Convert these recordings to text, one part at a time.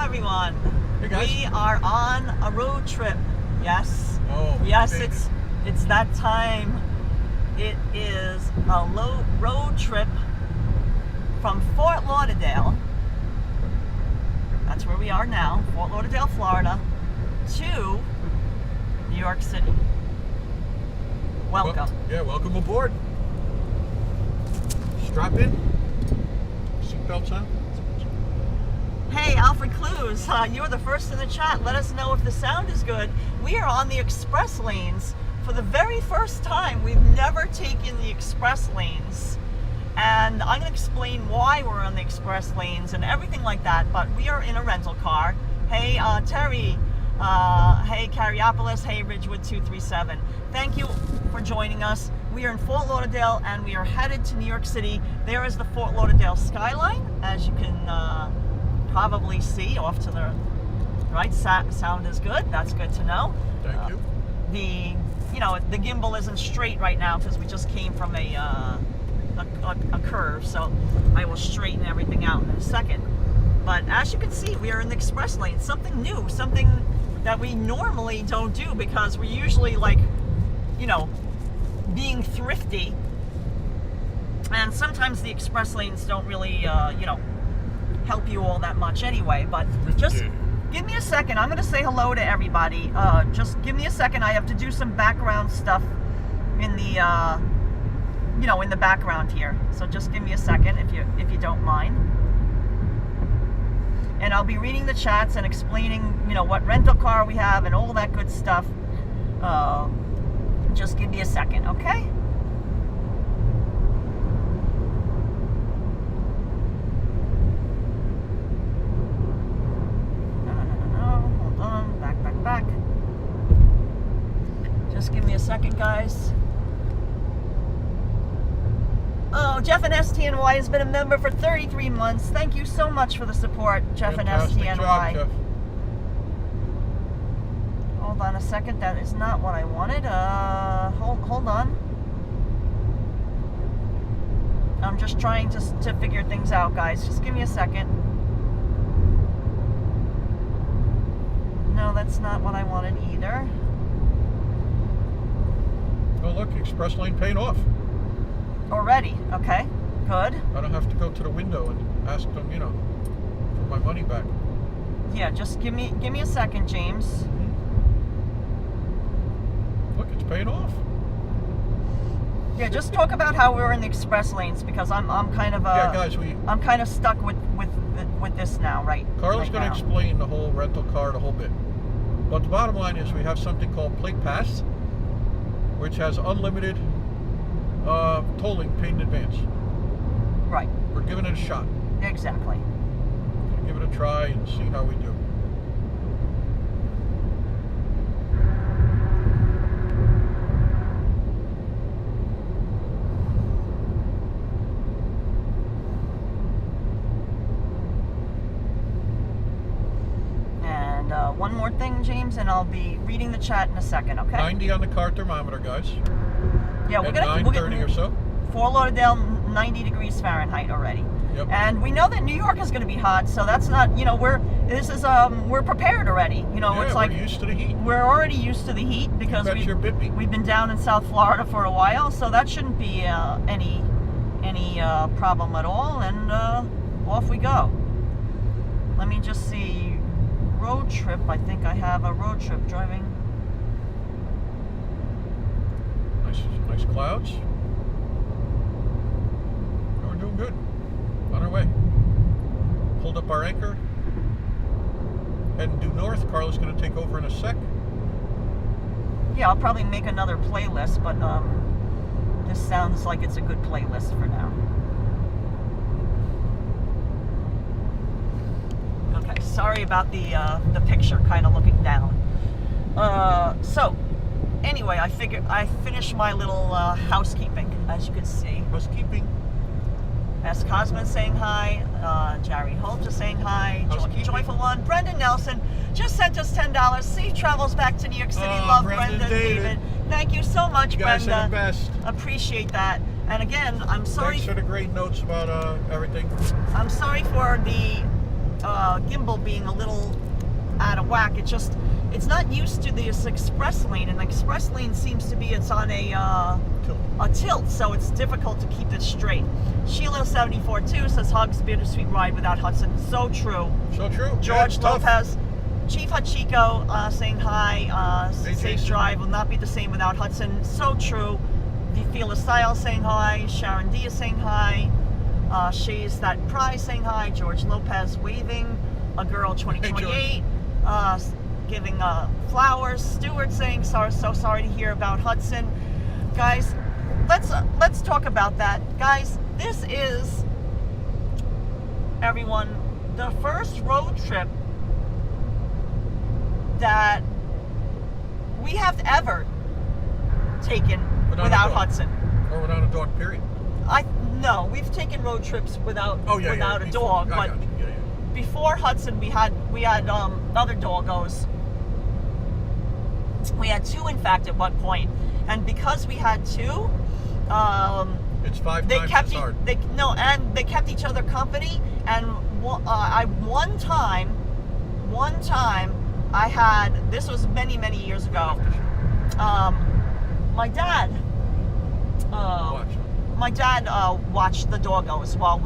everyone. Hey guys. We are on a road trip. Yes. Oh, yes, baby. it's that time. It is a road trip from Fort Lauderdale. That's where we are now, Fort Lauderdale, Florida, to New York City. Welcome. Welcome aboard. Strap in. Seatbelts on. Hey, Alfred Clues, you're the first in the chat. Let us know if the sound is good. We are on the express lanes for the very first time. We've never taken the express lanes. And I'm going to explain why we're on the express lanes and everything like that. But we are in a rental car. Hey, Terry. Hey, Cariopolis. Hey, Ridgewood 237. Thank you for joining us. We are in Fort Lauderdale and we are headed to New York City. There is the Fort Lauderdale skyline, as you can probably see off to the right. Sound is good. That's good to know. Thank you. The gimbal isn't straight right now because we just came from a curve, so I will straighten everything out in a second. But as you can see, we are in the express lane. Something new, something that we normally don't do because we're usually like, being thrifty. And sometimes the express lanes don't really, help you all that much anyway. But just give me a second. I'm going to say hello to everybody. Just give me a second. I have to do some background stuff in the, in the background here. So just give me a second if you don't mind. And I'll be reading the chats and explaining, what rental car we have and all that good stuff. Just give me a second, okay? No. Hold on. Back. Just give me a second, guys. Oh, Jeff and STNY has been a member for 33 months. Thank you so much for the support, Jeff Fantastic and STNY. job, Jeff. Hold on a second. That is not what I wanted. Hold on. I'm just trying to figure things out, guys. Just give me a second. No, that's not what I wanted either. Oh, look, express lane paying off. Already. Okay. Good. I don't have to go to the window and ask them, for my money back. Yeah, just give me a second, James. Look, it's paying off. Yeah, just talk about how we're in the express lanes because I'm kind of guys, I'm kind of stuck with this now, right? Karla's going to explain the whole rental car, the whole bit. But the bottom line is we have something called Plate Pass, which has unlimited tolling paid in advance. Right. We're giving it a shot. Exactly. Gonna give it a try and see how we do. And one more thing, James, and I'll be reading the chat in a second, okay? 90 on the car thermometer, guys. Yeah, we're gonna 9:30 or so. Fort Lauderdale, 90 degrees Fahrenheit already. Yep. And we know that New York is going to be hot, so that's not, we're prepared already. It's like we're used to the heat. We're already used to the heat because we've been down in South Florida for a while, so that shouldn't be any problem at all. And off we go. Let me just see. Road trip. I think I have a road trip driving. Nice clouds. Oh, we're doing good. On our way. Pulled up our anchor. Heading due north. Karla's going to take over in a sec. Yeah, I'll probably make another playlist, but this sounds like it's a good playlist for now. Okay, sorry about the picture kind of looking down. So, anyway, I finished my little housekeeping, as you can see. Housekeeping. S. Cosmo saying hi. Jerry Holt just saying hi. Joyful One. Brendan Nelson just sent us $10. Safe travels back to New York City. Love, Brendan David. Thank you so much, you guys Brenda. are the best. Appreciate that. And again, I'm sorry. Thanks for the great notes about everything. I'm sorry for the gimbal being a little out of whack. It's not used to this express lane, and the express lane seems to be it's on a tilt, so it's difficult to keep it straight. Sheila742 says hugs, bittersweet ride without Hudson. So true. So true. George Yeah, Lopez, Chief Hachiko saying hi. Hey, Safe Jason. drive will not be the same without Hudson. So true. Vifila Style saying hi. Sharon D is saying hi. Shays That Prize saying hi. George Lopez waving. A Girl 2028 giving flowers. Stewart saying so sorry to hear about Hudson. Guys, let's talk about that. Guys, this is, everyone, the first road trip that we have ever taken without Hudson. Or without a dog, period. No, we've taken road trips without a dog, but before Hudson we had other doggos. We had two, in fact, at one point, and because we had two, it's 5 they times kept as hard. they kept each other company. And one time I had, this was many years ago. My dad watched the doggos while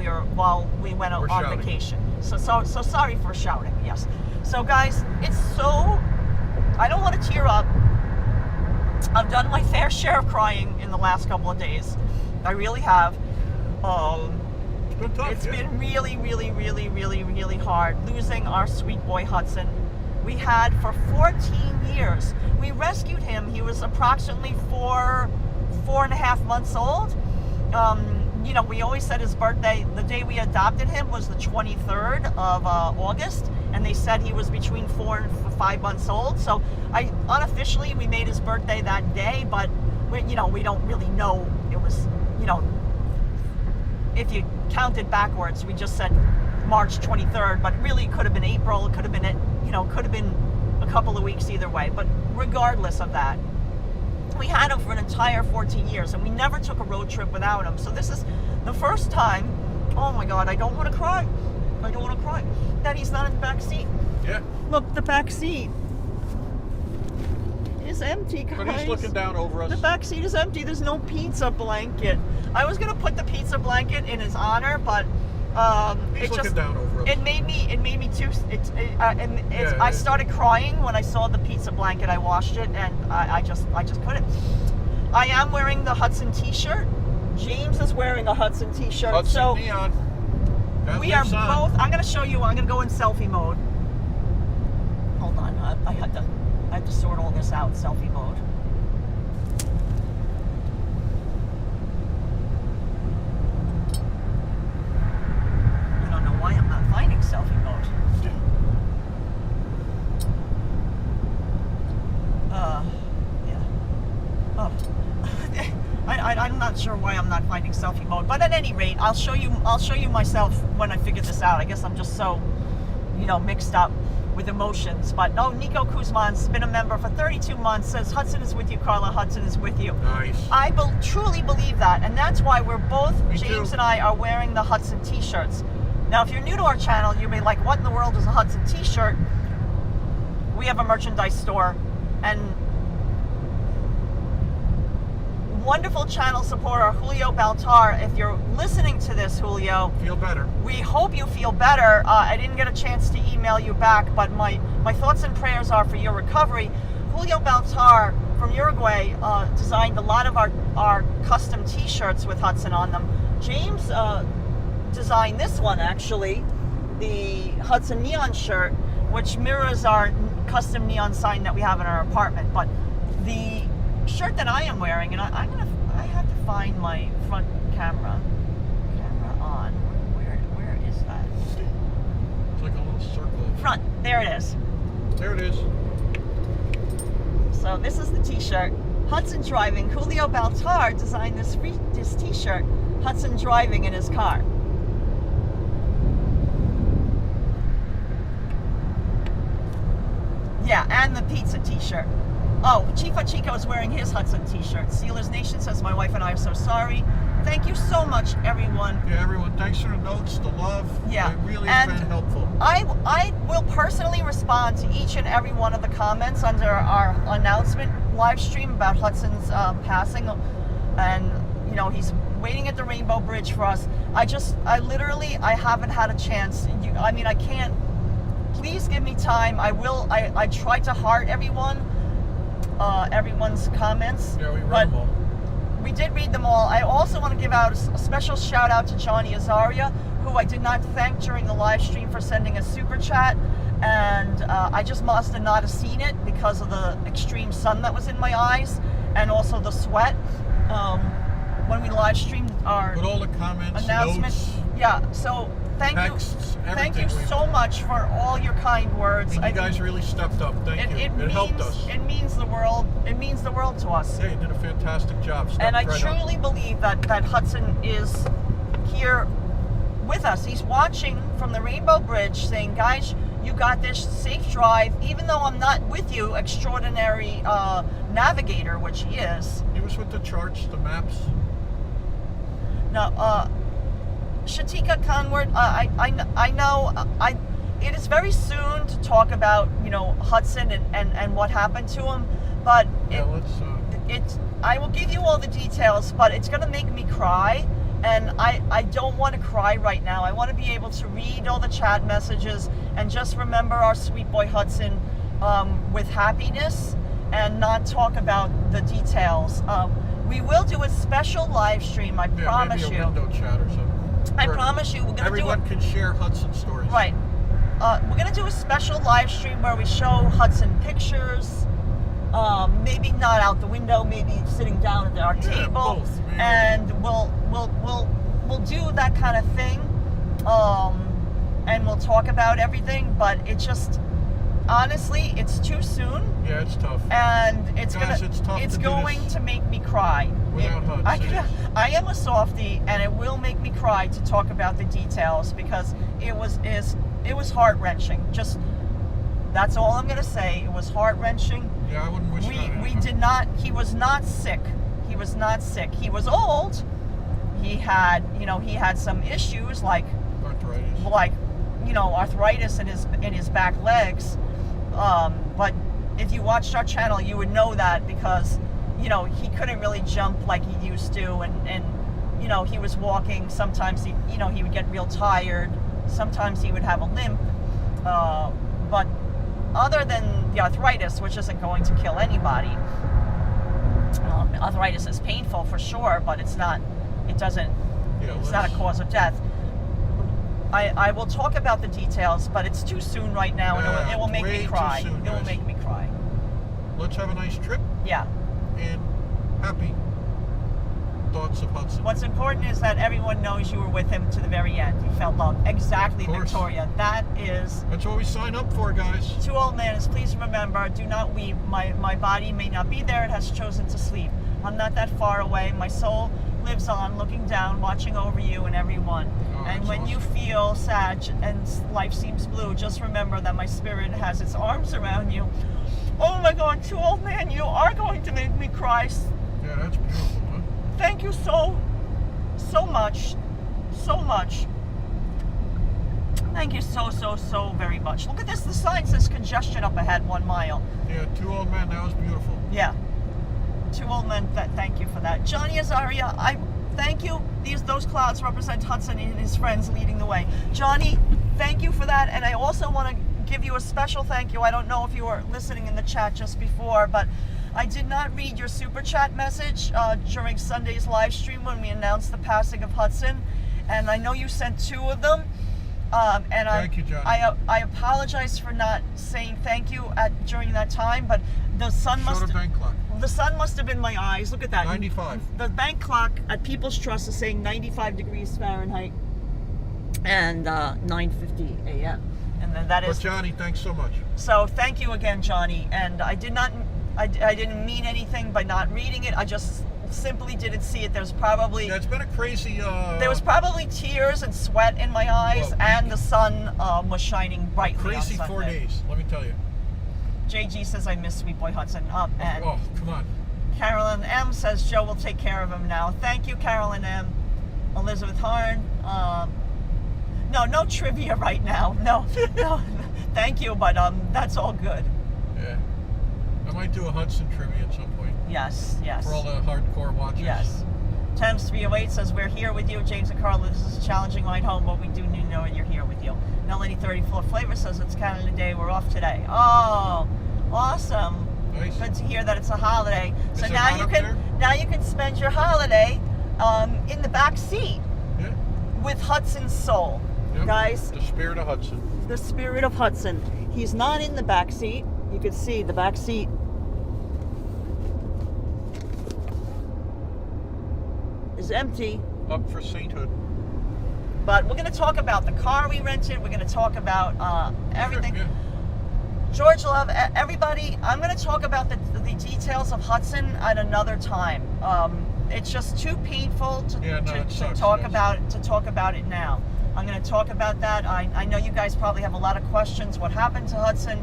we went on shouting. vacation. So sorry for shouting. Yes. So guys, it's so, I don't want to tear up. I've done my fair share of crying in the last couple of days. I really have. It's been tough. It's been really hard losing our sweet boy Hudson. We had for 14 years. We rescued him. He was approximately 4.5 months old. You know, we always said his birthday, the day we adopted him, was the 23rd of August, and they said he was between 4 and 5 months old. So unofficially we made his birthday that day, but we don't really know. It was, if you counted backwards, we just said March 23rd, but really it could have been April. It could have been a couple of weeks either way. But regardless of that, we had him for an entire 14 years, and we never took a road trip without him. So this is the first time, oh my God, I don't want to cry. That he's not in the back seat. Yeah. Look, the back seat is empty, guys. But he's looking down over us. The back seat is empty. There's no pizza blanket. I was gonna put the pizza blanket in his honor, but He's looking down over us. It made me too. I started crying when I saw the pizza blanket. I washed it, and I just couldn't. I am wearing the Hudson T-shirt. James is wearing a Hudson T-shirt. Hudson so neon. we are both. I'm going to show you. I'm going to go in selfie mode. Hold on. I had to sort all this out. Selfie mode. Why I'm not finding selfie mode. Yeah. Oh. I'm not sure why I'm not finding selfie mode, but at any rate, I'll show you myself when I figure this out. I guess I'm just so, mixed up with emotions. But no, Nico Kuzman's been a member for 32 months, says Hudson is with you, Karla. Hudson is with you. Nice. I truly believe that, and that's why we're both, Me James too. and I, are wearing the Hudson T-shirts. Now, if you're new to our channel, you may be like, what in the world is a Hudson T-shirt? We have a merchandise store, and wonderful channel supporter Julio Baltar. If you're listening to this, Julio, Feel better. we hope you feel better. I didn't get a chance to email you back, but my thoughts and prayers are for your recovery. Julio Baltar from Uruguay designed a lot of our custom T-shirts with Hudson on them. James designed this one, actually, the Hudson neon shirt, which mirrors our custom neon sign that we have in our apartment. But the shirt that I am wearing, and I have to find my front camera on. Where is that? It's like a little circle. Front. There it is. There it is. So this is the T-shirt. Hudson driving. Julio Baltar designed this T-shirt. Hudson driving in his car. Yeah, and the pizza T-shirt. Oh, Chifa Chico is wearing his Hudson T-shirt. Sealers Nation says, my wife and I are so sorry. thank you so much, everyone. Yeah, everyone, thanks for the notes, the love. Yeah. It really has been helpful. I will personally respond to each and every one of the comments under our announcement live stream about Hudson's passing, and you know, he's waiting at the Rainbow Bridge for us. I literally haven't had a chance. I can't. Please give me time. I try to heart everyone's comments. Yeah, we read but them all. we did read them all. I also want to give out a special shout out to Johnny Azaria, who I did not thank during the live stream for sending a super chat, and I just must have not have seen it because of the extreme sun that was in my eyes and also the sweat. When we live streamed our With all the comments, announcement, notes, yeah. So thank texts, you, thank you everything. so much for all your kind words. And you guys really stepped up. Thank you. It helped us. It means the world. It means the world to us. Yeah, you did a fantastic job. And I Stepped right up. truly believe that Hudson is here with us. He's watching from the Rainbow Bridge saying, guys, you got this, safe drive, even though I'm not with you, extraordinary navigator, which he is. He was with the charts, the maps. Now, Shatika Conward, I know, it is very soon to talk about, you know, Hudson and what happened to him, but I will give you all the details, but it's going to make me cry, and I don't want to cry right now. I want to be able to read all the chat messages and just remember our sweet boy Hudson with happiness and not talk about the details. We will do a special live stream, I promise maybe you. a window chat or something. I promise you, we're going to do it. Everyone can share Hudson stories. Right. We're going to do a special live stream where we show Hudson pictures, maybe not out the window, maybe sitting down at our table, both, maybe. And we'll do that kind of thing, and we'll talk about everything. But it just, honestly, it's too soon. Yeah, it's tough. And it's Guys, going to make me cry. Without Hudson. I am a softie, and it will make me cry to talk about the details because it was heart-wrenching. Just, that's all I'm going to say. It was heart-wrenching. Yeah, I wouldn't wish He was not sick. He was not sick. He was old. He had some issues like arthritis in his back legs. But if you watched our channel, you would know that because, you know, he couldn't really jump like he used to, and you know, he was walking. Sometimes he would get real tired. Sometimes he would have a limp. But other than the arthritis, which isn't going to kill anybody, arthritis is painful for sure, but it's not a cause of death. I will talk about the details, but it's too soon right now, and it will make me cry. It will make me cry. Let's have a nice trip. Yeah. And happy thoughts of Hudson. What's important is that everyone knows you were with him to the very end. You felt loved. Exactly, Victoria. That's what we sign up for, guys. To old man is, please remember, do not weep. My body may not be there. It has chosen to sleep. I'm not that far away. My soul lives on, looking down, watching over you and everyone. And when you feel sad and life seems blue, just remember that my spirit has its arms around you. Oh my God, to old man, you are going to make me cry. Yeah, that's beautiful, huh? Thank you so much. So much. Thank you so very much. Look at this. The sign says congestion up ahead 1 mile. Yeah, 2 old men. That was beautiful. Yeah. 2 old men. Thank you for that. Johnny Azaria, I thank you. Those clouds represent Hudson and his friends leading the way. Johnny, thank you for that. And I also want to give you a special thank you. I don't know if you were listening in the chat just before, but I did not read your super chat message during Sunday's live stream when we announced the passing of Hudson, and I know you sent 2 of them. And thank you, Johnny. I apologize for not saying thank you during that time, but the sun must have been my eyes. Look at that. 95. The bank clock at People's Trust is saying 95 degrees Fahrenheit and 9:50 a.m. And then that is. But Johnny, thanks so much. So thank you again, Johnny. And I didn't mean anything by not reading it. I just simply didn't see it. There's probably it's been a crazy there was probably tears and sweat in my eyes, and the sun was shining brightly. Crazy on 4 days, let me tell you. JG says I miss Sweet Boy Hudson. And oh, come on. Carolyn M says Joe will take care of him now. Thank you, Carolyn M. Elizabeth Harn. No trivia right now. No. Thank you, but that's all good. Yeah. I might do a Hudson trivia at some point. Yes. For all the hardcore watchers. Yes. Thames 308 says, we're here with you, James and Karla. This is a challenging ride home, but we do know you're here with you. Melody 34 Flavor says, it's Canada Day. We're off today. Oh, awesome. Nice. Good to hear that it's a holiday. So Is it now hot you up can there? now you can spend your holiday in the back seat Yeah. with Hudson's soul. Yep. Guys, The spirit of Hudson. the spirit of Hudson. He's not in the back seat. You can see the back seat is empty. Up for sainthood. But we're going to talk about the car we rented. We're going to talk about everything. Yeah. George Love, everybody, I'm going to talk about the details of Hudson at another time. It's just too painful to talk about it now. I'm going to talk about that. I know you guys probably have a lot of questions. What happened to Hudson?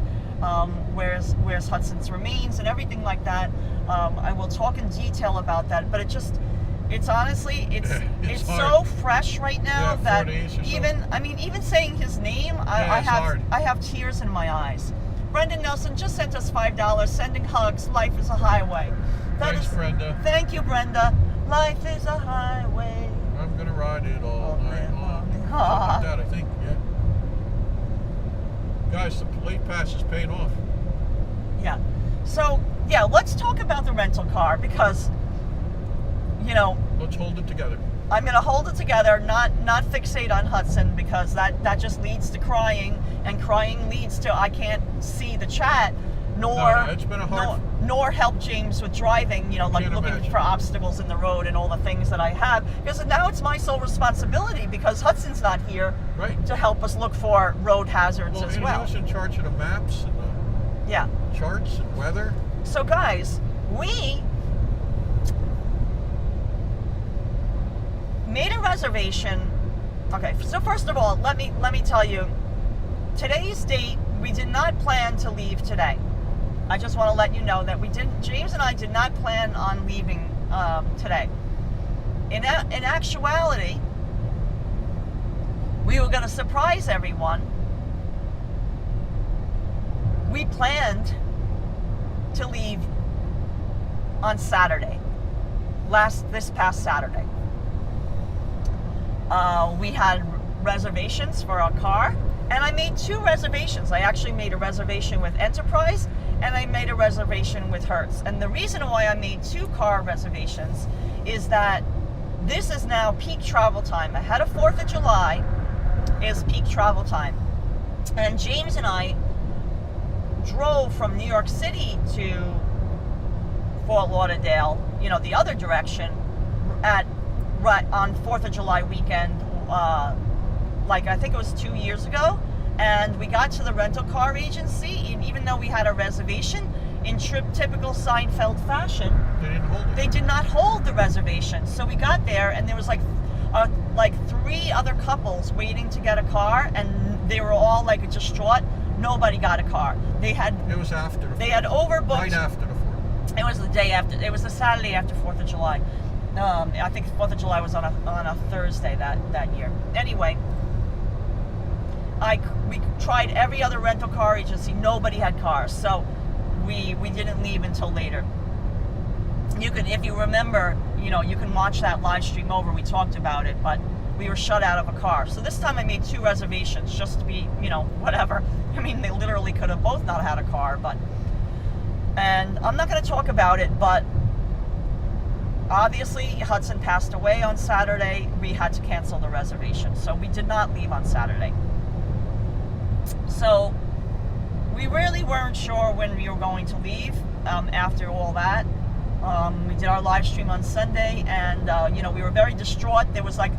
Where's Hudson's remains and everything like that. I will talk in detail about that. But it's honestly, it's so fresh right now that even saying his name, I have tears in my eyes. Brendan Nelson just sent us $5, sending hugs. Life is a highway. Thanks, Brenda. Thank you, Brenda. Life is a highway. I'm gonna ride it all night long. Something Ah. like that, I think. Yeah. Guys, the late pass is paying off. Yeah. So let's talk about the rental car because, Let's hold it together. I'm going to hold it together, not fixate on Hudson because that just leads to crying, and crying leads to I can't see the chat, It's been a hard... nor help James with driving, like looking imagine. for obstacles in the road and all the things that I have. Because now it's my sole responsibility because Hudson's not here to help us look for road hazards as well. He was in charge of the maps and the charts and weather. So guys, we made a reservation. Okay, so first of all, let me tell you, today's date, we did not plan to leave today. I just want to let you know that James and I did not plan on leaving today. In actuality, we were going to surprise everyone. We planned to leave on Saturday, this past Saturday. We had reservations for our car, and I made 2 reservations. I actually made a reservation with Enterprise, and I made a reservation with Hertz. And the reason why I made 2 car reservations is that this is now peak travel time. Ahead of 4th of July is peak travel time. And James and I drove from New York City to Fort Lauderdale, the other direction, on 4th of July weekend, I think it was 2 years ago, and we got to the rental car agency, and even though we had a reservation, in typical Seinfeld fashion, they did not hold the reservation. So we got there, and there was like 3 other couples waiting to get a car, and they were all distraught. Nobody got a car. It was after. They had overbooked. Right after the 4th. It was the day after. It was the Saturday after 4th of July. I think 4th of July was on a Thursday that year. Anyway, we tried every other rental car agency. Nobody had cars, so we didn't leave until later. You can, if you remember, you can watch that live stream over. We talked about it, but we were shut out of a car. So this time I made 2 reservations just to be, whatever. I mean, they literally could have both not had a car, and I'm not going to talk about it, but obviously Hudson passed away on Saturday. We had to cancel the reservation, so we did not leave on Saturday. So we really weren't sure when we were going to leave after all that. We did our live stream on Sunday, and we were very distraught. There was there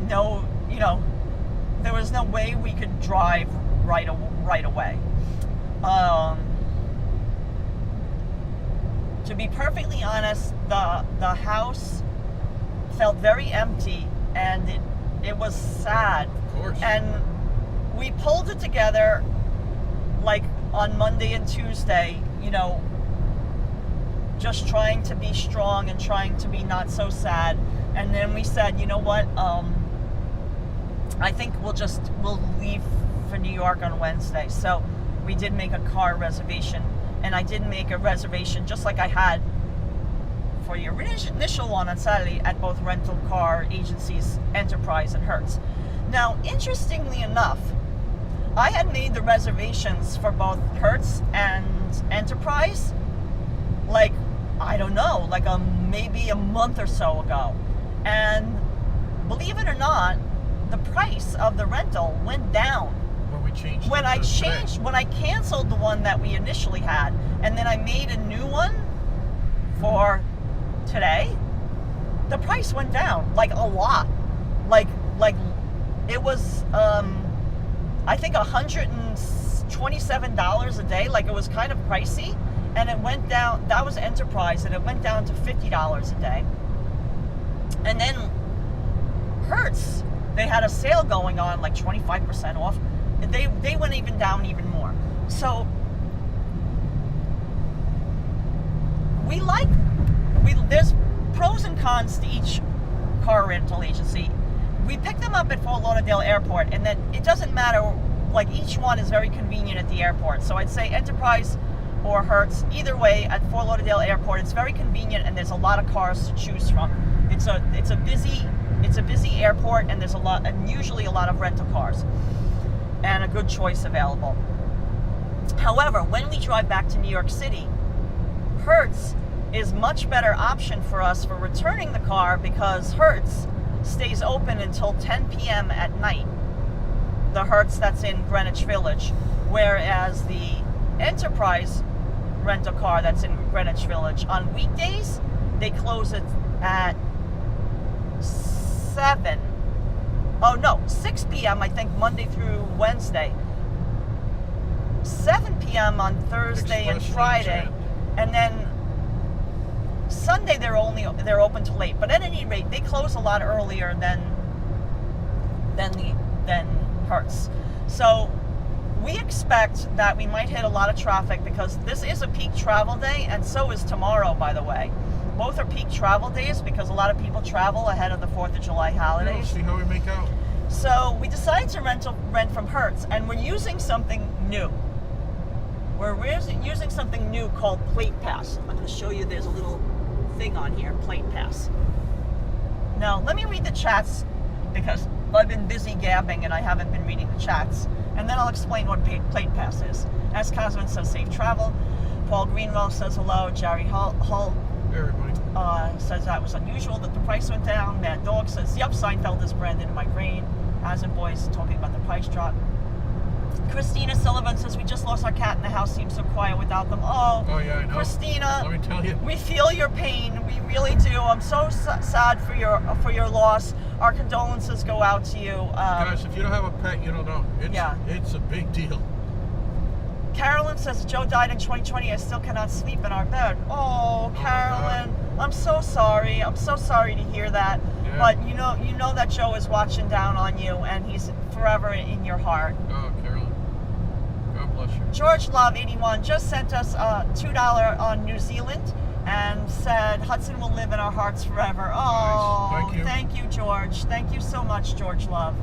was no way we could drive right away. To be perfectly honest, the house felt very empty, and it was sad. Of course. And we pulled it together just trying to be strong and trying to be not so sad. And then we said, you know what, I think we'll leave for New York on Wednesday. So we did make a car reservation, and I did make a reservation just like I had for your initial one on Saturday at both rental car agencies, Enterprise and Hertz. Now, interestingly enough, I had made the reservations for both Hertz and Enterprise, like, I don't know, like maybe a month or so ago. And believe it or not, the price of the rental went down. When I canceled the one that we initially had, and then I made a new one for today, the price went down, like a lot. Like it was, I think $127 a day, like it was kind of pricey, and it went down, that was Enterprise, and it went down to $50 a day. And then Hertz, they had a sale going on, like 25% off. They went even down even more. So there's pros and cons to each car rental agency. We picked them up at Fort Lauderdale Airport, and then it doesn't matter, like each one is very convenient at the airport. So I'd say Enterprise or Hertz, either way at Fort Lauderdale Airport, it's very convenient, and there's a lot of cars to choose from. It's a busy airport, and there's usually a lot of rental cars and a good choice available. However, when we drive back to New York City, Hertz is much better option for us for returning the car, because Hertz stays open until 10 p.m. at night, the Hertz that's in Greenwich Village, whereas the Enterprise rental car that's in Greenwich Village, on weekdays, they close it at 6 p.m. I think Monday through Wednesday, 7 p.m. on Thursday and Friday, and then Sunday they're open till late. But at any rate, they close a lot earlier than Hertz. So we expect that we might hit a lot of traffic, because this is a peak travel day, and so is tomorrow, by the way. Both are peak travel days because a lot of people travel ahead of the 4th of July holidays. We'll see how we make out. So we decided to rent from Hertz, and we're using something new. We're using something new called Plate Pass. I'm going to show you, there's a little thing on here, Plate Pass. Now, let me read the chats, because I've been busy gabbing and I haven't been reading the chats. And then I'll explain what Plate Pass is. S. Cosman says safe travel. Paul Greenwell says hello. Jerry Hull Everybody. Says that was unusual that the price went down. Mad Dog says, yep, Seinfeld is branded in my brain. As in boys talking about the price drop. Christina Sullivan says, we just lost our cat and the house seems so quiet without them. Oh yeah, I know. Christina, let me tell you, we feel your pain. We really do. I'm so sad for your loss. Our condolences go out to you. Guys, if you don't have a pet, you don't know. It's a big deal. Carolyn says, Joe died in 2020. I still cannot sleep in our bed. Oh, Carolyn, I'm so sorry. I'm so sorry to hear that. Yeah. But you know that Joe is watching down on you, and he's forever in your heart. Oh, Carolyn. God bless you. George Love 81 just sent us $2 on New Zealand and said Hudson will live in our hearts forever. Oh, nice. Thank you, George. Thank you so much, George Love.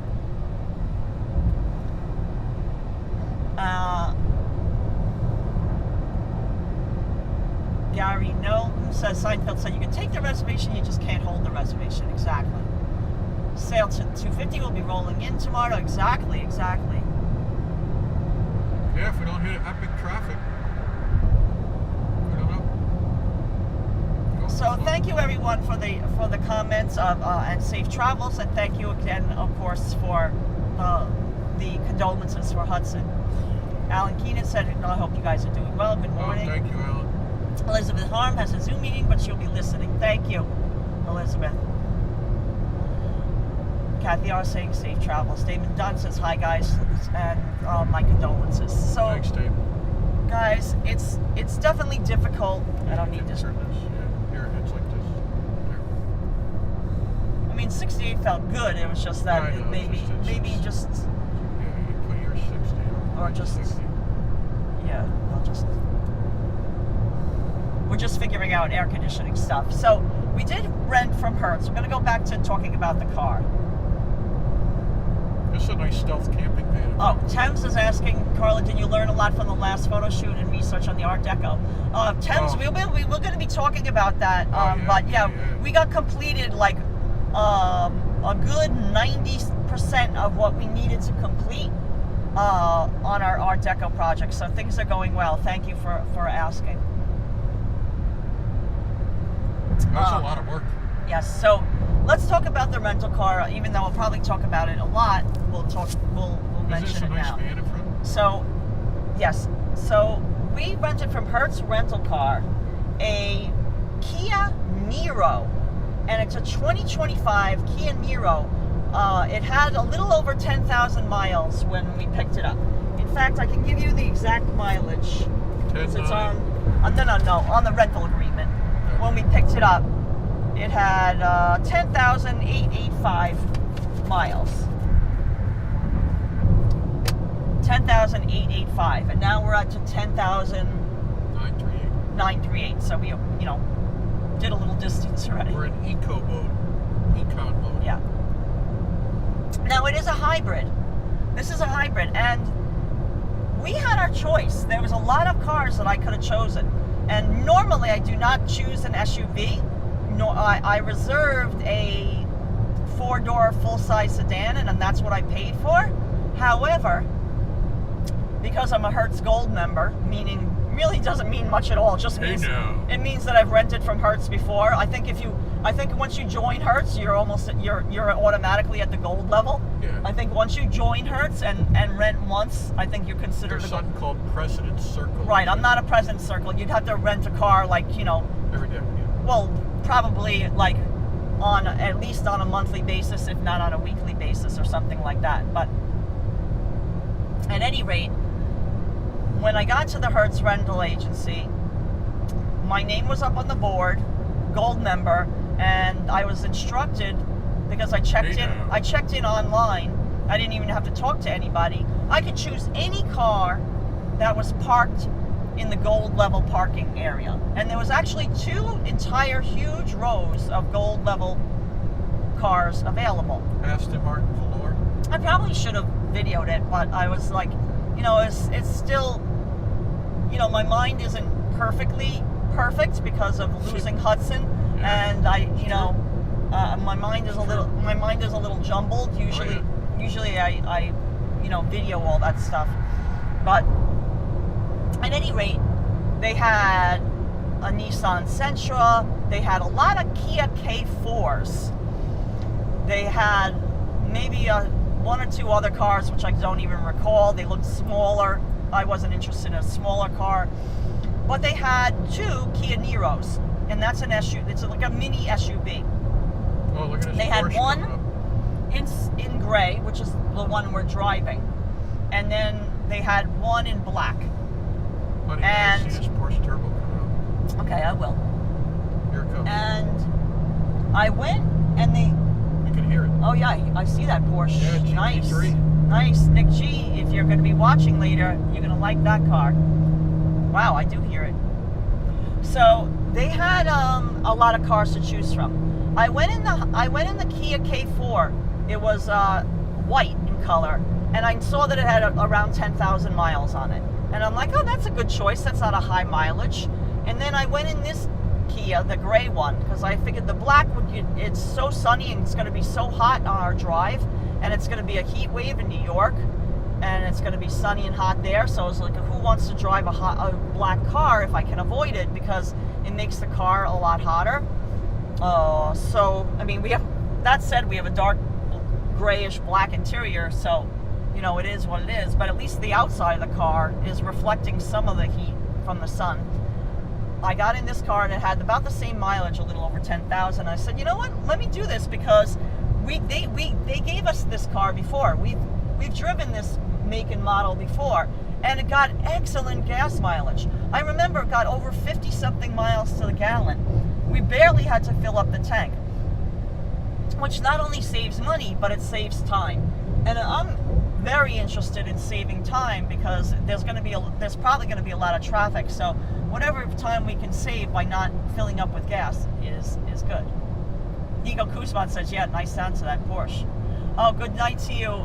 Gary Knowlton says Seinfeld said you can take the reservation, you just can't hold the reservation. Exactly. Sale to 250 will be rolling in tomorrow. Exactly. Yeah, if we don't hit epic traffic, I don't know. So thank you everyone for the comments and safe travels, and thank you again, of course, for the condolences for Hudson. Alan Keenan said, I hope you guys are doing well. Good morning. Oh, thank you, Alan. Elizabeth Harm has a Zoom meeting, but she'll be listening. Thank you, Elizabeth. Kathy R. saying safe travels. Damon Dunn says hi guys, and my condolences. So, thanks, Dave. Guys, it's definitely difficult. I don't need this. Here, it's like this. There. I mean, 68 felt good. It was just that maybe just. Yeah, you put your 60. Or just. 60. Yeah, I'll just. We're just figuring out air conditioning stuff. So we did rent from Hertz. We're going to go back to talking about the car. This is a nice stealth camping van. Oh, Thames is asking, Karla, did you learn a lot from the last photo shoot and research on the Art Deco? Thames, we were going to be talking about that, but yeah, we got completed like a good 90% of what we needed to complete on our Art Deco project. So things are going well. Thank you for asking. That's a lot of work. Yes. So let's talk about the rental car. Even though we'll probably talk about it a lot, we'll mention it now. Is this a nice van in front? So, yes. So we rented from Hertz Rental Car a Kia Niro, and it's a 2025 Kia Niro. It had a little over 10,000 miles when we picked it up. In fact, I can give you the exact mileage. It's on the rental agreement. When we picked it up, it had 10,885 miles. 10,885, and now we're up to 10,938. So we, did a little distance already. We're in econ mode. Yeah. Now it is a hybrid. This is a hybrid, and we had our choice. There was a lot of cars that I could have chosen, and normally I do not choose an SUV. No, I reserved a 4-door full-size sedan, and that's what I paid for. However, because I'm a Hertz Gold member, meaning really doesn't mean much at all. It just means it means that I've rented from Hertz before. I think once you join Hertz, you're automatically at the Gold level. Yeah. I think once you join Hertz and rent once, I think you're considered. There's something called President's Circle. Right, I'm not a President's Circle. You'd have to rent a car every day. Yeah. Well, probably like at least on a monthly basis, if not on a weekly basis or something like that. But at any rate, when I got to the Hertz rental agency, my name was up on the board, Gold member, and I was instructed, because I checked in online. I didn't even have to talk to anybody. I could choose any car that was parked in the Gold level parking area. And there was actually 2 entire huge rows of Gold level cars available. Aston Martin Velour. I probably should have videoed it, but I was like, it's still, my mind isn't perfectly perfect because of losing Hudson, and my mind is a little jumbled. Usually I video all that stuff, but at any rate, they had a Nissan Sentra. They had a lot of Kia K4s. They had maybe 1 or 2 other cars, which I don't even recall. They looked smaller. I wasn't interested in a smaller car. But they had 2 Kia Niros, and that's an SUV. It's like a mini SUV. Oh, look at this. They had one in gray, which is the one we're driving, and then they had one in black. Buddy, I see this Porsche Turbo coming up. Okay, I will. Here it comes. And I went, and you can hear it. Oh yeah, I see that Porsche. Yeah, nice. GT3. Nice. Nick G, if you're going to be watching later, you're going to like that car. Wow, I do hear it. So they had a lot of cars to choose from. I went in the Kia K4. It was white in color, and I saw that it had around 10,000 miles on it. And I'm like, oh, that's a good choice. That's not a high mileage. And then I went in this Kia, the gray one, because I figured the black it's so sunny and it's going to be so hot on our drive, and it's going to be a heat wave in New York, and it's going to be sunny and hot there. So I was like, who wants to drive a black car if I can avoid it, because it makes the car a lot hotter. So I mean, we have a dark grayish black interior, so it is what it is. But at least the outside of the car is reflecting some of the heat from the sun. I got in this car and it had about the same mileage, a little over 10,000. I said, you know what? Let me do this, because they gave us this car before. We've driven this make and model before, and it got excellent gas mileage. I remember it got over 50-something miles to the gallon. We barely had to fill up the tank, which not only saves money, but it saves time. And very interested in saving time because there's probably going to be a lot of traffic. So whatever time we can save by not filling up with gas is good. Nico Kuzman says, yeah, nice sound to that Porsche. Oh, good night to you,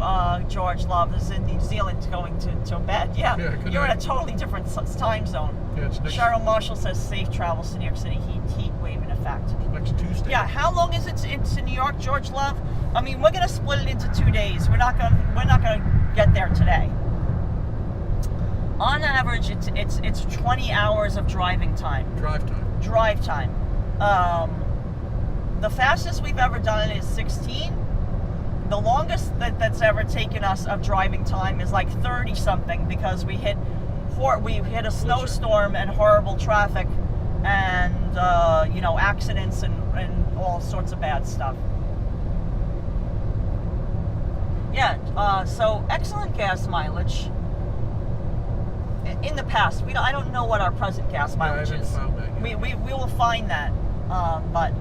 George Love. This is in New Zealand going to bed. Yeah, you're in a totally different time zone. Yeah, it's next, Cheryl Marshall says safe travels to New York City. Heat wave in effect. Next Tuesday. Yeah, how long is it to New York, George Love? I mean, we're gonna split it into 2 days. We're not gonna get there today. On average, it's 20 hours of driving time. Drive time. The fastest we've ever done it is 16. The longest that's ever taken us of driving time is like 30 something because we hit a snowstorm and horrible traffic and accidents and all sorts of bad stuff. Yeah, so excellent gas mileage. In the past, I don't know what our present gas mileage is. Found that yet. We will find that, but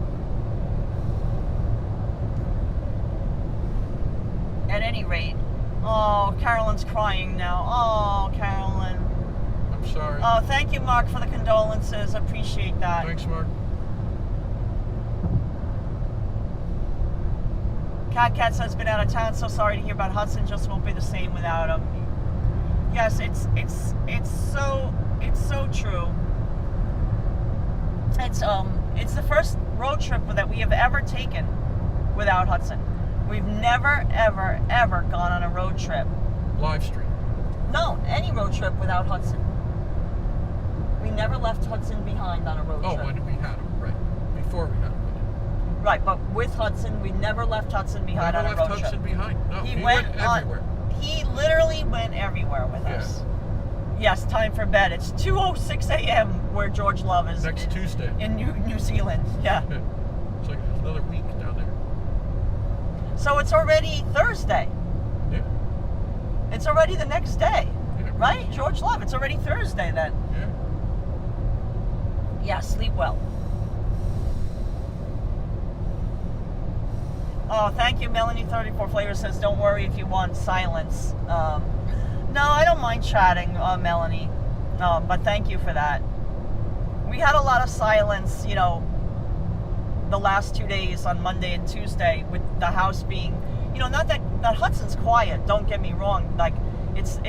at any rate, oh, Carolyn's crying now. Oh, Carolyn. I'm sorry. Oh, thank you, Mark, for the condolences. Appreciate that. Thanks, Mark. Cat says been out of town. So sorry to hear about Hudson. Just won't be the same without him. Yes, it's so true. It's the first road trip that we have ever taken without Hudson. We've never ever gone on a road trip. Live stream. No, any road trip without Hudson. We never left Hudson behind on a road trip. Oh, when we had him, right? Before we had him. Right, but with Hudson, we never left Hudson behind on a road trip. Never left Hudson behind. No, he went everywhere. He literally went everywhere with us. Yes, time for bed. It's 2:06 a.m. where George Love is. Next Tuesday. In New Zealand, yeah. It's like another week down there. So it's already Thursday. Yeah. It's already the next day. Yeah. Right, George Love? It's already Thursday then. Yeah. Yeah, sleep well. Oh, thank you. Melanie34 Flavor says, don't worry if you want silence. No, I don't mind chatting, Melanie. But thank you for that. We had a lot of silence, the last 2 days on Monday and Tuesday with the house being, not that Hudson's quiet, don't get me wrong. Like, it's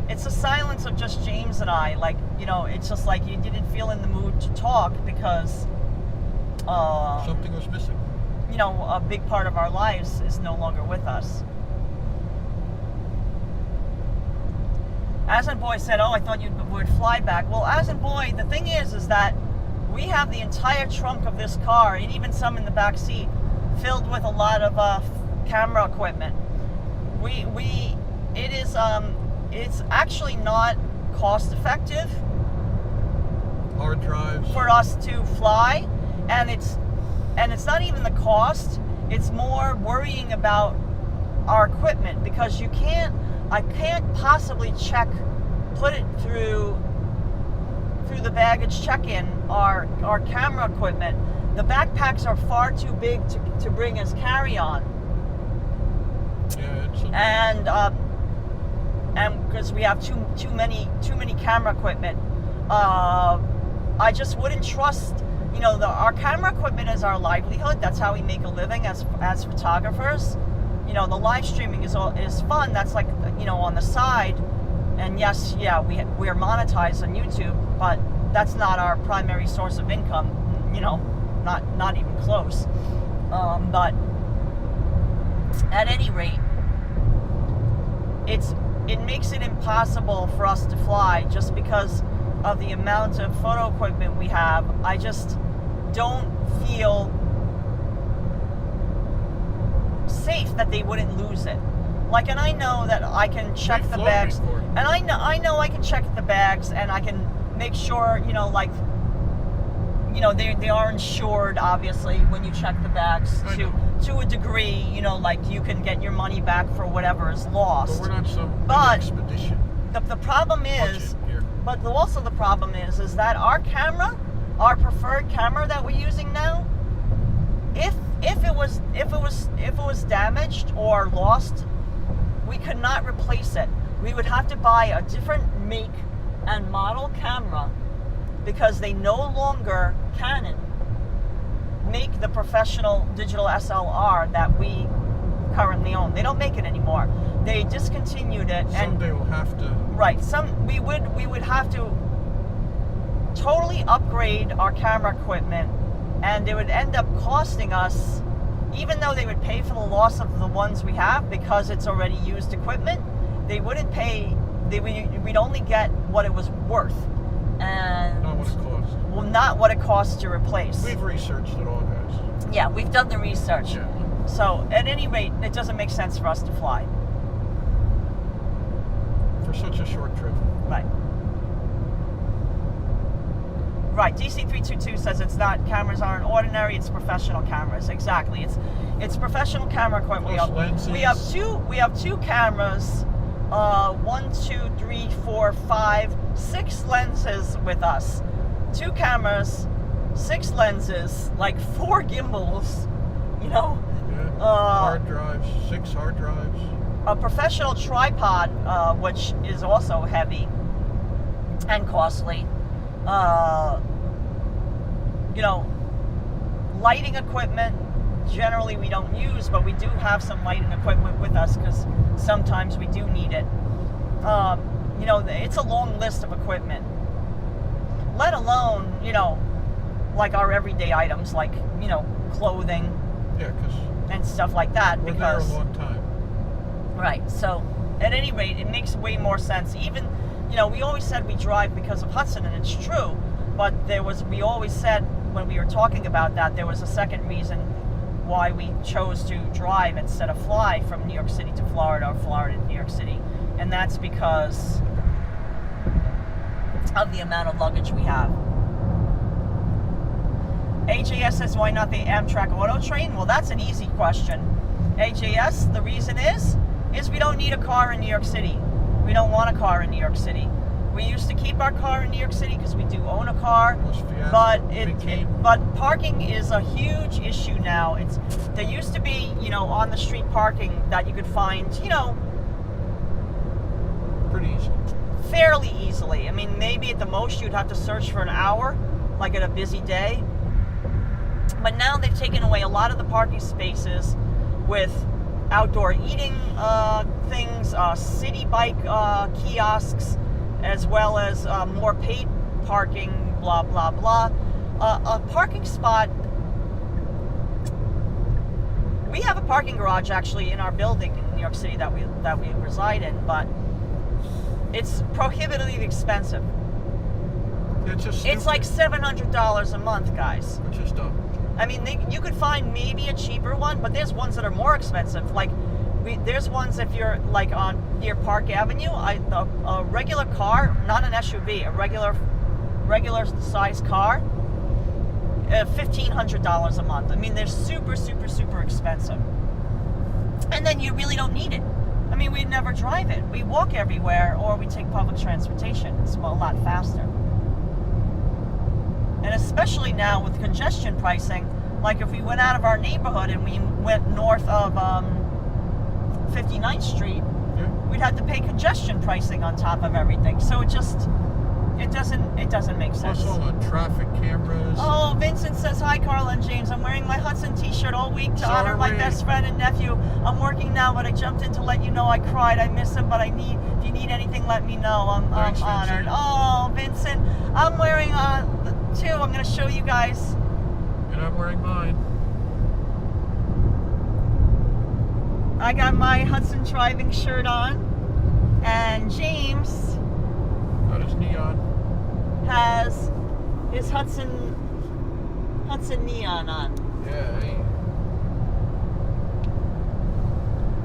a silence of just James and I. Like, it's just like you didn't feel in the mood to talk because... something was missing. A big part of our lives is no longer with us. As and Boy said, oh, I thought you would fly back. Well, As and Boy, the thing is that we have the entire trunk of this car, and even some in the back seat, filled with a lot of camera equipment. It's actually not cost effective. Hard drives. For us to fly, and it's not even the cost, it's more worrying about our equipment because I can't possibly put it through the baggage check-in, our camera equipment. The backpacks are far too big to bring as carry-on. Yeah, and because we have too many camera equipment, I just wouldn't trust. Our camera equipment is our livelihood. That's how we make a living as photographers. The live streaming is fun. That's like, on the side. And yes, yeah, we're monetized on YouTube, but that's not our primary source of income. Not even close. But at any rate, it makes it impossible for us to fly just because of the amount of photo equipment we have. I just don't feel safe that they wouldn't lose it. Like, and I know that I can check the bags, and I know I can check the bags, and I can make sure, they are insured, obviously, when you check the bags to a degree, like you can get your money back for whatever is lost. But we're not some expedition. The problem is, but also the problem is that our preferred camera that we're using now, if it was damaged or lost, we could not replace it. We would have to buy a different make and model camera because they no longer, Canon, make the professional digital SLR that we currently own. They don't make it anymore. They discontinued it. Someday we'll have to. Right. We would have to totally upgrade our camera equipment, and it would end up costing us, even though they would pay for the loss of the ones we have because it's already used equipment, they wouldn't pay. We'd only get what it was worth, and Not what it costs. well, not what it costs to replace. We've researched it all, guys. Yeah, we've done the research. Yeah. So at any rate, it doesn't make sense for us to fly. For such a short trip. Right. Right. DC322 says it's not. Cameras aren't ordinary. It's professional cameras. Exactly. It's professional camera equipment. Plus lenses. We have two cameras. 1, 2, 3, 4, 5, 6 lenses with us. 2 cameras, 6 lenses, like 4 gimbals. You know. Yeah. Hard drives. 6 hard drives. A professional tripod, which is also heavy and costly. You know, lighting equipment, generally we don't use, but we do have some lighting equipment with us because sometimes we do need it. You know, it's a long list of equipment, let alone, you know, like our everyday items, like, you know, clothing. Yeah, because and stuff like that. we're Because there a long time. right, so at any rate, it makes way more sense. Even, you know, we always said we drive because of Hudson, and it's true, but we always said when we were talking about that, there was a second reason why we chose to drive instead of fly from New York City to Florida or Florida to New York City, and that's because of the amount of luggage we have. AJS says, why not the Amtrak Auto Train? Well, that's an easy question. AJS, the reason is we don't need a car in New York City. We don't want a car in New York City. We used to keep our car in New York City because we do own a car, but parking is a huge issue now. There used to be, you know, on the street parking that you could find, you know, Pretty easy. fairly easily. I mean, maybe at the most you'd have to search for an hour, like at a busy day. But now they've taken away a lot of the parking spaces with outdoor eating things, city bike kiosks, as well as more paid parking, blah, blah, blah. A parking spot, we have a parking garage actually in our building in New York City that we reside in, but it's prohibitively expensive. It's like $700 a month, guys. Which is dumb. I mean, you could find maybe a cheaper one, but there's ones that are more expensive. Like, there's ones if you're like near Park Avenue. A regular car, not an SUV, a regular size car, $1,500 a month. I mean, they're super, super, super expensive. And then you really don't need it. I mean, we never drive it. We walk everywhere, or we take public transportation. It's a lot faster. And especially now with congestion pricing, like if we went out of our neighborhood and we went north of 59th Street, we'd have to pay congestion pricing on top of everything. So it doesn't make sense. Plus all the traffic cameras. Oh, Vincent says, hi, Karla and James. I'm wearing my Hudson t-shirt all week to honor my best friend and nephew. I'm working now, but I jumped in to let you know I cried. I miss him, but if you need anything, let me know. I'm honored. Vincent. Oh, Vincent. I'm wearing too. I'm going to show you guys. And I'm wearing mine. I got my Hudson driving shirt on, and James Got his neon. has his Hudson neon on. Yeah, hey.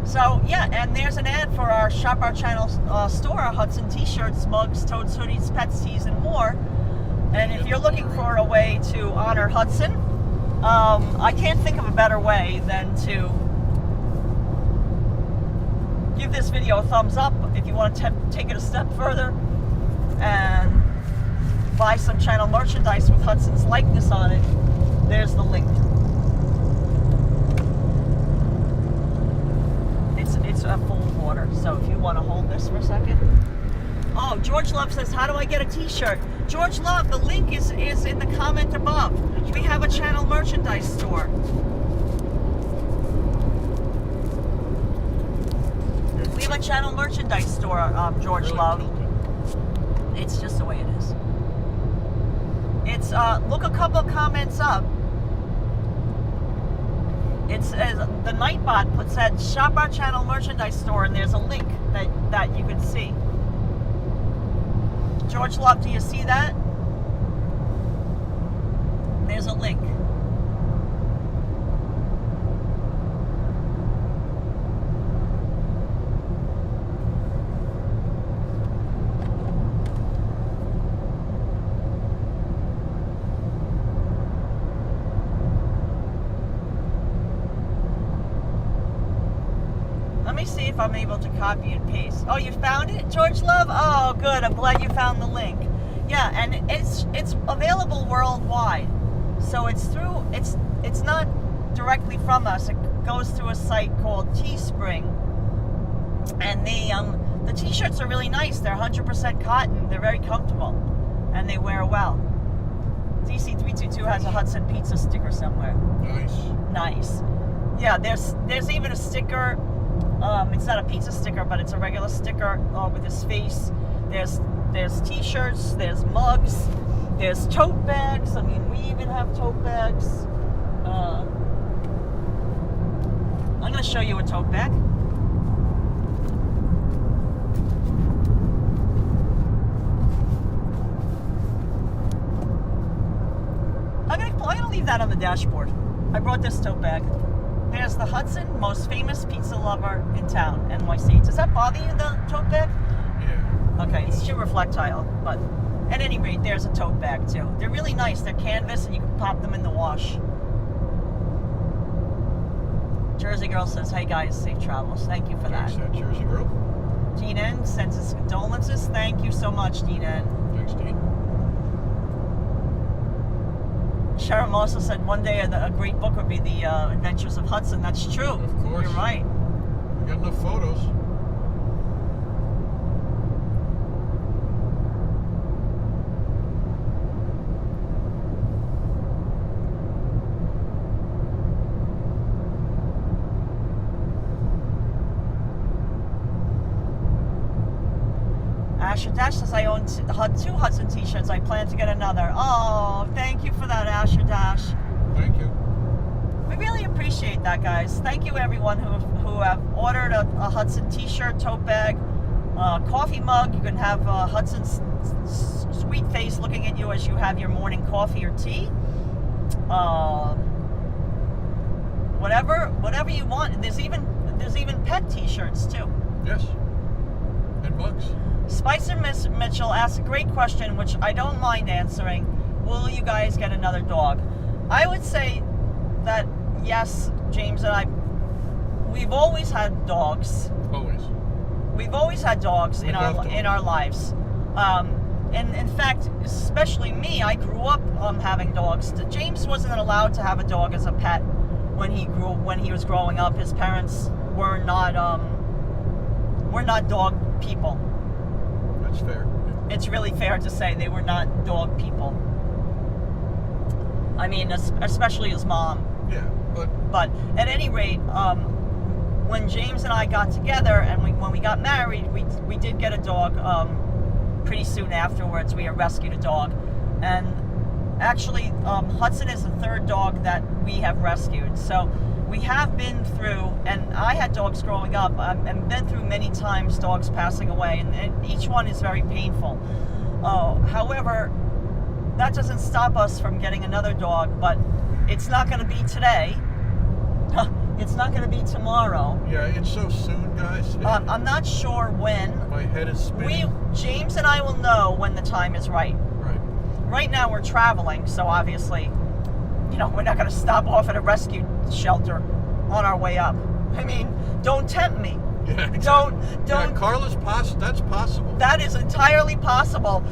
So yeah, and there's an ad for our Shop Our Channel store, our Hudson t-shirts, mugs, totes, hoodies, pets, tees, and more. And if you're looking for a way to honor Hudson, I can't think of a better way than to give this video a thumbs up if you want to take it a step further and buy some channel merchandise with Hudson's likeness on it. There's the link. It's at full water. So if you want to hold this for a second. Oh, George Love says, how do I get a t-shirt? George Love, the link is in the comment above. We have a channel merchandise store. We have a channel merchandise store, George Really Love. tilted. It's just the way it is. It's, look a couple of comments up. It says, the Nightbot puts that shop our channel merchandise store, and there's a link that you can see. George Love, do you see that? There's a link. Let me see if I'm able to copy and paste. Oh, you found it, George Love? Oh, good. I'm glad you found the link. Yeah, and it's available worldwide. So it's through, it's not directly from us. It goes through a site called Teespring. And the t-shirts are really nice. They're 100% cotton. They're very comfortable, and they wear well. DC322 has a Hudson Pizza sticker somewhere. Nice. Nice. Yeah, there's even a sticker. It's not a pizza sticker, but it's a regular sticker with his face. There's t-shirts, there's mugs, there's tote bags. I mean, we even have tote bags. I'm going to show you a tote bag. I'm gonna leave that on the dashboard. I brought this tote bag. There's the Hudson, most famous pizza lover in town, NYC. Does that bother you, the tote bag? Yeah. Okay, it's too reflectile, but at any rate, there's a tote bag too. They're really nice. They're canvas, and you can pop them in the wash. Jersey Girl says, hey guys, safe travels. Thank you for that. Thanks, that Jersey girl. Dean N sends his condolences. Thank you so much, Dean N. Thanks, Dean. Sharon also said one day a great book would be The Adventures of Hudson. That's true. Of course. You're right. We got enough photos. Asher Dash says, I own two Hudson t-shirts. I plan to get another. Oh, thank you for that, Asher Dash. Thank you. We really appreciate that, guys. Thank you, everyone who have ordered a Hudson t-shirt, tote bag, coffee mug. You can have Hudson's sweet face looking at you as you have your morning coffee or tea. Whatever you want. There's even pet t-shirts too. Yes. And mugs. Spicer Mitchell asked a great question, which I don't mind answering. Will you guys get another dog? I would say that yes, James and I, we've always had dogs. Always. We've always had dogs in our lives. And in fact, especially me, I grew up having dogs. James wasn't allowed to have a dog as a pet when he was growing up. His parents were not dog people. That's fair. It's really fair to say they were not dog people. I mean, especially his mom. Yeah, But at any rate, when James and I got together and when we got married, we did get a dog pretty soon afterwards. We rescued a dog. And actually, Hudson is the third dog that we have rescued. So we have been through, and I had dogs growing up, and been through many times dogs passing away, and each one is very painful. However, that doesn't stop us from getting another dog, but it's not going to be today. It's not going to be tomorrow. yeah, it's so soon, guys. I'm not sure when. My head is spinning. James and I will know when the time is right. Right. Right now we're traveling, so obviously, we're not going to stop off at a rescue shelter on our way up. I mean, don't tempt me. Yeah, exactly. Don't. Yeah, Karla's that's possible. That is entirely possible.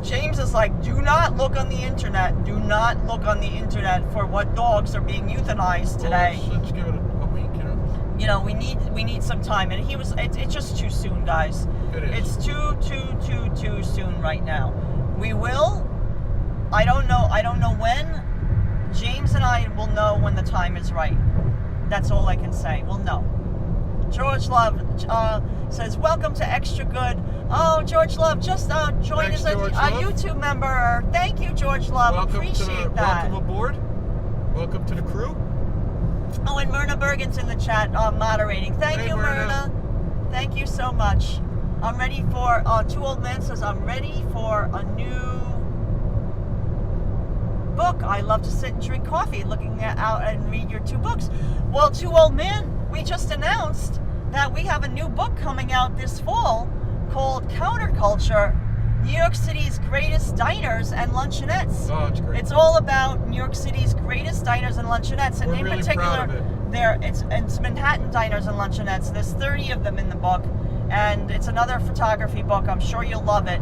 James is like, do not look on the internet. Do not look on the internet for what dogs are being euthanized today. Well, let's give it a week, you know, we need some time. And it's just too soon, guys. It is. It's too soon right now. We will. I don't know when. James and I will know when the time is right. That's all I can say. We'll know. George Love says, welcome to Extra Good. Oh, George Love, just joined as a YouTube member. Thank you, George Love. Appreciate that. Welcome aboard. Welcome to the crew. Oh, and Myrna Bergen's in the chat moderating. Thank you, Myrna. Thank you so much. I'm ready for, Two Old Men says, I'm ready for a new book. I love to sit and drink coffee, looking out and read your 2 books. Well, Two Old Men, we just announced that we have a new book coming out this fall called Counterculture, New York City's greatest diners and luncheonettes. Oh, it's great. It's all about New York City's greatest diners and luncheonettes, and in particular, it's Manhattan diners and luncheonettes. There's 30 of them in the book, and it's another photography book. I'm sure you'll love it.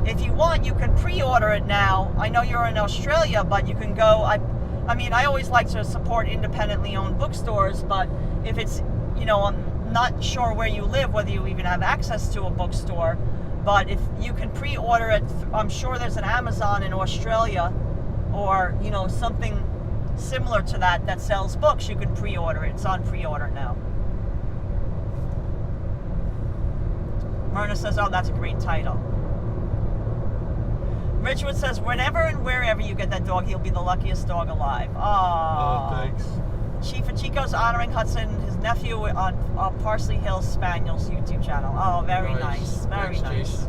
If you want, you can pre-order it now. I know you're in Australia, but you can go. I mean, I always like to support independently owned bookstores, but if it's, you know, I'm not sure where you live, whether you even have access to a bookstore, but if you can pre-order it, I'm sure there's an Amazon in Australia or, you know, something similar to that sells books. You can pre-order it. It's on pre-order now. Myrna says, oh, that's a great title. Richwood says, whenever and wherever you get that dog, he'll be the luckiest dog alive. Oh, thanks. Chief and Chico's honoring Hudson, his nephew, on Parsley Hill Spaniel's YouTube channel. Oh, very nice. Very nice. Chase.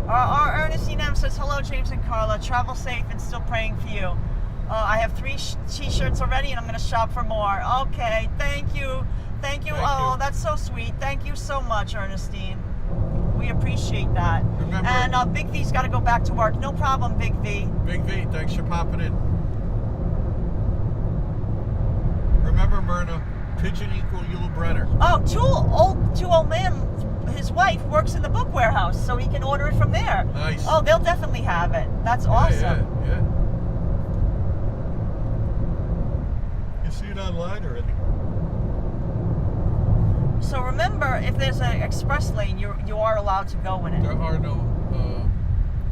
Our Ernestine M says, hello, James and Karla. Travel safe and still praying for you. I have 3 t-shirts already, and I'm going to shop for more. Okay, thank you. Thank you. Oh, that's so sweet. Thank you so much, Ernestine. We appreciate that. Remember, and Big V's got to go back to work. No problem, Big V. Big V, thanks for popping in. Remember, Myrna, pigeon equal Yul Brenner. Oh, two old men, his wife works in the book warehouse, so he can order it from there. Nice. Oh, they'll definitely have it. That's awesome. Yeah. You see it online already. So remember, if there's an express lane, you are allowed to go in it. There are no.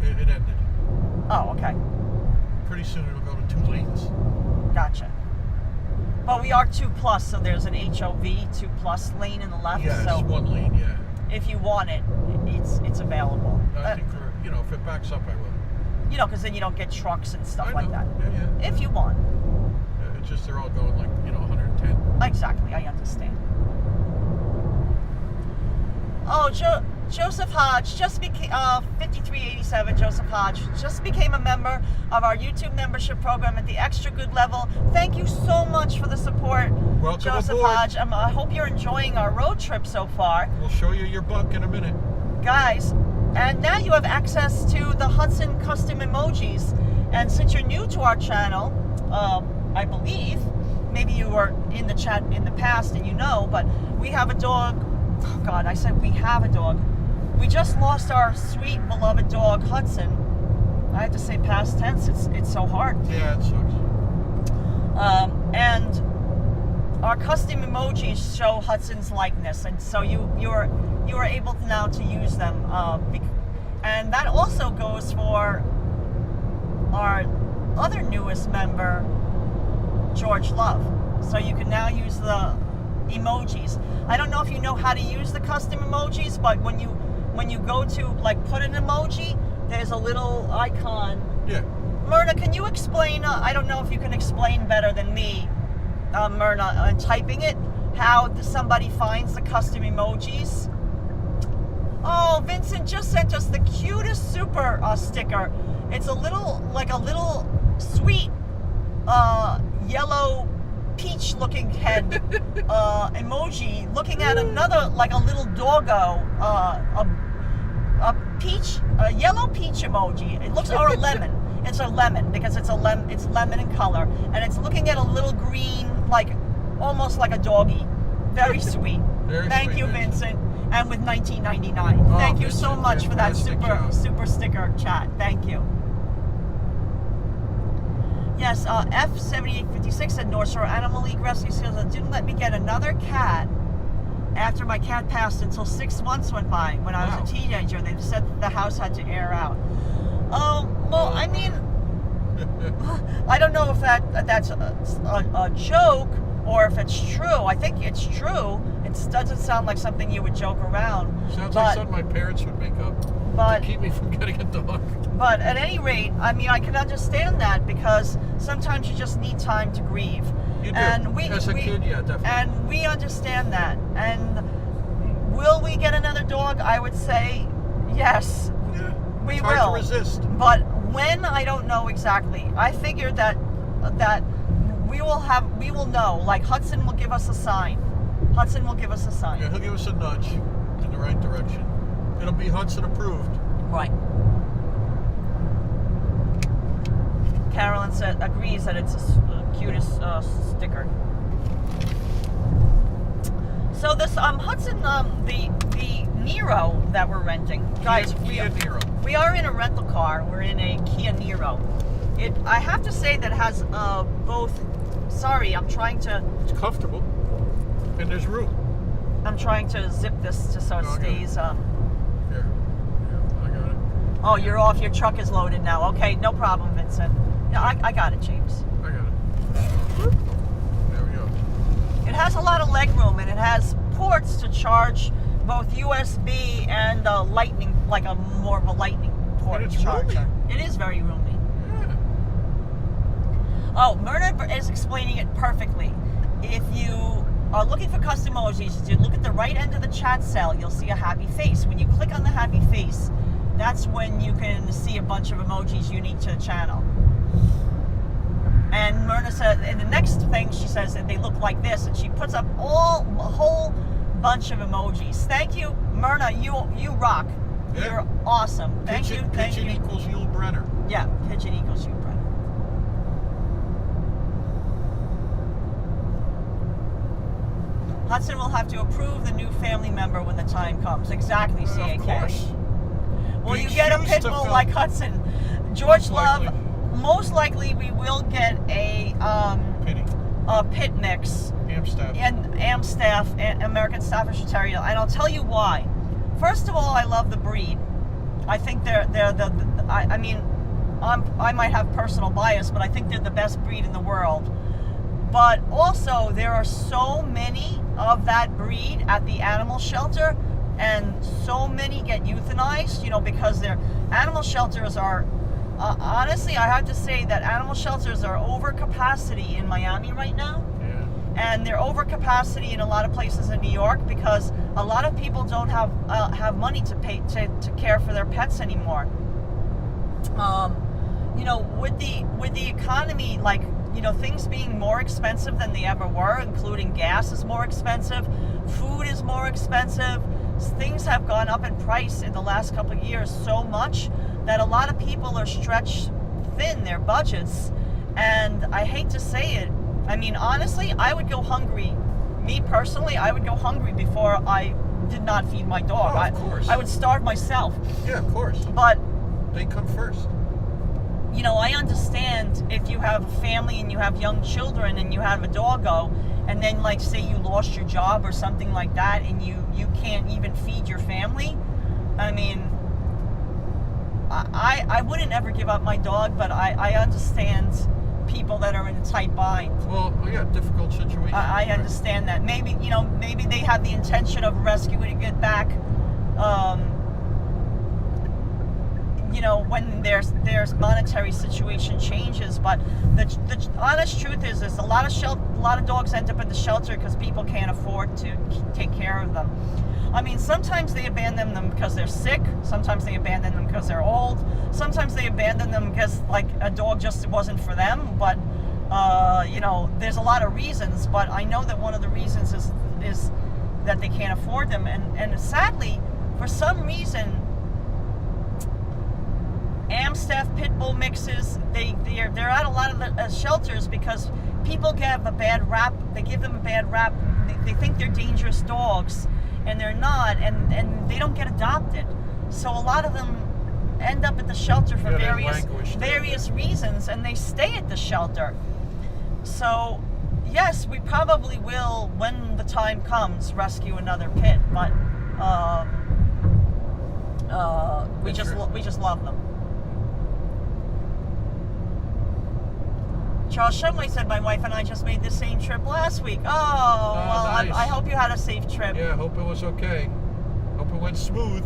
It ended. Oh, okay. Pretty soon it'll go to 2 lanes. Gotcha. But we are 2+, so there's an HOV 2+ lane in the left. Yeah, so it's 1 lane. Yeah. If you want it, it's available. I think if it backs up, I will. You know, because then you don't get trucks and stuff I like know. that. Yeah. If you want. Yeah, it's just they're all going like 110. Exactly, I understand. Oh, Joseph Hodge just became 5387. Joseph Hodge just became a member of our YouTube membership program at the extra good level. Thank you so much for the support, Welcome Joseph aboard. Hodge. I hope you're enjoying our road trip so far. We'll show you your bunk in a minute, guys. And now you have access to the Hudson custom emojis. And since you're new to our channel, I believe maybe you were in the chat in the past and you know, but we have a dog. Oh God, I said we have a dog. We just lost our sweet, beloved dog, Hudson. I have to say past tense. It's so hard. Yeah, it sucks. And our custom emojis show Hudson's likeness, and so you are able now to use them. And that also goes for our other newest member, George Love. So you can now use the emojis. I don't know if you know how to use the custom emojis, but when you go to like put an emoji, there's a little icon. Yeah. Myrna, can you explain? I don't know if you can explain better than me, Myrna, typing it, how somebody finds the custom emojis. Oh, Vincent just sent us the cutest super sticker. It's a little sweet yellow peach looking head emoji looking at another, like a little doggo, a yellow peach emoji. It looks, or a lemon. It's a lemon because it's lemon in color, and it's looking at a little green, like almost like a doggy. Very sweet. Thank you, Vincent. And with 1999. Thank you so much for that super sticker chat. Thank you. Yes, F7856 said North Shore Animal League Rescue Sales didn't let me get another cat after my cat passed until 6 months went by. When I was a teenager, they said that the house had to air out. Well, I mean, I don't know if that's a joke or if it's true. I think it's true. It doesn't sound like something you would joke around. Sounds like something my parents would make up to keep me from getting a dog. But at any rate, I mean, I can understand that because sometimes you just need time to grieve. You do. And As a kid, yeah, definitely. And we understand that. And will we get another dog? I would say yes. Yeah. We it's will. hard to resist. But when, I don't know exactly. I figured that we will know. Like Hudson will give us a sign. Hudson will give us a sign. Yeah, he'll give us a nudge in the right direction. It'll be Hudson approved. Right. Carolyn agrees that it's the cutest sticker. So this Hudson, the Nero that we're renting, guys, Nero. We are in a rental car. We're in a Kia Niro. I have to say that it has both. Sorry, I'm trying to. It's comfortable, and there's room. I'm trying to zip this just so it stays. Here, I got it. Oh, you're off. Your truck is loaded now. Okay, no problem, Vincent. No, I got it, James. I got it. There we go. It has a lot of leg room, and it has ports to charge both USB and lightning, like more of a lightning port charger. Roomy. It is very roomy. Yeah. Oh, Myrna is explaining it perfectly. If you are looking for custom emojis, you look at the right end of the chat cell, you'll see a happy face. When you click on the happy face, that's when you can see a bunch of emojis unique to the channel. And Myrna said, and the next thing she says that they look like this, and she puts up a whole bunch of emojis. Thank you, Myrna. You rock. Yeah. You're awesome. Thank you. Pigeon equals Yul Brenner. Yeah, pigeon equals Yul Brenner. Hudson will have to approve the new family member when the time comes. Exactly, CAK. Of course. Will you get a pit bull like Hudson? George Love, most likely we will get a pit mix. Amstaff and American Staffordshire Terrier, and I'll tell you why. First of all, I love the breed. I think they're I mean, I might have personal bias, but I think they're the best breed in the world. But also, there are so many of that breed at the animal shelter, and so many get euthanized, because their animal shelters are, honestly, I have to say that animal shelters are over capacity in Miami right now. Yeah. And they're over capacity in a lot of places in New York because a lot of people don't have money to pay to care for their pets anymore. With the economy, like, things being more expensive than they ever were, including gas is more expensive, food is more expensive. Things have gone up in price in the last couple of years so much that a lot of people are stretched thin, their budgets. And I hate to say it, I mean, honestly, I would go hungry. Me personally, I would go hungry before I did not feed my dog. Oh, of course. I would starve myself. Yeah, of course. But they come first. I understand if you have a family and you have young children and you have a doggo, and then, like, say you lost your job or something like that, and you can't even feed your family. I mean, I wouldn't ever give up my dog, but I understand people that are in a tight bind. Well, yeah, difficult situation. I understand that. Maybe they have the intention of rescuing it back. When there's monetary situation changes, but the honest truth is a lot of dogs end up in the shelter because people can't afford to take care of them. I mean, sometimes they abandon them because they're sick. Sometimes they abandon them because they're old. Sometimes they abandon them because, like, a dog just wasn't for them. But there's a lot of reasons. But I know that one of the reasons is that they can't afford them, and sadly, for some reason, Amstaff pit bull mixes, they're at a lot of the shelters because people give a bad rap. They give them a bad rap. They think they're dangerous dogs, and they're not, and they don't get adopted. So a lot of them end up at the shelter for Yeah, they various languish there. reasons, and they stay at the shelter. So, yes, we probably will, when the time comes, rescue another pit. But we just love them. Charles Shumway said, my wife and I just made the same trip last week. Oh, well, nice. I hope you had a safe trip. Yeah, hope it was okay. Hope it went smooth.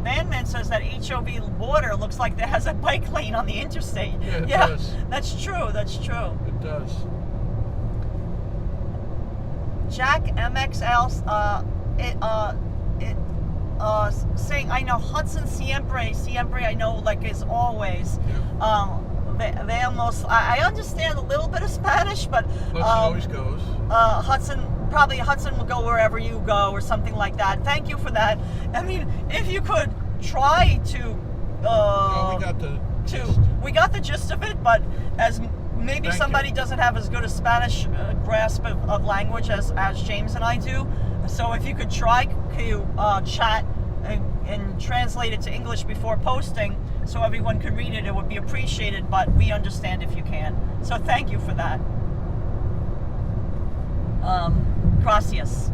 Man says that HOV water looks like there has a bike lane on the interstate. Yeah, it does. That's true. That's true. It does. Jack MXL saying, I know Hudson siempre I know, like, is always. Yeah. They almost, I understand a little bit of Spanish, but Hudson always goes. Hudson will go wherever you go or something like that. Thank you for that. I mean, if you could try to we got the gist of it, but as maybe Thank somebody you. doesn't have as good a Spanish grasp of language as James and I do. So if you could try to chat and translate it to English before posting so everyone could read it, it would be appreciated, but we understand if you can. So thank you for that. Gracias.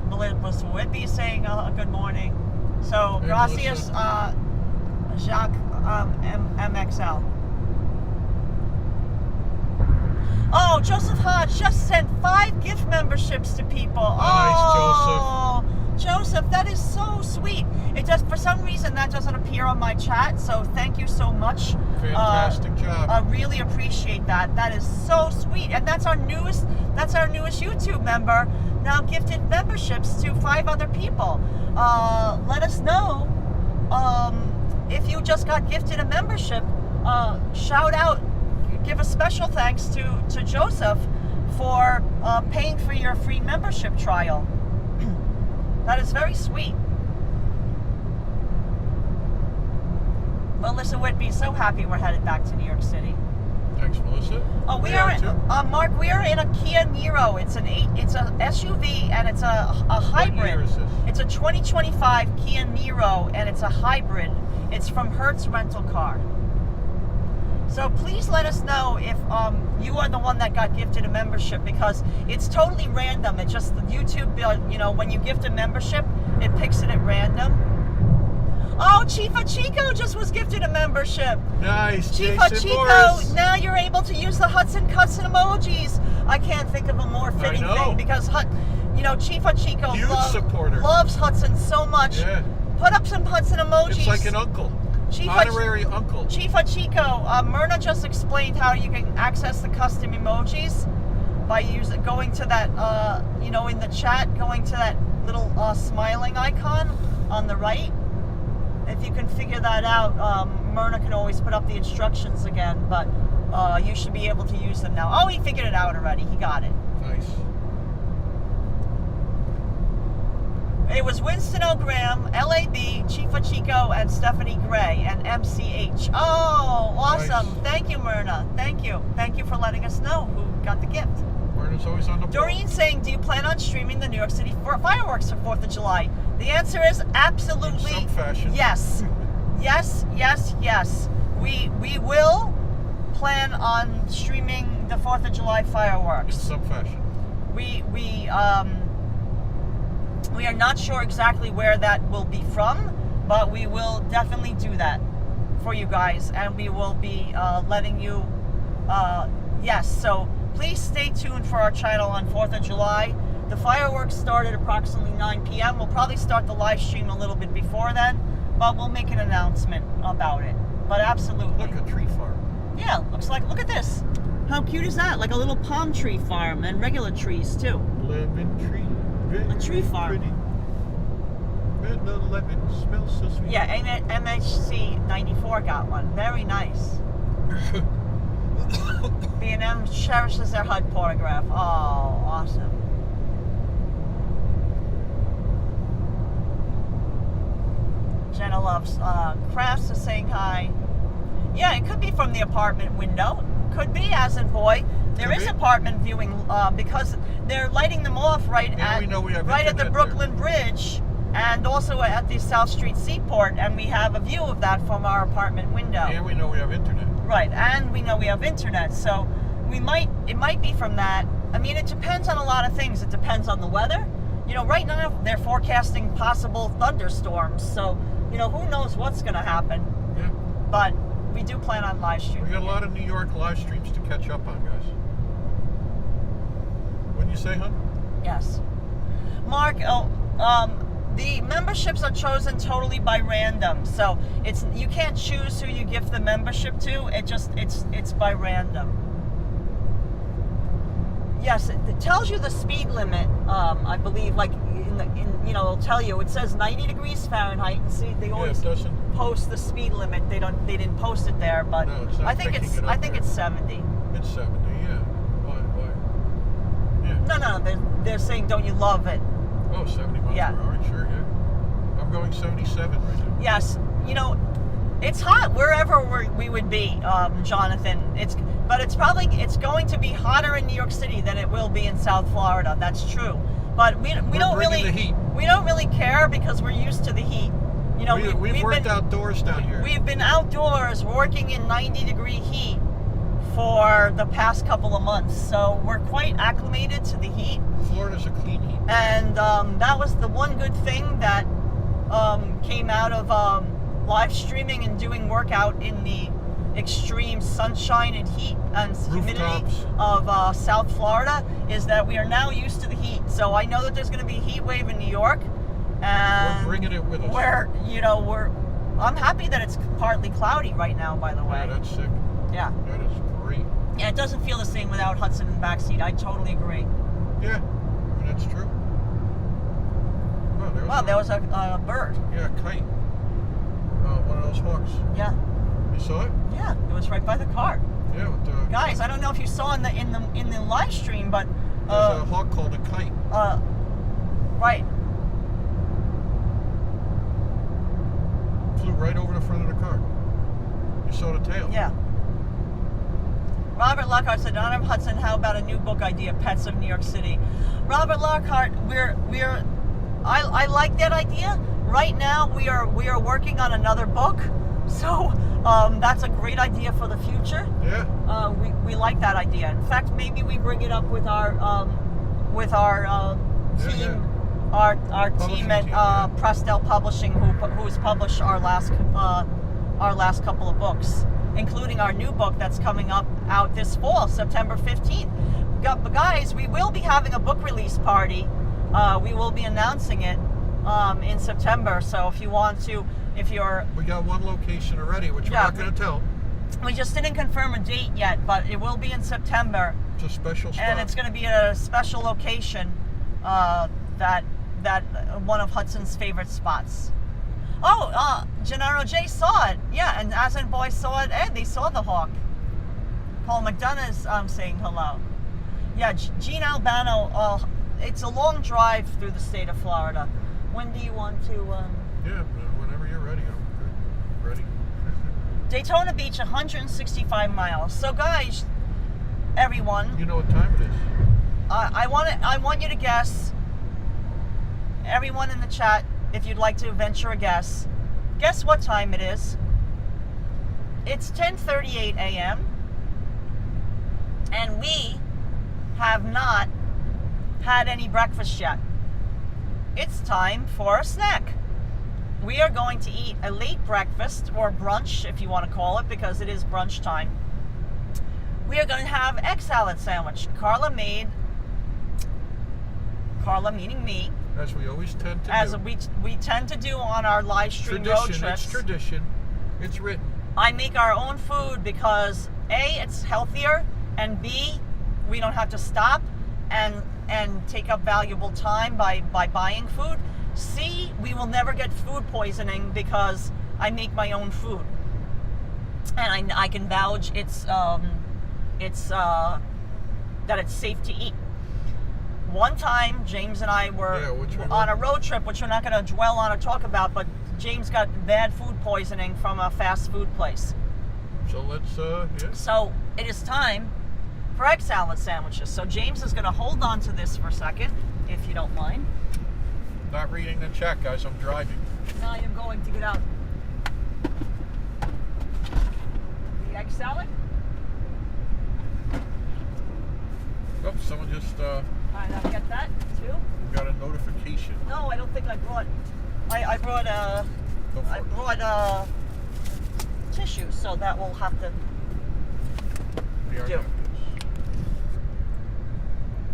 Melissa Whitby saying good morning. So Hey, gracias, Jacques MXL. Oh, Joseph Hodge just sent 5 gift memberships to people. Nice, Joseph, that is so sweet. It does, for some reason, that doesn't appear on my chat, so thank you so much. Fantastic job. I really appreciate that. That is so sweet, and that's our newest YouTube member. Now gifted memberships to 5 other people. Let us know if you just got gifted a membership. Shout out, give a special thanks to Joseph for paying for your free membership trial. That is very sweet. Melissa Whitby, so happy we're headed back to New York City. Thanks, Melissa. Oh, we are Mark. We are in a Kia Niro. It's a SUV and it's a hybrid. What year is this? It's a 2025 Kia Niro and it's a hybrid. It's from Hertz Rental Car. So please let us know if you are the one that got gifted a membership, because it's totally random. It just, YouTube, when you gift a membership, it picks it at random. Oh, Chifa Chico just was gifted a membership. Nice. Chifa Jason Chico, Morris. now you're able to use the Hudson Custom emojis. I can't think of a more fitting thing, because Chifa Chico loves Hudson so much. Yeah. Put up some Hudson emojis. It's like an uncle. Honorary uncle. Chifa Chico, Myrna just explained how you can access the custom emojis by going to that, in the chat, going to that little smiling icon on the right. If you can figure that out, Myrna can always put up the instructions again, but you should be able to use them now. Oh, he figured it out already. He got it. Nice. It was Winston O'Graham, LAB, Chifa Chico, and Stephanie Gray, and MCH. Oh, awesome. Nice. Thank you, Myrna. Thank you. Thank you for letting us know who got the gift. Myrna's always on the ball. Doreen saying, do you plan on streaming the New York City fireworks for 4th of July? The answer is absolutely in some fashion. Yes. Yes, yes, yes. We will plan on streaming the 4th of July fireworks. In some fashion. We are not sure exactly where that will be from, but we will definitely do that for you guys, and we will be letting you, yes, so please stay tuned for our channel on 4th of July. The fireworks start at approximately 9 p.m. We'll probably start the live stream a little bit before then, but we'll make an announcement about it. But absolutely. Look, a tree farm. Yeah, look at this. How cute is that? Like a little palm tree farm, and regular trees too. Lemon tree. A tree farm. Pretty. Red little lemon smells so sweet. Yeah, MHC 94 got one. Very nice. B&M cherishes their HUD photograph. Oh, awesome. Jenna loves crafts is saying hi. Yeah, it could be from the apartment window. Could be, as in boy. There is apartment viewing because they're lighting them off right at the Brooklyn Bridge. and also at the South Street Seaport, and we have a view of that from our apartment window. And we know we have internet. Right, and we know we have internet, so it might be from that. I mean, it depends on a lot of things. It depends on the weather. You know, right now they're forecasting possible thunderstorms, so, you know, who knows what's going to happen. Yeah. But we do plan on live streaming. We got a lot of New York live streams to catch up on, guys. Wouldn't you say, hon? Yes. Mark, the memberships are chosen totally by random, so you can't choose who you give the membership to. It's by random. Yes, it tells you the speed limit. I believe, like it'll tell you. It says 90 degrees Fahrenheit, and see they always post the speed limit. They didn't post it there, but no, it's not I think it's 70. It's 70. Yeah. Why? Yeah. No. They're saying, don't you love it? Oh, 70 miles per hour. Sure. Yeah. I'm going 77 right now. Yes. You know, it's hot wherever we would be, Jonathan. But it's going to be hotter in New York City than it will be in South Florida. That's true. But we don't really care because we're used to the heat. You know, we've worked outdoors down here. We've been outdoors working in 90-degree heat for the past couple of months, so we're quite acclimated to the heat. Florida's a clean heat. And that was the one good thing that came out of live streaming and doing workout in the extreme sunshine and heat and humidity of South Florida, is that we are now used to the heat. So I know that there's going to be a heat wave in New York, and we're bringing it with us. I'm happy that it's partly cloudy right now, by the way. Yeah, that's sick. Yeah. That is great. Yeah, it doesn't feel the same without Hudson in the backseat. I totally agree. Yeah, that's true. There was a bird. Yeah, a kite. One of those hawks. Yeah. You saw it? Yeah, it was right by the car. Yeah. Guys, I don't know if you saw in the live stream, but there's a hawk called a kite. Right. Flew right over the front of the car. You saw the tail. Yeah. Robert Lockhart said, "Honor of Hudson, how about a new book idea, Pets of New York City?" Robert Lockhart, I like that idea. Right now, we are working on another book, so that's a great idea for the future. Yeah. We like that idea. In fact, maybe we bring it up with our team, yeah. our team at Prestel Publishing, who's published our last couple of books, including our new book that's coming out this fall, September 15th. Guys, we will be having a book release party. We will be announcing it in September. So if we got one location already, which we're not going to tell. We just didn't confirm a date yet, but it will be in September. It's a special spot. And it's going to be a special location that one of Hudson's favorite spots. Oh, Gennaro J saw it. Yeah, and Asin Boy saw it, and they saw the hawk. Paul McDonough's saying hello. Yeah, Gene Albano, it's a long drive through the state of Florida. When do you want to... Yeah, whenever you're ready. I'm ready. Daytona Beach, 165 miles. So guys, everyone... You know what time it is. I want you to guess, everyone in the chat, if you'd like to venture a guess. Guess what time it is. It's 10:38 a.m. and we have not had any breakfast yet. It's time for a snack. We are going to eat a late breakfast, or brunch if you want to call it, because it is brunch time. We are going to have egg salad sandwich. Karla made, Karla meaning me, as we always tend to do. As we tend to do on our live stream road trips. It's tradition. It's written. I make our own food because A, it's healthier, and B, we don't have to stop and take up valuable time by buying food. C, we will never get food poisoning because I make my own food, and I can vouch that it's safe to eat. One time, James and I were on a road trip, which we're not going to dwell on or talk about, but James got bad food poisoning from a fast food place. So let's, yeah. So it is time for egg salad sandwiches. So James is going to hold on to this for a second, if you don't mind. Not reading the check, guys. I'm driving. Now you're going to get out the egg salad. Oh, someone just Alright, I'll get that too. got a notification. No, I don't think I brought. I brought Go for it. tissue, so that will have to We are do. napkins.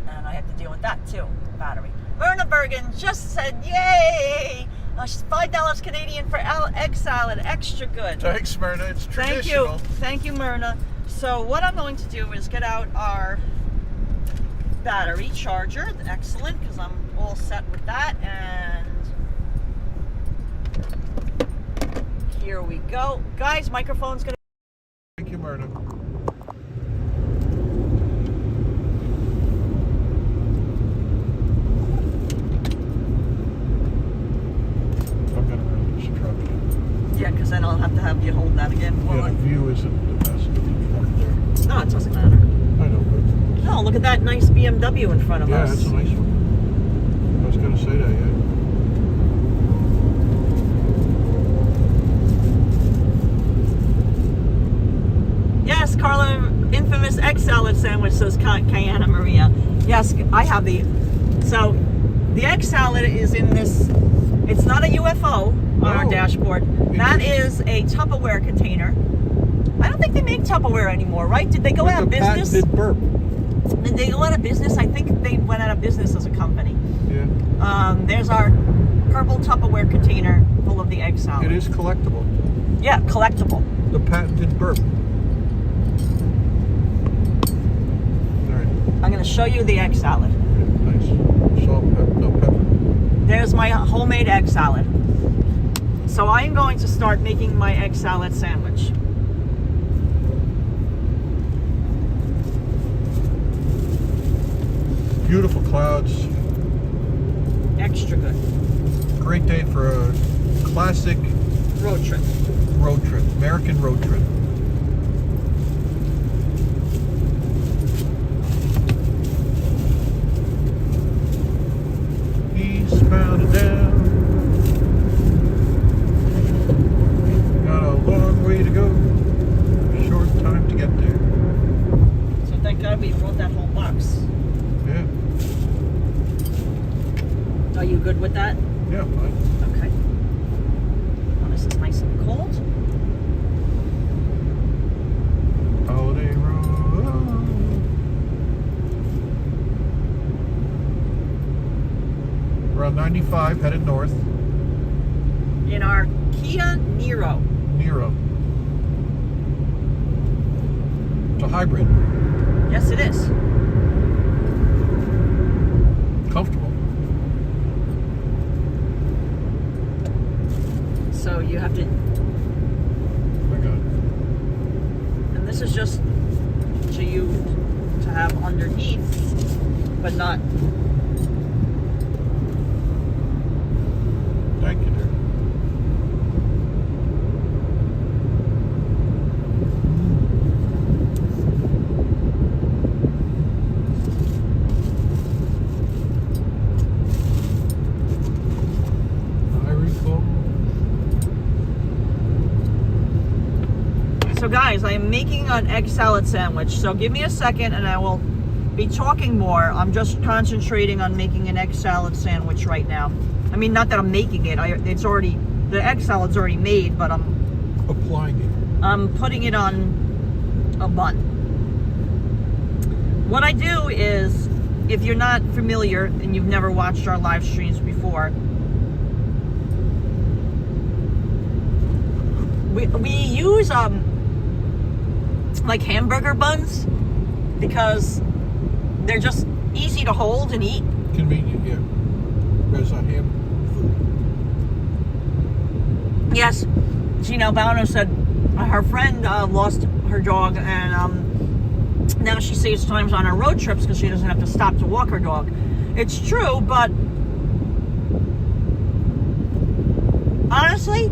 And I have to deal with that too. Battery. Myrna Bergen just said, "Yay! $5 Canadian for egg salad, extra good." Thanks, Myrna. It's Thank traditional. you, thank you, Myrna. So what I'm going to do is get out our battery charger. Excellent, because I'm all set with that. And here we go, guys. Microphone's gonna. Thank you, Myrna. I'm gonna run this truck. Yeah, because then I'll have to have you hold that again. Yeah, the view isn't the best of the truck there. No, it doesn't matter. I know, but No, look at that nice BMW in front of yeah, us. that's a nice one. I was gonna say that, yeah. Yes, Karla, infamous egg salad sandwich, says Kayana Maria. Yes, I have the. So, the egg salad is in this. It's not a UFO on our Oh, dashboard. That is a Tupperware container. I don't think they make Tupperware anymore, right? Did they go out of business? Patented burp. Did they go out of business? I think they went out of business as a company. Yeah. There's our purple Tupperware container full of the egg salad. It is collectible. Yeah, collectible. The patented burp. All right. I'm going to show you the egg salad. Yeah, nice. Salt, no pepper. There's my homemade egg salad. So I'm going to start making my egg salad sandwich. Beautiful clouds. Extra good. Great day for a classic Road trip. road trip. American road trip. Eastbound and down. Got a long way to go. Short time to get there. So thank God we brought that whole box. Yeah. Are you good with that? Yeah, fine. Okay. Oh, this is nice and cold. Holiday Road. We're on 95, headed north. In our Kia Niro. Nero. It's a hybrid. Yes, it is. Comfortable. So you have to, Oh my God. and this is just to you to have underneath, but not. Thank you, dear. I recall. So guys, I am making an egg salad sandwich. So give me a second and I will be talking more. I'm just concentrating on making an egg salad sandwich right now. I mean, not that I'm making it. It's already, the egg salad's already made, but Applying it. I'm putting it on a bun. What I do is, if you're not familiar and you've never watched our live streams before, we use like hamburger buns because they're just easy to hold and eat. Convenient, yeah. There's a ham food. Yes, Gina Albano said her friend lost her dog, and now she saves times on her road trips because she doesn't have to stop to walk her dog. It's true, but honestly,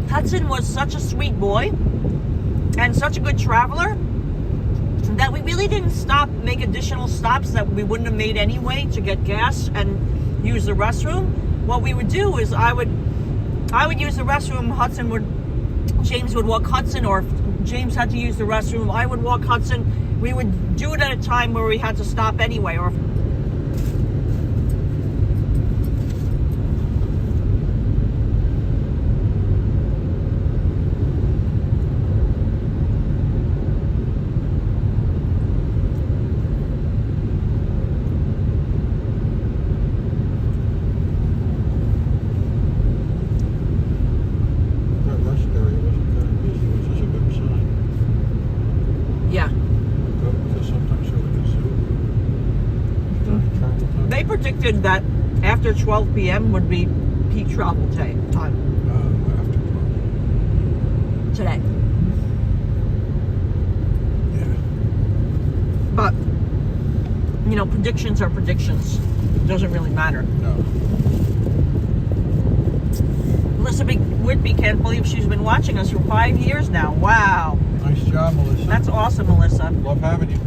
Hudson was such a sweet boy and such a good traveler that we really didn't make additional stops that we wouldn't have made anyway to get gas and use the restroom, what we would do is I would use the restroom. James would walk Hudson, or if James had to use the restroom, I would walk Hudson. We would do it at a time where we had to stop anyway, or predicted that after 12 p.m. would be peak travel time. After 12. Today. Yeah. But, you know, predictions are predictions. It doesn't really matter. No. Melissa Whitby can't believe she's been watching us for 5 years now. Wow. Nice job, Melissa. That's awesome, Melissa. Love having you.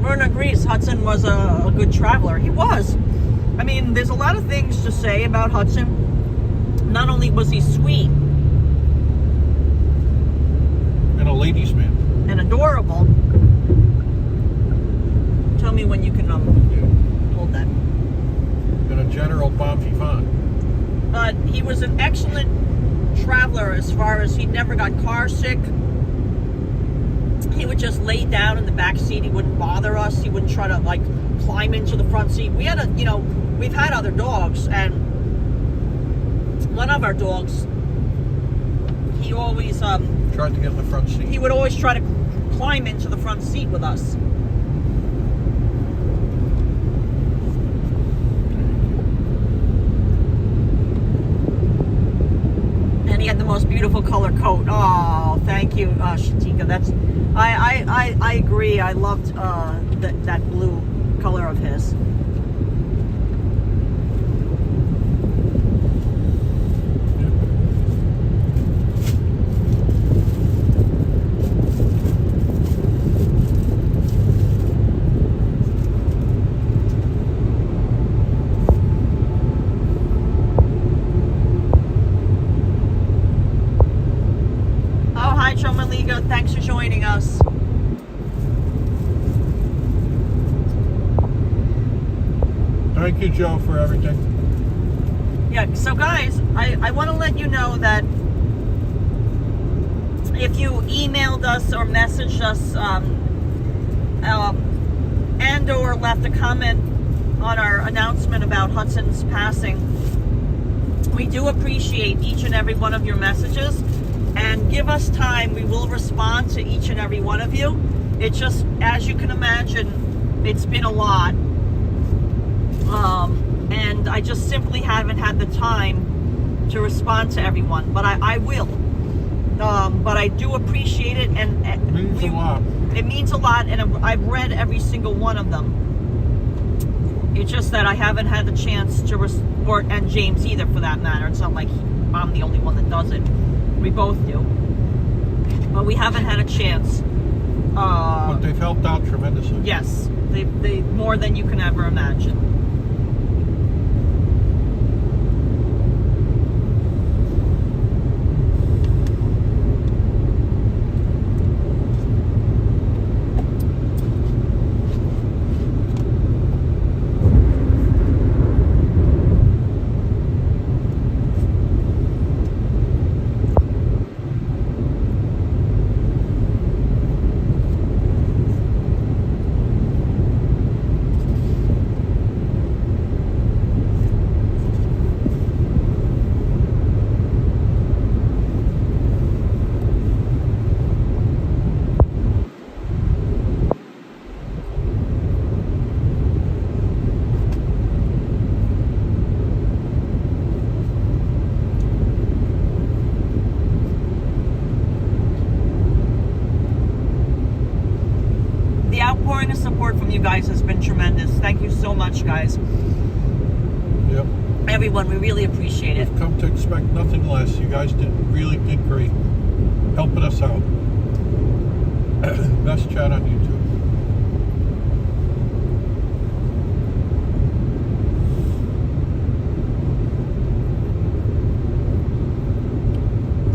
Myrna agrees Hudson was a good traveler. He was. I mean, there's a lot of things to say about Hudson. Not only was he sweet And a ladies' man. and adorable. Tell me when you can hold that. And a general bon vivant. But he was an excellent traveler as far as he never got car sick. He would just lay down in the back seat. He wouldn't bother us. He wouldn't try to like climb into the front seat. We had we've had other dogs, and one of our dogs, he always Tried to get in the front seat. he would always try to climb into the front seat with us. And he had the most beautiful color coat. Oh, thank you, Shatika. That's I agree. I loved that blue color of his. Thanks for joining us. Thank you, Joe, for everything. Yeah, so guys, I want to let you know that if you emailed us or messaged us and or left a comment on our announcement about Hudson's passing, we do appreciate each and every one of your messages. And give us time. We will respond to each and every one of you. It's just, as you can imagine, it's been a lot. And I just simply haven't had the time to respond to everyone. But I will. But I do appreciate it. And It means a lot. It means a lot. And I've read every single one of them. It's just that I haven't had the chance to respond, and James either, for that matter. It's not like I'm the only one that does it. We both do, but we haven't had a chance. But they've helped out tremendously. Yes, they more than you can ever imagine. Outpouring of support from you guys has been tremendous. Thank you so much, guys. Yep. Everyone, we really appreciate it. We've come to expect nothing less. You guys really did great helping us out. Best chat on YouTube.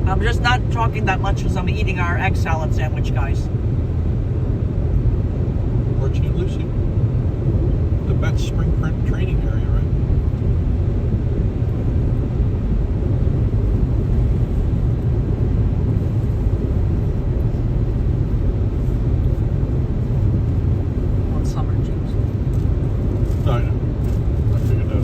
I'm just not talking that much because I'm eating our egg salad sandwich, guys. Fortunate Lucy. The Mets spring print training area, right? One summer, James. I know. I figured that out.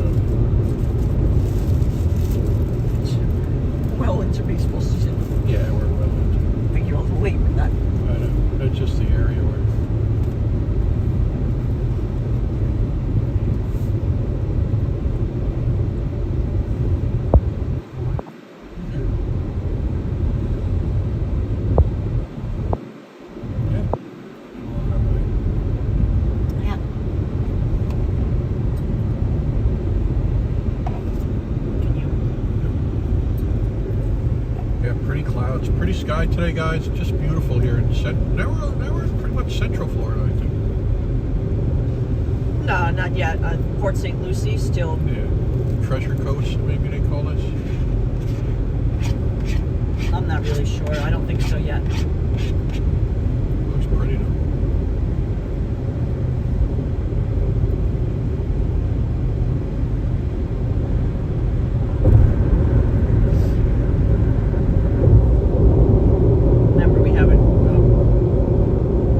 Well into baseball season. Yeah, we're well into. I think you're overweight with that. I know. It's just the area where. Clouds, pretty sky today, guys. Just beautiful here. Now we're in pretty much Central Florida, I think. No, not yet. Port St. Lucie still. Yeah, Treasure Coast, maybe they call this. I'm not really sure. I don't think so yet. Looks pretty though.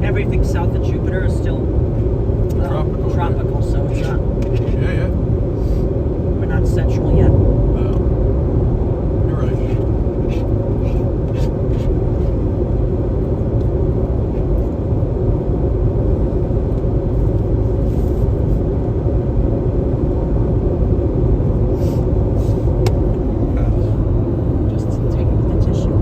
Everything south of Jupiter is still tropical, so it's not. Yeah. We're not central yet. No. You're right. Just taking the tissue.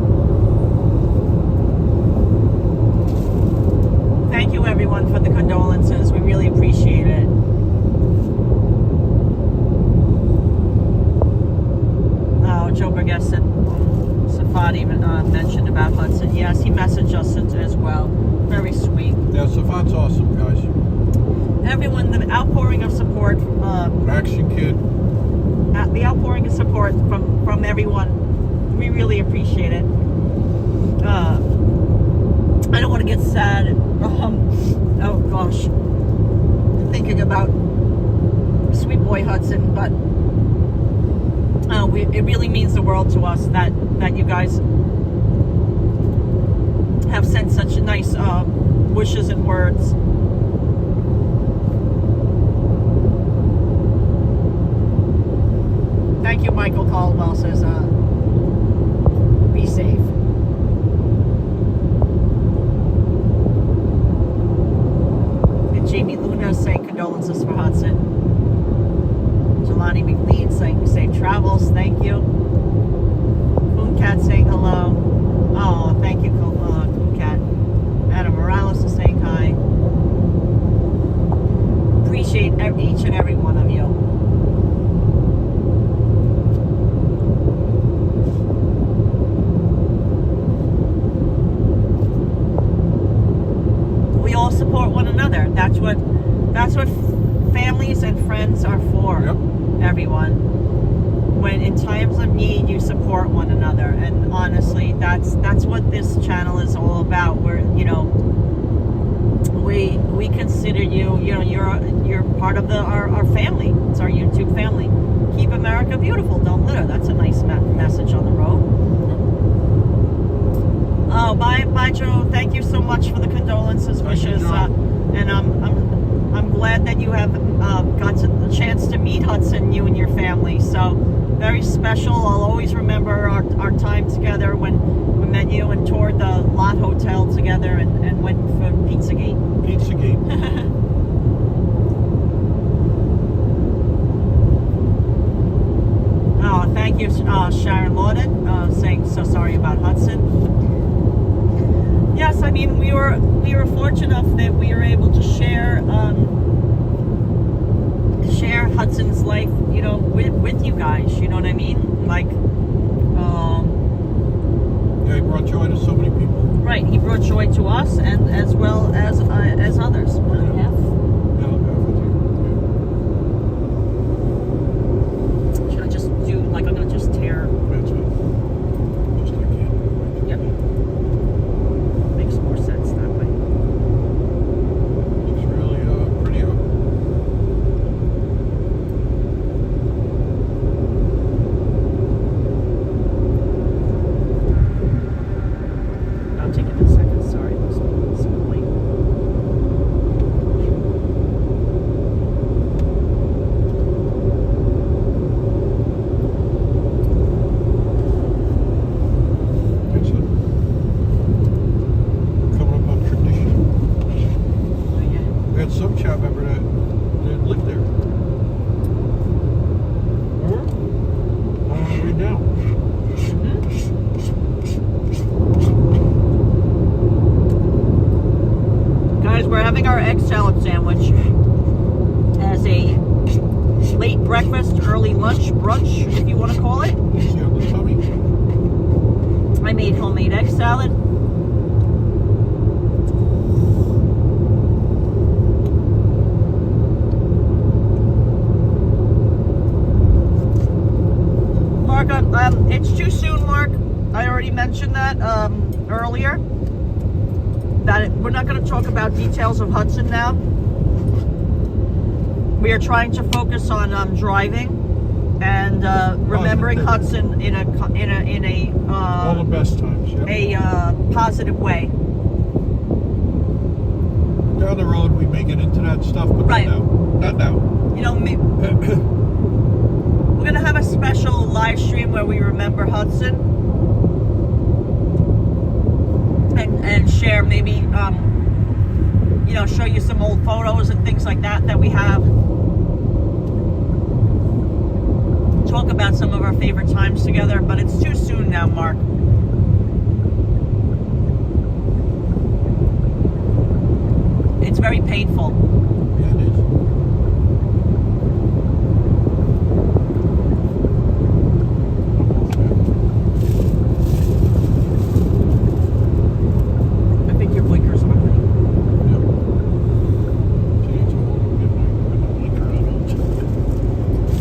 Thank you, everyone, for the condolences. We really appreciate it. Joe Burgess said Safad even mentioned about Hudson. Yes, he messaged us as well. Very sweet. Yeah, Safad's awesome, guys. Everyone, the outpouring of support. Action Kid. The outpouring of support from everyone. We really appreciate it. I don't want to get sad. Oh gosh, thinking about sweet boy Hudson, but it really means the world to us that you guys have sent such nice wishes and words. Thank you, Michael Caldwell says, be safe. Jamie Luna saying condolences for Hudson. Jelani McLean saying safe travels. Thank you. Cooncat saying hello. Oh, thank you, Cooncat. Adam Morales is saying hi. Appreciate each and every one of you. We all support one another. That's what families and friends are for. Yep. Everyone. When in times of need, you support one another, and honestly, that's what this channel is all about. We're, we consider you, you're part of our family. It's our YouTube family. Keep America beautiful. Don't litter. That's a nice message on the road. Oh, bye, Joe. Thank you so much for the condolences, wishes, and I'm glad that you have got the chance to meet Hudson, you and your family. So very special. I'll always remember our time together when we met you and toured the Lot Hotel together and went for Pizzagate. Pizzagate. Oh, thank you, Sharon Lawden, saying so sorry about Hudson. Yes, I mean we were fortunate enough that we were able to share Hudson's life, with you guys. You know what I mean? Like, yeah, he brought joy to so many people. Right, he brought joy to us and as well as others. Yeah, I'll have with you. Should I just do, like, I'm going to just tear? That's it. Just like candy. Yep. Makes more sense that way. It's really pretty out. I'll take it in a second. Sorry, it was late. It's coming up on tradition. Oh, yeah. We had some chat member that lived there. Remember? Right now. Guys, we're having our egg salad sandwich as a late breakfast, early lunch, brunch, if you want to call it. Easy on the tummy. I made homemade egg salad. Mark, it's too soon, Mark. I already mentioned that earlier. We're not going to talk about details of Hudson now. We are trying to focus on driving and remembering Hudson in a All the best times. Yeah. positive way. Down the road, we may get into that stuff, but Right. not now. You know, we're going to have a special live stream where we remember Hudson. And share maybe, you know, show you some old photos and things like that we have. Talk about some of our favorite times together, but it's too soon now, Mark. It's very painful. Yeah, it is. I think your blinkers are ready. Yep. See, it's all get my blinker on all the time.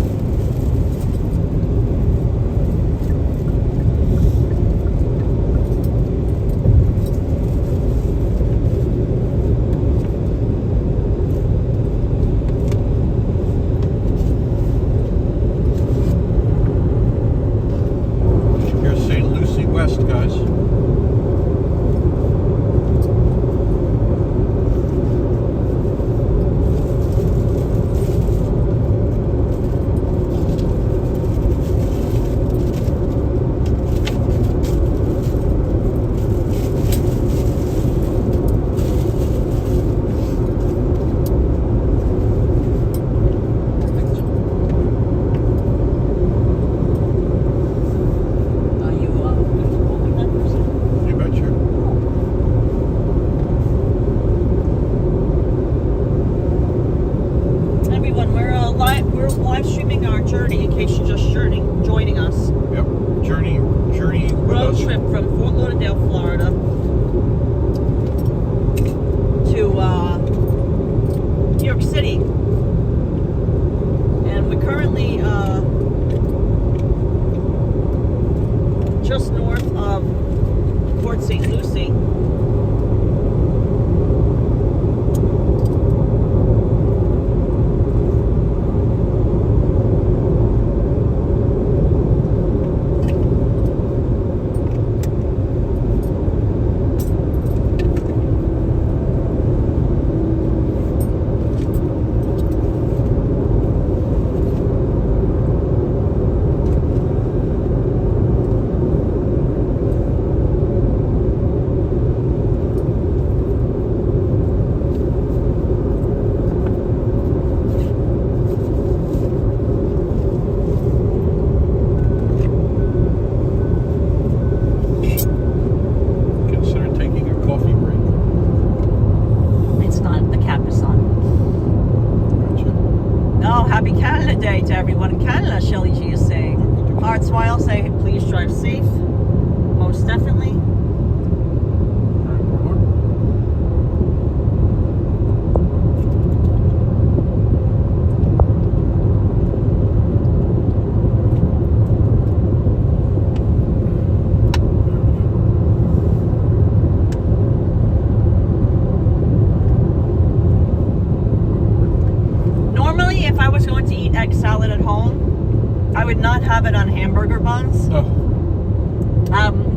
if I was going to eat egg salad at home, I would not have it on hamburger buns. No.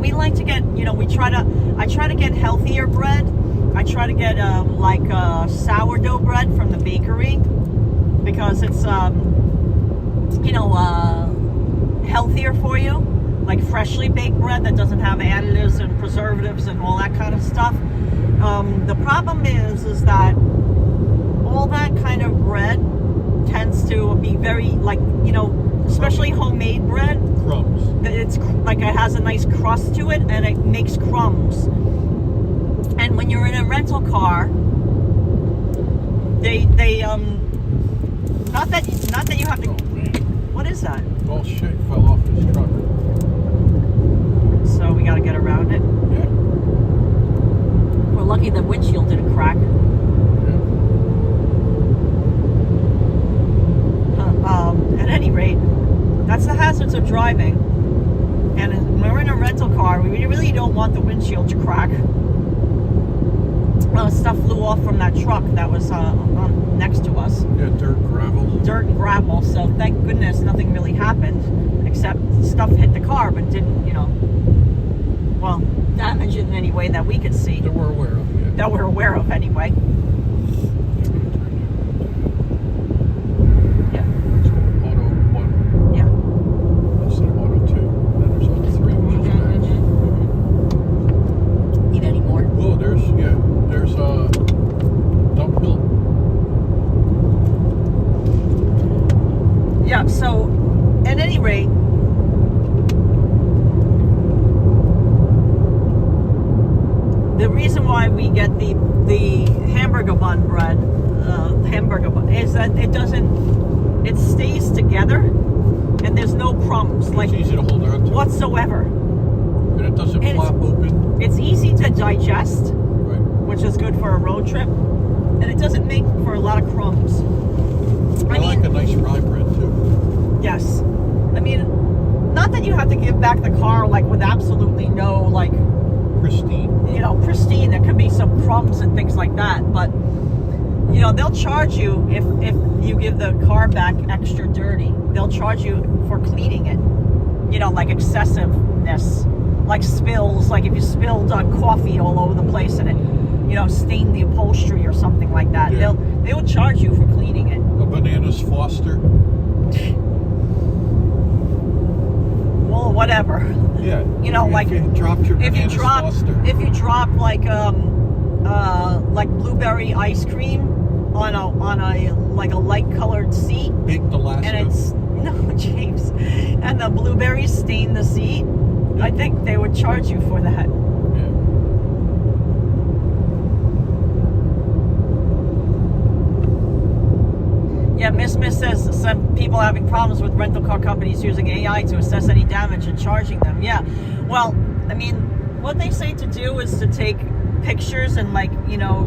We like to get, I try to get healthier bread. I try to get sourdough bread from the bakery because it's healthier for you, like freshly baked bread that doesn't have additives and preservatives and all that kind of stuff. The problem is that all that kind of bread tends to be very especially homemade bread. Crumbs. It's like it has a nice crust to it and it makes crumbs. And when you're in a rental car, they not that you have to. Oh, man. What is that? Oh shit! Fell off this truck. So we got to get around it. Yeah. We're lucky the windshield didn't crack. At any rate, that's the hazards of driving. And when we're in a rental car, we really don't want the windshield to crack. Stuff flew off from that truck that was next to us. Yeah, dirt, gravel. So thank goodness nothing really happened, except stuff hit the car, but didn't, damage it in any way that we could see. That we're aware of. Yeah. That we're aware of, anyway. Yeah. Auto 1. Yeah. Instead of auto 2. And then there's auto 3, which is fast. Need any more? Oh, there's dump hill. Yeah, so at any rate, the reason why we get the hamburger bun bread, is that it stays together and there's no crumbs, It's easy to hold on to. whatsoever. And it doesn't flop open. It's easy to digest, Right. which is good for a road trip, and it doesn't make for a lot of crumbs. I like a nice rye bread too. Yes. I mean, not that you have to give back the car with absolutely no Pristine. pristine. There could be some crumbs and things like that, but they'll charge you if you give the car back extra dirty. They'll charge you for cleaning it. Excessiveness, like spills, like if you spilled coffee all over the place and it, stained the upholstery or something like that. Yeah. They will charge you for cleaning it. A bananas Foster. Well, whatever. Yeah. If you dropped your if you bananas drop Foster. if you drop like blueberry ice cream on a light colored seat, Baked Alaska. and it's no James, and the blueberries stain the seat, Yeah. I think they would charge you for that. Yeah. Yeah, Miss says some people are having problems with rental car companies using AI to assess any damage and charging them. Yeah, well, I mean, what they say to do is to take pictures and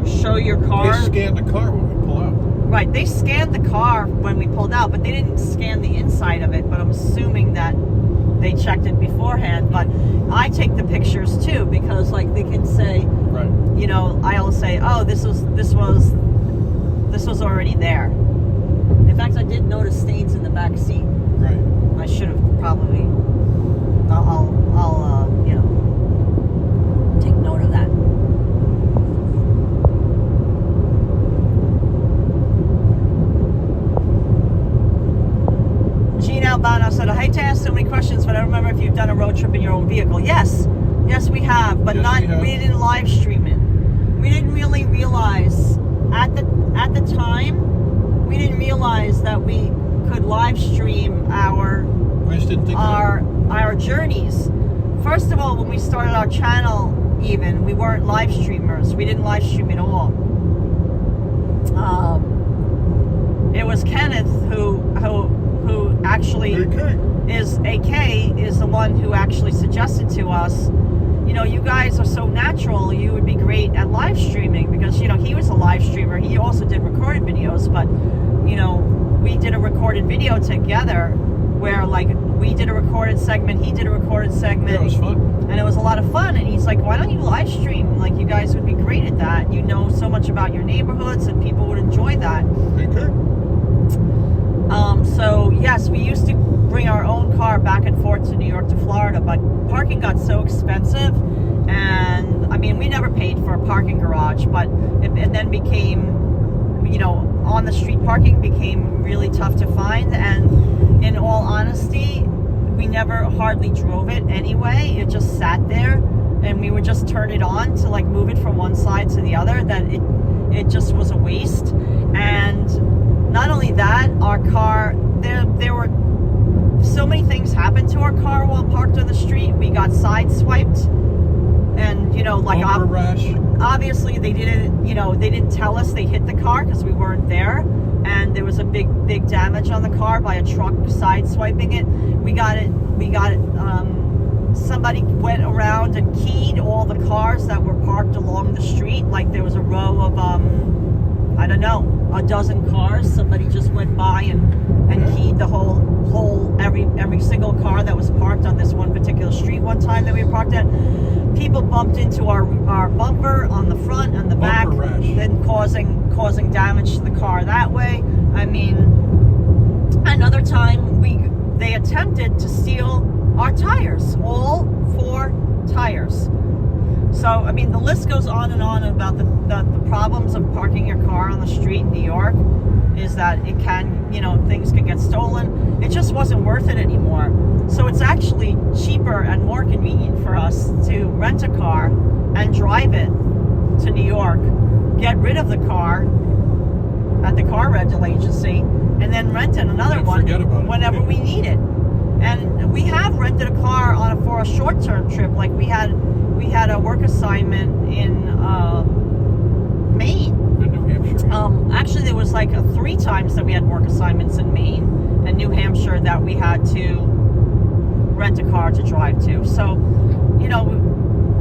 show your car. They scanned the car when we pull out. Right, they scanned the car when we pulled out, but they didn't scan the inside of it. But I'm assuming that they checked it beforehand. But I take the pictures too because they can say, Right. I'll say, oh, this was already there. In fact, I did notice stains in the back seat. Right. I should have probably. I'll take note of that. Gene Albano said, I hate to ask so many questions, but I remember if you've done a road trip in your own vehicle. Yes, we have, but we didn't live stream it. We didn't really realize at the time. We didn't realize that we could live stream our journeys. First of all, when we started our channel, we weren't live streamers. We didn't live stream at all. It was Kenneth who actually is the one who actually suggested to us, you guys are so natural, you would be great at live streaming, because he was a live streamer. He also did recorded videos, but we did a recorded video together where we did a recorded segment, he did a recorded segment. Yeah, it was fun. And it was a lot of fun. And he's like, why don't you live stream? You guys would be great at that. You know so much about your neighborhoods and people would enjoy that. Okay. So yes, we used to bring our own car back and forth to New York to Florida, but parking got so expensive, and I mean, we never paid for a parking garage, but it then became, you know, on the street parking became really tough to find, and in all honesty, we never hardly drove it anyway. It just sat there, and we would just turn it on to like move it from one side to the other. That it just was a waste. And not only that, our car, there were so many things happened to our car while parked on the street. We got sideswiped, and you know, like obviously they didn't tell us they hit the car because we weren't there, and there was a big damage on the car by a truck sideswiping it. We got it. Somebody went around and keyed all the cars that were parked along the street. Like there was a row of I don't know, a dozen cars. Somebody just went by and keyed the whole every single car that was parked on this one particular street one time that we parked at. People bumped into our bumper on the front and the back, then causing damage to the car that way. I mean, another time they attempted to steal our tires, all 4 tires. So, I mean, the list goes on and on about the problems of parking your car on the street in New York, is that it can, you know, things can get stolen. It just wasn't worth it anymore. So it's actually cheaper and more convenient for us to rent a car and drive it to New York, get rid of the car at the car rental agency, and then rent another one whenever we need it. And we have rented a car for a short-term trip. Like we had a work assignment in Maine. In New Hampshire. Actually, there was like 3 times that we had work assignments in Maine and New Hampshire that we had to rent a car to drive to. So, you know,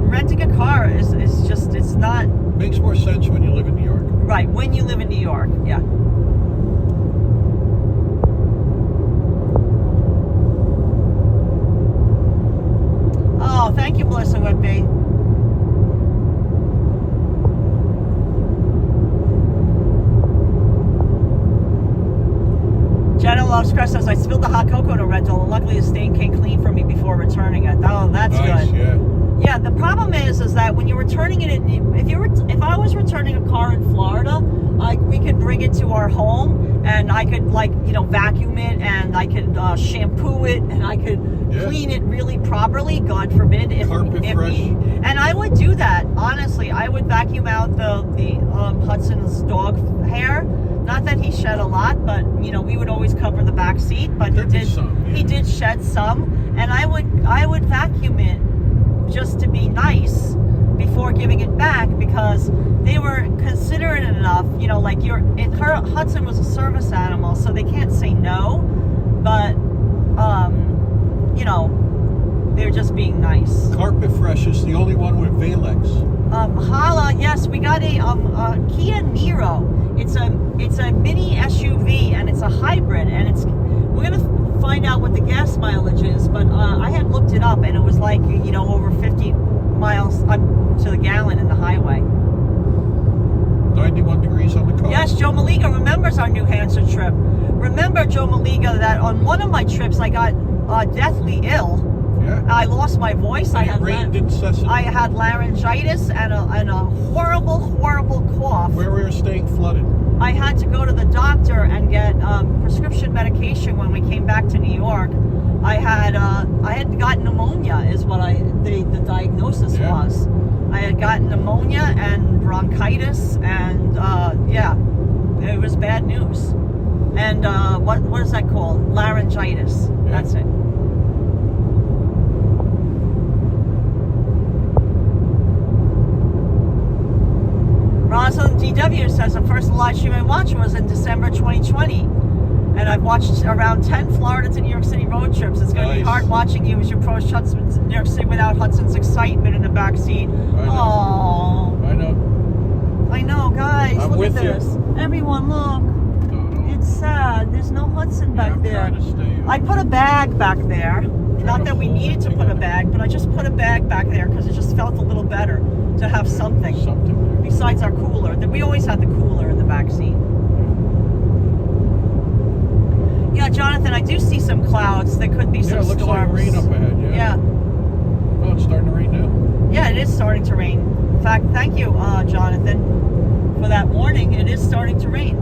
renting a car is just, it's not... Makes more sense when you live in New York. Right, when you live in New York, yeah. Oh, thank you, Melissa Whitby. Jenna Loves Crest says, I spilled the hot cocoa to rental, and luckily the stain came clean for me before returning it. Oh, that's nice, good. Yeah. Yeah, the problem is that when you're returning it, if I was returning a car in Florida, we could bring it to our home, and I could, like, you know, vacuum it, and I could shampoo it, and I could clean it really properly. God forbid and I would do that. Honestly, I would vacuum out the Hudson's dog hair. Not that he shed a lot, but you know, we would always cover the back seat. But he did shed some, and I would vacuum it just to be nice before giving it back, because they were considerate enough, you know, like Hudson was a service animal, so they can't say no, but you know, they're just being nice. Carpet Fresh is the only one with Valex. Karla, yes, we got a Kia Niro. It's a mini SUV, and it's a hybrid, and we're gonna find out what the gas mileage is, but I had looked it up, and it was like, you know, over 50 miles to the gallon in the highway. 91 degrees on the car. Yes, Joe Maliga remembers our New Hampshire trip. Remember, Joe Maliga, that on one of my trips I got deathly ill. Yeah. I lost my voice. I had laryngitis and a horrible cough. Where we were staying flooded. I had to go to the doctor and get prescription medication when we came back to New York. I had gotten pneumonia, is what the diagnosis was. I had gotten pneumonia and bronchitis, and it was bad news. And what is that called? Laryngitis. Yeah. That's it. Rosalind DW says the first live stream I watched was in December 2020. And I've watched around 10 Florida to New York City road trips. It's going to be hard watching you as you approach New York City without Hudson's excitement in the back seat. I know, guys. I'm look with at this. You. Everyone, look. No. It's sad. There's no Hudson back there. I put a bag back there. Not that we needed to put a bag, but I just put a bag back there because it just felt a little better to have something besides our cooler. We always had the cooler in the back seat. Jonathan, I do see some clouds. There could be some Yeah, it looks storms. like rain up ahead. Yeah. Yeah. Oh, it's starting to rain now. Yeah, it is starting to rain. In fact, thank you, Jonathan, for that warning. It is starting to rain.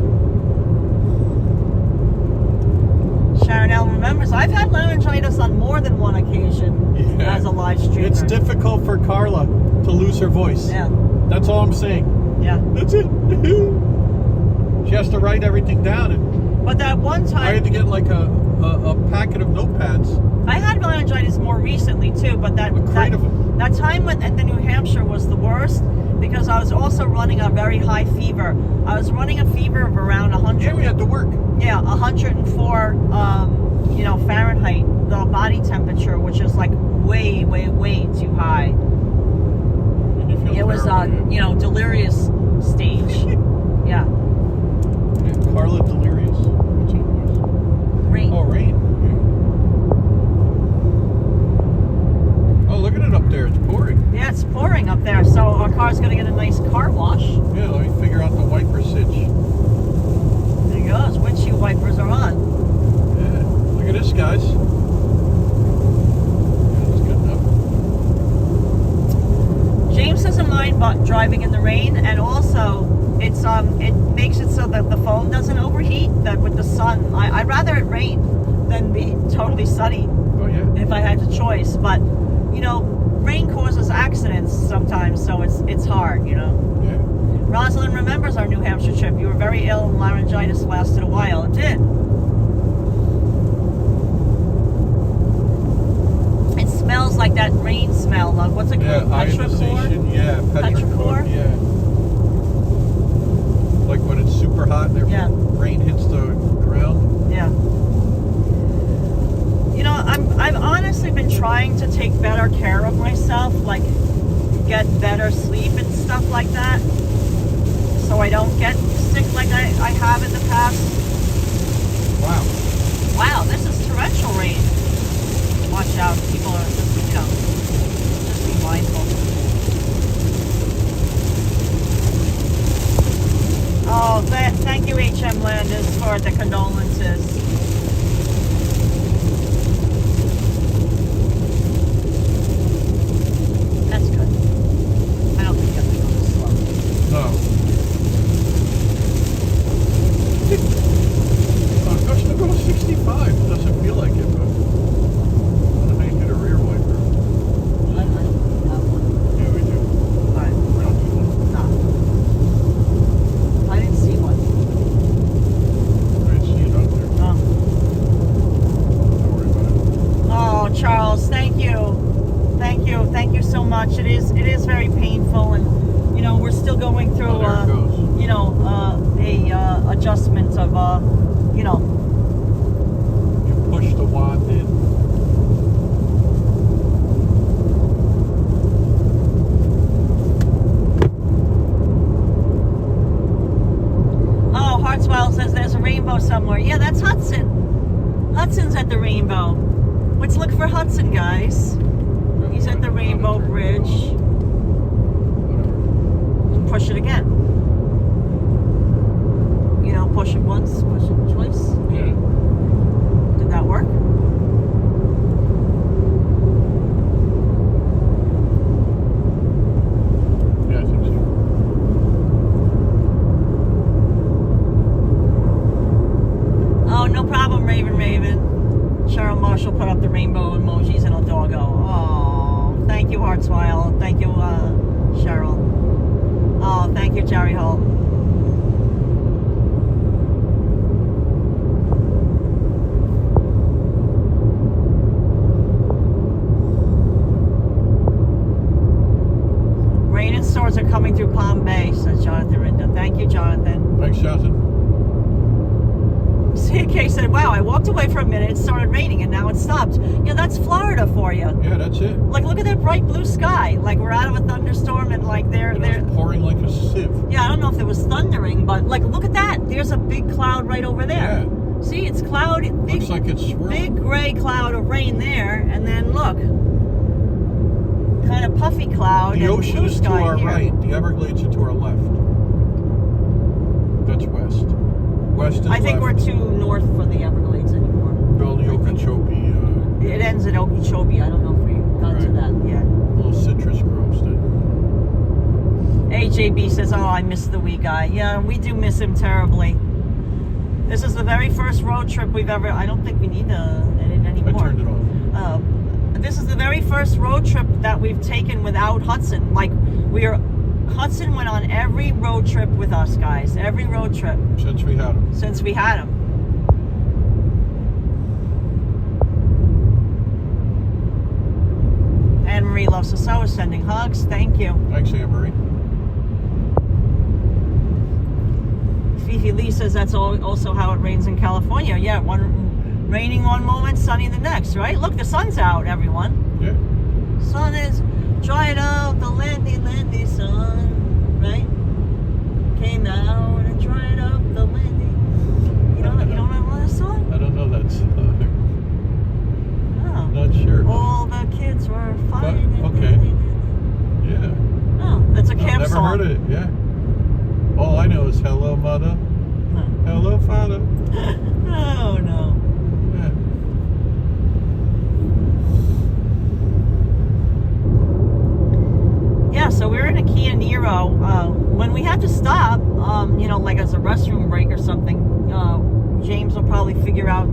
Sharon L remembers, I've had laryngitis on more than one occasion as a live streamer. It's difficult for Karla to lose her voice. Yeah. That's all I'm saying. Yeah. That's it. She has to write everything down, and But that one time, I had to get like a packet of notepads. I had laryngitis more recently too, but that time when at the New Hampshire was the worst because I was also running a very high fever. I was running a fever of around 100. Yeah, we had to work. Yeah, 104, Fahrenheit, the body temperature, which is like way, way, way too high. And you feel It was, terrible, delirious stage. Yeah. yeah. Karla delirious. That's what it was. Rain. Oh, rain. Yeah. Oh, look at it up there. It's pouring. Yeah, it's pouring up there, so our car's going to get a nice car wash. Yeah, let me figure out the wiper sitch. There he goes. Windshield wipers are on. Yeah. Look at this, guys. Yeah, that's good enough. James doesn't mind driving in the rain, and also it's it makes it so that the phone doesn't overheat. That with the sun, I'd rather it rain than be totally sunny Oh, yeah. if I had the choice. But rain causes accidents sometimes, so it's hard. Yeah. Rosalind remembers our New Hampshire trip. You were very ill, and laryngitis lasted a while. It did. It smells like that rain smell. What's it Yeah, called? ionization. Yeah, Petrichor? Yeah. Like when it's super hot and Yeah. rain hits the ground. Yeah. I've honestly been trying to take better care of myself, like get better sleep and stuff like that, so I don't get sick like I have in the past. Wow. Wow, this is torrential rain. Watch out, people are just be mindful. Oh, thank you, HM Landis, for the condolences. That's good. I don't think you have to go this slow. No. Oh, gosh, they're going 65. It doesn't feel like it, but I don't think you did a rear wiper. I have one. Yeah, we do. All right. We don't do one. No. I didn't see one. I didn't see it out there. Oh. Don't worry about it. Oh, Charles, thank you. Thank you so much. It is very painful, and we're still going through Oh, there it goes. a adjustment of You push the wand in. Oh, Hartswell says there's a rainbow somewhere. Yeah, that's Hudson. Hudson's at the rainbow. Let's look for Hudson, guys. He's at the Rainbow Bridge. Push it again. Push it once, push it twice. Yeah. Did that work? Yeah, I think so. Oh, no problem, Raven. Cheryl Marshall put up the rainbow emojis and a doggo. Oh, thank you, Hartswile. Thank you, Cheryl. Oh, thank you, Jerry Holt. Rain and storms are coming through Palm Bay, says Jonathan Rinda. Thank you, Jonathan. Thanks, Jonathan. CK said, wow, I walked away for a minute, it started raining, and now it stopped. Yeah, that's Florida for you. Yeah, that's it. Like, look at that bright blue sky. Like, we're out of a thunderstorm, and like, they're It's pouring like a sieve. yeah, I don't know if it was thundering, but like, look at that. There's a big cloud right over there. Yeah. See, it's cloud. Big, Looks like it's swirling. big gray cloud of rain there, and then look, kind of puffy cloud. The and ocean blue is to sky our here. right. The Everglades are to our left. That's west. West is I think left. we're too north for the Everglades anymore. It ends at Okeechobee. I don't know if we got to that yet. Little citrus groves then. AJB says, "Oh, I miss the wee guy." Yeah, we do miss him terribly. This is the very first road trip we've ever. I don't think we need to edit anymore. I turned it off. This is the very first road trip that we've taken without Hudson. Like Hudson went on every road trip with us, guys. Every road trip Since we had them. since we had him. Anne Marie loves us. I was sending hugs. Thank you. Thanks, Anne Marie. Fifi Lee says that's also how it rains in California. Yeah, raining one moment, sunny the next, right? Look, the sun's out, everyone. Yeah. Sun is dried out, the landy sun, right? Came out and dried up the landy. You don't remember that song? I don't know that song. Oh. Not sure. All the kids were fighting. Okay. Yeah. Oh, that's a camp Never song. heard it, yeah. All I know is hello, mother. Huh. Hello, father. Oh, no. Yeah. Yeah, so we're in a Kia Niro. When we had to stop, like as a restroom break or something, James will probably figure out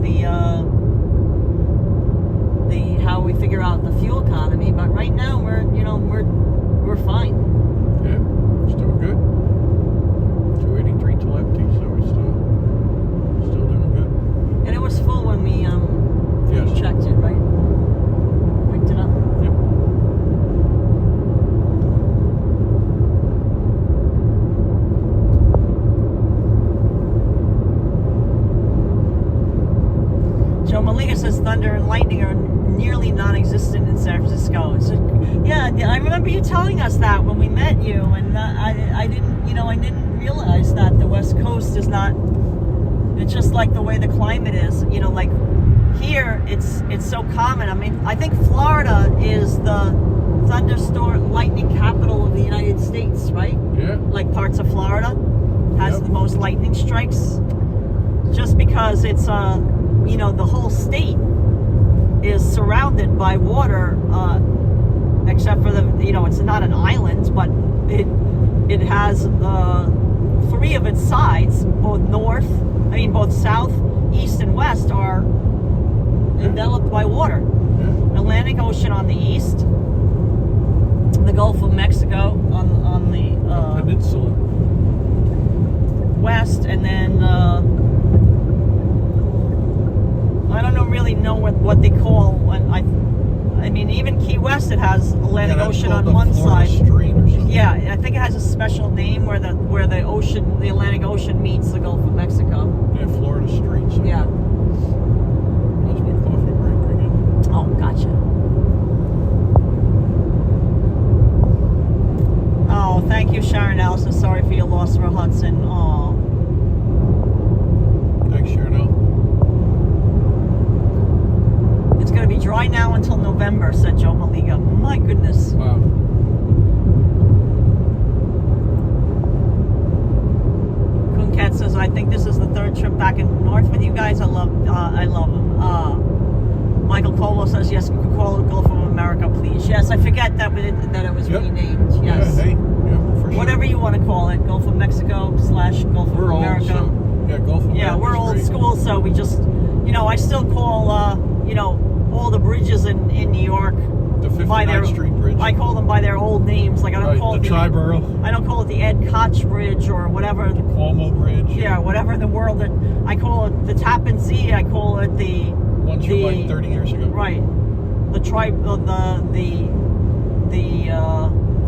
how we figure out the fuel economy. But right now we're fine. Yeah. It's doing good. 283 till empty, so we're still doing good. And it was full when we Yes. checked it, right? Picked it up. Yep. Joe Maliga says thunder and lightning are nearly non-existent in San Francisco. Yeah, I remember you telling us that when we met you, and I didn't realize that the West Coast is not. It's just like the way the climate is. Like here, it's so common. I mean, I think Florida is the thunderstorm lightning capital of the United States, right? Yeah. Like parts of Florida has Yep. the most lightning strikes, just because it's the whole state is surrounded by water, except for it's not an island, but it has 3 of its sides, both south, east, and west are enveloped by water. Yeah. Atlantic Ocean on the east, the Gulf of Mexico on the Peninsula. west, and then I don't really know what they call. I mean, even Key West, it has Atlantic Ocean on one side. Stream or something. Yeah, I think it has a special name where the Atlantic Ocean meets the Gulf of Mexico. Yeah, Florida Street. So Yeah. That's my coffee break again. Oh, gotcha. Oh, thank you, Sharon Allison. Sorry for your loss, for Hudson. Oh. Thanks, Sharon. It's going to be dry now until November, said Joe Maliga. My goodness. Wow. Cat says, I think this is the 3rd trip back in north with you guys. I love them. Michael Colwell says, yes, you can call it Gulf of America, please. Yes, I forget that it was renamed. Yes. Yeah, hey. Yeah, for sure. Whatever you want to call it, Gulf of Mexico / Gulf of America. Old, so, yeah, Gulf of America. Yeah, we're old school, so we just, I still call, all the bridges in New York The by 59th Street Bridge. I call them by their old names. Like I don't call it the Triborough. I don't call it the Ed Koch Bridge or whatever. The Cuomo Bridge. Yeah, whatever in the world that I call it, the Tappan Zee. I call it the Ones from like 30 years ago. Right, the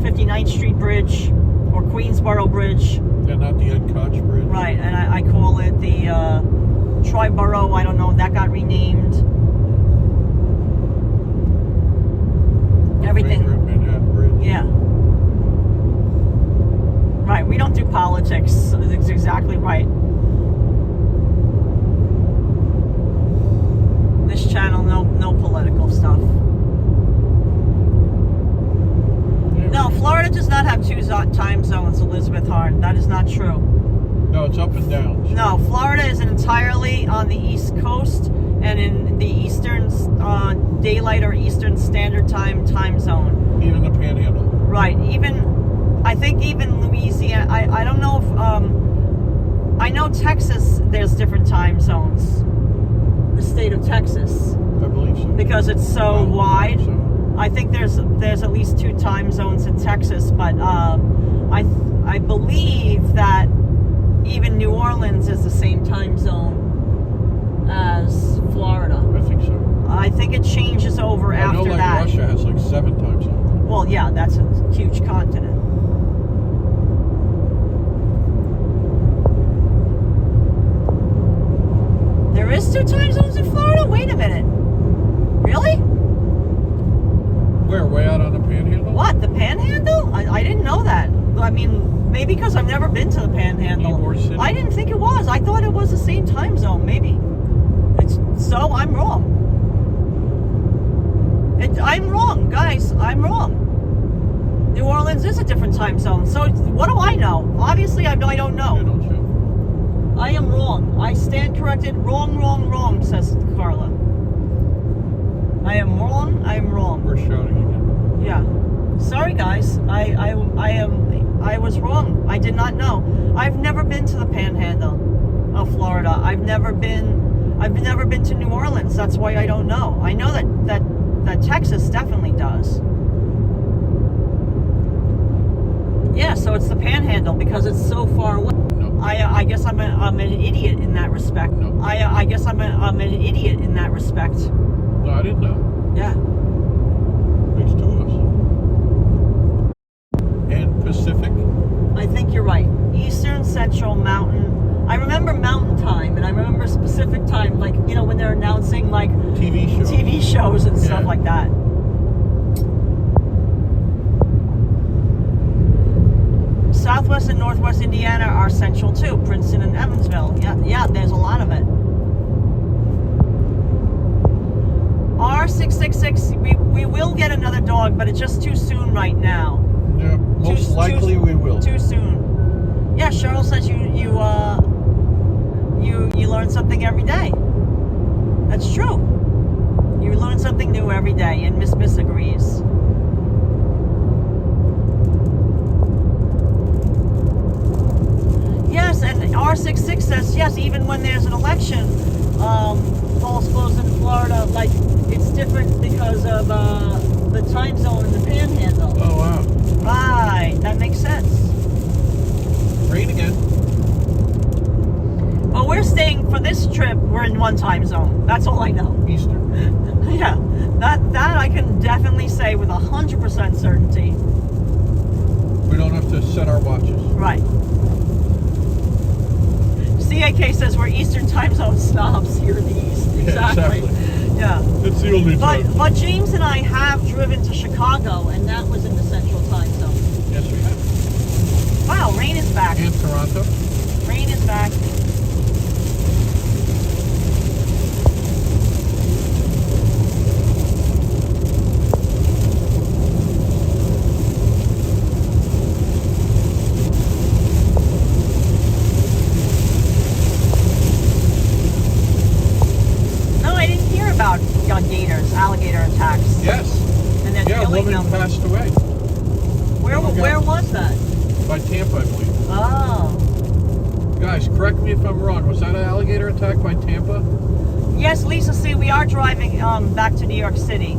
59th Street Bridge or Queensboro Bridge. Yeah, not the Ed Koch Bridge. Right, and I call it the Triborough. I don't know. That got renamed. Everything. Manhattan Bridge. Yeah. Right, we don't do politics. That's exactly right. This channel, no political stuff. Yeah. No, Florida does not have 2 time zones, Elizabeth Hart. That is not true. No, it's up and down. No, Florida is entirely on the East Coast. and in the Eastern Daylight or Eastern Standard Time zone. Even the Panhandle. Right. I think even Louisiana. I don't know if I know Texas. There's different time zones. The state of Texas. I believe so. Because it's so wide. So. I think there's at least 2 time zones in Texas, but I believe that even New Orleans is the same time zone as Florida. I think so. I think it changes over I know, after like that. Russia has like 7 time zones. Well, yeah, that's a huge continent. There is 2 time zones in Florida? Wait a minute. Really? Where? Way out on the Panhandle? What? The Panhandle? I didn't know that. I mean, maybe because I've never been to the Panhandle. Ybor City? I didn't think it was. I thought it was the same time zone. Maybe. So I'm wrong. I'm wrong, guys. I'm wrong. New Orleans is a different time zone. So what do I know? Obviously, I don't know. Yeah, don't you? I am wrong. I stand corrected. Wrong, wrong, wrong, says Karla. I am wrong. I am wrong. We're shouting again. Yeah. Sorry, guys. I was wrong. I did not know. I've never been to the Panhandle of Florida. I've never been to New Orleans. That's why I don't know. I know that Texas definitely does. Yeah, so it's the Panhandle because it's so far away. No. I guess I'm an idiot in that respect. No. I guess I'm an idiot in that respect. No, I didn't know. Yeah. Makes 2 of us. And Pacific? I think you're right. Eastern, Central, Mountain. I remember Mountain Time, and I remember specific time, like, you know, when they're announcing, like, TV shows and stuff Yeah. like that. Southwest and Northwest Indiana are Central, too. Princeton and Evansville. Yeah, there's a lot of it. R666, we will get another dog, but it's just too soon right now. Yeah, most likely we will. Too soon. Yeah, Cheryl says you learn something every day. That's true. You learn something new every day, and Miss agrees. Yes, and R66 says yes, even when there's an election, polls close in Florida, like it's different because of the time zone in the Panhandle. Oh, wow. Right, that makes sense. Rain again. Well, we're staying for this trip. We're in one time zone. That's all I know. Eastern. Yeah, that I can definitely say with 100% certainty. We don't have to set our watches. Right. CAK says we're Eastern time zone snobs here in the East. Yeah, exactly. Yeah. It's the only time. But James and I have driven to Chicago, and that was in the Central time zone. Yes, we have. Wow, rain is back. And Toronto. Rain is back. Alligator attacks. Yes. And then Yeah, a killing woman them. passed away. Where was that? By Tampa, I believe. Oh. Guys, correct me if I'm wrong. Was that an alligator attack by Tampa? Yes, Lisa, see, we are driving back to New York City.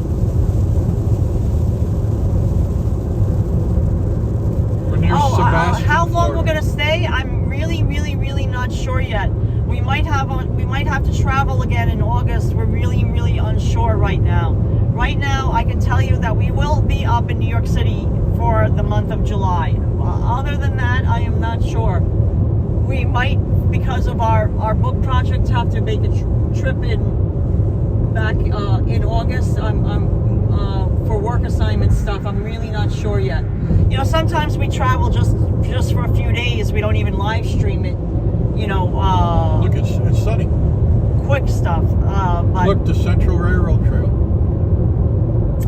We're near Sebastian, how long Florida. we're gonna stay? I'm really not sure yet. We might have to travel again in August. We're really unsure right now. Right now, I can tell you that we will be up in New York City for the month of July. Other than that, I am not sure. We might, because of our book project, have to make a trip back in August. For work assignment stuff. I'm really not sure yet. You know, sometimes we travel just for a few days. We don't even live stream it. You know, look, it's sunny. Quick stuff. But look, the Central Railroad Trail.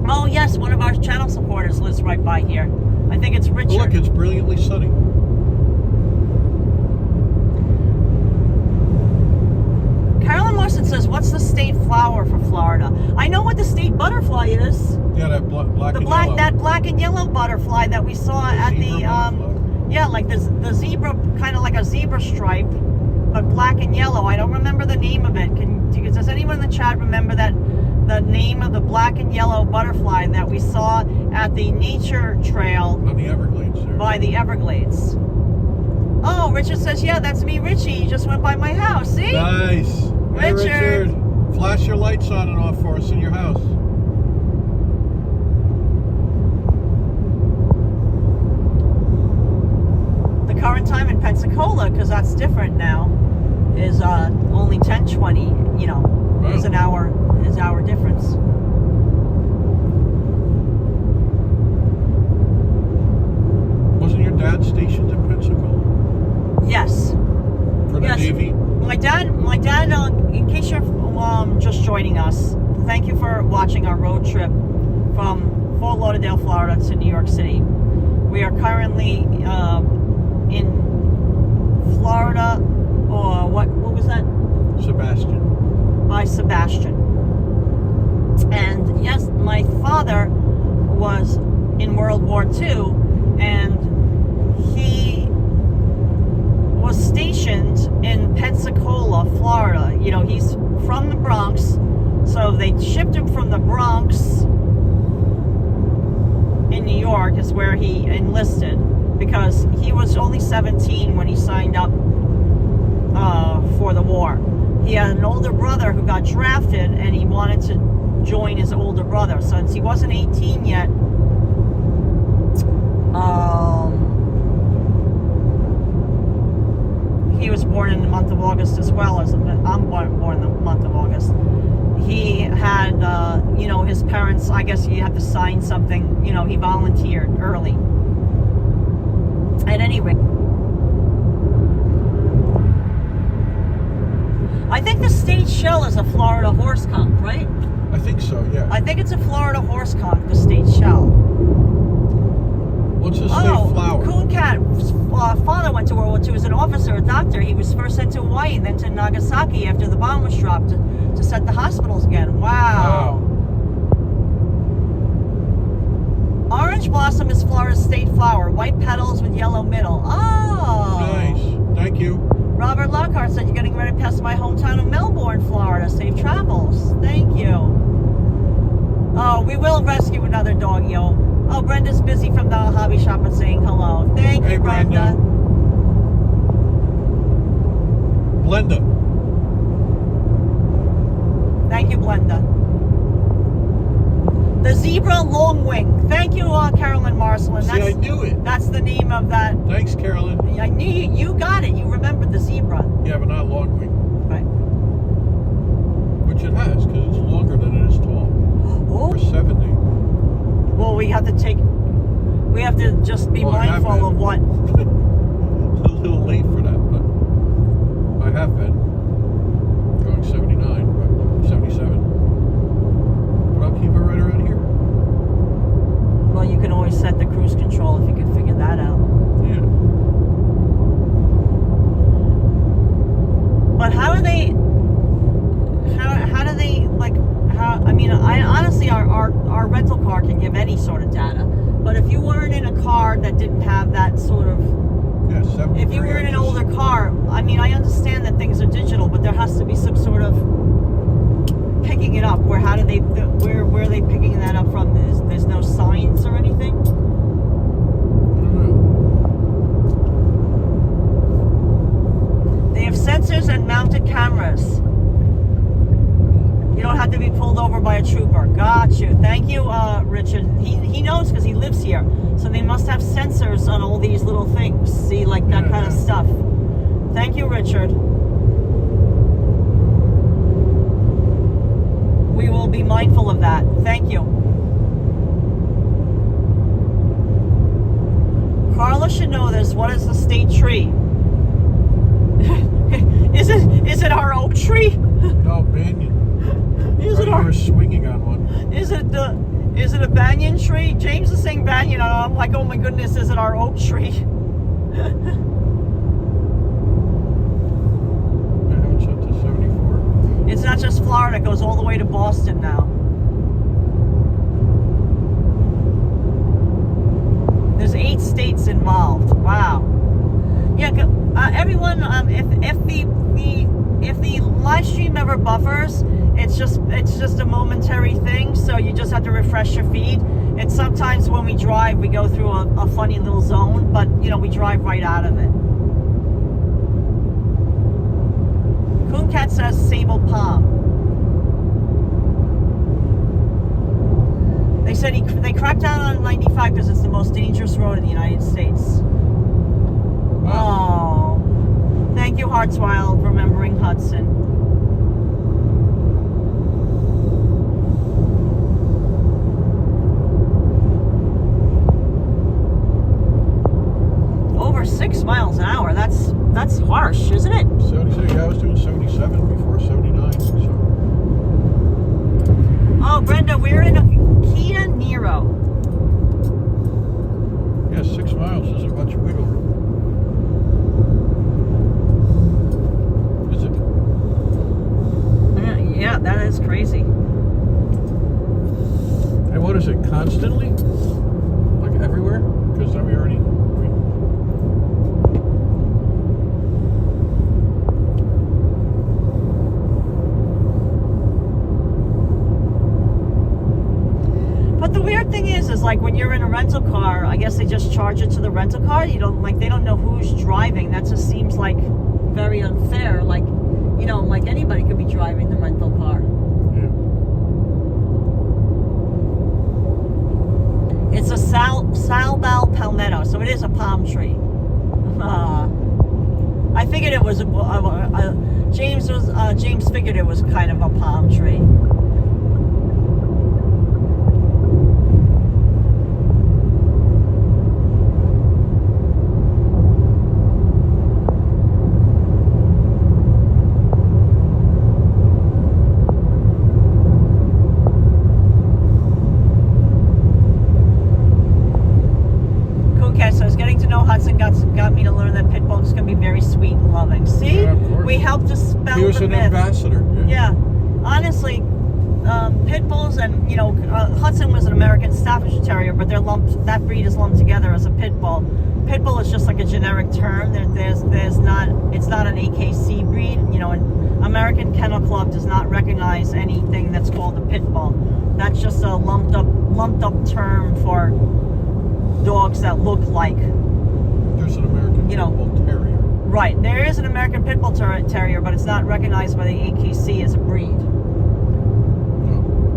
Oh yes, one of our channel supporters lives right by here. I think it's Richard. Oh, look, it's brilliantly sunny. Carolyn Morrison says, "What's the state the state butterfly is. Yeah, that black and Black, yellow. that black and yellow butterfly that we saw The at the zebra butterfly? yeah, like the zebra, kind of like a zebra stripe, but black and yellow. I don't remember the name of it. Does anyone in the chat remember the name of the black and yellow butterfly that we saw at the nature trail On the Everglades there. by the Everglades? Oh, Richard says, yeah, that's me, Richie. You just went by my house. See? Nice. Hey, Richard. Flash your lights on and off for us in your house. The current time in Pensacola, because that's different now, is only 10:20. You know, Wow. is hour difference. Wasn't your dad stationed in Pensacola? Yes. For the Yes. Navy? My dad. In case you're just joining us, thank you for watching our road trip from Fort Lauderdale, Florida to New York City. We are currently in Florida, or what was that? Sebastian. By Sebastian. And yes, my father was in World War II, and he was stationed in Pensacola, Florida. You know, he's from the Bronx, so they shipped him from the Bronx in New York is where he enlisted, because he was only 17 when he signed up for the war. He had an older brother who got drafted, and he wanted to join his older brother. Since he wasn't 18 yet, he was born in the month of August as well as I'm born in the month of August. He had, you know, his parents, I guess you have to sign something, you know, he volunteered early. At any rate, I think the state shell is a Florida horse conch, right? I think so, yeah. I think it's a Florida horse conch, the state shell. What's the state flower? Coon Cat's father went to World War II as an officer, a doctor. He was first sent to Hawaii, then to Nagasaki after the bomb was dropped to set the hospitals again. Wow. Orange blossom is Florida's state flower. White petals with yellow middle. Oh. Nice. Thank you. Robert Lockhart said, you're getting ready to pass my hometown of Melbourne, Florida. Safe travels. Thank you. Oh, we will rescue another dog, yo. Oh, Brenda's busy from the hobby shop and saying hello. Thank you, Brenda. Blenda. Thank you, Blenda. The zebra longwing. Thank you, Carolyn Marcelin. See, I knew it. That's the name of that. Thanks, Carolyn. I knew you got it. You remembered the zebra. Yeah, but not longwing. Right. Which it has, because it's longer than it is tall. Oh. For 70. Well, we have to just be Well, I have mindful been. of what. A little late for that, but I have been going 79, but 77. But I'll keep it right around here. Well, you can always set the cruise control if you can figure that out. Yeah. But how do they like? I mean, honestly, our rental car can give any sort of data. But if you weren't in a car that didn't have that sort of, Yeah, 73. if you were in an older car, I mean, I understand that things are digital, but there has to be some sort of picking it up. Where are they picking that up from? There's no signs or anything. I don't know. They have sensors and mounted cameras. You don't have to be pulled over by a trooper. Got you. Thank you, Richard. He knows because he lives here. So they must have sensors on all these little things. See, like that kind of stuff. Thank you, Richard. We will be mindful of that. Thank you. Karla should know this. What is the state tree? Is it our oak tree? No, banyan. Is Right, it you our? were swinging on one. Is it a banyan tree? James is saying banyan, and I'm like, oh my goodness, is it our oak tree? I haven't set to 74. It's not just Florida; it goes all the way to Boston now. there's 8 states involved. Wow. Yeah, everyone. If the live stream ever buffers, it's just a momentary thing. So you just have to refresh your feed. And sometimes when we drive, we go through a funny little zone, but you know we drive right out of it. Cooncat says sable palm. They said they cracked down on 95 because it's the most dangerous road in the United States. Oh, thank you, Hartswild, remembering Hudson. Over 6 miles an hour. That's harsh, isn't it? 76. Yeah, I was doing 77 before 79. So. Oh, Brenda, we're in a Kia Niro. Yeah, 6 miles isn't much wiggle room. Is it? Yeah, that is crazy. And what is it? Constantly? Like everywhere? Because then we already. But the weird thing is like when you're in a rental car, I guess they just charge it to the rental car. You don't they don't know who's driving. That just seems like very unfair. Like, you know, like anybody could be driving the rental car. Yeah. It's a salbal palmetto, so it is a palm tree. I figured it was James figured it was kind of a palm tree. Got me to learn that pit bulls can be very sweet and loving. See, yeah, of course. We helped to spell he was the an myth. Ambassador. Yeah. Honestly, pit bulls and Hudson was an American Staffordshire Terrier, but they're lumped. That breed is lumped together as a pit bull. Pit bull is just like a generic term. It's not an AKC breed. You know, an American Kennel Club does not recognize anything that's called a pit bull. That's just a lumped up term for dogs that look like. There's an American Pit Bull Terrier. Right, there is an American Pit Bull Terrier, but it's not recognized by the AKC as a breed. No,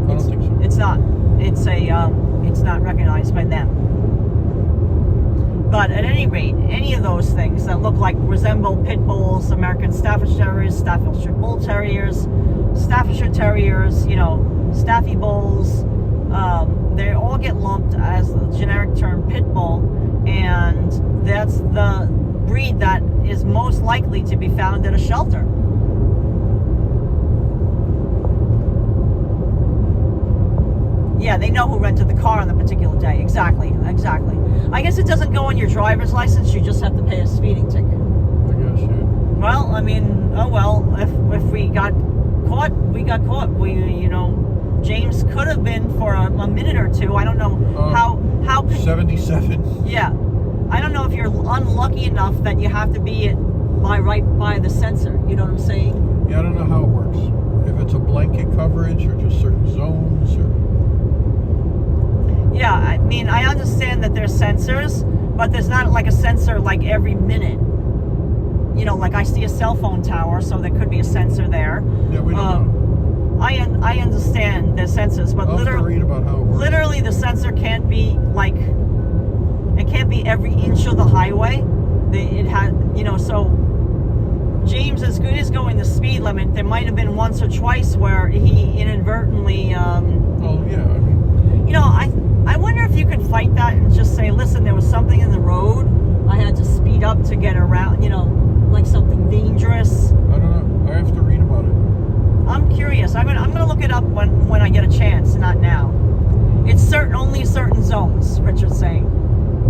I don't think so. It's not. It's not recognized by them. But at any rate, any of those things that resemble pit bulls, American Staffordshire Terriers, Staffordshire Bull Terriers, Staffordshire Terriers, Staffy Bulls, they all get lumped as the generic term pit bull, and that's the breed that is most likely to be found at a shelter. Yeah, they know who rented the car on the particular day. Exactly. I guess it doesn't go on your driver's license. You just have to pay a speeding ticket. I guess, yeah. Well, I mean, oh well. If we got caught, we got caught. James could have been for a minute or two. I don't know how 77. Yeah, I don't know if you're unlucky enough that you have to be right by the sensor. You know what I'm saying? Yeah, I don't know how it works. If it's a blanket coverage or just certain zones or. Yeah, I mean, I understand that there's sensors, but there's not like a sensor like every minute. Like I see a cell phone tower, so there could be a sensor there. Yeah, we don't know. I understand there's sensors, but I'll have to read about how it works. Literally the sensor can't be it can't be every inch of the highway. It had, so James is going the speed limit. There might have been once or twice where he inadvertently. Oh yeah, I mean. I wonder if you could fight that and just say, listen, there was something in the road. I had to speed up to get around. Like something dangerous. I don't know. I have to read about it. I'm curious. I'm gonna look it up when I get a chance. Not now. It's only certain zones. Richard's saying.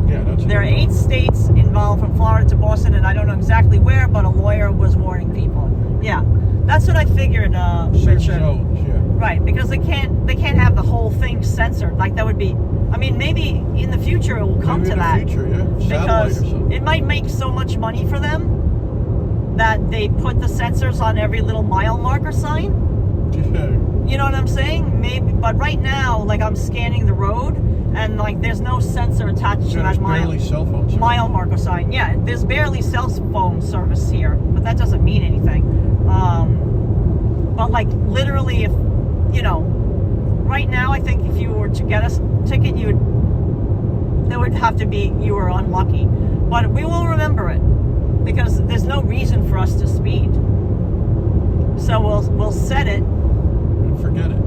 Yeah, that's. There are 8 states involved, from Florida to Boston, and I don't know exactly where, but a lawyer was warning people. Yeah, that's what I figured, Richard. Zones, yeah. Right, because they can't have the whole thing censored. Like that would be. I mean, maybe in the future it will come Maybe to in that. the future, yeah. Satellite Because or something. it might make so much money for them that they put the sensors on every little mile marker sign. Yeah. You know what I'm saying? Maybe, but right now, like I'm scanning the road, and like there's no sensor attached to that barely cell phone service. mile marker sign. Yeah, there's barely cell phone service here, but that doesn't mean anything. But like literally, if you know, right now, I think if you were to get a ticket, there would have to be you were unlucky. But we will remember it because there's no reason for us to speed. So we'll set it. Forget it.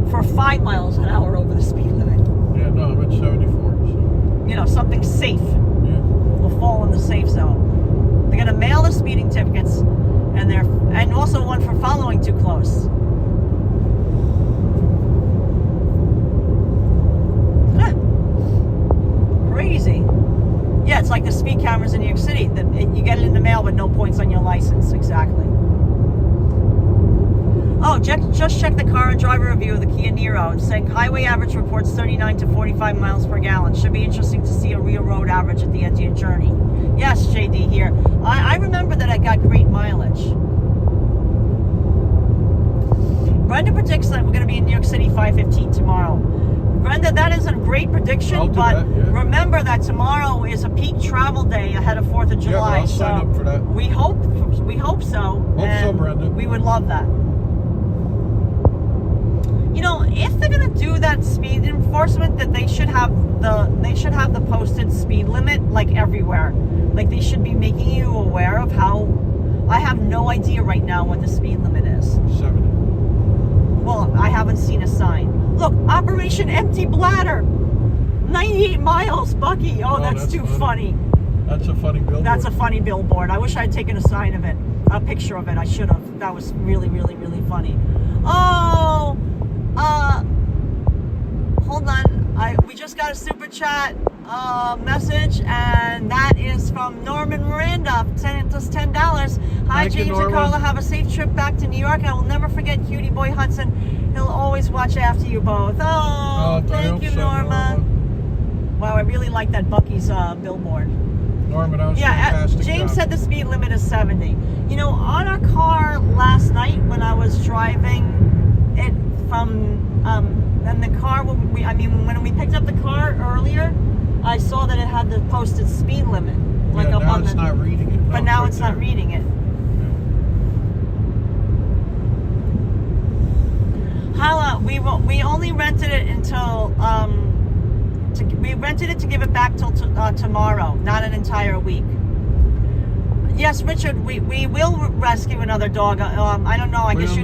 For 5 miles an hour over the speed limit. Yeah, no, I'm at 74. So. You know, something safe. Yeah. Will fall in the safe zone. They're gonna mail the speeding tickets, and also one for following too close. Huh. Crazy. Yeah, it's like the speed cameras in New York City. You get it in the mail with no points on your license. Exactly. Oh, just check the car and driver review of the Kia Niro. It's saying highway average reports 39 to 45 miles per gallon. Should be interesting to see a real road average at the end of your journey. Yes, JD here. I remember that I got great mileage. Brenda predicts that we're going to be in New York City 5:15 tomorrow. Brenda, that is a great prediction, but remember that tomorrow is a peak travel day ahead of 4th of July. Yeah, but I'll sign up for that. We hope so. Hope so, Brenda. We would love that. You know, if they're gonna do that speed enforcement, that they should have the posted speed limit like everywhere. Like they should be making you aware of how. I have no idea right now what the speed limit is. 70. Well, I haven't seen a sign. Look, Operation Empty Bladder, 98 miles, Bucky. Oh, that's too funny. That's a funny billboard. That's a funny billboard. I wish I had taken a sign of it, a picture of it. I should have. That was really, really, really funny. Oh. Hold on. We just got a super chat message, and that is from Norman Miranda. Just $10. Hi, James and Karla. Have a safe trip back to New York. I will never forget Cutie Boy Hudson. He'll always watch after you both. Oh, thank you, Norma. Wow, I really like that Bucky's billboard. Norman, that was fantastic. James said the speed limit is 70. You know, on our car last night when I was driving it from and the car when we picked up the car earlier, I saw that it had the posted speed limit. Like yeah, up now on it's not reading it. But now it's not reading it. Hala, we only rented it until we rented it to give it back till tomorrow, not an entire week. Yes, Richard, we will rescue another dog. I don't know. I guess you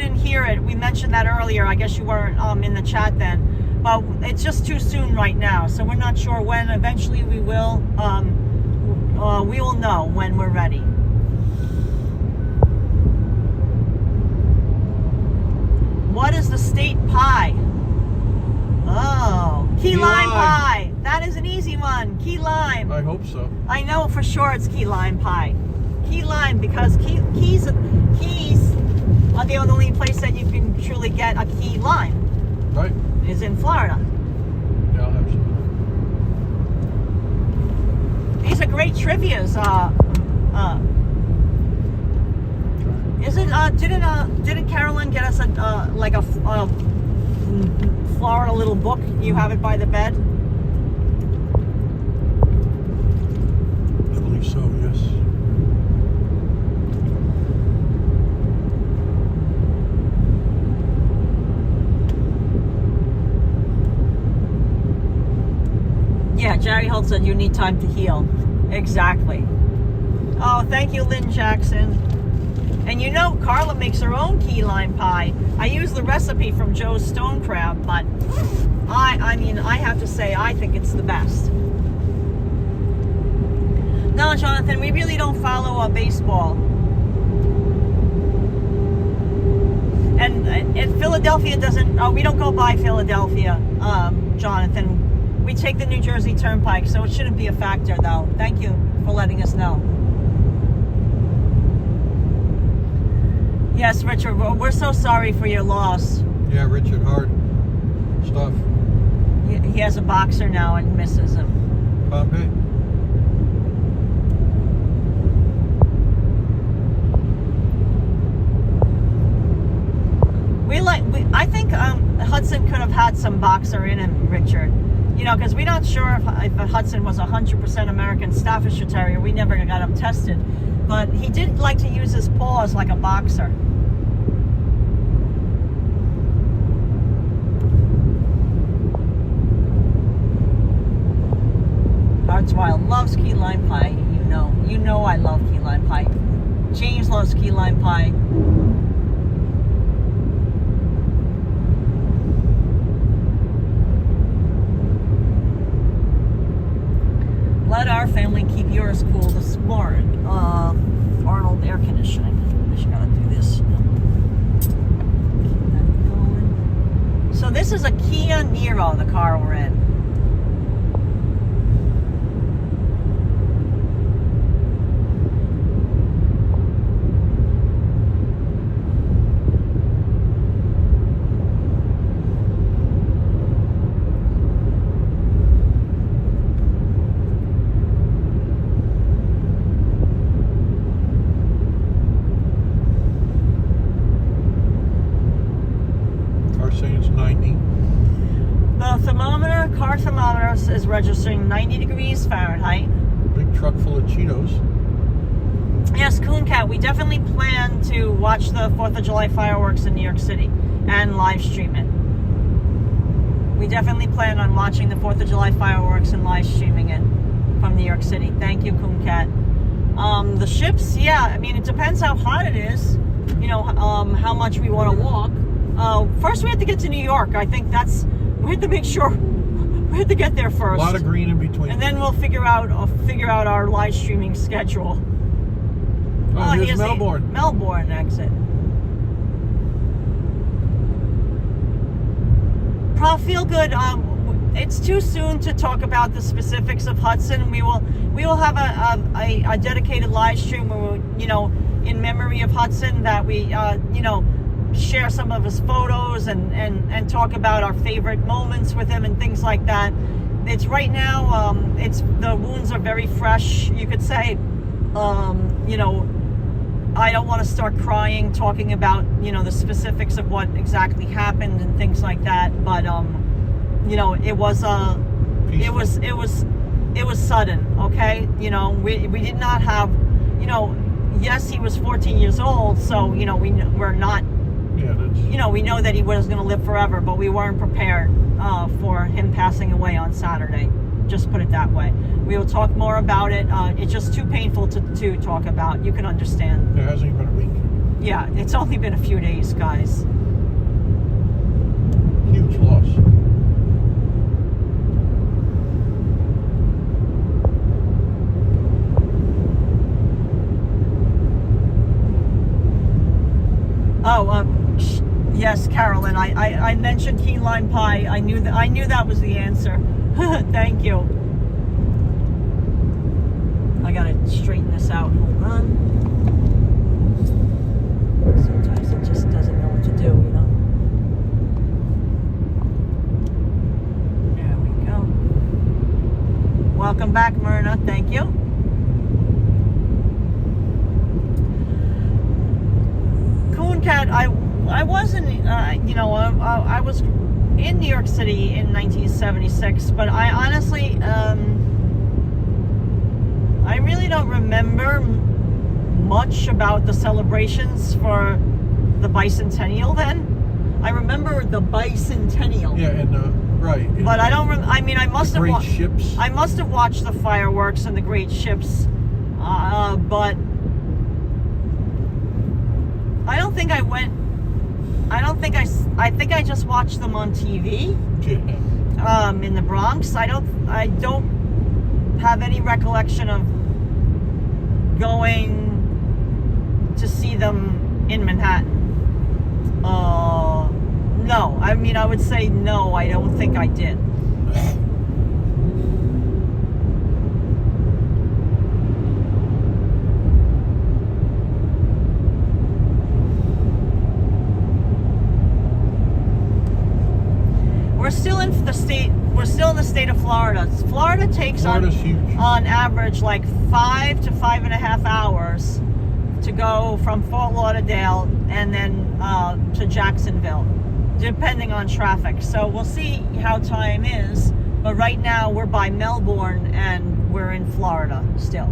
didn't hear it. We mentioned that earlier. I guess you weren't in the chat then. But it's just too soon right now, so we're not sure when. Eventually, we will. We will know when we're ready. What is the state pie? Oh, key lime pie. That is an easy one. Key lime. I hope so. I know for sure it's key lime pie. Key lime, because keys are the only place that you can truly get a key lime. Right. Is in Florida. Yeah, I'll have some. These are great trivias. Didn't Carolyn get us a Florida little book? You have it by the bed. I believe so. Yes. Yeah, Jerry Holt said you need time to heal. Exactly. Oh, thank you, Lynn Jackson. And you know, Karla makes her own key lime pie. I use the recipe from Joe's Stone Crab, but I mean, I have to say, I think it's the best. No, Jonathan, we really don't follow baseball. And Philadelphia doesn't, we don't go by Philadelphia, Jonathan. We take the New Jersey Turnpike, so it shouldn't be a factor, though. Thank you for letting us know. Yes, Richard, we're so sorry for your loss. Yeah, Richard, hard stuff. He has a boxer now and misses him. Palm Bay. I think Hudson could have had some boxer in him, Richard. You know, because we're not sure if Hudson was 100% American Staffordshire Terrier. We never got him tested. But he did like to use his paws like a boxer. Hartswild loves key lime pie. You know I love key lime pie. James loves key lime pie. Let our family keep yours cool this morning. Arnold air conditioning. I just gotta do this. Keep that going. So this is a Kia Niro, the car we're in. Car thermometer is registering 90 degrees Fahrenheit. Big truck full of Cheetos. Yes, Coon Cat, we definitely plan to watch the 4th of July fireworks in New York City and live stream it. We definitely plan on watching the 4th of July fireworks and live streaming it from New York City. Thank you, Coon Cat. The ships, yeah, I mean, it depends how hot it is, you know, how much we want to walk. First, we have to get to New York. I think we have to make sure we have to get there first. A lot of green in between. And then we'll figure out our live streaming schedule. Oh, here's Melbourne. Melbourne exit. Feel good. It's too soon to talk about the specifics of Hudson. We will have a dedicated live stream where we, you know, in memory of Hudson, that we you know, share some of his photos and talk about our favorite moments with him and things like that. It's right now, the wounds are very fresh, you could say. You know, I don't want to start crying talking about, you know, the specifics of what exactly happened and things like that, but you know, it was sudden, okay? You know, we did not have, you know, yes, he was 14 years old, so, you know, we're not, you know, we know that he was going to live forever, but we weren't prepared for him passing away on Saturday. Just put it that way. We will talk more about it. It's just too painful to talk about. You can understand. It hasn't even been a week. Yeah, it's only been a few days, guys. Huge loss. Oh, yes, Carolyn. I mentioned key lime pie. I knew that was the answer. Thank you. I gotta straighten this out. Hold on. Sometimes it just doesn't know what to do, you know. There we go. Welcome back, Myrna. Thank you. Coon Cat, I wasn't, you know, I was in New York City in 1976, but I honestly, I really don't remember much about the celebrations for the bicentennial then. I remember the bicentennial. Yeah, and right. But I don't. I mean, I must have watched ships. I must have watched the fireworks and the great ships, but I don't think I went. I don't think I think I just watched them on TV. Yeah. In the Bronx. I don't have any recollection of going to see them in Manhattan. No. I mean, I would say no, I don't think I did. we're still in the state of Florida. Florida takes Florida's huge. on average like 5 to 5.5 hours to go from Fort Lauderdale and then to Jacksonville, depending on traffic. So we'll see how time is. But right now we're by Melbourne and we're in Florida still.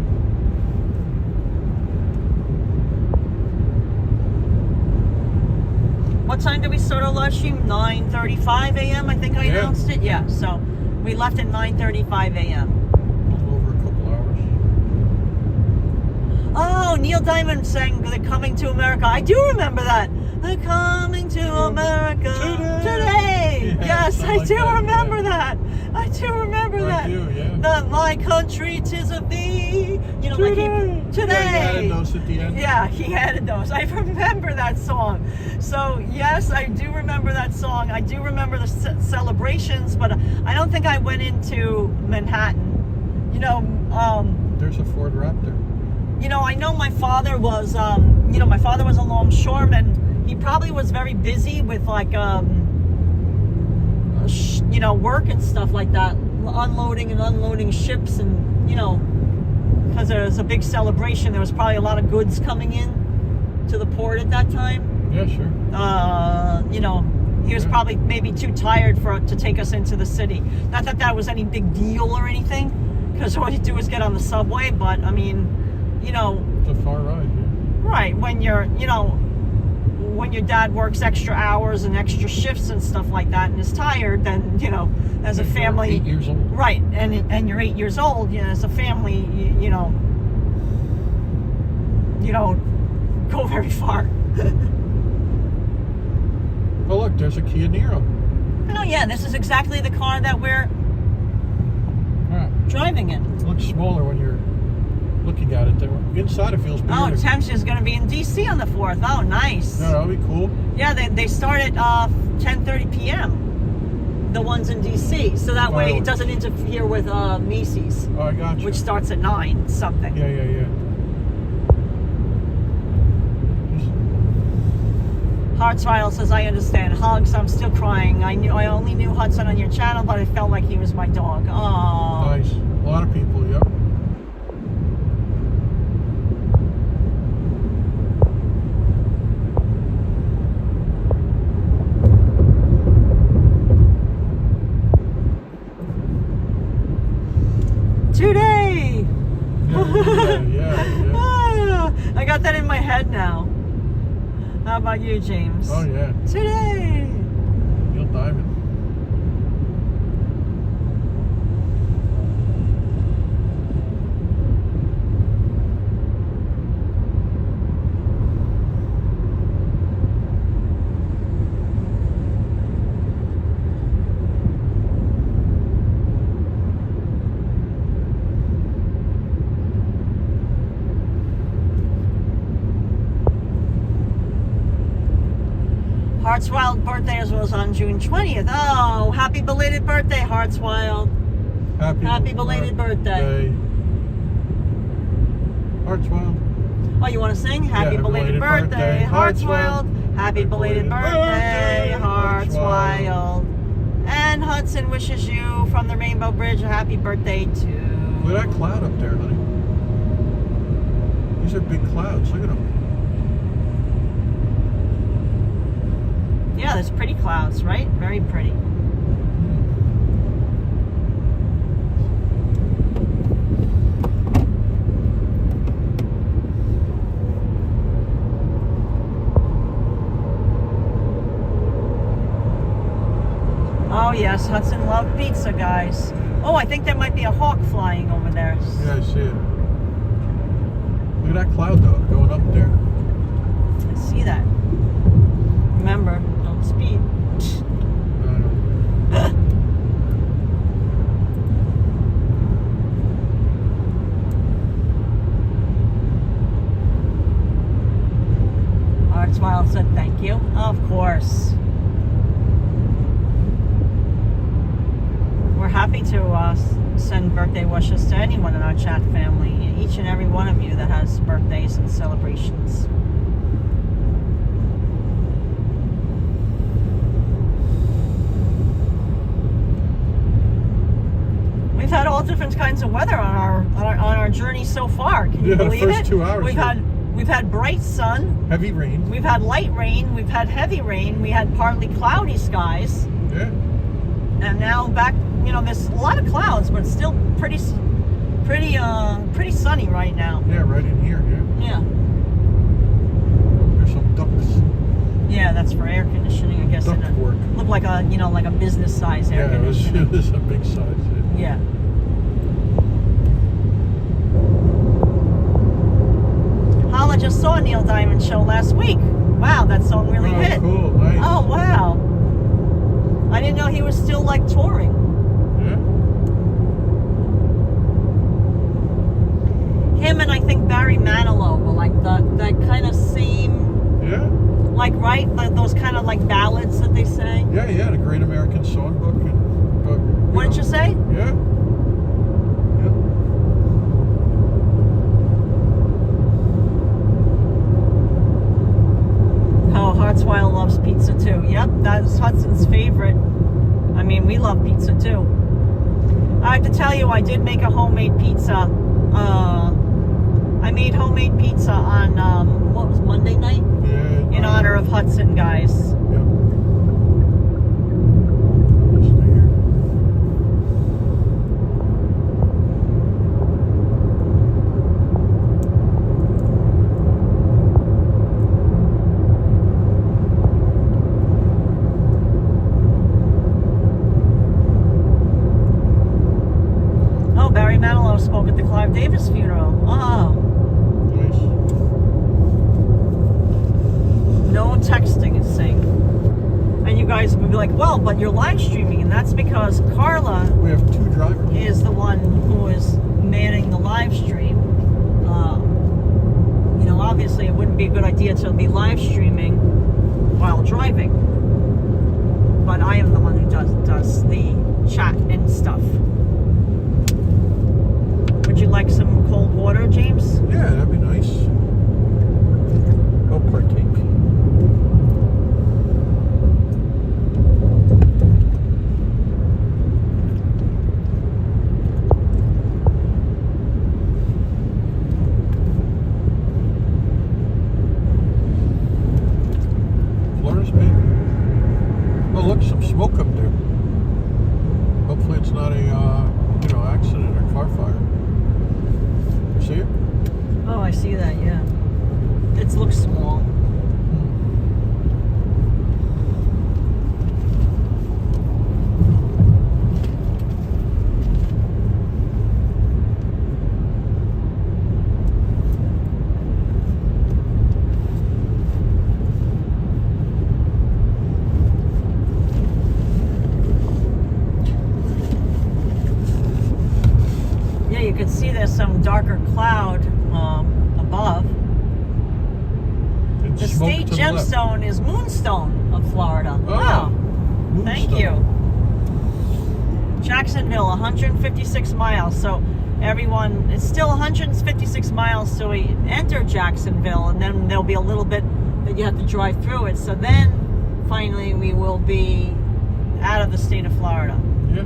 What time did we start our live stream? 9:35 a.m. I think I announced it. Yeah, so we left at 9:35 a.m. Over a couple hours. Oh, Neil Diamond sang "They're Coming to America." I do remember that. They're coming to America today. Yeah, Yes, I like do that, remember yeah. that. I do remember that. I do, yeah. That my country 'tis of thee. You know, like today. Yeah, he added those at the end. Yeah, he added those. I remember that song. So, yes, I do remember that song. I do remember the celebrations, but I don't think I went into Manhattan. You know, There's a Ford Raptor. you know, I know my father was, you know, my father was a longshoreman. He probably was very busy with, like, you know, work and stuff like that, unloading and unloading ships, and, you know, because there was a big celebration. There was probably a lot of goods coming in to the port at that time. Yeah, sure. You know, he was probably maybe too tired to take us into the city. Not that that was any big deal or anything, because all you do is get on the subway. But I mean, you know, It's a far ride, yeah. right, when you're, you know, when your dad works extra hours and extra shifts and stuff like that and is tired, then, you know, as a You're family, 8 years old. right, and you're 8 years old, you know, as a family, you know, you don't go very far. Oh, look, there's a Kia Niro. Oh yeah, this is exactly the car that we're Yeah. driving in. It looks smaller when you're looking at it. Inside it feels bigger. Oh, Thames is going to be in DC on the 4th. Oh, nice. Yeah, that'll be cool. Yeah, they start at 10:30 p.m. The ones in DC, so that way it doesn't interfere with Macy's, Oh, I got you. which starts at 9 something. Yeah. Hartswile says, I understand. Hugs, I'm still crying. I only knew Hudson on your channel, but it felt like he was my dog. Oh. Nice. A lot of people, yep. Today! Yeah. Ah, I got that in my head now. How about you, James? Oh, yeah. Today! Neil Diamond. Hartswild birthday was on June 20th. Oh, happy belated birthday, Hartswild. Happy belated birthday. Hartswild. Oh, you want to sing? Happy belated birthday, Hartswild. Happy belated birthday, Hartswild. And Hudson wishes you from the Rainbow Bridge a happy birthday too. Look at that cloud up there, honey. These are big clouds. Look at them. Yeah, there's pretty clouds, right? Very pretty. Oh yes, Hudson loved pizza, guys. Oh, I think there might be a hawk flying over there. Yeah, I see it. Look at that cloud, though, going up there. I see that. Remember, don't speed. Hartswild said thank you. Of course. We're happy to send birthday wishes to anyone in our chat family, each and every one of you that has birthdays and celebrations. the weather on our journey so far. Can you believe the first it? 2 hours. We've had bright sun. Heavy rain. We've had light rain. We've had heavy rain. We had partly cloudy skies. Yeah. And now back, there's a lot of clouds, but it's still pretty sunny right now. Yeah, right in here. Yeah. Yeah. There's some ducts. Yeah, that's for air conditioning, I guess. Duct work. Look like a, like a business size air conditioner. It was a big size. Yeah. Karla just saw Neil Diamond's show last week. Wow, that song really hit. Cool, nice. Oh, wow. I didn't know he was still touring. Yeah. Him and I think Barry Manilow were that kind of same. Yeah. Right? Like those kind of ballads that they sang. Yeah, he had a great American songbook. What did you say? Yeah. Oh, Hartswild loves pizza too. Yep, that's Hudson's favorite. I mean, we love pizza too. I have to tell you, I did make a homemade pizza. I made homemade pizza on, what was Monday night? Yeah. In honor of Hudson, guys. Yep. Oh, Barry Manilow spoke at the Clive Davis funeral. Oh. Nice. No texting, it's saying. And you guys would be like, well, but you're live streaming, and that's because Karla We have 2 drivers. is the one who is manning the live stream. Obviously it wouldn't be a good idea to be live streaming while driving. But I am the one who does the chat and stuff. Would you like some cold water, James? Yeah, that'd be nice. Go partake. Florida's big. Oh, look, some smoke up there. Hopefully it's not a, accident or car fire. See it? Oh, I see that, yeah. It looks small. Yeah, you can see there's some darker cloud above. And The smoke state to the left. gemstone is Moonstone of Florida. Oh, Wow. Thank Moonstone. you. Jacksonville, 156 miles. So everyone, it's still 156 miles till we enter Jacksonville, and then there'll be a little bit that you have to drive through it. So then finally we will be out of the state of Florida. Yeah.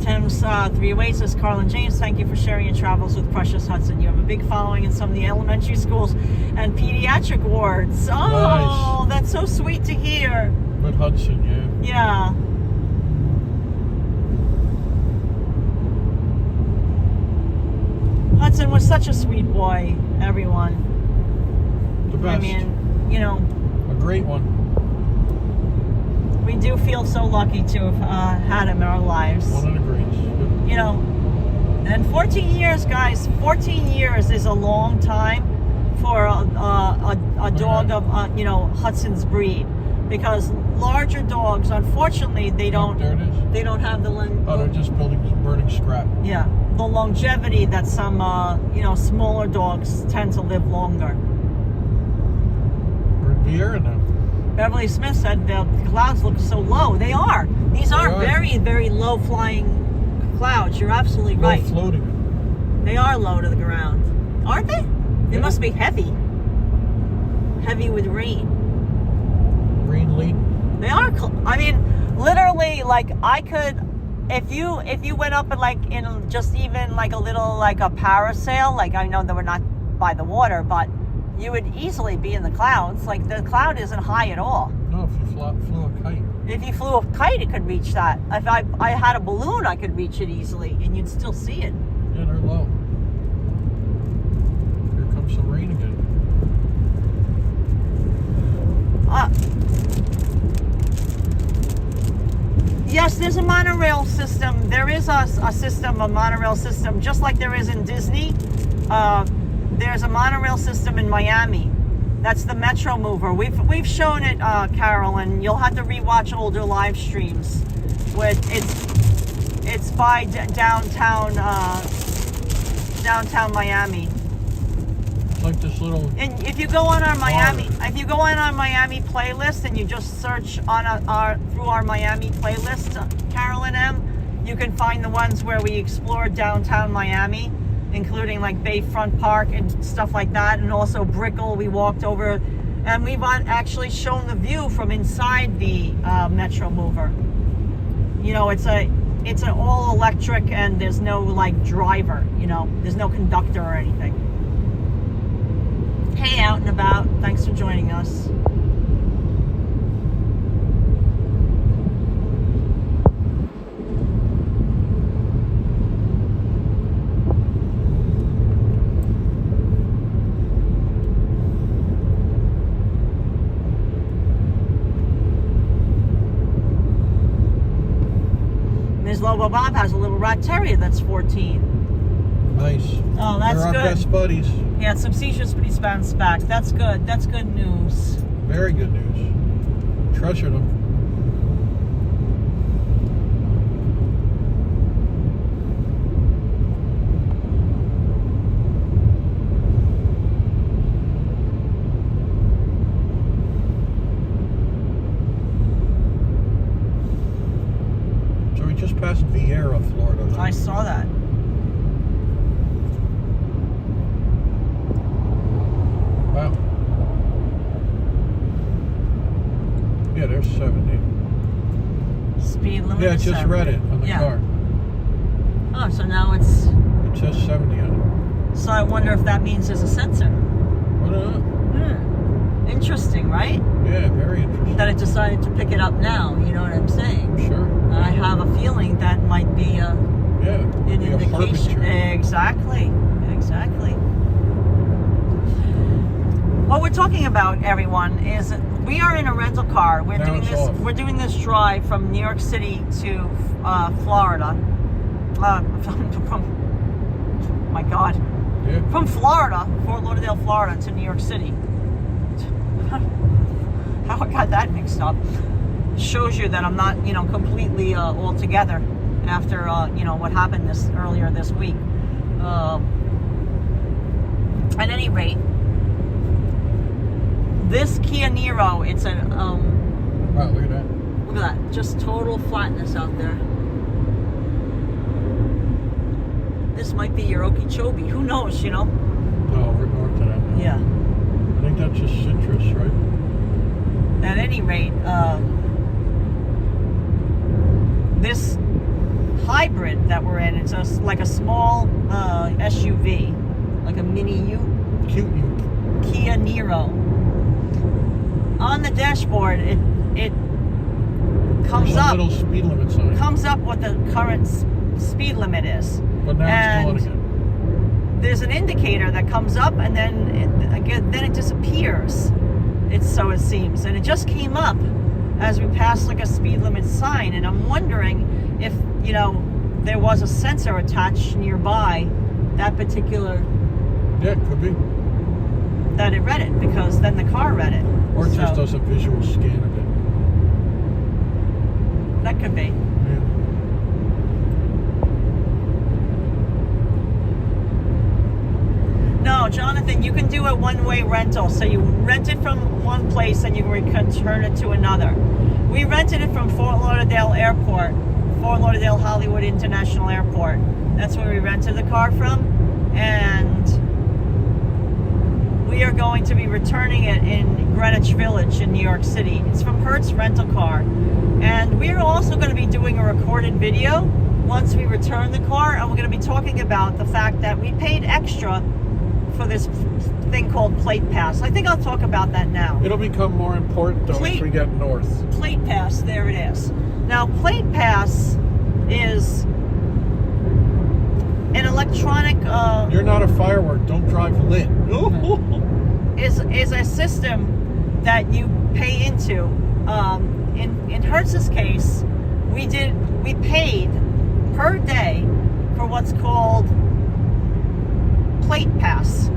Thames 308 says, Karla and James, thank you for sharing your travels with Precious Hudson. You have a big following in some of the elementary schools and pediatric wards. Oh, Nice. that's so sweet to hear. But Hudson, yeah. Yeah. Hudson was such a sweet boy, everyone. The best. I mean, A great one. we do feel so lucky to have had him in our lives. One of the greats. Yep. And 14 years, guys, 14 years is a long time for a dog of, Hudson's breed. Because larger dogs, unfortunately, they don't There it is. they don't have the Oh, they're just burning scrap. the longevity that some smaller dogs tend to live longer. We're in the air now. Beverly Smith said the clouds look so low. They are. These are are. very, very low flying clouds. You're absolutely Low right. floating. They are low to the ground. Aren't they? They Yeah. must be heavy. Heavy with rain. Green lead. They are, I mean, literally, I could if you went up in just even like a little like a parasail, like I know that we're not by the water, but you would easily be in the clouds. Like the cloud isn't high at all. No, if you flew a kite. If you flew a kite, it could reach that. If I had a balloon, I could reach it easily, and you'd still see it. Yeah, they're low. Here comes some rain again. Yes, there's a monorail system. There is a monorail system, just like there is in Disney. There's a monorail system in Miami. That's the Metro Mover. We've shown it, Carol, and you'll have to rewatch older live streams. It's by downtown Miami. Like this little. And if you go on our Miami playlist and you just search on through our Miami playlist, Carol and M, you can find the ones where we explored downtown Miami, including like Bayfront Park and stuff like that, and also Brickell. We walked over, and we've actually shown the view from inside the Metro Mover. You know, it's an all electric, and there's no like driver. You know, there's no conductor or anything. Hey, out and about. Thanks for joining us. Ms. Lobo Bob has a little rat terrier that's 14. Nice. Oh, that's They're our good. best buddies. Yeah, some seizures, but he's bounced back. That's good. That's good news. Very good news. Treasure them. So we just passed Vieira, Florida. I saw that. Wow. Yeah, there's 70. Speed limit. Yeah, is just 70. read it on the car. Oh, so now it's. It says 70 on it. So I wonder if that means there's a sensor. I don't know. Interesting, right? Yeah, very interesting. That it decided to pick it up now. You know what I'm saying? Sure. I have a feeling that might be an indication. Exactly. What we're talking about, everyone, is we are in a rental car. We're doing this drive from New York City to Florida. From Florida, Fort Lauderdale, Florida, to New York City. How I got that mixed up shows you that I'm not, completely all together after, what happened earlier this week. At any rate, this Kia Niro, it's a wow, look at that. Look at that, just total flatness out there. This might be your Okeechobee. Who knows, No, we're north of that. Yeah. I think that's just citrus, right? At any rate, this hybrid that we're in, it's like a small SUV, like a mini Cute Ute. Kia Niro. On the dashboard, it comes up. Little speed limit sign. Comes up what the current speed limit is. But now it's gone again. There's an indicator that comes up, and then it disappears. So it seems, and it just came up as we passed like a speed limit sign, and I'm wondering if there was a sensor attached nearby that particular. Yeah, it could be. That it read it, because then the car read it. Or it just does a visual scan of it. That could be. Yeah. No, Jonathan, you can do a one-way rental. So you rent it from one place and you can return it to another. We rented it from Fort Lauderdale Airport, Fort Lauderdale Hollywood International Airport. That's where we rented the car from. And we are going going to be returning it in Greenwich Village in New York City. It's from Hertz Rental Car. And we're also going to be doing a recorded video once we return the car, and we're going to be talking about the fact that we paid extra for this thing called Plate Pass. I think I'll talk about that now. It'll become more important though as we get north. Plate Pass, there it is. Now, Plate Pass is an electronic... You're not a firework, don't drive lit. is a system that you pay into. In Hertz's case, we paid per day for what's called Plate Pass,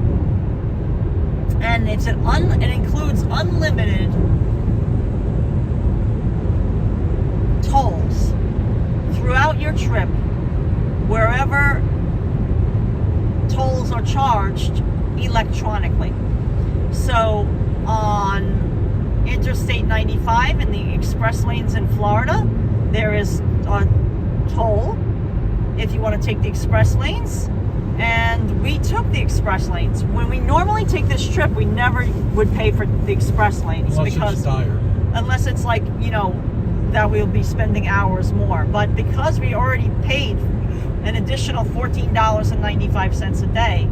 and it includes unlimited tolls throughout your trip, wherever tolls are charged electronically. So on Interstate 95 in the express lanes in Florida, there is a toll if you want to take the express lanes, and we took the express lanes. When we normally take this trip, we never would pay for the express lanes unless it's like, you know, that we'll be spending hours more. But because we already paid an additional $14.95 a day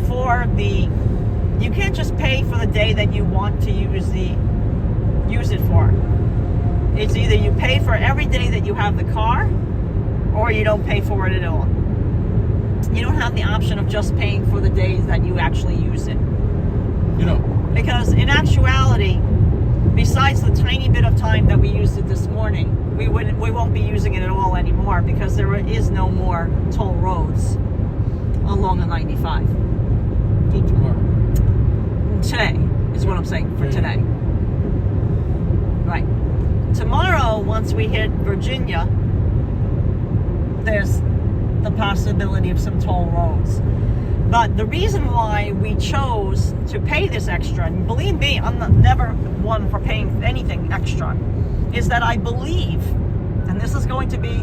for the, you can't just pay for the day that you want to use it for. It's either you pay for every day that you have the car, or you don't pay for it at all. You don't have the option of just paying for the days that you actually use it. You know. Because in actuality, besides the tiny bit of time that we used it this morning, we won't be using it at all anymore, because there is no more toll roads along the 95. Till tomorrow. Today is what I'm saying, for today. Right. Tomorrow, once we hit Virginia, there's the possibility of some toll roads. But the reason why we chose to pay this extra, and believe me, I'm never one for paying anything extra, is that I believe, and this is going to be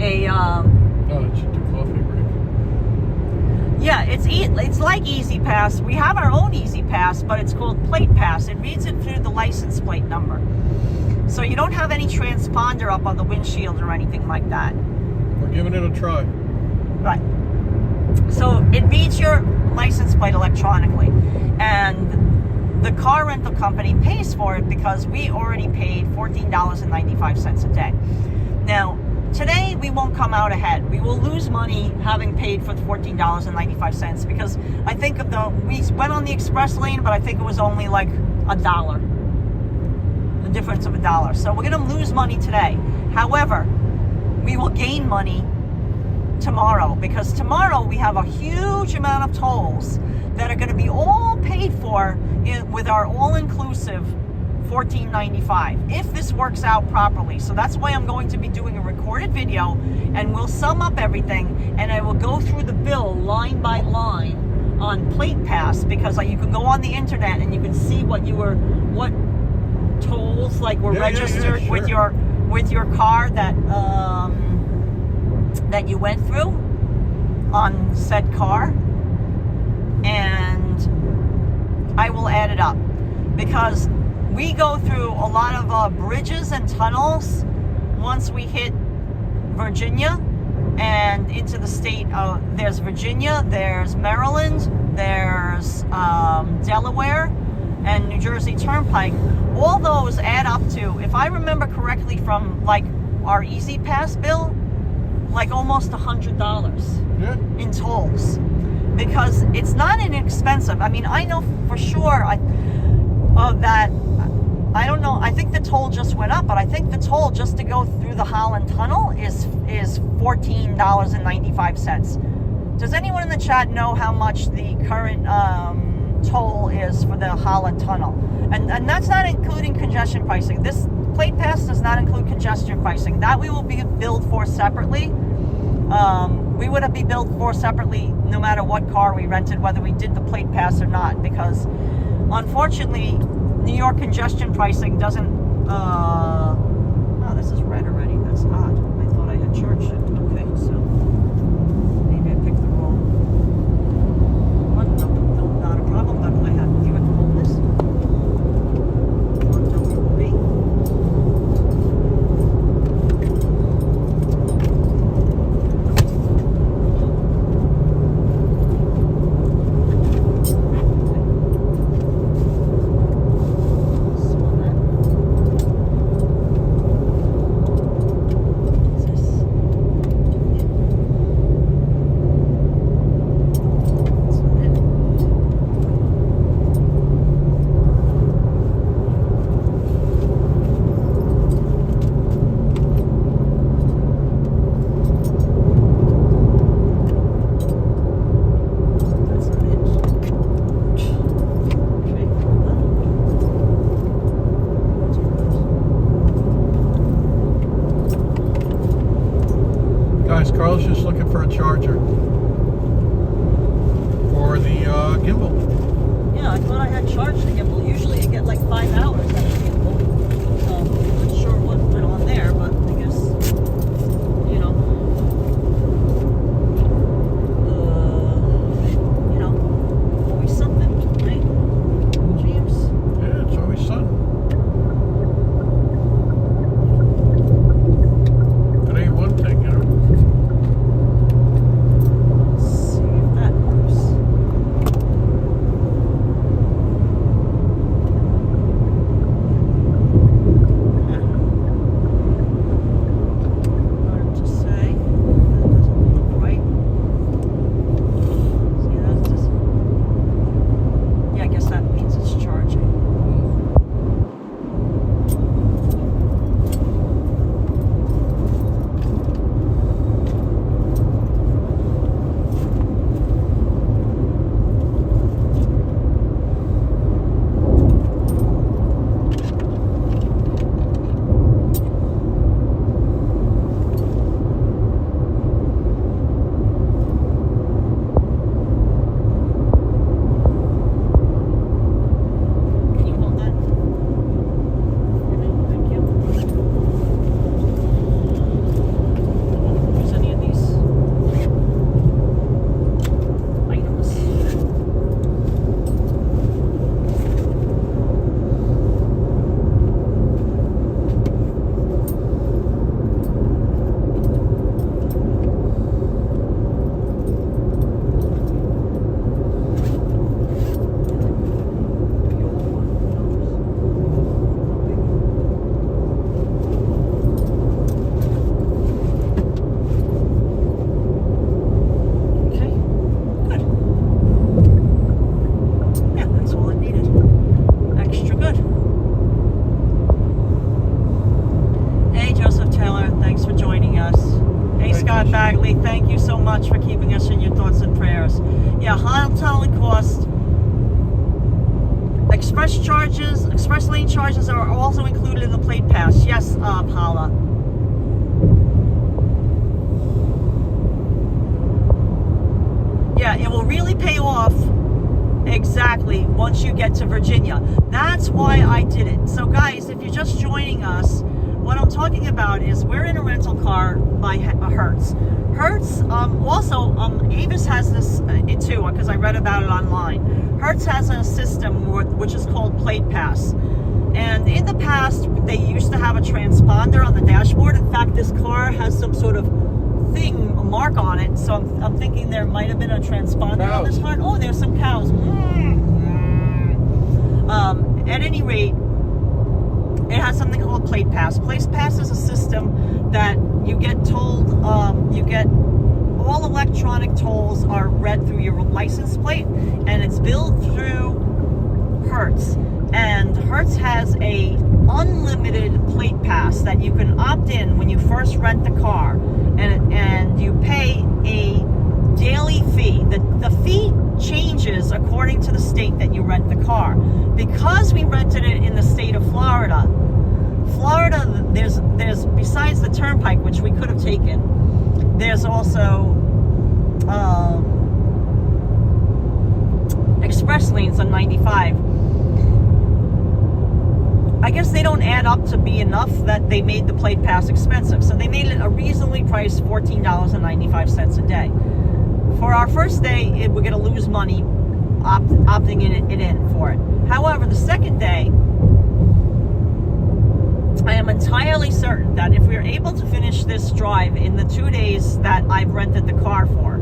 a... Oh, it's the coffee break. Yeah, it's like Easy Pass. We have our own Easy Pass, but it's called Plate Pass. It reads it through the license plate number. So you don't have any transponder up on the windshield or anything like that. We're giving it a try. Right. So it reads your license plate electronically, and the car rental company pays for it because we already paid $14.95 a day. Now, today we won't come out ahead. We will lose money having paid for the $14.95, because I think we went on the express lane, but I think it was only like $1. The difference of $1. So we're going to lose money today. However, we will gain money tomorrow, because tomorrow we have a huge amount of tolls that are going to be all paid for with our all-inclusive $14.95 if this works out properly. So that's why I'm going to be doing a recorded video, and we'll sum up everything, and I will go through the bill line by line on Plate Pass, because you can go on the internet and you can see what tolls were registered sure. with your car that you went through on said car, and I will add it up, because we go through a lot of bridges and tunnels once we hit Virginia and into the state. There's Virginia, there's Maryland, there's Delaware, and New Jersey Turnpike. All those add up to, if I remember correctly from our Easy Pass bill, almost $100 in tolls, because it's not inexpensive. I mean, I know for sure that, I don't know, I think the toll just went up, but I think the toll just to go through the Holland Tunnel is $14.95. Does anyone in the chat know how much the current toll is for the Holland Tunnel? And that's not including congestion pricing. This Plate Pass does not include congestion pricing. That we will be billed for separately. We would be billed for separately no matter what car we rented, whether we did the Plate Pass or not, because unfortunately New York congestion pricing doesn't oh, this is red already. That's odd. I thought I had charged it. Okay, so maybe I picked the I was just looking for a charger for the gimbal. Yeah, I thought I had charged the gimbal. Usually you get like 5 hours out of the gimbal. So I'm not sure what went on there, but I guess, you know, always something, right? James? Yeah, it's always sun. It ain't one thing, you know. Let's see if that works. Hard to say. That doesn't look right. See, that's just. Yeah, I guess that means it's charging. Can you hold that? Thank you. Use any of these items. Okay, good. Yeah, that's all it needed. Extra good. Hey, Joseph Taylor, thanks for joining us. Hey, Thank Scott you. Bagley, thank you so much for keeping us in your thoughts and prayers. Yeah, Holland Tunnel cost. Express lane charges are also included in the plate pass. Yes, Paula. Yeah, it will really pay off exactly once you get to Virginia. That's why I did it. So guys, if you're just joining us, what I'm talking about is we're in a rental car by Hertz. Hertz, also, Avis has this too, because I read about it online. Hertz has a system which is called Plate Pass. And in the past, they used to have a transponder on the dashboard. In fact, this car has some sort of thing, a mark on it. So I'm thinking there might have been a transponder on this car. Oh, there's some cows. At any rate, it has something called Plate Pass. Plate Pass is a system that you get told, you get all electronic tolls are read through your license plate, and it's billed through Hertz. And Hertz has a unlimited plate pass that you can opt in when you first rent the car, and you pay a daily fee. The fee changes according to the state that you rent the car. Because we rented it in the state of Florida, there's besides the turnpike, which we could have taken, there's also express lanes on 95. I guess they don't add up to be enough that they made the plate pass expensive. So they made it a reasonably priced $14.95 a day. For our first day, we're going to lose money opting it in for it. However, the second day, I am entirely certain that if we are able to finish this drive in the 2 days that I've rented the car for,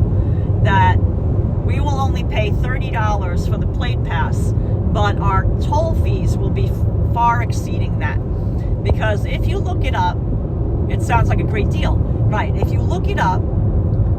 that we will only pay $30 for the plate pass, but our toll fees will be far exceeding that. Because if you look it up, it sounds like a great deal, right? If you look it up,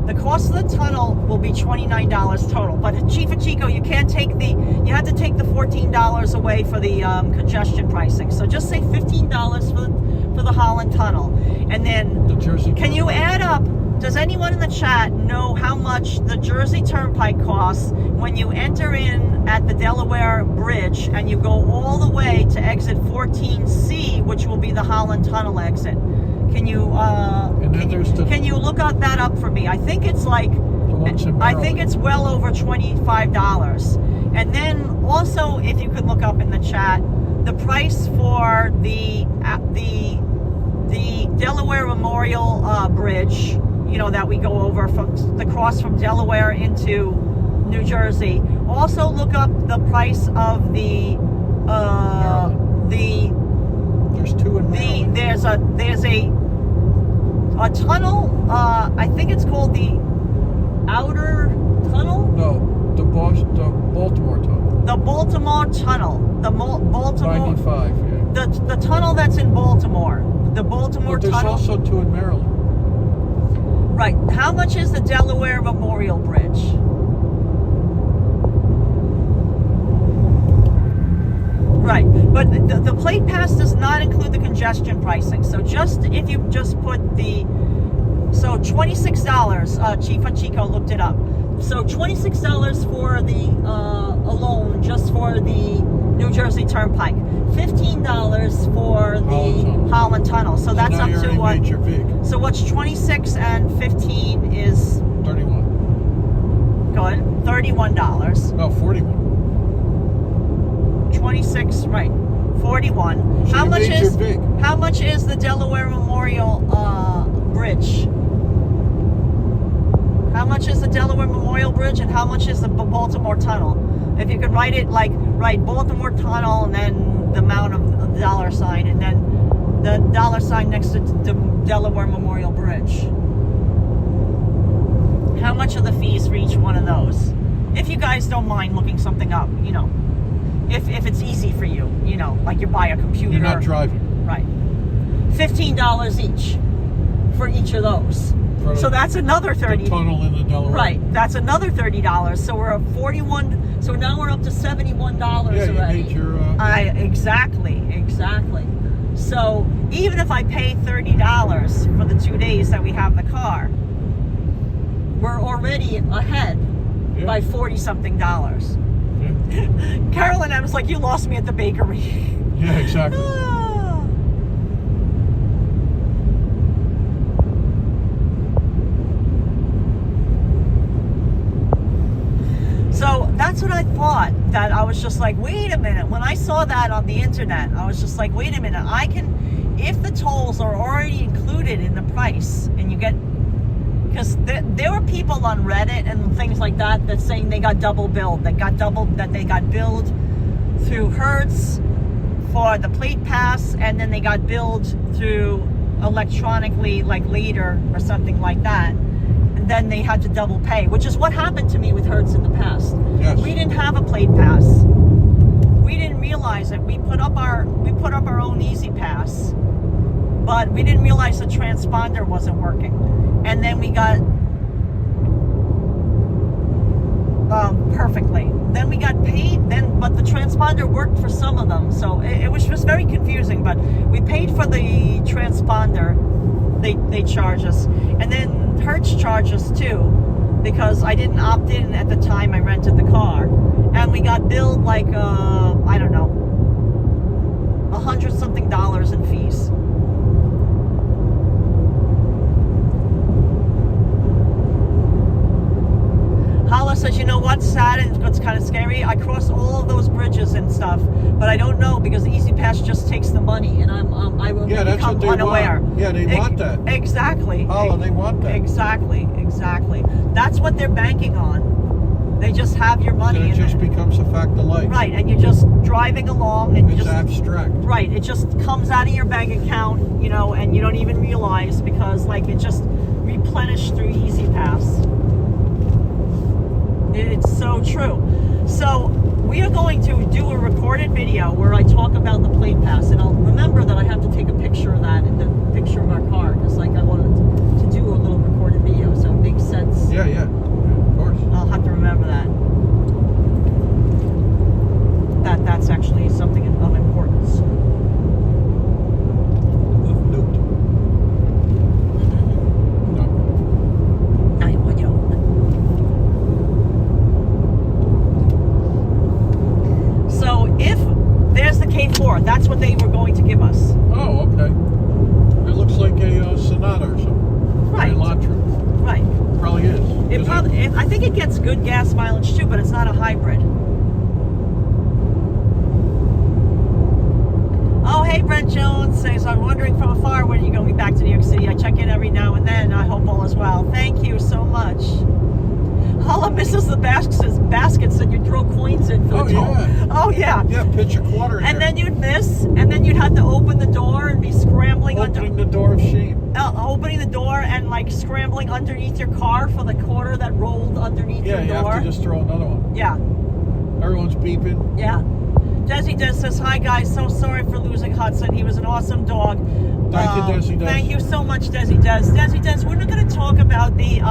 the cost of the tunnel will be $29 total. But Chifa Chico, you have to take the $14 away for the congestion pricing. So just say $15 for the Holland Tunnel. And then, The Jersey can you add up, does anyone in the chat know how much the Jersey Turnpike costs when you enter in at the Delaware Bridge and you go all the way to exit 14C, which will be the Holland Tunnel exit? Can you can you look up that up for me? I think it's like I think it's well over $25. And then also, if you could look up in the chat the price for the Delaware Memorial Bridge, you know, that we go over from the cross from Delaware into New Jersey. Also look up the price of the there's two in Maryland. there's a tunnel, I think it's called the Outer Tunnel? No, the Baltimore tunnel. The Baltimore Tunnel. The Baltimore 95, yeah. the tunnel that's in Baltimore. The Baltimore But there's Tunnel. also two in Maryland. Right. How much is the Delaware Memorial Bridge? Right. But the plate pass does not include the congestion pricing. So just if you just put so $26, Chifa Chico looked it up. So $26 for the alone, just for the New Jersey Turnpike. $15 for the Holland Tunnel. So that's up to what? So what's 26 and 15 is 31. good. $31. No, 41. 26, right? 41. So How much major is big. how much is the Delaware Memorial Bridge? How much is the Delaware Memorial Bridge, and how much is the Baltimore Tunnel? If you could write it like, write Baltimore Tunnel and then the amount of the dollar sign, and then the dollar sign next to the Delaware Memorial Bridge. How much are the fees for each one of those? If you guys don't mind looking something up, you know. If it's easy for you, you know, like you buy a computer. You're not driving. Right. $15 each for each of those. So that's another $30. The tunnel in the Delaware. Right. That's another $30. So we're at 41. So now we're up to $71 already. Yeah, you made your. Exactly. So even if I pay $30 for the 2 days that we have the car, we're already ahead by $40-something. Yeah. Carolyn, I was like, you lost me at the bakery. Yeah, exactly. So that's what I thought, that I was just like, wait a minute. When I saw that on the internet, I was just like, wait a minute. I can, if the tolls are already included in the price, and you get, because there were people on Reddit and things like that that saying they got double billed. That they got billed through Hertz for the plate pass, and then they got billed through electronically like later or something like that. And then they had to double pay, which is what happened to me with Hertz in the past. Yes. We didn't have a plate pass. We didn't realize it. We put up our own Easy Pass, but we didn't realize the transponder wasn't working. And then we got perfectly. Then we got paid. But the transponder worked for some of them, so it was just very confusing. But we paid for the transponder. They charge us, and then Hertz charged us too, because I didn't opt in at the time I rented the car, and we got billed like I don't know, $100-something in fees. Karla says, you know what's sad and what's kind of scary? I crossed all of those bridges and stuff, but I don't know, because the Easy Pass just takes the money, and I will become unaware. Want. Yeah, they want that. Exactly. Karla, they want that. Exactly. That's what they're banking on. They just have your money. And it just becomes a fact of life. Right, and you're just driving along, and it's abstract. Right, it just comes out of your bank account, you know, and you don't even realize, because like it just replenished through Easy Pass. It's so true. So we are going to do a recorded video where I talk about the plate pass, and I'll remember that I have to take a picture of that in the picture of our car, because like I wanted to do a little recorded video, so it makes sense. Yeah, of course. I'll have to remember that. That's actually something of importance. Of note. No. So if there's the K4, that's what they were going to give us. Oh, okay. It looks like a I think it gets good gas mileage too, but it's not a hybrid. Oh, hey, Brent Jones says, I'm wondering from afar when you're going to be back to New York City. I check in every now and then. I hope all is well. Thank you so much. Holla misses the baskets that you throw coins in for the toll. Yeah. Oh, yeah. Yeah, pitch a quarter in And there. then you'd miss, and then you'd have to open the door and be scrambling Opening the door of shame. opening the door and like scrambling underneath your car for the quarter that rolled underneath your door. Yeah, you have to just throw another one. Yeah. Everyone's beeping. Yeah. Desi Des says, hi guys, so sorry for losing Hudson. He was an awesome dog. Thank you, Desi Des. Thank you so much, Desi Des. Desi Des, we're not going to talk about the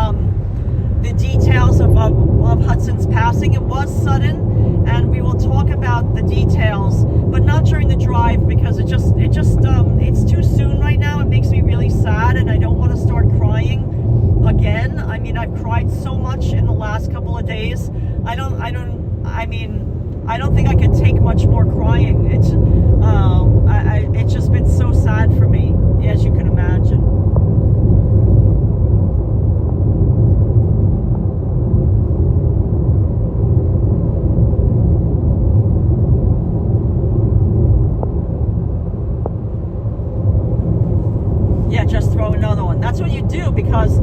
details of Hudson's passing. It was sudden, and we will talk about the details, but not during the drive because it's too soon right now. It makes me really sad, and I don't want to start crying again. I mean, I've cried so much in the last couple of days. I don't think I could take much more crying. It's just been so sad for me, as you can imagine. Yeah, just throw another one. That's what you do because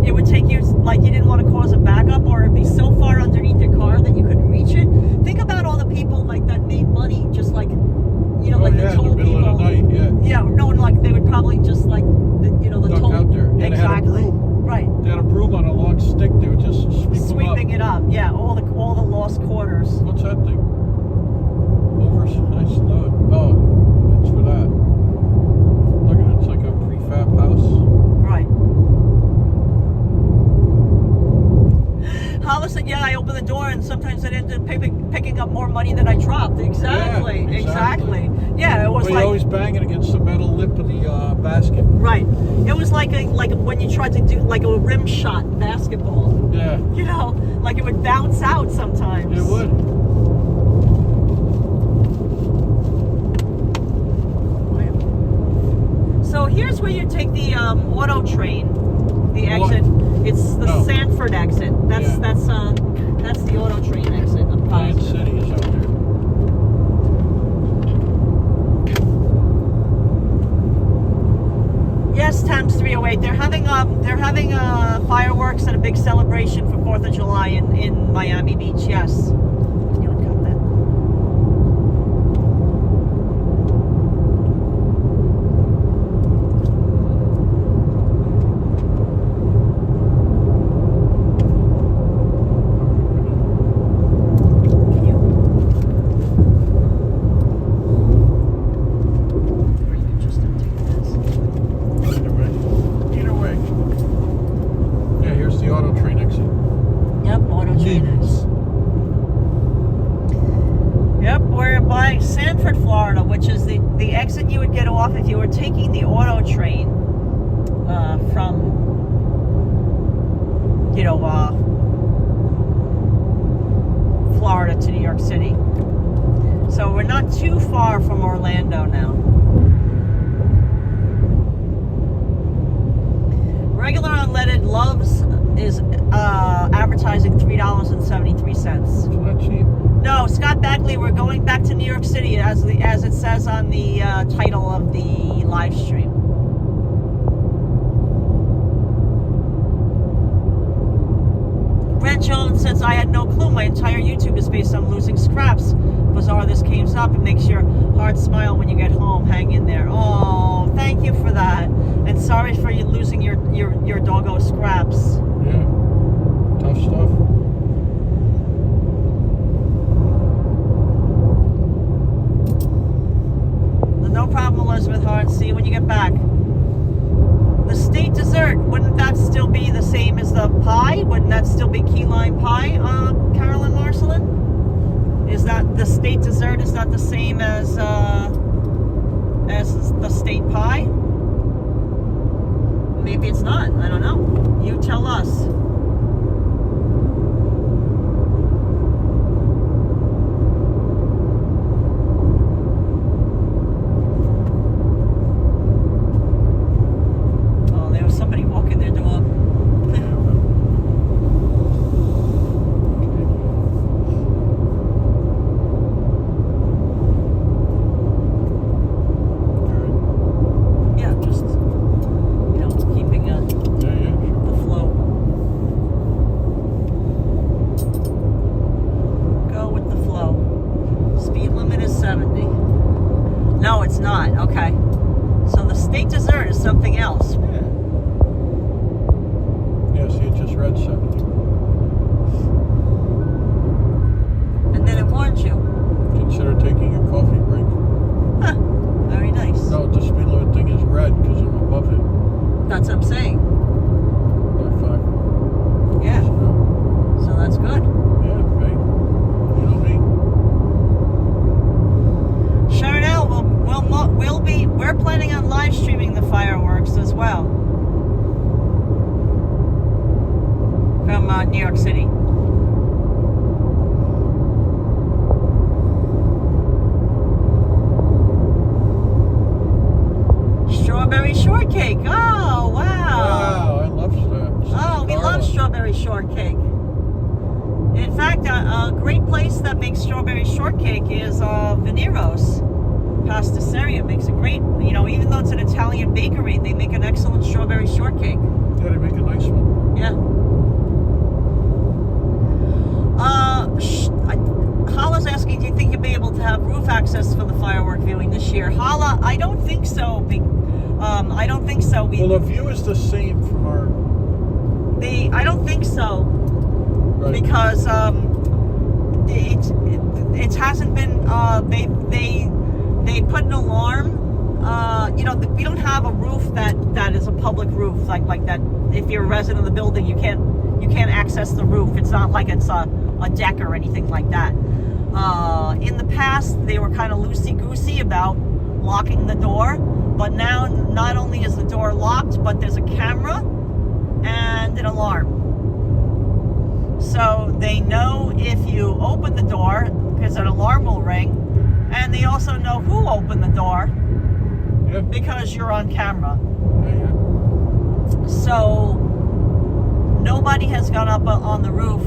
it would take you, like, you didn't want to cause a backup, or it'd be so far underneath your car that you couldn't reach it. Think about all the people like that made money, just like, you know, like the toll in the middle people. of the night, yeah. Yeah, no, like they would probably just like, the Duck toll. out there. And Exactly. They had a broom. Right. They had a broom on a long stick. They would just Sweeping it up. Yeah, all the lost quarters. What's that thing? Nice load. Oh, it's for that. Look at it. It's like a prefab house. Right. Hollis said, yeah, I opened the door and sometimes I ended up picking up more money than I dropped. Exactly. Yeah, exactly. Yeah, it was Well, like... you're always banging against the metal lip of the basket. Right. It was like when you tried to do like a rim shot basketball. Yeah. You know, like it would bounce out sometimes. It would. So here's where you take the auto train, the exit. It's the Sanford exit. That's the auto train exit. I'm Giant positive. City is out there. Yes, times 308. They're having fireworks and a big celebration for 4th of July in Miami Beach. Yes. Can you uncut that? Can you? Or you can just untake this. Either way. Yeah, here's the auto train exit. Yep, auto trainers. Yep, we're by Sanford, Florida, which is the exit you would get off if you were taking the auto train from, Florida to New York City. So we're not too far from Orlando now. Regular unleaded Loves is advertising $3.73. Isn't that cheap? No, Scott Bagley, we're going back to New York City as it says on the title of the live stream. Brent Jones says, I had no clue. My entire YouTube is based on losing scraps. Bizarre this came up. It makes your heart smile when you get home. Hang in there. Oh, thank you for that. And sorry for you losing your doggo scraps. Yeah. Tough stuff. No problem, Elizabeth Hart. See you when you get back. The state dessert, wouldn't that still be the same as the pie? Wouldn't that still be key lime pie, Carolyn Marcelin? Is that the state dessert? Is that the same as the state pie? Maybe it's not. I don't know. You tell us. Somebody walking their dog. red 70. And then it warns you. Consider taking a coffee break. Huh. Very nice. No, the speed limit thing is red because I'm above it That's what I'm saying. by 5. Yeah. So, So that's good. yeah, hey, you know me. Chanel, we're planning on live streaming the fireworks as well from New York City. Strawberry shortcake. Oh, wow. Wow, I love that. Oh, we love strawberry shortcake. In fact, a great place that makes strawberry shortcake is Venero's. Pastisseria makes a great, even though it's an Italian bakery, they make an excellent strawberry shortcake. Yeah, they make a nice one. Yeah. Karla's asking, do you think you'll be able to have roof access for the firework viewing this year? Karla, I don't think so. I don't think so. Well, the view is the same from our... I don't think so. Right. Because it hasn't been, they put an alarm. We don't have a roof that is a public roof like that. If you're a resident of the building, you can't access the roof. It's not like it's a deck or anything like that. In the past, they were kind of loosey-goosey about locking the door, but now not only is the door locked, but there's a camera and an alarm. So they know if you open the door, because an alarm will ring, and they also know who opened the door, Yeah. because you're on camera. Yeah. So nobody has gone up on the roof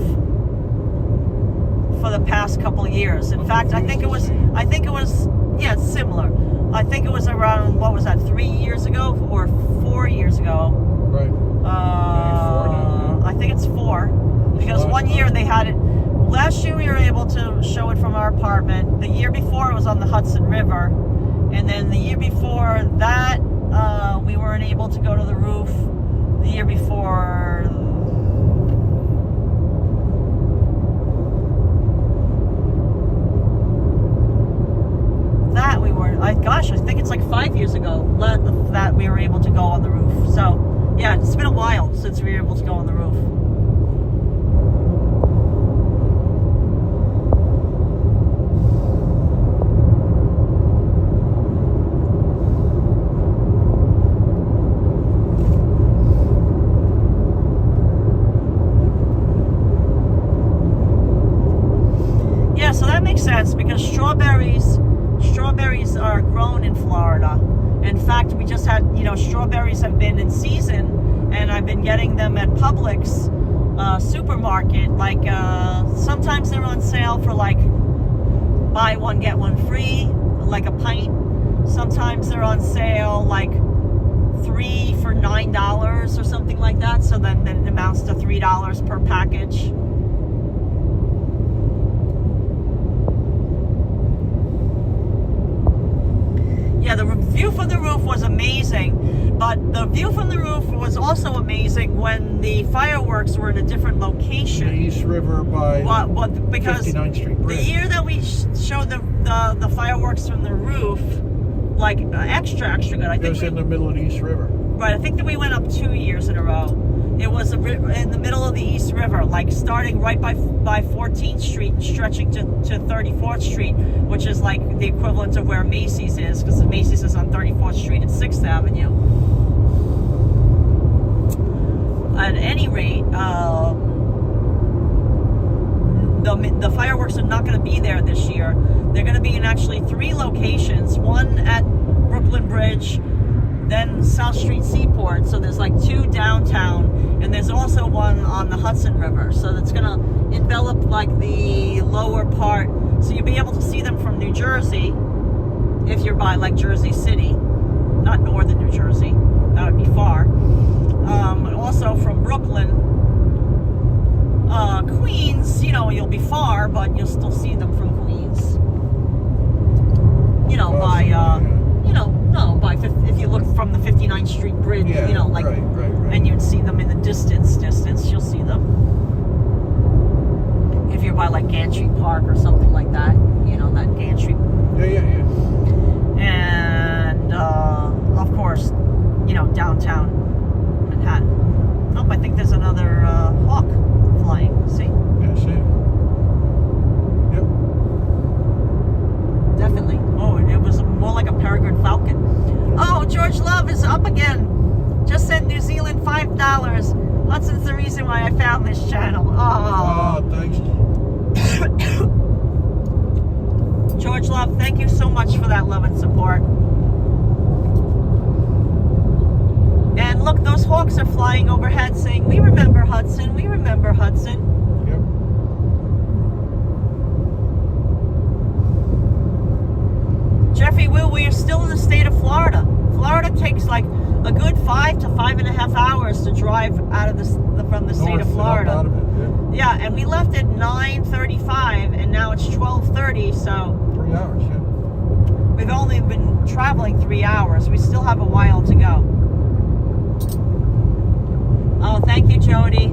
for the past couple of years. In fact, I think it was, yeah, it's similar. I think it was around, what was that, 3 years ago or 4 years ago? Right. I think it's 4. Because one year they had it, last year we were able to show it from our apartment. The year before it was on the Hudson River. And then the year before that, we weren't able to go to the roof. The year before that we weren't, I think it's like 5 years ago that we were able to go on the roof. So yeah, it's been a while since we were able to go on the roof. So that makes sense because strawberries are grown in Florida. In fact, we just had, strawberries have been in season, and I've been getting them at Publix supermarket. Like sometimes they're on sale for like buy one get one free, like a pint. Sometimes they're on sale like 3 for $9 or something like that. So then it amounts to $3 per package. Yeah, the view from the roof was amazing, but the view from the roof was also amazing when the fireworks were in a different location. The East River by because 59th Street Bridge. The year that we showed the fireworks from the roof, like extra good. I think it was in the middle of the East River. Right, I think that we went up 2 years in a row. It was in the middle of the East River, like starting right by 14th Street, stretching to 34th Street, which is like the equivalent of where Macy's is, because the Macy's is on 34th Street and 6th Avenue. At any rate, the fireworks are not going to be there this year. They're going to be in actually 3 locations, one at Brooklyn Bridge, then South Street Seaport, so there's like 2 downtown, and there's also one on the Hudson River, so that's going to envelop like the lower part, so you'll be able to see them from New Jersey, if you're by like Jersey City, not northern New Jersey, that would be far, and also from Brooklyn, Queens, you'll be far, but you'll still see them from Queens, if you look from the 59th Street Bridge, right. and you'd see them in the distance, you'll see them. Gantry Park or something like that. You know, that Gantry. Yeah. And of course, you know, downtown Manhattan. Oh, I think there's another hawk flying. See? Yeah, see it. Yep. Definitely. Oh, it was more like a peregrine falcon. Oh, George Love is up again. Just sent New Zealand $5. Hudson's the reason why I found this channel. Oh, Thanks. George Love, thank you so much for that love and support. And look, those hawks are flying overhead saying, "We remember Hudson, we remember Hudson." Yep. Jeffrey Will, we are still in the state of Florida. Florida takes like a good 5 to 5.5 hours to drive out of from the state of Florida. Out of it, yeah, and we left at 9:35, and now it's 12:30, so 3 hours, yeah. we've only been traveling 3 hours. We still have a while to go. Oh, thank you, Jody.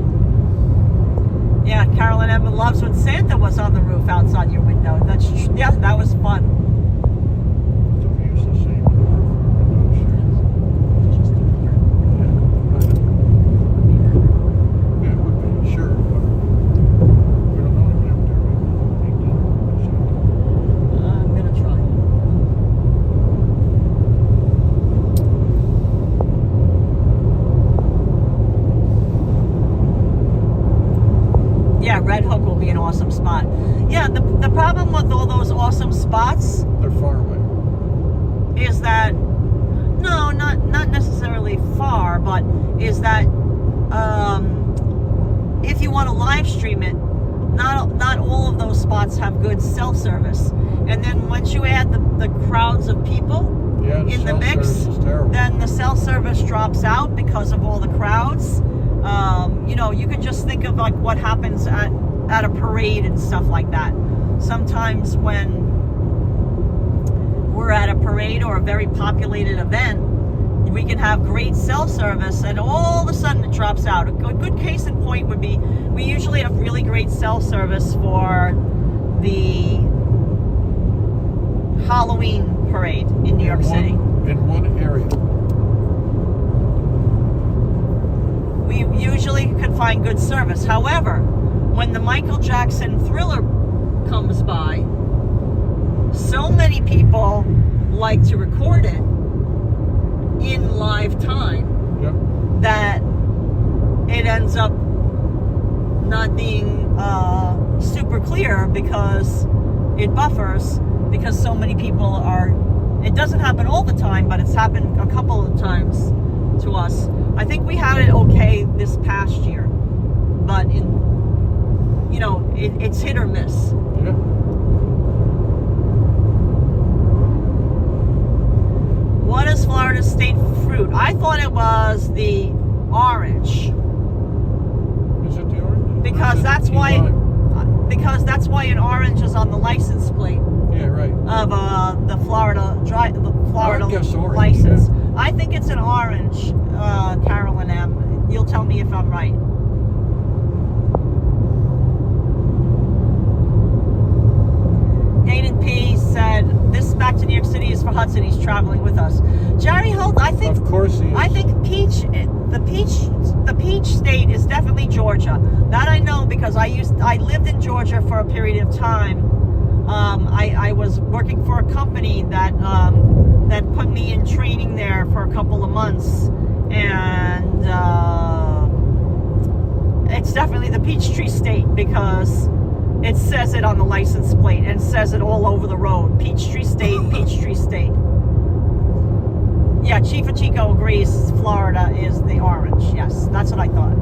Yeah, Carolyn Emma loves when Santa was on the roof outside your window. Yeah, that was fun. The view's the same. Yeah, it would be, sure. But we don't know him out there. I'm gonna try. Yeah, Red Hook will be an awesome spot. Yeah, the problem with all those awesome spots, They're far away. is that, no, not necessarily far, but is that if you want to live stream it, not all of those spots have good cell service. And then once you add the crowds of people in the mix, then the cell service drops out because of all the crowds. You know, you can just think of like what happens at a parade and stuff like that. Sometimes when we're at a parade or a very populated event, we can have great cell service and all of a sudden it drops out. A good case in point would be, we usually have really great cell service for the Halloween parade in New York City. In one area. We usually can find good service. However, when the Michael Jackson Thriller comes by, so many people like to record it in live time, Yep. that it ends up not being super clear because it buffers, because so many people are. It doesn't happen all the time, but it's happened a couple of times to us. I think we had it okay this past year, but it's hit or miss. Yep. What is Florida's state fruit? I thought it was the orange. Is it the orange? Because that's why an orange is on the license plate Yeah, right. of the Florida I guess orange, license. yeah. I think it's an orange, Carolyn M. You'll tell me if I'm right. Hayden P said, "This back to New York City is for Hudson. He's traveling with us." Jerry Holt, I think. Of course he is. I think the peach state is definitely Georgia. That I know because I lived in Georgia for a period of time. I was working for a company that put me in training there for a couple of months, and it's definitely the Peachtree State because it says it on the license plate and says it all over the road. Peachtree State, Peachtree State. Yeah, Chief Chico agrees Florida is the orange. Yes, that's what I thought.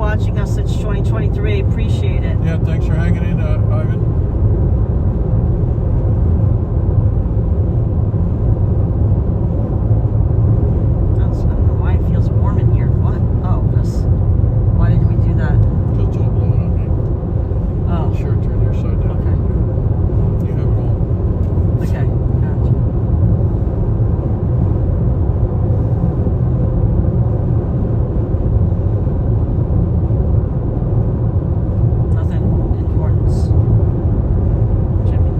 watching us since 2023. Appreciate it. Yeah, thanks for hanging in, Ivan. I don't know why it feels warm in here. What? Oh, because why did we do that? Because it's all blowing on me. Oh. Sure, turn your side down. Okay. You have it all. Okay. Gotcha. Nothing importance. Jimmy.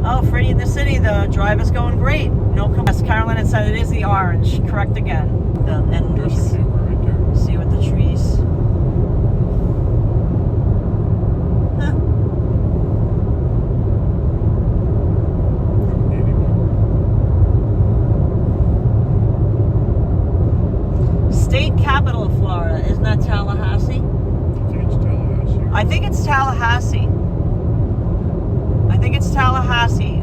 Oh, Freddie in the city, the drive is going great. No complaints. Carolyn had said it is the orange. Correct again. And There's a camera right there. see what the trees. Huh. 81. State capital of Florida. Isn't that Tallahassee? I think it's Tallahassee. I think it's Tallahassee,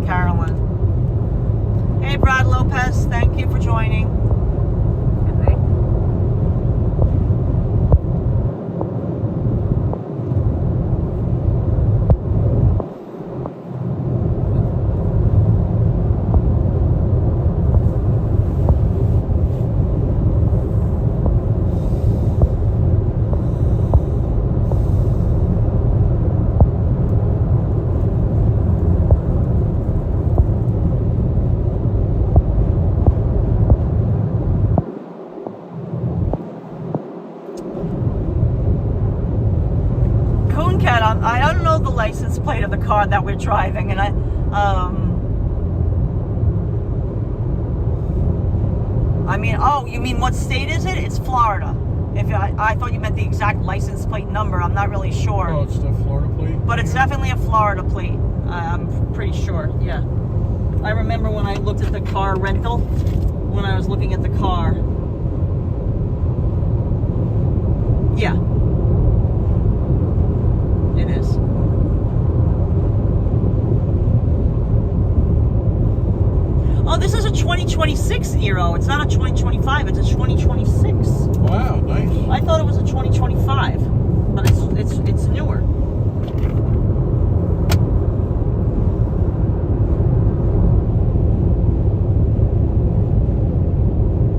Carolyn. Hey, Brad Lopez. Thank you for joining. Hey, Brad. Cooncat, I don't know the license plate of the car that we're driving, and I mean, oh, you mean what state is it? It's Florida. I thought you meant the exact license plate number. I'm not really sure. Oh, it's the Florida plate? But it's definitely a Florida plate. I'm pretty sure, yeah. I remember when I looked at the car rental, when I was looking at the car. Yeah. It is. Oh, this is a 2026 Nero. It's not a 2025. It's a 2026. Wow, nice. I thought it was a 2025, but it's newer.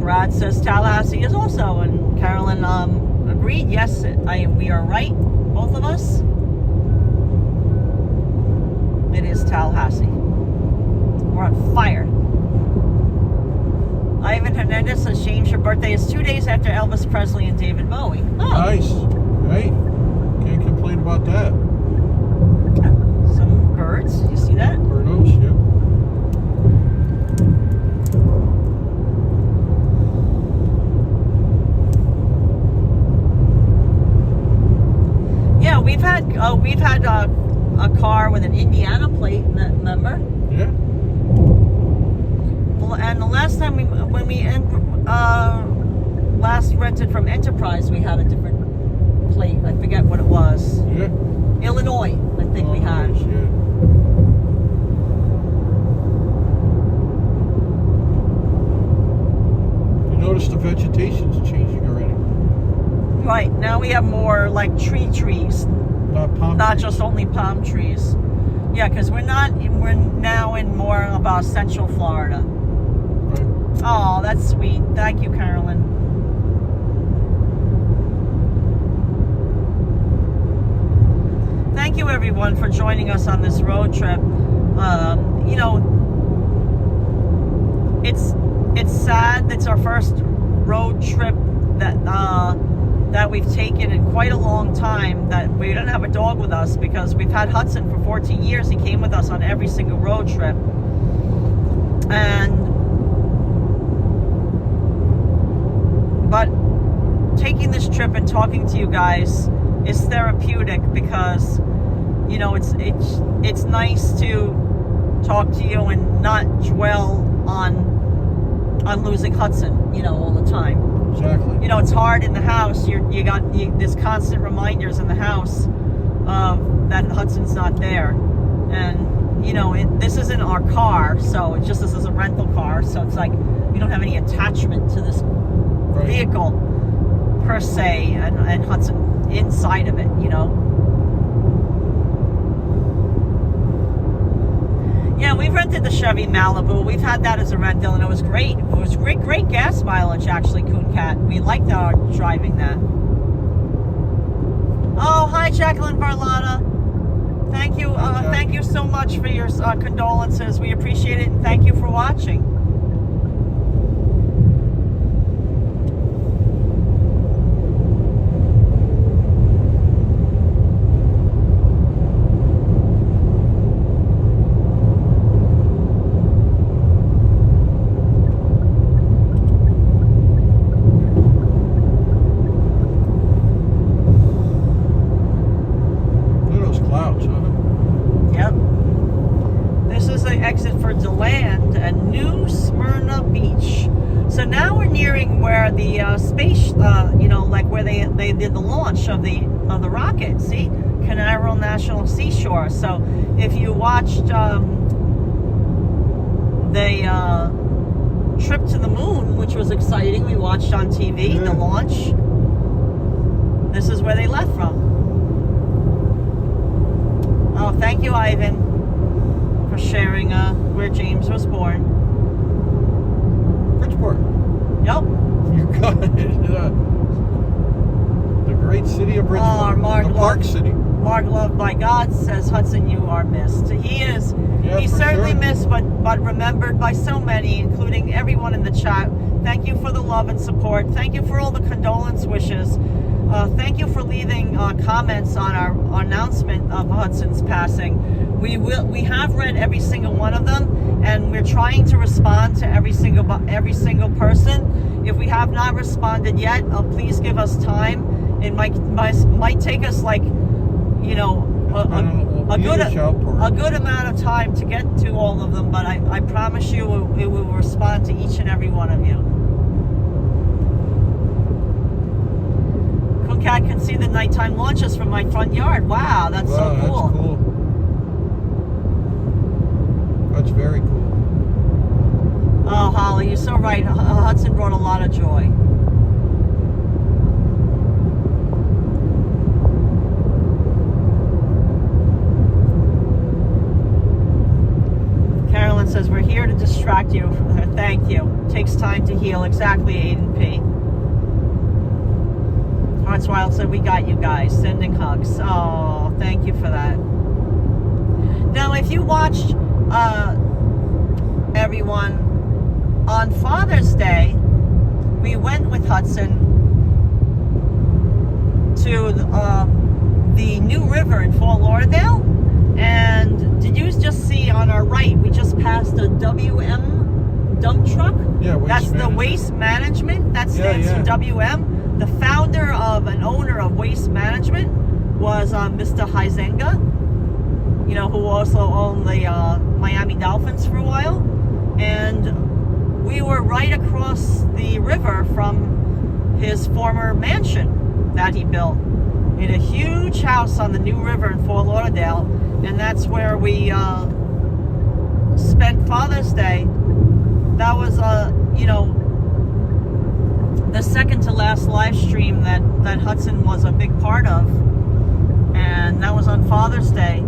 Brad says Tallahassee is also, and Carolyn agreed. Yes, we are right, both of us. It is Tallahassee. We're on fire. Ivan Hernandez says, James, your birthday is 2 days after Elvis Presley and David Bowie. Oh. Nice. Hey, can't complain about that. Some birds. You see that? Birdos, yep. Yeah, we've had a car with an Indiana plate. Remember? Yeah. And the last time when we last rented from Enterprise, we had a different plate. I forget what it was. Yeah. Illinois, I think we had. Nice, yeah. You notice the vegetation's changing already. Right, now we have more like trees. Not palm Not trees. just only palm trees. Yeah, because we're now in more of Central Florida. Right. Oh, that's sweet. Thank you, Carolyn. Thank you, everyone, for joining us on this road trip. You know, it's sad that it's our first road trip that we've taken in quite a long time, that we didn't have a dog with us, because we've had Hudson for 14 years. He came with us on every single road trip. But taking this trip and talking to you guys is therapeutic, because, you know, it's nice to talk to you and not dwell on on losing Hudson, you know, all the time. Exactly. You know, it's hard in the house. There's constant reminders in the house that Hudson's not there, and you know, this isn't our car, so it's just this is a rental car, so it's like we don't have any attachment to this vehicle per se, and Hudson inside of it, you know. Yeah, we've rented the Chevy Malibu. We've had that as a rental, and it was great. It was great gas mileage, actually, Coon Cat. We liked driving that. Oh, hi, Jacqueline Barlotta. Thank you. Thank you so much for your condolences. We appreciate it, and thank you for watching. Exit for DeLand and New Smyrna Beach. So now we're nearing where the space, you know, like where they did the launch of the rocket. See, Canaveral National Seashore. So if you watched the trip to the moon, which was exciting, we watched on TV the launch. This is where they left from. Oh, thank you, Ivan, for sharing where James was born. Bridgeport. Yep. You got it. The great city of Bridgeport. The Park City. Mark, loved by God, says Hudson, you are missed. He is. Yeah, he's certainly sure. missed, but remembered by so many, including everyone in the chat. Thank you for the love and support. Thank you for all the condolence wishes. Thank you for leaving comments on our announcement of Hudson's passing. We have read every single one of them, and we're trying to respond to every single person. If we have not responded yet, please give us time. It might take us, like, you know, a good amount of time to get to all of them. But I promise you, we will respond to each and every one of you. Cat can see the nighttime launches from my front yard. Wow, that's so cool. That's cool. That's very cool. Oh, Holly, you're so right. Hudson brought a lot of joy. Carolyn says, we're here to distract you. Thank you. Takes time to heal. Exactly, Aiden P. Hearts Wild said, we got you guys. Sending hugs. Oh, thank you for that. Now, if you watched everyone on Father's Day, we went with Hudson to the New River in Fort Lauderdale. And did you just see on our right, we just passed a WM dump truck? Yeah, that's the Waste Management. That stands for WM. The founder of and owner of Waste Management was Mr. Huizenga, you know, who also owned the Miami Dolphins for a while. And we were right across the river from his former mansion that he built in a huge house on the New River in Fort Lauderdale. And that's where we spent Father's Day. That was, you know, the second to last live stream that Hudson was a big part of, and that was on Father's Day.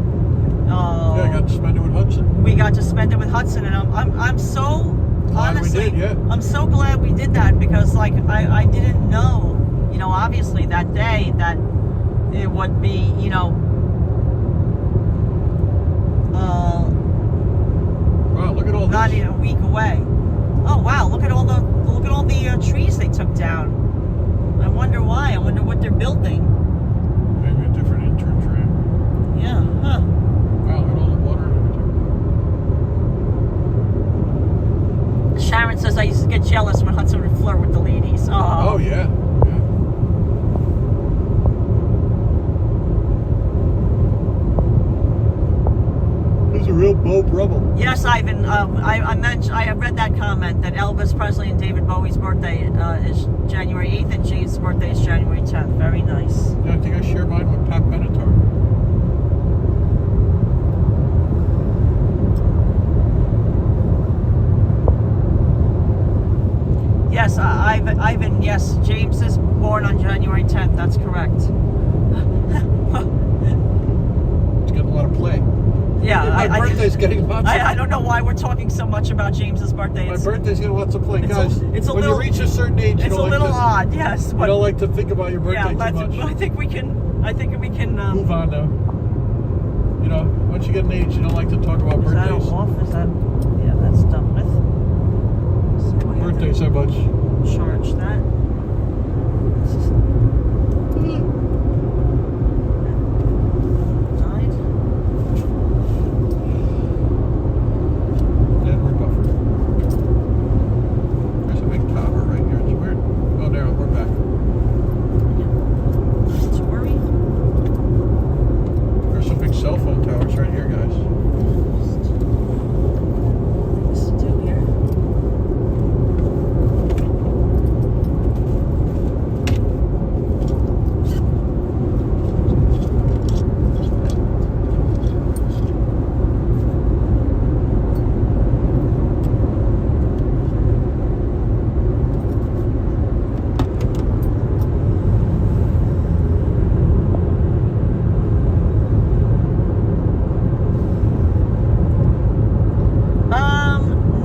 Yeah, I got to spend it with Hudson. We got to spend it with Hudson, and I'm so honestly, we did, I'm so glad we did that, because like I didn't know, you know, obviously that day that it would be, you know, wow, look at all not this. even a week away. Oh wow, look at all the trees they took down. I wonder why. I wonder what they're building. Maybe a different entrance ramp. Yeah, huh. Wow, look at all the water and everything. Sharon says I used to get jealous when Hudson would flirt with the ladies. Oh yeah. He's a real Beau Brummel. Yes, Ivan. I mentioned. I read that comment that Elvis Presley and David Bowie's birthday is January 8th, and James' birthday is January 10th. Very nice. Yeah, I think I share mine with Pat Benatar. Yes, Ivan. Yes, James is born on January 10th. That's correct. It's getting a lot of play. Yeah, My birthday's getting lots of I don't know why we're talking so much about James's birthday. My birthday's getting lots of play. Guys, it's a when little, you reach a certain age, you it's don't a little like to, odd, yes. you But don't like to think about your birthday yeah, too much. I think we can Move on now. You know, once you get an age, you don't like to talk about Is that birthdays. off? Is that? Yeah, that's done with. So I have to Birthdays so much. charge that. Died. And we're buffered. There's a big tower right here. It's weird. Oh, there, we're back. Not to worry. There's some big cell phone towers right here, guys. Things to do here.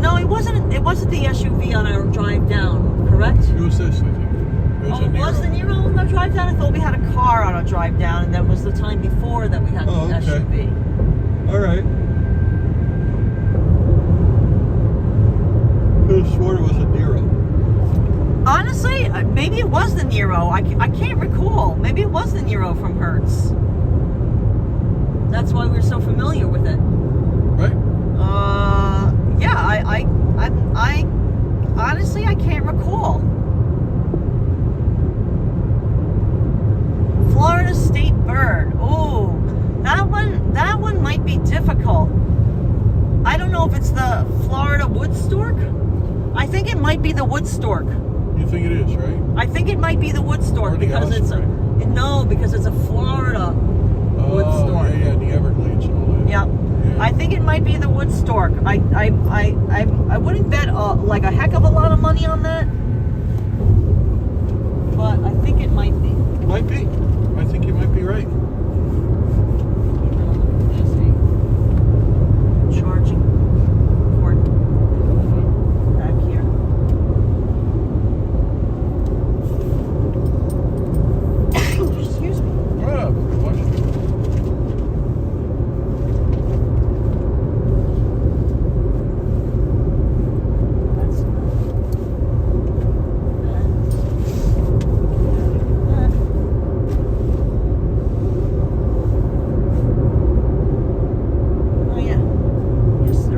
No, it wasn't the SUV on our drive down, correct? Who was this, I think? It was Oh, a it Nero. was the Nero on our drive down? I thought we had a car on our drive down, and that was the time before that we had Oh, the okay. SUV. All right. Could have sworn it was a Nero. Honestly, maybe it was the Nero. I can't recall. Maybe it was the Nero from Hertz. That's why we're so familiar with it. Right? Yeah, I honestly, I can't recall. Florida State Bird. Oh, that one might be difficult. I don't know if it's the Florida wood stork. I think it might be the wood stork. You think it is, right? I think it might be the wood stork Or the because it's osprey. a Florida wood stork. Yeah, the Everglades and all that. Yeah. I think it might be the wood stork. I wouldn't bet like a heck of a lot of money on that, but I think it might be. Might be. I think you might be right. Charging port back here. Excuse me. Ah, watch it. That's oh yeah. Yes.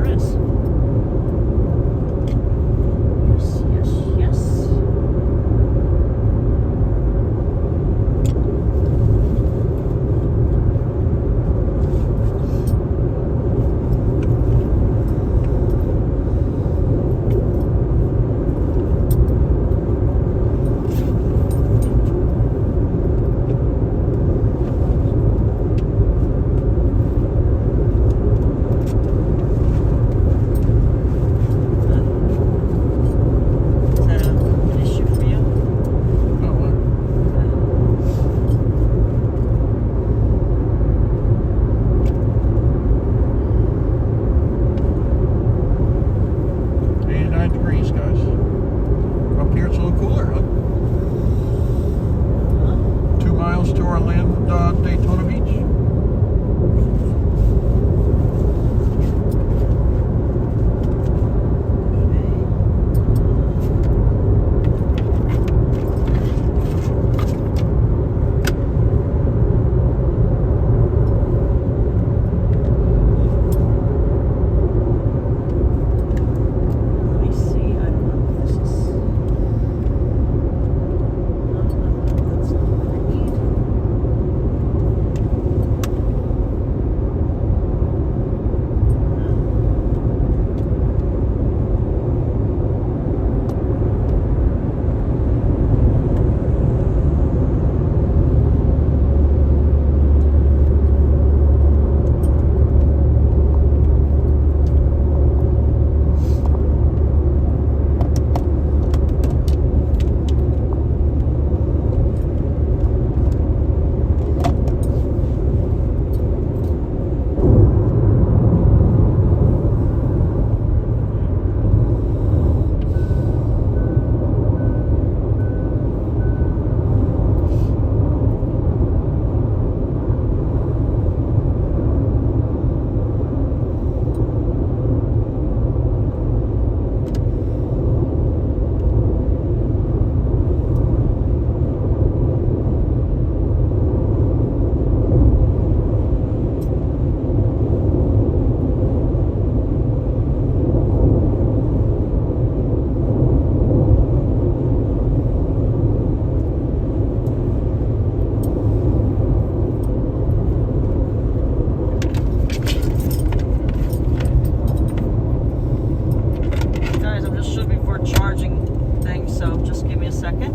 charging thing, so just give me a second.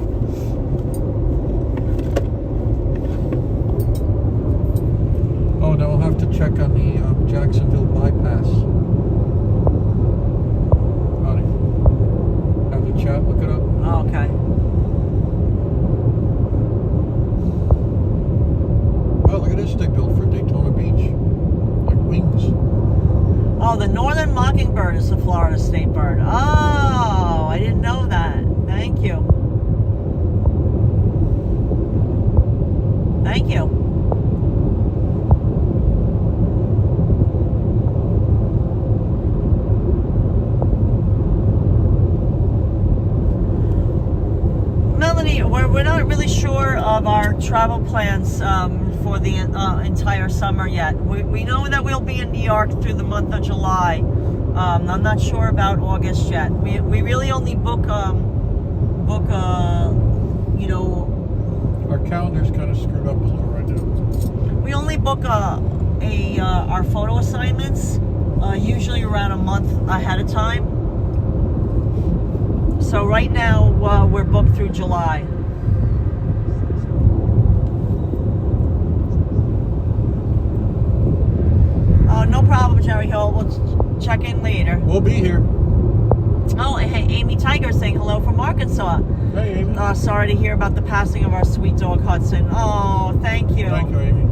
Oh, now I'll have to check on the Jacksonville bypass. Honey, have the chat look it up. Oh, okay. Oh, look at this stick built for Daytona Beach. Like wings. Oh, the northern mockingbird is the Florida state bird. Oh, I didn't know that. Thank you. Thank you. Melanie, we're not really sure of our travel plans for the entire summer yet. We know that we'll be in New York through the month of July. I'm not sure about August yet. We really only book you know, Our calendar's kind of screwed up a little right now. we only book our photo assignments usually around a month ahead of time. So right now we're booked through July. Oh, no problem, Jerry Hill. We'll check in later. We'll be here. Oh, hey, Amy Tiger saying hello from Arkansas. Hey, Amy. Sorry to hear about the passing of our sweet dog Hudson. Oh, thank you. Thank you, Amy.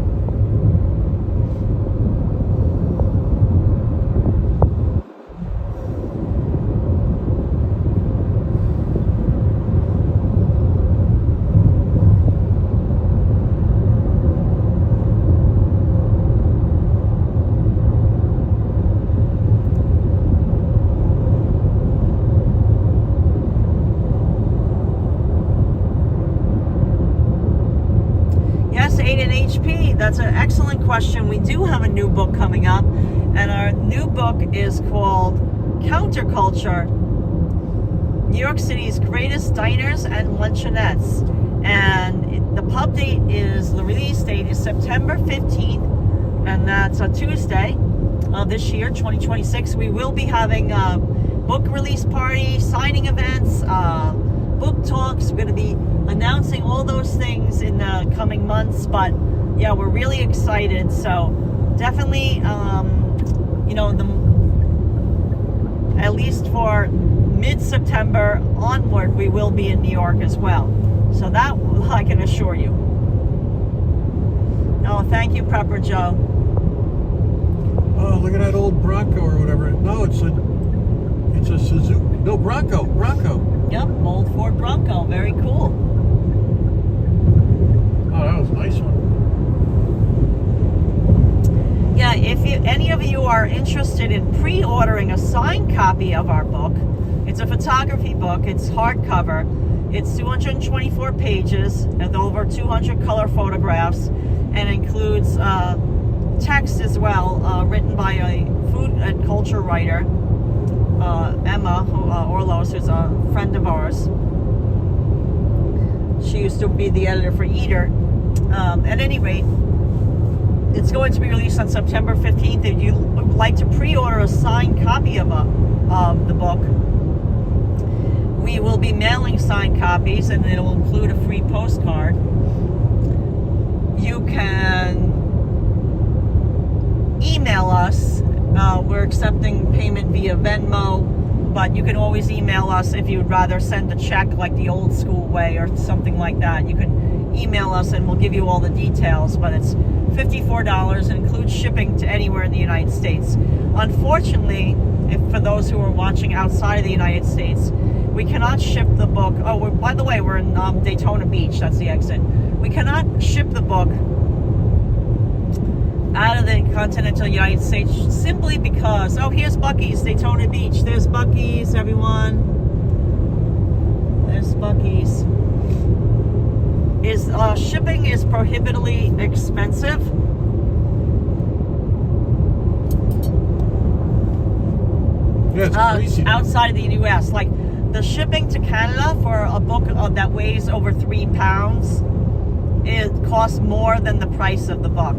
That's an excellent question. We do have a new book coming up, and our new book is called Counterculture, New York City's Greatest Diners and Luncheonettes. And the the release date is September 15th, and that's a Tuesday of this year, 2026. We will be having a book release party, signing events, book talks. We're going to be announcing all those things in the coming months, but yeah, we're really excited. So definitely, you know, at least for mid-September onward, we will be in New York as well. So that I can assure you. Oh, thank you, Prepper Joe. Oh, look at that old Bronco or whatever. No, it's a Suzuki. No, Bronco. Yep, old Ford Bronco. Very cool. Oh, that was a nice one. Yeah, if any of you are interested in pre-ordering a signed copy of our book, it's a photography book. It's hardcover. It's 224 pages with over 200 color photographs, and includes text as well, written by a food and culture writer, Emma Orlos, who's a friend of ours. She used to be the editor for Eater. At any rate, it's going to be released on September 15th. If you would like to pre-order a signed copy of the book, we will be mailing signed copies, and it will include a free postcard. You can email us. We're accepting payment via Venmo, but you can always email us if you'd rather send a check like the old school way or something like that. You can email us and we'll give you all the details, but it's $54 and includes shipping to anywhere in the United States. Unfortunately, for those who are watching outside of the United States, we cannot ship the book. Oh, by the way, we're in Daytona Beach. That's the exit. We cannot ship the book out of the continental United States simply because, oh, here's Buc-ee's, Daytona Beach. There's Buc-ee's, everyone. There's Buc-ee's. Shipping is prohibitively expensive. Yeah, it's crazy. Outside of the U.S. Like, the shipping to Canada for a book that weighs over 3 pounds, it costs more than the price of the book.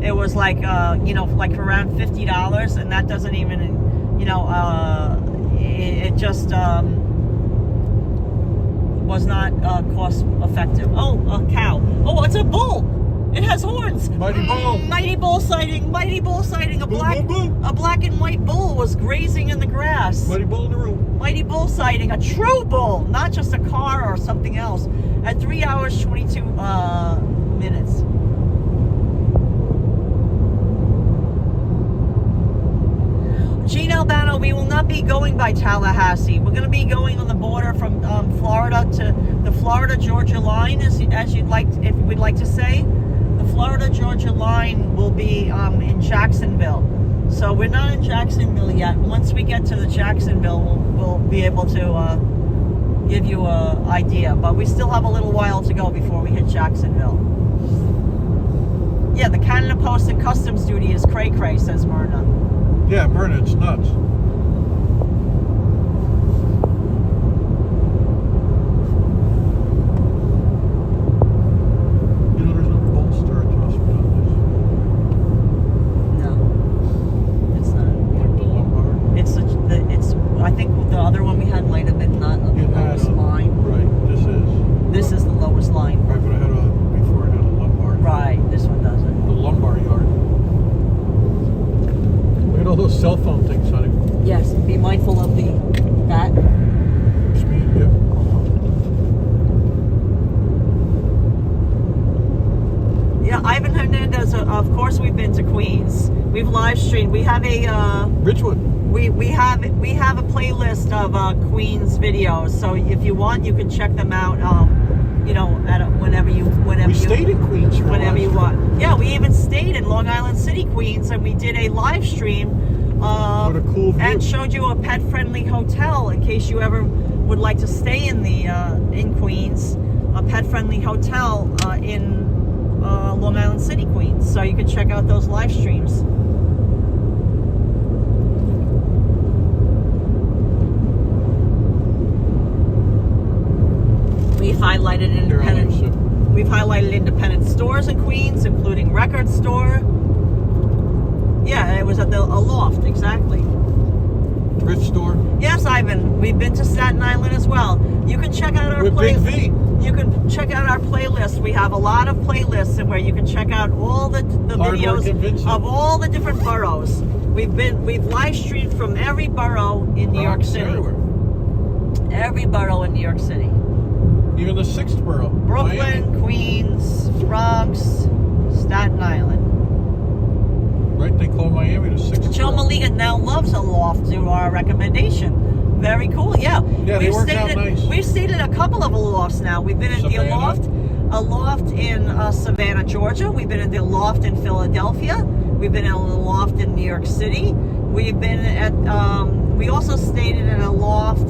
It was like, you know, like around $50, and that doesn't even, you know, it just, was not cost effective. Oh, a cow. Oh, it's a bull. It has horns. Mighty bull. Mighty bull sighting. Mighty bull sighting. A black and white bull was grazing in the grass. Mighty bull in the room. Mighty bull sighting. A true bull, not just a car or something else. At 3 hours 22 minutes. Gene Albano, we will not be going by Tallahassee. We're going to be going on the border from Florida to the Florida-Georgia line, as you'd like, if we'd like to say. The Florida-Georgia line will be in Jacksonville. So we're not in Jacksonville yet. Once we get to the Jacksonville, we'll be able to give you an idea. But we still have a little while to go before we hit Jacksonville. Yeah, the Canada Post and Customs duty is cray-cray, says Myrna. Yeah, Myrna, it's nuts. You know, there's no bolster adjustment on No, it's not. this. Like the lumbar. It's. I think the other one we had might have been not the It had lowest a- line. Right, this is. This is the lowest line. Right, but I had before I had a lumbar. Right, this one doesn't. The lumbar yard. Look at all those cell phone things, honey. Yes, be mindful of that. Speed, yep. Yeah, Ivan Hernandez. Of course, we've been to Queens. We've live streamed. We have a. Ridgewood. We have a playlist of Queens videos. So if you want, you can check them out. You know, whenever you stayed in Queens for a whenever live you stream. want. Yeah, we even stayed in Long Island City, Queens, and we did a live stream. What a cool view. And showed you a pet-friendly hotel in case you ever would like to stay in the in Queens, a pet-friendly hotel in Long Island City, Queens. So you can check out those live streams. We've highlighted independent. We've highlighted independent stores in Queens, including Record Store. Yeah, it was at the Aloft, exactly. Thrift store. Yes, Ivan. We've been to Staten Island as well. You can check out our With Big V. You can check out our playlist. We have a lot of playlists where you can check out all the videos of all the different boroughs. We've live streamed from every borough in New York City. Everywhere. Every borough in New York City. Even the 6th borough. Brooklyn, Miami. Queens, Bronx, Staten Island. Right, they call Miami the 6th Joe borough. Maliga now loves Aloft due to our recommendation. Very cool, yeah. Yeah, they work out nice. We've stayed at a couple of Alofts now. We've been at the Aloft in Savannah, Georgia. We've been at the Aloft in Philadelphia. We've been at an Aloft in New York City. We've been at, we also stayed in an Aloft,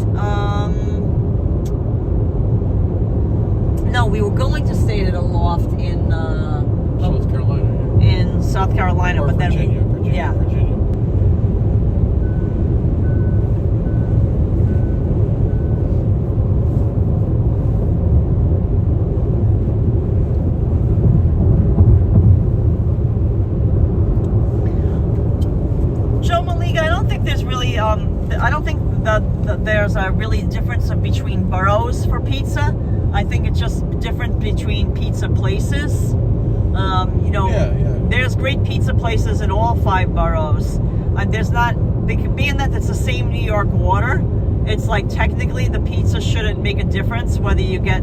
no, we were going to stay at a loft in South Carolina. in South Carolina, Or but then Virginia. yeah. Joe Maliga, I don't think there's really I don't think that there's a really difference between boroughs for pizza. I think it's just different between pizza places. You know, there's great pizza places in all 5 boroughs. And there's not, being that it's the same New York water, it's like technically the pizza shouldn't make a difference whether you get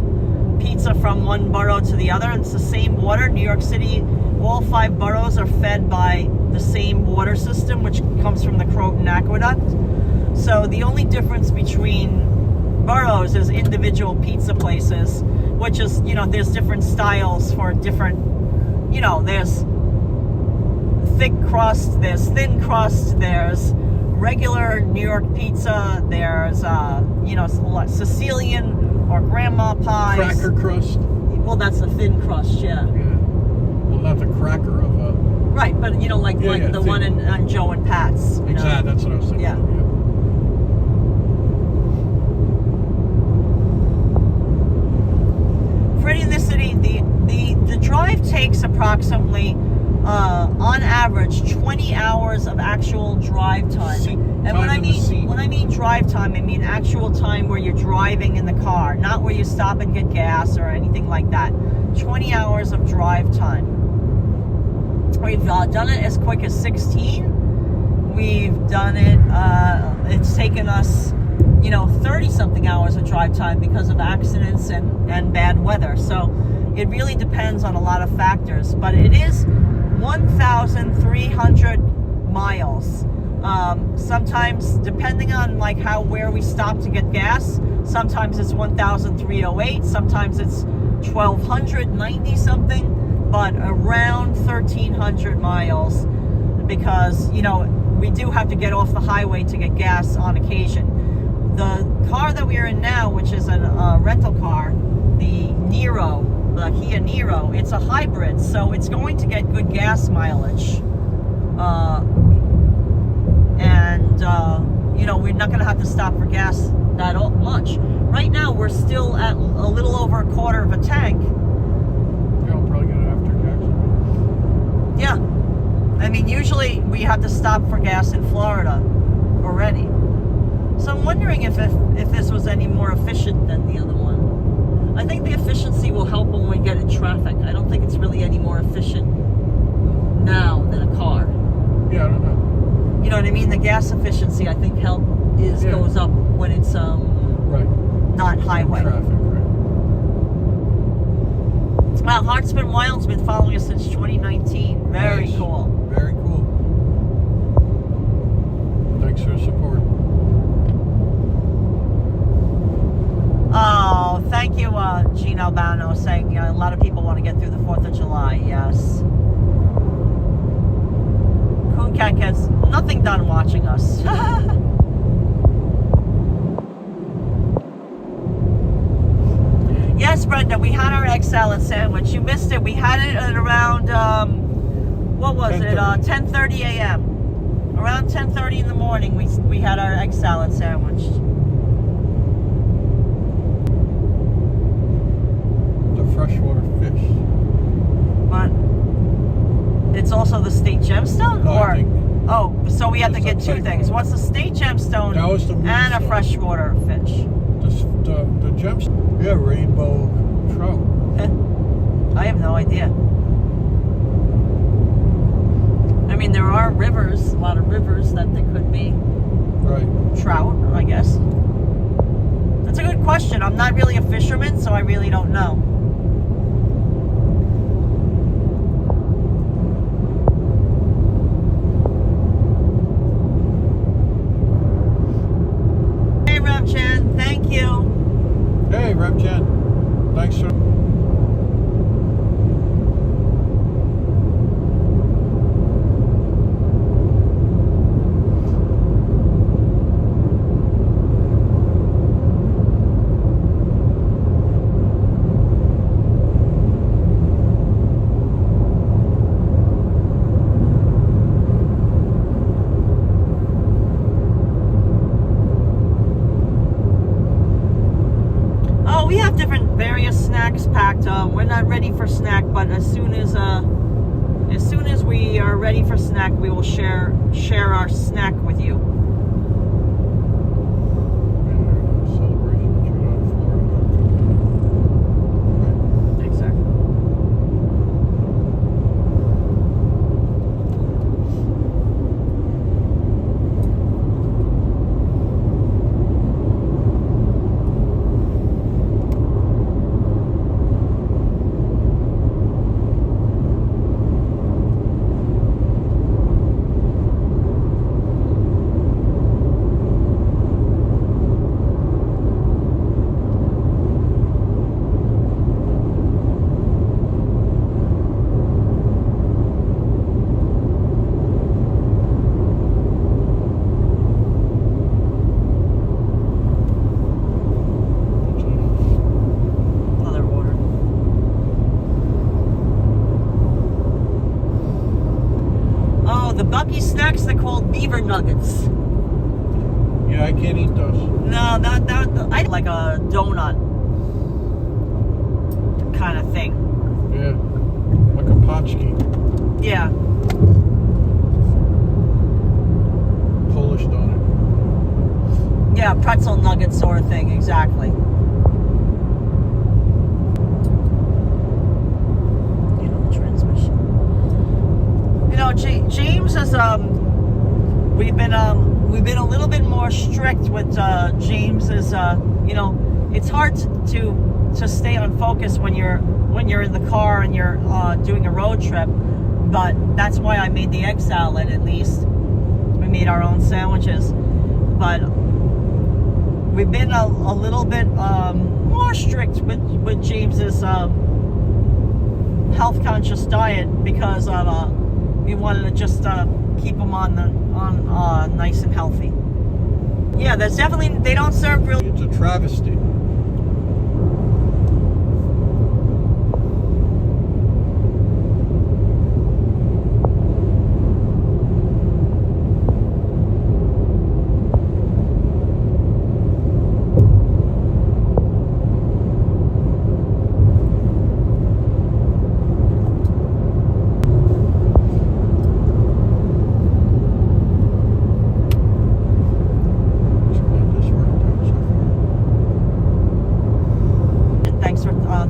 pizza from one borough to the other. It's the same water. New York City, all 5 boroughs are fed by the same water system, which comes from the Croton Aqueduct. So the only difference between boroughs is individual pizza places, which is, you know, there's different styles for different, you know, there's thick crust, there's thin crust, there's regular New York pizza, there's, you know, Sicilian or grandma pies. Cracker crust. Well, that's the thin crust, yeah. Well, not the cracker of Right, but, you know, like the thin. one on Joe and Pat's. You exactly, know? that's what I was thinking. Yeah. For any in the city, the drive takes approximately on average 20 hours of actual drive time. And when I mean drive time, I mean actual time where you're driving in the car, not where you stop and get gas or anything like that. 20 hours of drive time. We've done it as quick as 16. We've done it, it's taken us, 30-something hours of drive time because of accidents and bad weather. So it really depends on a lot of factors. But it is 1,300 miles. Sometimes, depending on where we stop to get gas, sometimes it's 1,308, sometimes it's 1,290 something, but around 1,300 miles, because we do have to get off the highway to get gas on occasion. The car that we're in now, which is a rental car, the Kia Niro, it's a hybrid, so it's going to get good gas mileage. We're not going to have to stop for gas that much. Right now, we're still at a little over a quarter of a tank. Yeah, I'll probably get it after Jackson. Yeah. I mean, usually we have to stop for gas in Florida already. So I'm wondering if this was any more efficient than the other one. I think the efficiency will help when we get in traffic. I don't think it's really any more efficient now than a car. Yeah, I don't know. You know what I mean? The gas efficiency, I think, goes up when it's right. Not highway. Traffic, right. Wow, Heartspin Wild's been following us since 2019. Very Nice. cool. Very cool. Thanks for the support. Oh, thank you, Gene Albano, saying a lot of people want to get through the 4th of July. Yes. Coon Cat gets nothing done watching us. Yes, Brenda, we had our egg salad sandwich. You missed it. We had it at around, what was 10:30. it? 10:30 a.m. Around 10:30 in the morning, we had our egg salad sandwich. Freshwater fish. But it's also the state gemstone? No, I think so we have to it's get two upside things. down. What's the state gemstone That was the and a moonstone. freshwater fish? The gems. Yeah, rainbow trout. I have no idea. I mean, there are rivers, a lot of rivers that there could be Right. trout, I guess. That's a good question. I'm not really a fisherman, so I really don't know. Hey, Rev Chan, thank you. Hey, Rev Jen. Thanks for. Various snacks packed. We're not ready for snack, but as soon as we are ready for snack, we will share our snack with you. Celebration that you're not in Florida. Exactly. Snacks, they're called beaver nuggets. Yeah, I can't eat those. No, I like a donut kind of thing. Yeah, like a potchki. Yeah. Polish donut. Yeah, pretzel nugget sort of thing, exactly. You know, the transmission. You know, James is we've been a little bit more strict with James is you know, it's hard to stay on focus when you're in the car and you're doing a road trip, but that's why I made the egg salad. At least we made our own sandwiches, but we've been a little bit more strict with James's health conscious diet because we wanted to just keep him on nice and healthy. Yeah, there's definitely, they don't serve real. It's a travesty.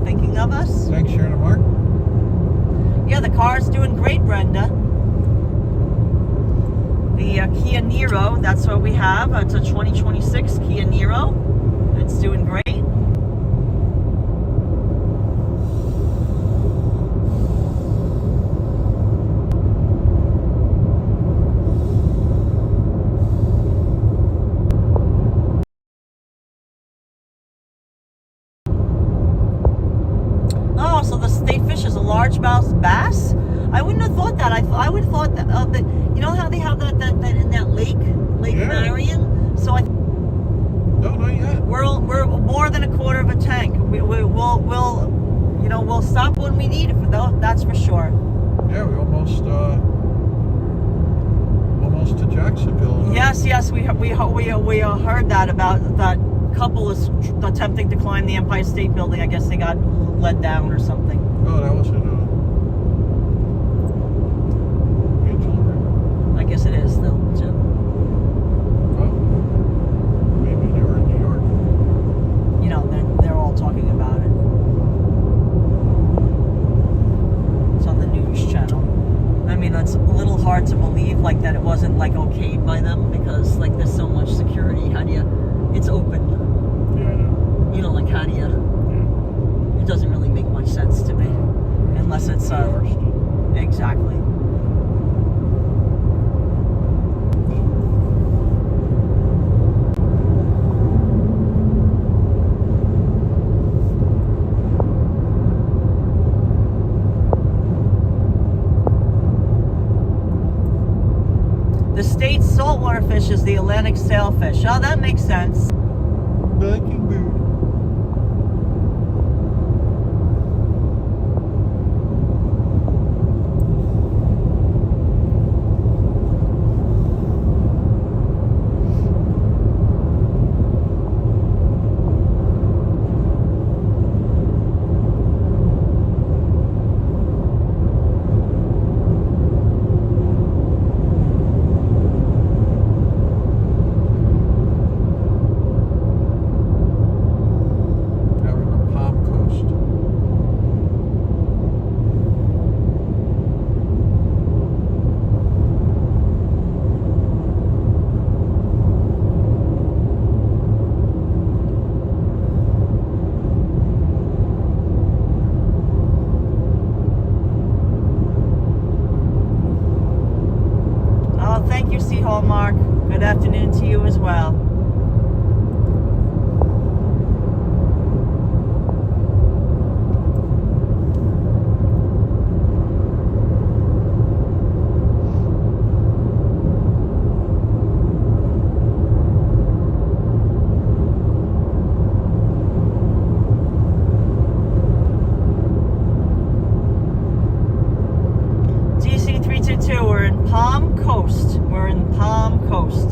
Thinking of us. Thanks, Sharon and Mark. Yeah, the car's doing great, Brenda. The Kia Niro, that's what we have. It's a 2026 Kia Niro. It's doing great. Oh, so the state fish is a largemouth bass? I wouldn't have thought that. I would have thought that you know how they have that in that lake Yeah. Marion. So No, not yet. we're more than a quarter of a tank. We'll stop when we need it. Though that's for sure. Yeah, we almost to Jacksonville. Yes, we heard that about that couple is attempting to climb the Empire State Building. I guess they got let down or something. Oh, that was in Angela River. I guess it is though too. Oh, maybe they were in New York. You know, they're all talking about it. It's on the news channel. I mean, that's a little hard to believe, like that it wasn't like okayed by them because like there's so much security. How do you? It's open. Yeah, I know. You know, like how do you? Yeah. It doesn't really make much sense to me, unless it's exactly. The state's saltwater fish is the Atlantic sailfish. Oh, that makes sense. Mockingbird. Thank you, Sea Hallmark. Good afternoon to you as well. DC 322, we're in Palm Coast. We're in Palm Coast.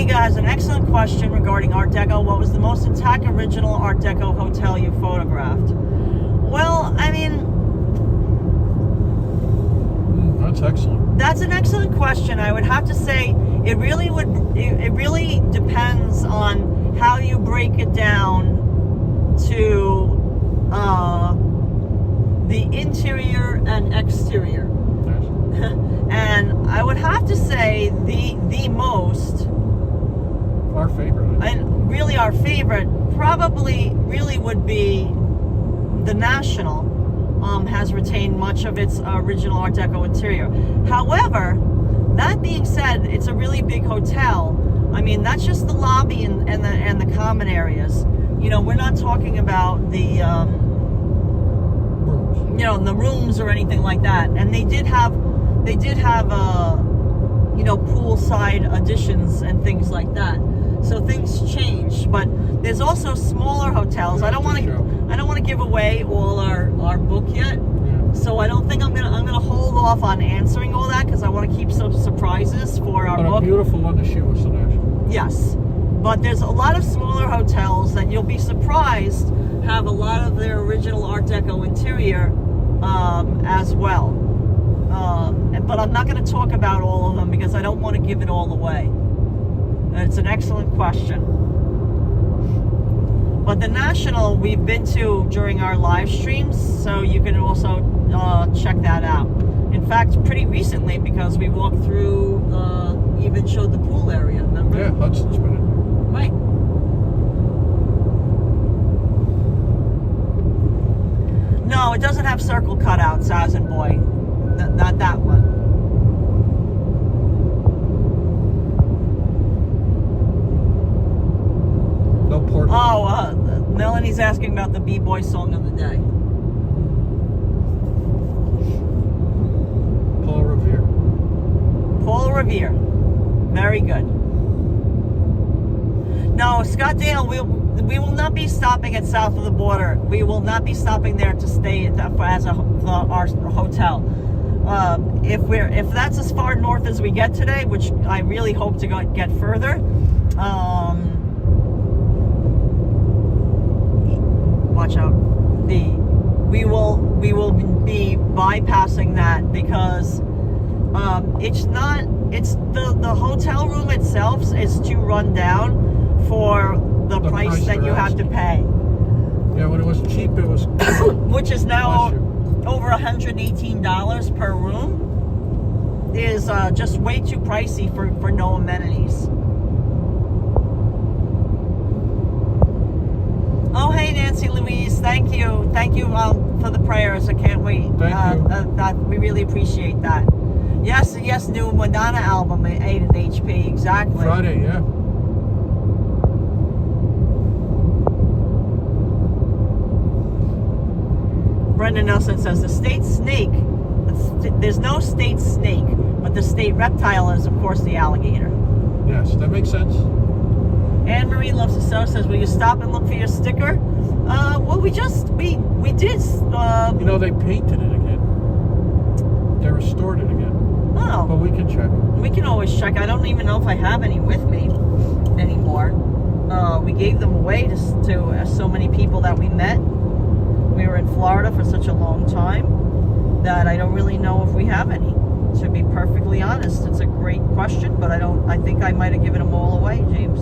Amiga has an excellent question regarding Art Deco. What was the most intact original Art Deco hotel you photographed? Well, I mean, That's excellent. that's an excellent question. I would have to say it really depends on how you break it down to the interior and exterior. Yes. And I would have to say the most, Our favorite. and really our favorite, probably really would be the National. Has retained much of its original Art Deco interior. However, that being said, it's a really big hotel. I mean, that's just the lobby and the common areas. You know, we're not talking about the Rooms. you know, the rooms or anything like that. And they did have you know, poolside additions and things like that. So things changed, but there's also smaller hotels. I don't want to give away all our book yet. Yeah. So I don't think I'm gonna hold off on answering all that because I want to keep some surprises for our But a book. beautiful one to shoot with the National. Yes, but there's a lot of smaller hotels that you'll be surprised have a lot of their original Art Deco interior as well. But I'm not going to talk about all of them because I don't want to give it all away. It's an excellent question. But the National we've been to during our live streams, so you can also check that out. In fact, pretty recently, because we walked through, even showed the pool area, remember? Yeah, Hudson's been in Right. No, it doesn't have circle cutouts, Asin Boy. Not that one. there. No port. Oh, Melanie's asking about the B-Boy song of the day. Paul Revere. Paul Revere. Very good. No, Scottsdale, we will not be stopping at south of the border. We will not be stopping there to stay at our hotel. If that's as far north as we get today, which I really hope to get further, watch out. We will be bypassing that because it's the hotel room itself is too run down for the price that you have to pay. Yeah, when it was cheap, it was. Which is now Bless you. over $118 per room. Is just way too pricey for no amenities. Oh, hey, Nancy Louise, thank you for the prayers. I can't wait. Thank you. That we really appreciate that. Yes, new Madonna album, 8 and HP, exactly. Friday, yeah. Brendan Nelson says the state snake. There's no state snake, but the state reptile is, of course, the alligator. Yes, that makes sense. Anne Marie Loves to Sew says, will you stop and look for your sticker? Well, we did. You know, they painted it again. They restored it again. But Oh, we can check. we can always check. I don't even know if I have any with me anymore. We gave them away to so many people that we met. We were in Florida for such a long time that I don't really know if we have any. To be perfectly honest, it's a great question, but I think I might have given them all away, James.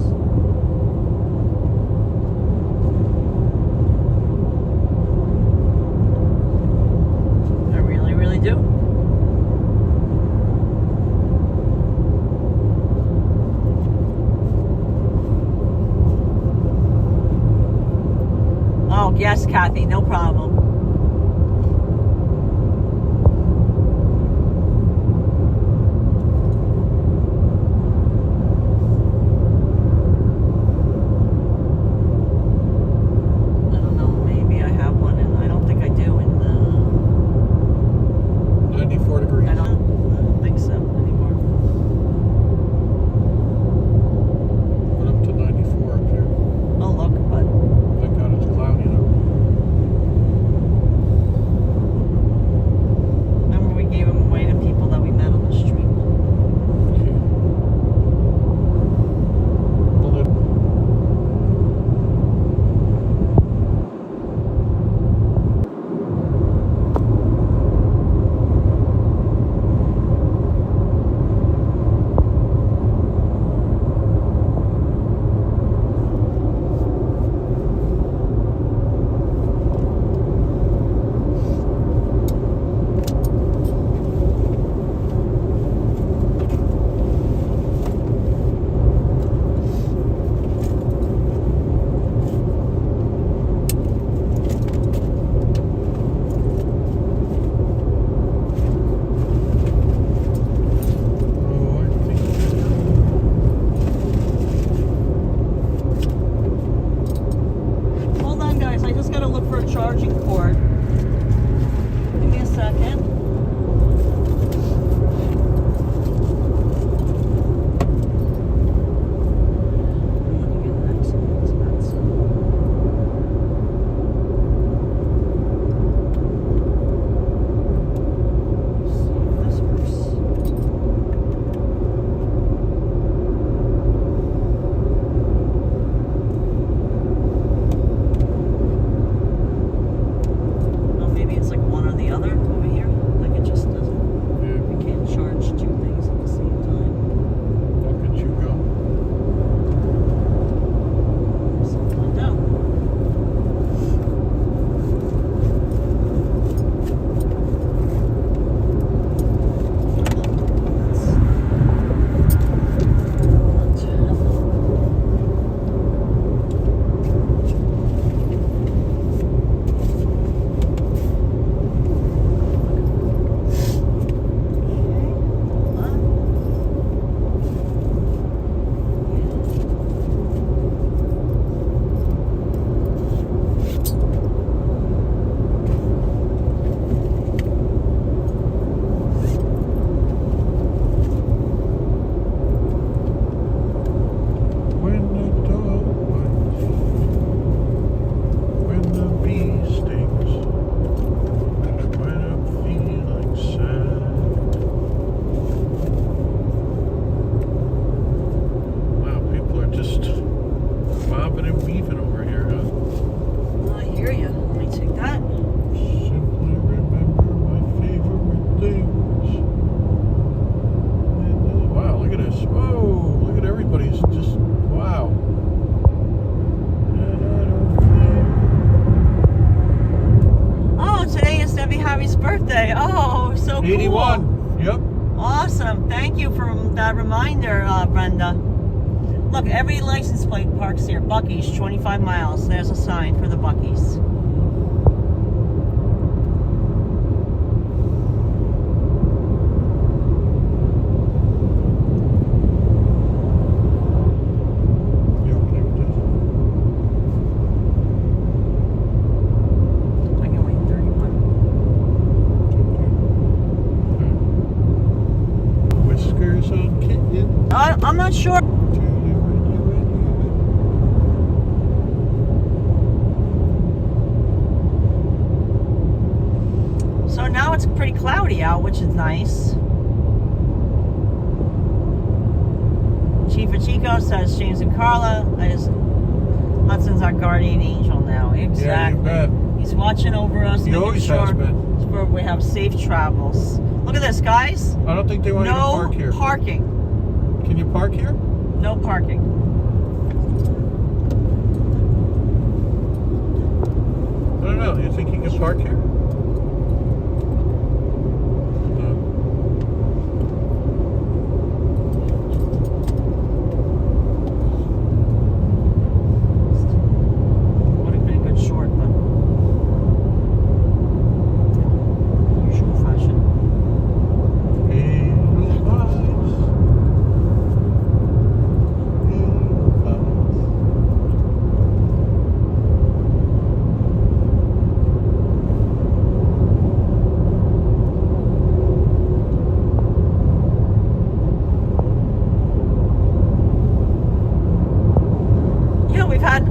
I really, really do. Oh, yes, Kathy, no problem. I don't know, maybe I have one, and I don't think I do. 94 degrees. I don't think so anymore. Went up to 94 up here. Oh, look, but Thank God it's cloudy though. Debbie Harry's birthday. Oh, so cool. 81. Yep. Awesome. Thank you for that reminder, Brenda. Look, every license plate parks here. Buc-ee's, 25 miles. There's a sign for the Buc-ee's. I'm not sure. So now it's pretty cloudy out, which is nice. Chief of Chico says James and Karla. Hudson's our guardian angel now. Exactly. Yeah, you bet. He's watching over us, He making always sure has been. we have safe travels. Look at this, guys. I don't think they want you to park here. No parking. Can you park here? No parking. I don't know. Do you think you can park here? No. Would have been a good short, but usual fashion.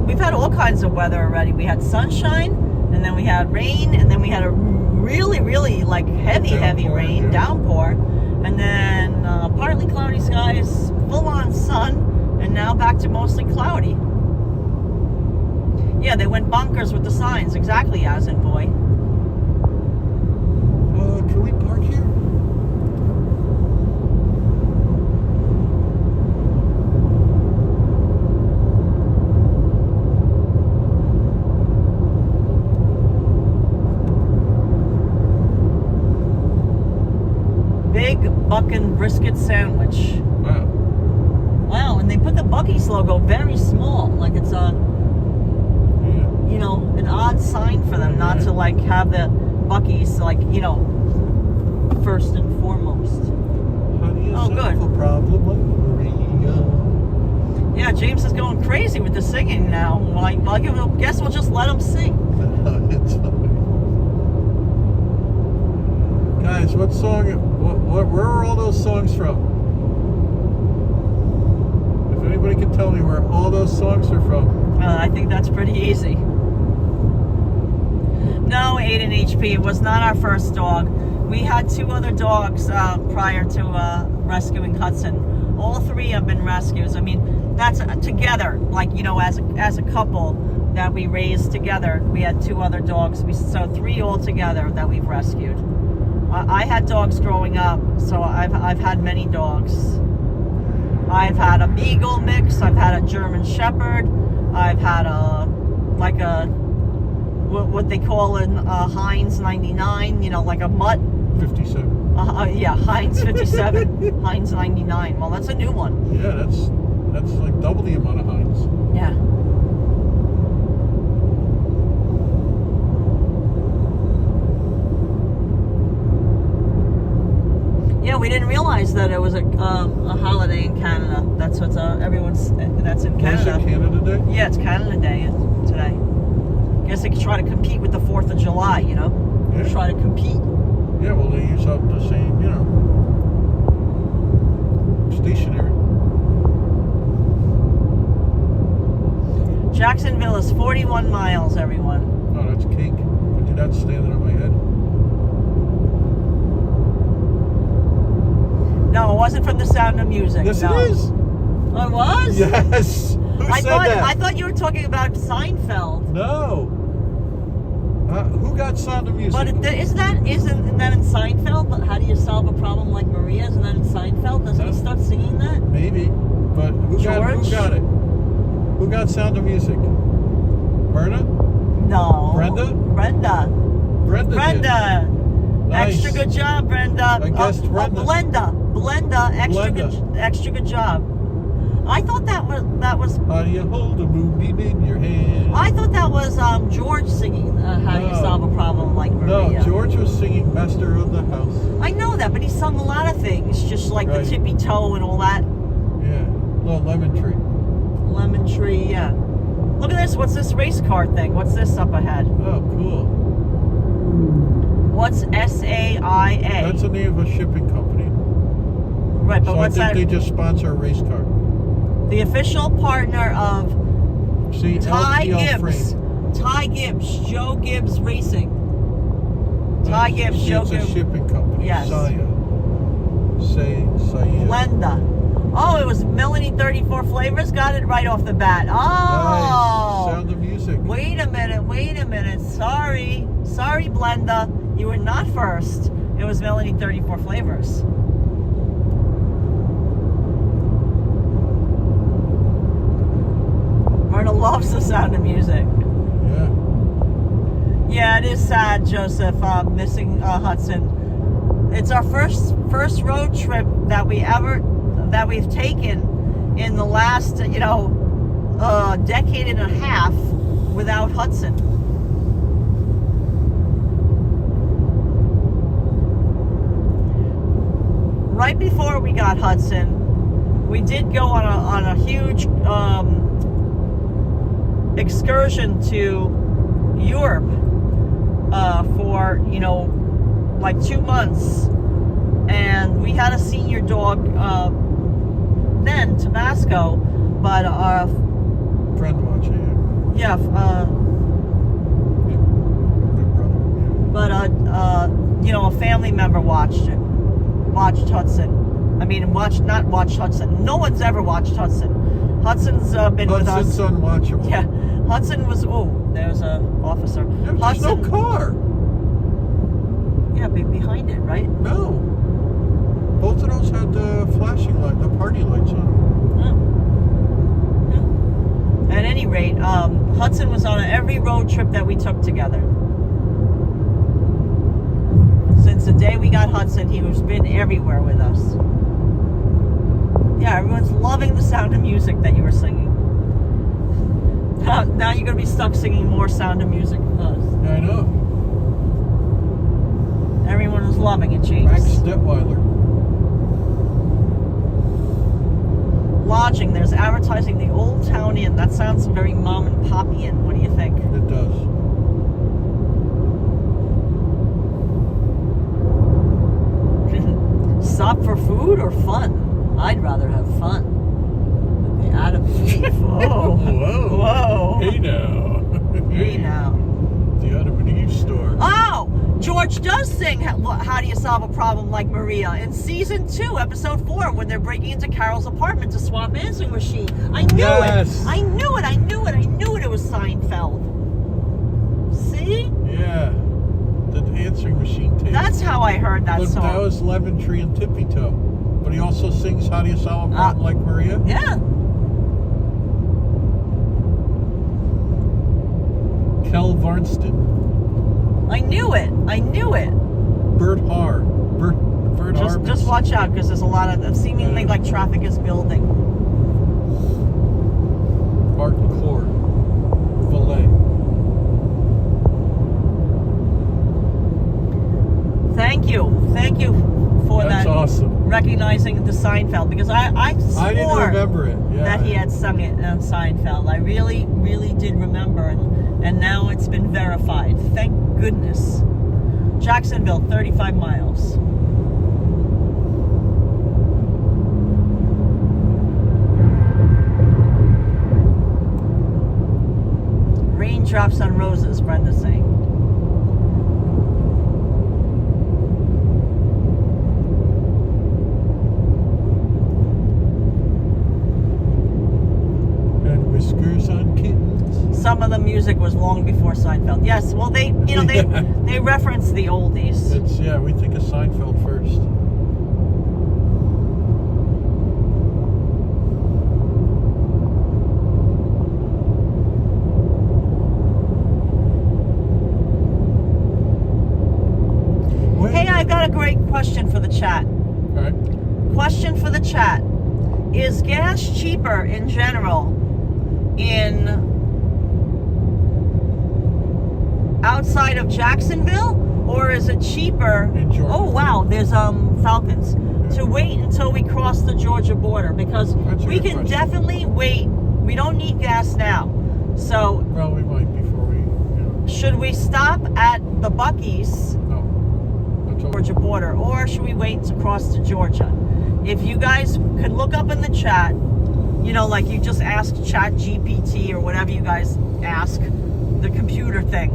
We've had all kinds of weather already. We had sunshine, and then we had rain, and then we had a really like heavy rain, yeah. downpour, and then partly cloudy skies, full on sun, and now back to mostly cloudy. Yeah, they went bonkers with the signs, exactly as in boy. Can we park here? Big buckin' brisket sandwich. Wow. Wow, and they put the Buc-ee's logo very small, like it's a, you know, an odd sign for them, not to like have the Buc-ee's like, you know, first and foremost. How do you Oh, good. solve a problem like Maria? Yeah, James is going crazy with the singing now. Well, I guess we'll just let him sing. It's fine. Guys, what song? Where are all those songs from? If anybody can tell me where all those songs are from. I think that's pretty easy. No, Aiden HP, it was not our first dog. We had 2 other dogs prior to rescuing Hudson. All 3 have been rescues. I mean, that's together, like, you know, as a couple that we raised together. We had 2 other dogs. So 3 altogether that we've rescued. I had dogs growing up, so I've had many dogs. I've had a Beagle mix. I've had a German Shepherd. I've had what they call in Heinz 99. You know, like a mutt. 57. Yeah, Heinz 57, Heinz 99. Well, that's a new one. Yeah, that's like double the amount of Heinz. Yeah. Yeah, we didn't realize that it was a holiday in Canada. That's what's that's in Canada. Is it Canada Day? Yeah, it's Canada Day today. Guess they could try to compete with the 4th of July, you know? Yeah. Try to compete. Yeah, well, they use up the same, you know, stationery. Jacksonville is 41 miles, everyone. Oh, that's cake. But you're not standing on my head. No, it wasn't from The Sound of Music. Yes, no. it is. Oh, it was? Yes. Who said that? I thought you were talking about Seinfeld. No. Who got Sound of Music? But isn't that in Seinfeld? But how do you solve a problem like Maria? Isn't that in Seinfeld? Doesn't he start singing that? Maybe. But who got it? Who got Sound of Music? Myrna? No. Brenda? Brenda. Brenda. Brenda. Nice. Extra good job, Brenda. I guessed Brenda. Blenda. Blenda. Extra good job. I thought that was. How do you hold a moonbeam in your hand? I thought that was George singing How Do You Solve a Problem Like Maria. No, George was singing Master of the House. I know that, but he sung a lot of things, just like the tippy toe and all that. Yeah, little lemon tree. Lemon tree, yeah. Look at this. What's this race car thing? What's this up ahead? Oh, cool. What's SAIA? That's the name of a shipping company. Right, but So what's I that? think they just sponsor a race car. The official partner of See, Ty LTL Gibbs. Frame. Ty Gibbs. Joe Gibbs Racing. Ty Gibbs. Joe It's a Gibbs. shipping company. Yes. Saya. Blenda. Oh, it was Melanie 34 Flavors. Got it right off the bat. Oh. Nice. Sound of Music. Wait a minute. Sorry, Blenda. You were not first. It was Melanie 34 Flavors. Myrna loves the Sound of Music. Yeah. Yeah, it is sad, Joseph, missing Hudson. It's our first road trip that we've taken in the last, decade and a half without Hudson. Right before we got Hudson, we did go on a huge excursion to Europe for like 2 months, and we had a senior dog then, Tabasco, but our Friend watching. yeah, Big brother. Yeah. but a family member watched Hudson. I mean, not watched Hudson. No one's ever watched Hudson. Hudson's been with us. Hudson's unwatchable. Yeah, Hudson was. Oh, there's a officer. Yeah, there's no car. Yeah, behind it, right? No. Both of those had the flashing light, the party lights on. At any rate, Hudson was on every road trip that we took together. Since the day we got Hudson, he has been everywhere with us. Yeah, everyone's loving the Sound of Music that you were singing. Now you're going to be stuck singing more Sound of Music with us. Yeah, I know. Everyone was loving it, James. Max Detweiler. Lodging, there's advertising the Old Town Inn. That sounds very mom and poppy-in. What do you think? It does. Stop for food or fun? I'd rather have fun. The Adam and Eve. Whoa. Whoa. Hey now. Hey now. The Adam and Eve store. Oh! George does sing How Do You Solve a Problem Like Maria in season 2, episode 4, when they're breaking into Carol's apartment to swap answering machine. I knew it. I knew it. It was Seinfeld. See? Yeah. The answering machine tape. That's how I heard that song. That was Lemon Tree and Tippy Toe. But he also sings How Do You Solve a Problem Like Maria? Yeah. Kel Varnston. I knew it. Bert Haar. Bert Harvis. Just watch out, because there's a lot of seemingly like traffic is building. Martin Cord. Valet. Thank you for That's that. Awesome. Recognizing the Seinfeld, because I swore I didn't remember it. Yeah. that he had sung it on Seinfeld. I really did remember, and now it's been verified. Thank goodness. Jacksonville, 35 miles. Raindrops on roses, Brenda's saying. And whiskers on kittens. Some of the music was long before Seinfeld. Yes, well, they reference the oldies. We think of Seinfeld first. Hey, I got a great question for the chat. All right. Question for the chat. Is gas cheaper in general in outside of Jacksonville, or is it cheaper? In Georgia. Oh wow, there's Falcons. To wait until we cross the Georgia border, because That's a we good can question. definitely wait. We don't need gas now. So Well, we might before we. should we stop at the Buc-ee's No. That's all. Georgia border, or should we wait to cross to Georgia? If you guys could look up in the chat, you know, like you just ask Chat GPT or whatever you guys ask, the computer thing.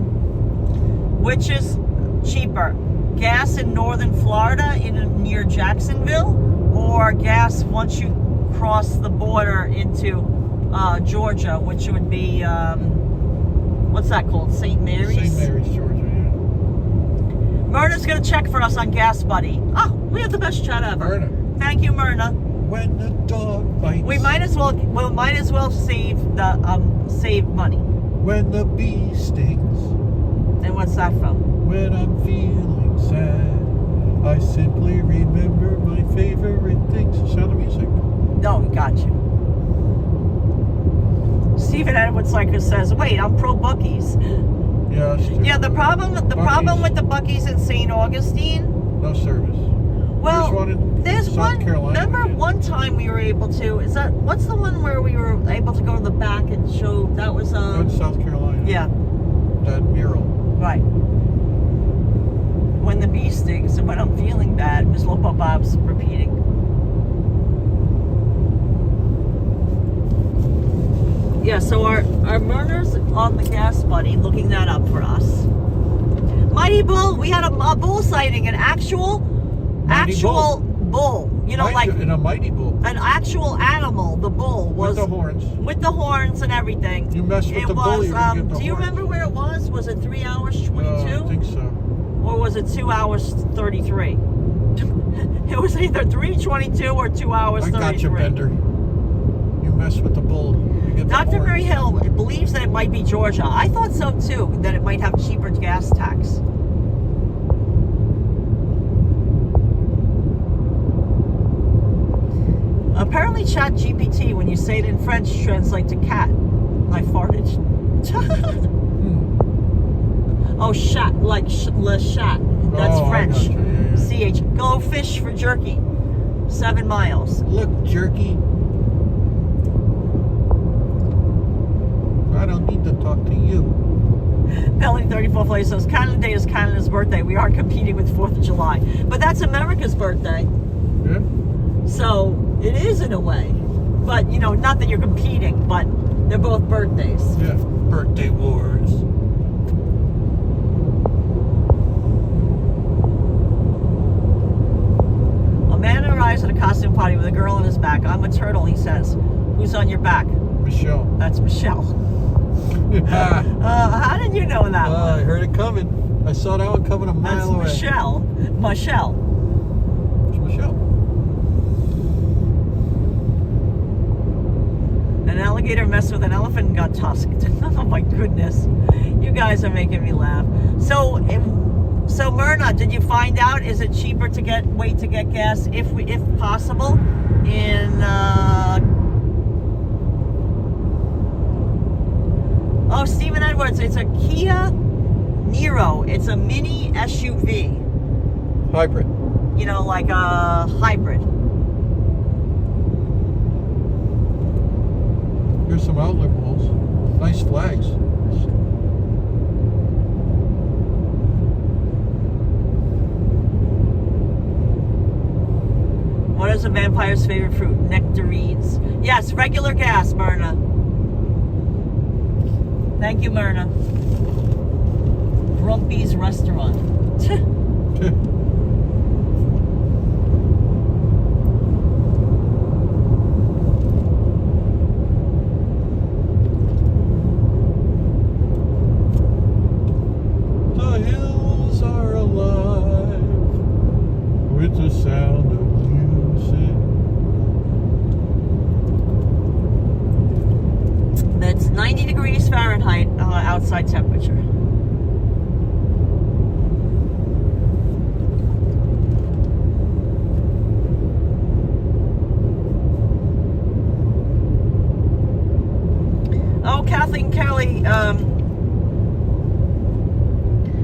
Which is cheaper? Gas in northern Florida near Jacksonville, or gas once you cross the border into Georgia, which would be, what's that called? St. Mary's? St. Mary's, Georgia, yeah. Myrna's going to check for us on Gas Buddy. Oh, we have the best chat ever. Myrna. Thank you, Myrna. When the dog bites. We might as well save the save money. When the bee stings. And what's that from? When I'm feeling sad, I simply remember my favorite things. Sound of Music. No, got you. Stephen Edwards Liker says, "Wait, I'm pro Buc-ee's." Yeah. Yeah, the problem with the Buc-ee's in St. Augustine. No service. Well, there's South one. Carolina, Remember yeah. one time we were able to? What's the one where we were able to go to the back and show? That was That's South Carolina. yeah, That mural. right. When the bee stings and when I'm feeling bad, Miss Lopo Bob's repeating. Yeah, so our Myrna's on the Gas Buddy looking that up for us. Mighty Bull, we had a bull sighting, an actual bull. You know, like in a mighty bull. an actual animal. The bull was With the horns. with the horns and everything. You mess with It the bull, was. you're gonna get the Do you horns. remember where it was? Was it 3 hours 22? I think so. Or was it 2 hours 33? It was either 3:22 or 2 hours I 33. got you, Bender. You mess with the bull, you get the Dr. horns. Mary Hill believes that it might be Georgia. I thought so too, that it might have cheaper gas tax. Apparently Chat GPT, when you say it in French, translates to cat. I farted. Oh, chat, like le chat. That's Oh, I French. got you. Yeah, CH. Go fish for jerky. 7 miles. Look, jerky. I don't need to talk to you. Belly 34 Place says Canada Day is Canada's birthday. We are competing with 4th of July. But that's America's birthday. Yeah? So it is in a way. But, you know, not that you're competing, but they're both birthdays. Yeah. Birthday wars. A man arrives at a costume party with a girl on his back. I'm a turtle, he says. Who's on your back? Michelle. That's Michelle. How did you know that I one? heard it coming. I saw that one coming a That's mile away. Michelle. Michelle. It's Michelle. An alligator messed with an elephant and got tusked. Oh my goodness. You guys are making me laugh. So Myrna, did you find out, is it cheaper to get gas if possible in oh, Stephen Edwards, it's a Kia Niro. It's a mini SUV. Hybrid. You know, like a hybrid. Here's some outlet walls. Nice flags. What is a vampire's favorite fruit? Nectarines. Yes, regular gas, Myrna. Thank you, Myrna. Grumpy's Restaurant. The hills are alive with the sound of music. That's 90 degrees Fahrenheit outside temperature.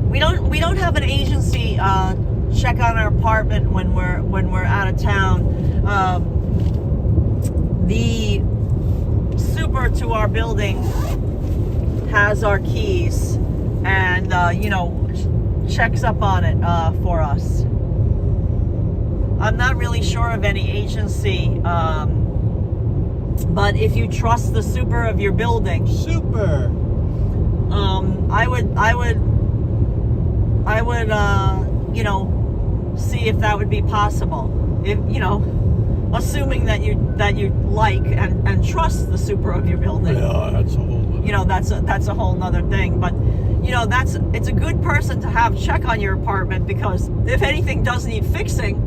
we don't have an agency check on our apartment when we're out of town. The super to our building has our keys and checks up on it for us. I'm not really sure of any agency, but if you trust the super of your building, I would see if that would be possible. If assuming that you like and trust the super of your building. Yeah, that's a whole other. That's a whole nother thing. But it's a good person to have check on your apartment, because if anything does need fixing,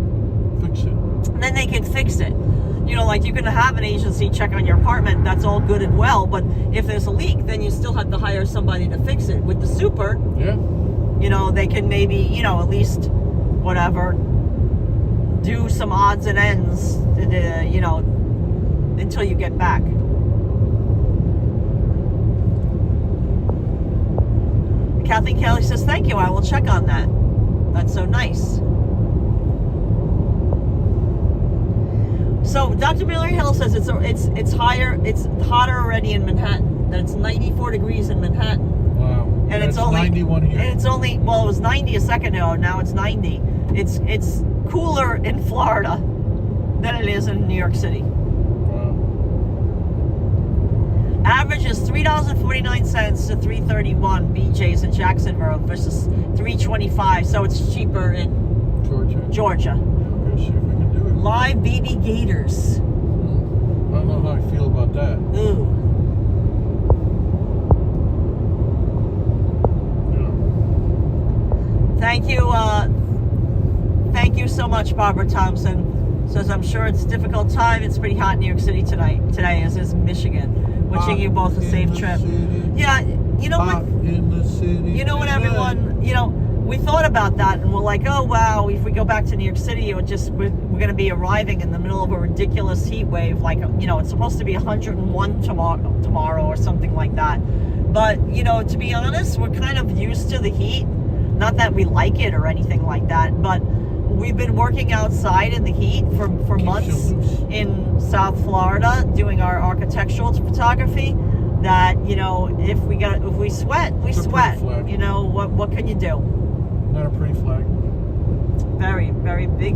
then they can fix it. Like you can have an agency check on your apartment, that's all good and well, but if there's a leak, then you still have to hire somebody to fix it. With the super, they can maybe, at least, whatever, do some odds and ends, until you get back. Kathleen Kelly says, thank you, I will check on that. That's so nice. So Dr. Miller Hill says it's higher, it's hotter already in Manhattan. That it's 94 degrees in Manhattan. Wow. And it's only 91 here. And it's only, well, it was 90 a second ago. Now it's 90. It's cooler in Florida than it is in New York City. Wow. Average is $3.49 to $3.31 BJ's in Jacksonville versus $3.25. So it's cheaper in Georgia. Okay, see if we can do it. Live baby gators. I don't know how I feel about that. Ooh. Thank you so much, Barbara Thompson. Says, I'm sure it's a difficult time. It's pretty hot in New York City today, as is Michigan. Wishing you both a safe trip. Yeah, you know what? You know what, everyone? We thought about that, and we're like, oh wow, if we go back to New York City, we're going to be arriving in the middle of a ridiculous heat wave. Like, it's supposed to be 101 tomorrow or something like that. But to be honest, we're kind of used to the heat. Not that we like it or anything like that, but we've been working outside in the heat for months in South Florida doing our architectural photography. That if we sweat, we sweat. What can you do? Not a pretty flag. Very, very big,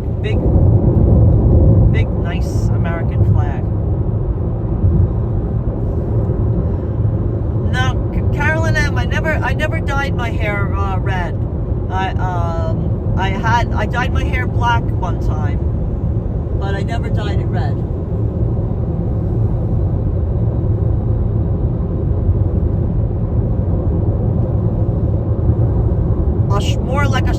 nice American flag. Now, Carolyn M., I never dyed my hair red. I dyed my hair black one time, but I never dyed it red.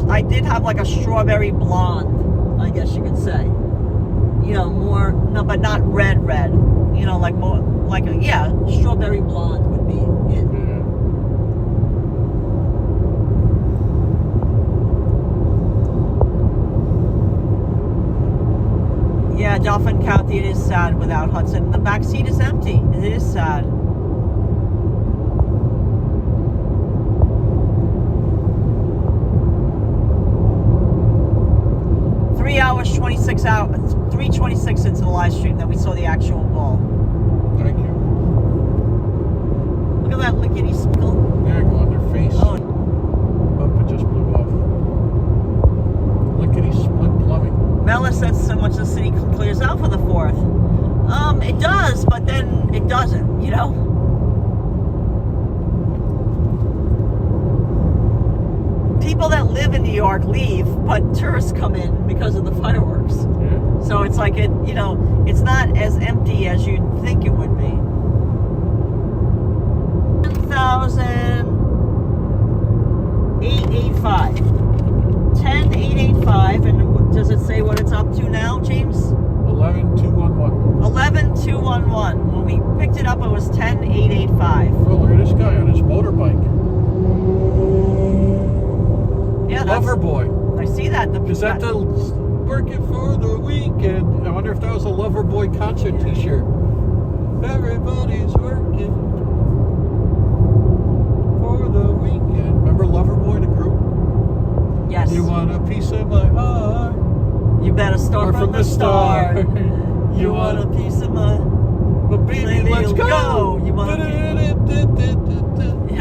I did have like a strawberry blonde, I guess you could say. More, no, but not red. Like more, like strawberry blonde would be it. Yeah, Dauphin County, it is sad without Hudson. The back seat is empty. It is sad. $3:26 into the live stream that we saw the actual ball. Thank you. Look at that lickety spittle. Yeah, go on their face. Oh. It just blew off. Lickety split plumbing. Mela says so much the city clears out for the 4th. It does, but then it doesn't, People that live in New York leave, but tourists come in because of the fireworks. Yeah. So it's like it's not as empty as you'd think it would be. 10,885. 10,885, and does it say what it's up to now, James? 11,211. 11,211. When we picked it up, it was 10,885. Oh, look at this guy on his motorbike. Yeah, Lover boy. I see that. Is that the working for the weekend? I wonder if that was a Lover Boy concert T-shirt. Everybody's working. Remember Loverboy, the group? Yes. You want a piece of my heart? You better start from the start. You want a piece of my... But baby, let's go. You want Yeah,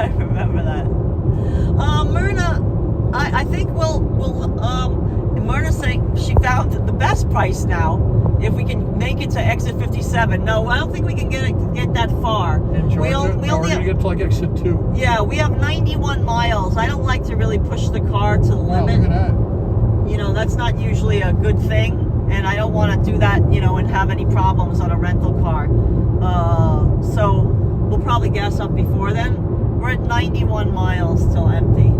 I remember that. Myrna, I think Myrna's saying she found the best price now if we can make it to exit 57. No, I don't think we can get that far. In Georgia? We're going to get to like exit 2. Yeah, we have 91 miles. I don't like to really push the car to the limit. Look at that. You know, that's not usually a good thing. And I don't want to do that, you know, and have any problems on a rental car. So we'll probably gas up before then. We're at 91 miles till empty.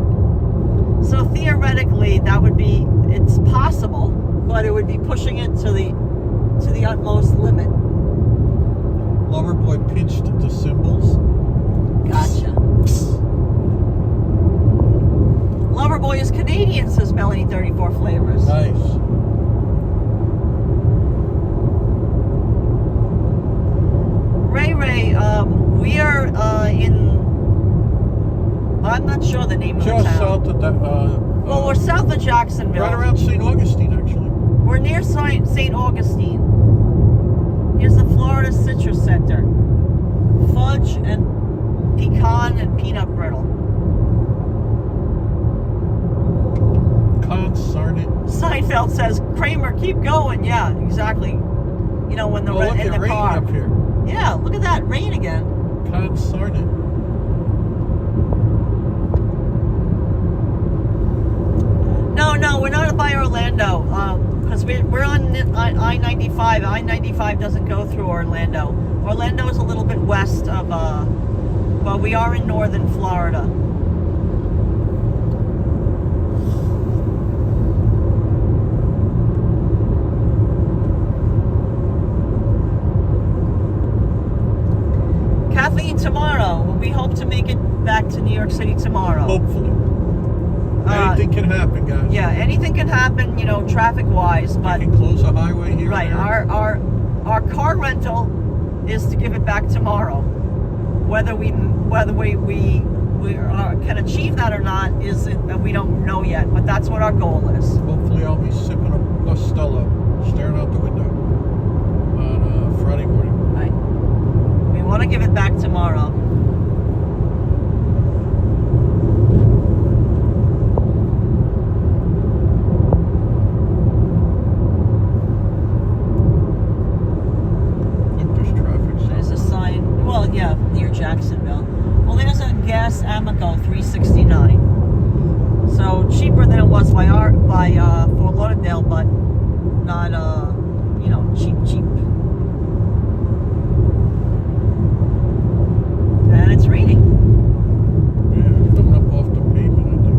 So theoretically, that would be, it's possible, but it would be pushing it to the utmost limit. Loverboy pinched the cymbals. Gotcha. Loverboy is Canadian, says Melanie 34 Flavors. Nice. Ray, we are I'm not sure the name of the town. Just south of that. Well, we're south of Jacksonville. Right around St. Augustine, actually. We're near St. Augustine. Here's the Florida Citrus Center. Fudge and pecan and peanut brittle. Consarn it. Seinfeld says, Kramer, keep going. Yeah, exactly. You know, when the Look in at the rain car. up here. Yeah, look at that rain again. Consarn it. No, we're not by Orlando. Because we're on I-95. I-95 doesn't go through Orlando. Orlando is a little bit west of, well, we are in northern Florida. Kathleen, tomorrow. We hope to make it back to New York City tomorrow. Hopefully. Anything can happen, guys. Yeah, anything can happen, you know, traffic-wise, but... You can close a highway here. Right, our car rental is to give it back tomorrow. Whether we can achieve that or not we don't know yet, but that's what our goal is. Hopefully I'll be sipping a Stella, staring out the window on Friday morning. Right. We want to give it back tomorrow. There's a sign, well, yeah, near Jacksonville. Well, there's a gas Amoco 369. So cheaper than it was by Fort Lauderdale, but not you know, cheap. And it's raining. Yeah, coming up off the pavement, I think.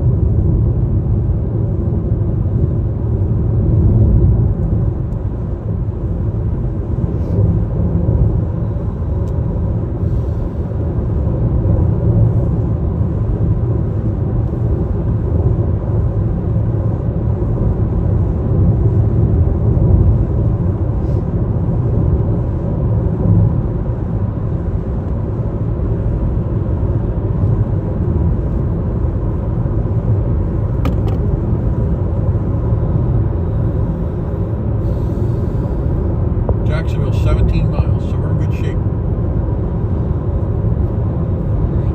Jacksonville, 17 miles, so we're in good shape.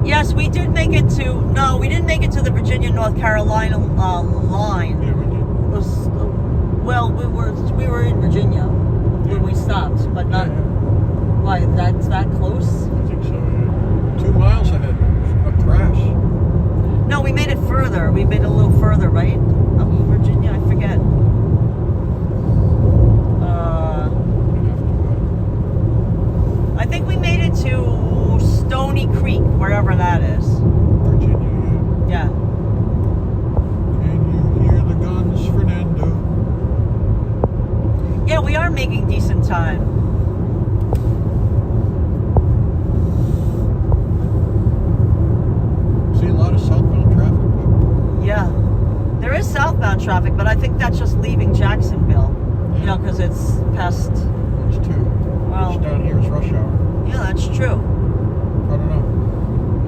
Yes, we did make it to, no, we didn't make it to the Virginia-North Carolina line. Yeah, we did. Well, we were in Virginia when we stopped, but not, why, that's that close? I think so, yeah. 2 miles ahead, a crash. No, we made it further. We made it a little further, right? Up in Virginia, I forget. I think we made it to Stony Creek, wherever that is. Virginia, yeah. Yeah. Can you hear the guns, Fernando? Yeah, we are making decent time. See a lot of southbound traffic, though. Yeah. There is southbound traffic, but I think that's just leaving Jacksonville. You know, because it's past... It's 2. Well, It's down here is rush hour. yeah, that's true. I don't know.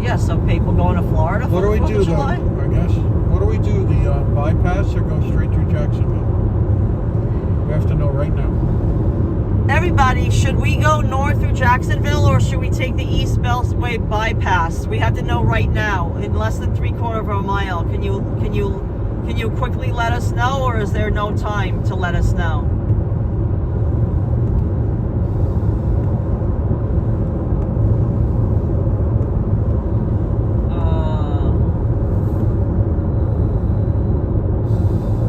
Yeah, so people going to Florida What for do we 4th do of though? July? I guess. What do we do? The bypass or go straight through Jacksonville? We have to know right now. Everybody, should we go north through Jacksonville or should we take the East Beltway bypass? We have to know right now, in less than 3/4 of a mile. Can you quickly let us know, or is there no time to let us know?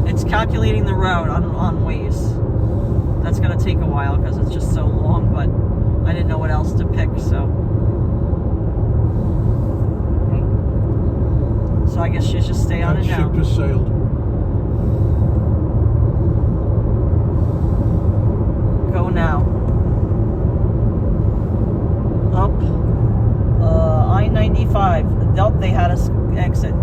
It's calculating the route on Waze. That's gonna take a while because it's just so long, but I didn't know what else to pick, so I guess you just stay on That it now. ship has sailed. Go now. Up I-95. Nope, they had us exit.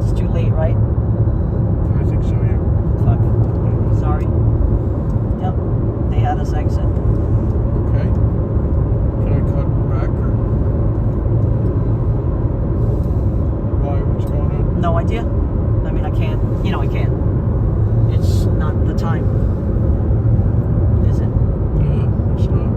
It's too late, right? I think so, yeah. Fuck. Sorry. Yep, they had us exit. Okay. Can I cut back or why? What's going on? No idea. I mean, I can't. You know, I can't. It's not the time. Is it? No, it's not.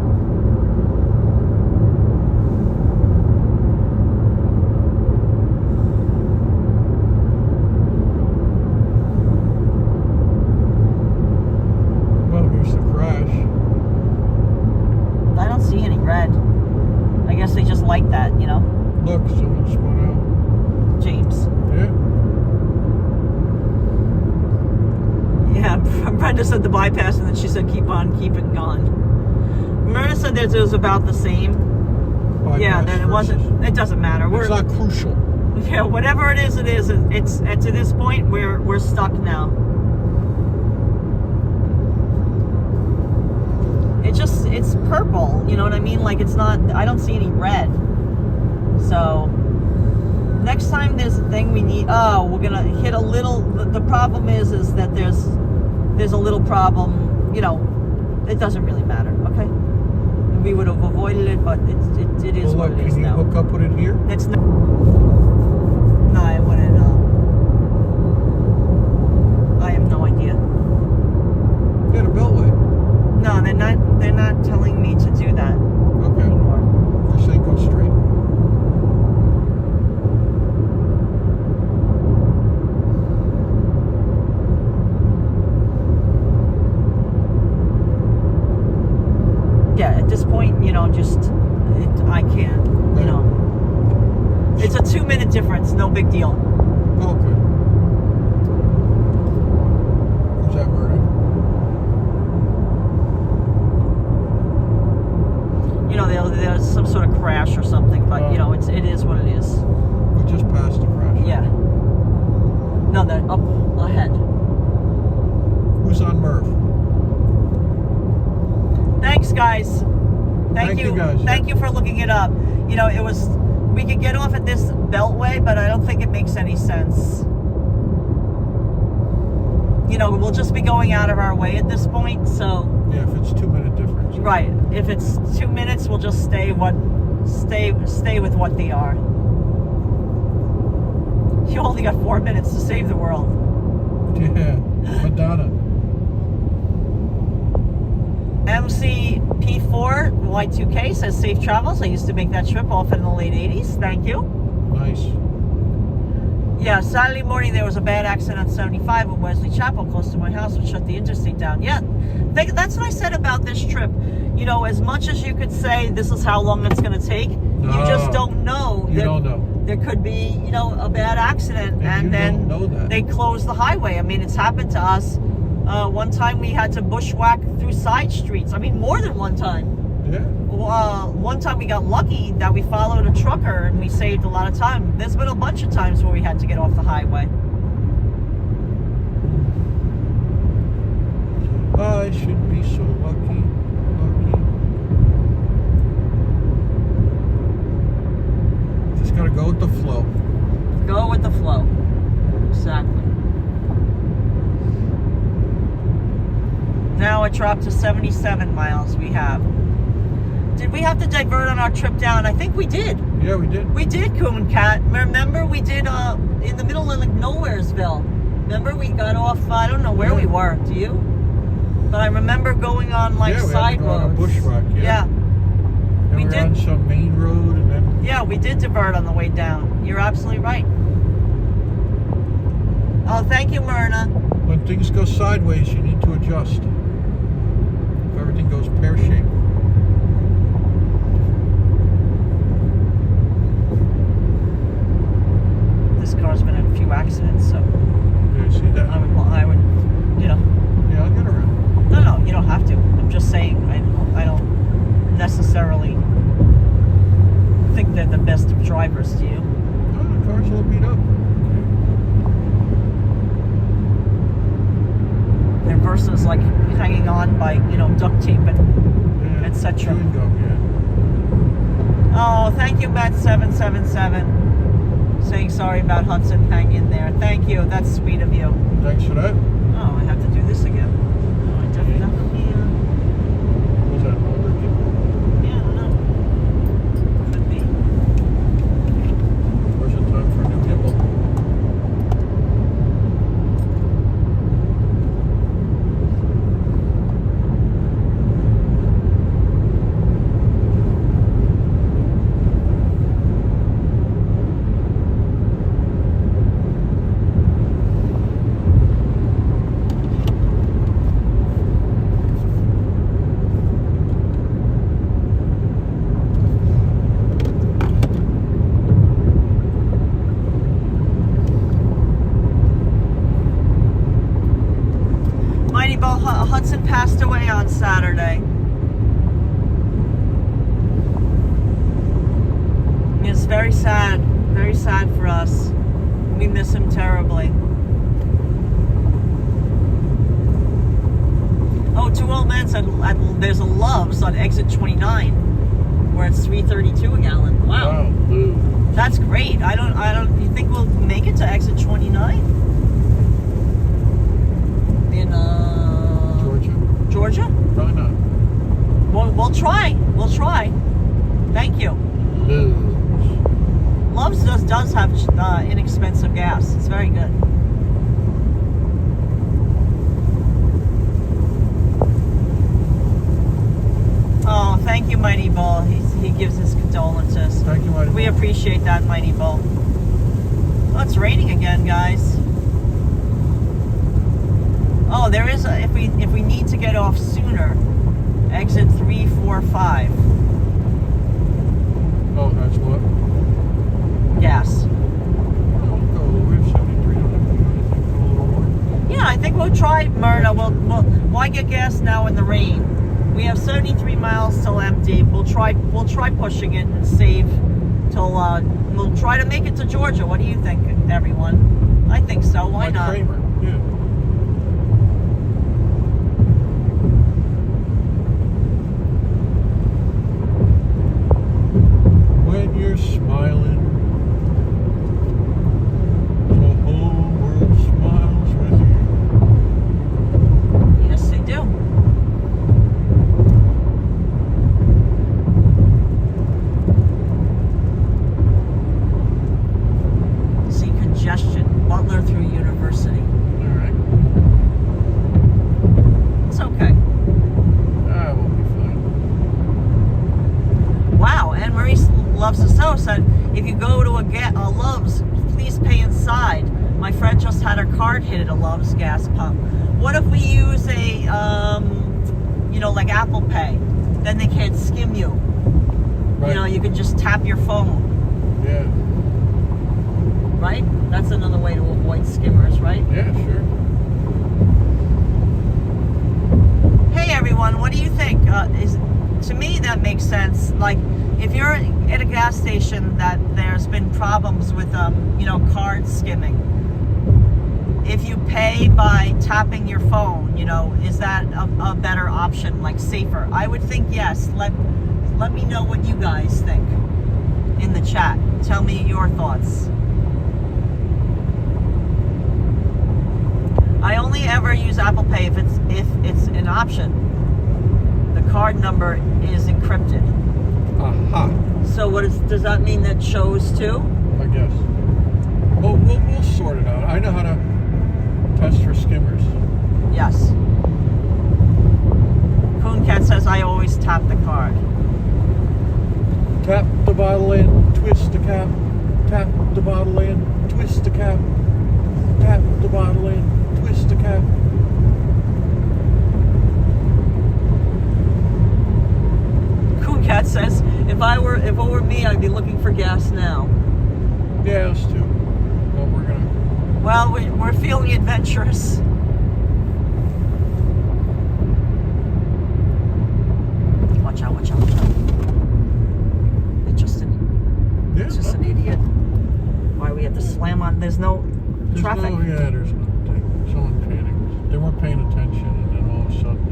Well, here's the crash. I don't see any red. I guess they just like that, you know? Look, someone spun out. James. Yeah. Yeah, Brenda said the bypass, and then she said keep on keeping going. Myrna said that it was about the same. Yeah, then it wasn't. It doesn't matter. It's not crucial. Yeah, whatever it is, it is. It's to this point we're stuck now. It's purple. You know what I mean? Like it's not. I don't see any red. So next time there's a thing we need. Oh, we're gonna hit a little. The problem is that there's a little problem. You know, it doesn't really matter. Okay, we would have avoided it, but it is Well, what look, it is can you now. hook up with it here? It's not. No, I wouldn't. I have no idea. Yeah, the Beltway. No, they're not telling me to do that Okay. anymore. They're saying go straight. Yeah, at this point, you know, I can't, you know. It's a 2-minute difference, no big deal. Oh, okay. Who's that, Murray? You know, there's some sort of crash or something, but you know, it is what it is. We just passed the crash. Yeah. No, they're up ahead. Who's on Murph? Thanks, guys. Thank you guys. Thank you for looking it up. You know, we could get off at this beltway, but I don't think it makes any sense. You know, we'll just be going out of our way at this point, so. Yeah, if it's 2-minute difference. Right. If it's 2 minutes, we'll just stay with what they are. You only got 4 minutes to save the world. Yeah, Madonna. MCP4 Y2K says safe travels. I used to make that trip often in the late 80s. Thank you. Nice. Yeah, Saturday morning there was a bad accident on 75 in Wesley Chapel close to my house, which shut the interstate down. Yeah, that's what I said about this trip. You know, as much as you could say this is how long it's going to take, you just don't know. You don't know. There could be, you know, a bad accident, and then don't know that. they close the highway. I mean, it's happened to us. One time we had to bushwhack through side streets. I mean, more than one time. Yeah. One time we got lucky that we followed a trucker and we saved a lot of time. There's been a bunch of times where we had to get off the highway. I should be so lucky. Just gotta go with the flow. Go with the flow. Exactly. Now it dropped to 77 miles we have. Did we have to divert on our trip down? I think we did. Yeah, we did. We did, Coon Cat. Remember, we did in the middle of like Nowheresville. Remember, we got off. I don't know where we were. Do you? But I remember going on like side we had to go on a roads. bushwhack. Yeah. And We we were did. on some main road, and then Yeah, we did divert on the way down. You're absolutely right. Oh, thank you, Myrna. when things go sideways, you need to adjust. If everything goes pear-shaped. This car's been in a few accidents, so Yeah, you see that? I would, you know. Yeah, I'll get around. No, you don't have to. I'm just saying, I don't necessarily think they're the best of drivers, do you? No, the car's a little beat up. They're versus like hanging on by, duct tape and Yeah, etc. chewing gum, yeah. Oh, thank you, Bat777. Saying sorry about Hudson. Hang in there. Thank you. That's sweet of you. Thanks for that. Oh, I have to do this again. Oh, I definitely. Was that older people? Yeah, I don't know. Could be. Where's the time for a new gimbal? Mighty Ball Hudson passed away on Saturday. It's very sad for us. We miss him terribly. Oh, two old men said there's a Love's on exit 29 where it's $3.32 a gallon. Wow. Boo. That's great. You think we'll make it to exit 29? In Georgia? Probably not. We'll try. Thank you. Boo. Love's does have inexpensive gas. It's very good. Oh, thank you, Mighty Bull. He gives his condolences. Thank you, Mighty We Bull. appreciate that, Mighty Bull. Oh, it's raining again, guys. Oh, there is if we need to get off sooner, exit 345. Oh, that's what? Gas. Well, we'll go. We have 73 on it. Go a little more. Yeah, I think we'll try, Myrna. Why get gas now in the rain? We have 73 miles till empty. We'll try pushing it and save till we'll try to make it to Georgia. What do you think, everyone? I think so. Why Like not? Kramer. Yeah. When you're smiling, the whole world smiles with you. Yes, they do. See congestion. Butler through University. All right. It's okay. Ah, we'll be fine. Wow, Anne Marie Loves the So said, if you go to a Love's, please pay inside. My friend just had her card hit at a Love's gas pump. What if we use a, like Apple Pay? Then they can't skim you. Right. You can just tap your phone, Yeah. right? That's another way to avoid skimmers, right? Yeah, sure. Hey everyone, what do you think? To me, that makes sense. Like, if you're at a gas station that there's been problems with, card skimming, if you pay by tapping your phone, is that a better option, like safer? I would think yes. Let me know what you guys think in the chat. Tell me your thoughts. I only ever use Apple Pay if it's an option. The card number is encrypted. Aha. So does that mean that shows too? I guess. Well, we'll sort it out. I know how to test for skimmers. Yes. Cooncat says I always tap the card. Tap the bottle in, twist the cap. Tap the bottle in, twist the cap. Tap the bottle in, twist the cap. Cooncat says if it were me, I'd be looking for gas now. Yeah, us too. But we're gonna. Well, we're feeling adventurous. Watch out, watch out, watch out. It's just an idiot. Why we have to slam on? There's no traffic. There's nothing. Someone panicked. They weren't paying attention, and then all of a sudden,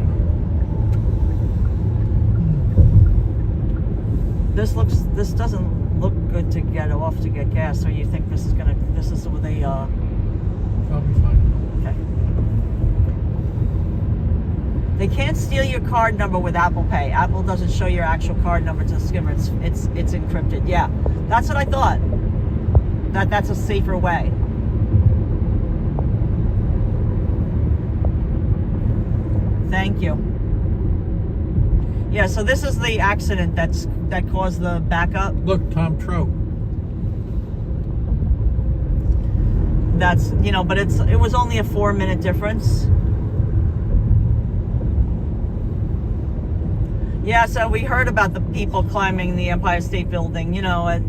This doesn't look good to get off to get gas. So you think this is where they I'll be fine. Okay. They can't steal your card number with Apple Pay. Apple doesn't show your actual card number to the skimmer. It's encrypted. Yeah, that's what I thought. That's a safer way. Thank you. Yeah, so this is the accident that caused the backup. Look, Tom Trout. That's, but it was only a 4-minute difference. Yeah, so we heard about the people climbing the Empire State Building, and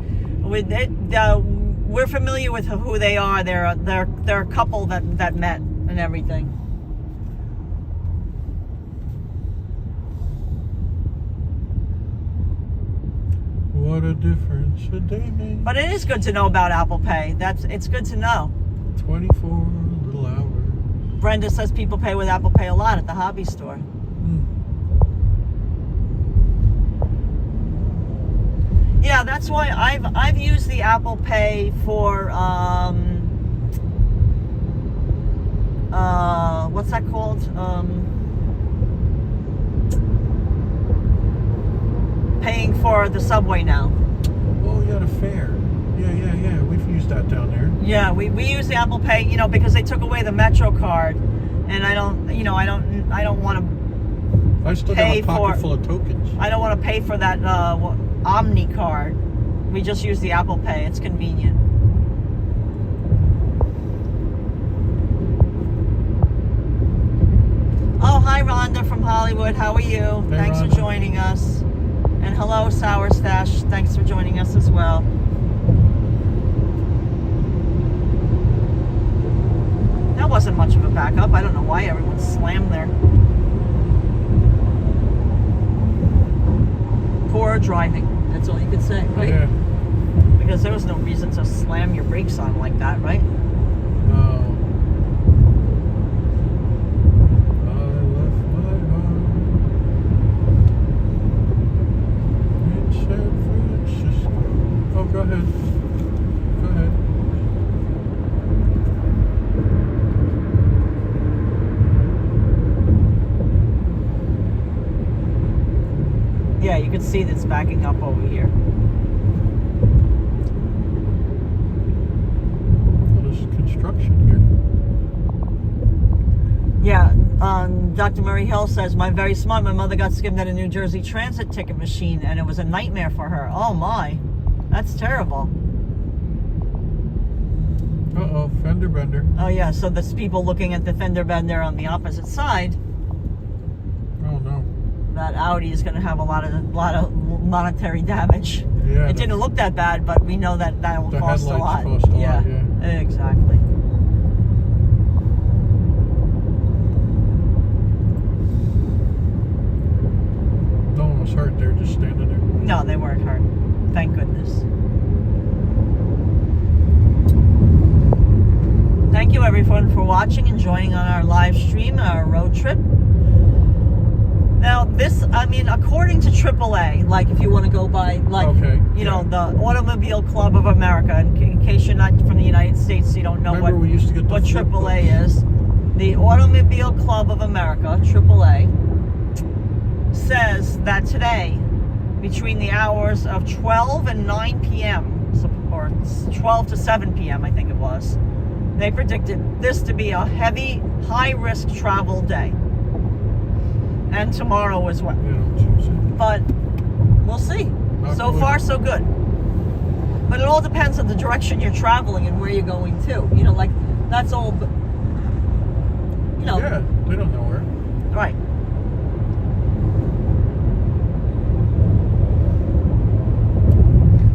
we're familiar with who they are. They're a couple that met and everything. What a difference a day makes. But it is good to know about Apple Pay. It's good to know. 24 little hours. Brenda says people pay with Apple Pay a lot at the hobby store. Yeah, that's why I've used the Apple Pay for what's that called? Paying for the subway now. Oh yeah, the fare. Yeah. We've used that down there. Yeah, we use the Apple Pay, because they took away the Metro card, and I don't want to. I still got a pocket full of tokens. I don't want to pay for that Omni card. We just use the Apple Pay. It's convenient. Oh, hi Rhonda from Hollywood. How are you? Hey, Thanks Rhonda. for joining us. And hello, Sour Stash. Thanks for joining us as well. That wasn't much of a backup. I don't know why everyone slammed there. Poor driving. That's all you could say, right? Yeah. Because there was no reason to slam your brakes on like that, right? No. I left my heart in San Francisco. Oh, go ahead. Go ahead. Yeah, you can see that's backing up over here. Well, there's construction here. Yeah, Dr. Murray Hill says, my very smart, my mother got skimmed at a New Jersey transit ticket machine and it was a nightmare for her. Oh my, that's terrible. Uh-oh, fender bender. Oh yeah, so there's people looking at the fender bender on the opposite side. Oh no. That Audi is going to have a lot of monetary damage. Yeah. It didn't look that bad, but we know that will cost a lot. Cost a lot, yeah. Exactly. No one was hurt. They were just standing there. No, they weren't hurt. Thank goodness. Thank you everyone for watching and joining on our live stream, our road trip. Now this, according to AAA, like if you want to go by, like, okay, the Automobile Club of America, in case you're not from the United States, you don't know Remember, we used to get the what flip AAA books. is. The Automobile Club of America, AAA, says that today between the hours of 12 and 9 p.m. or 12 to 7 p.m. I think it was. They predicted this to be a heavy, high-risk travel day. And tomorrow as well. But we'll see. So far, so good. But it all depends on the direction you're traveling and where you're going to. You know, like, that's all, you know. Yeah, they don't know where. Right.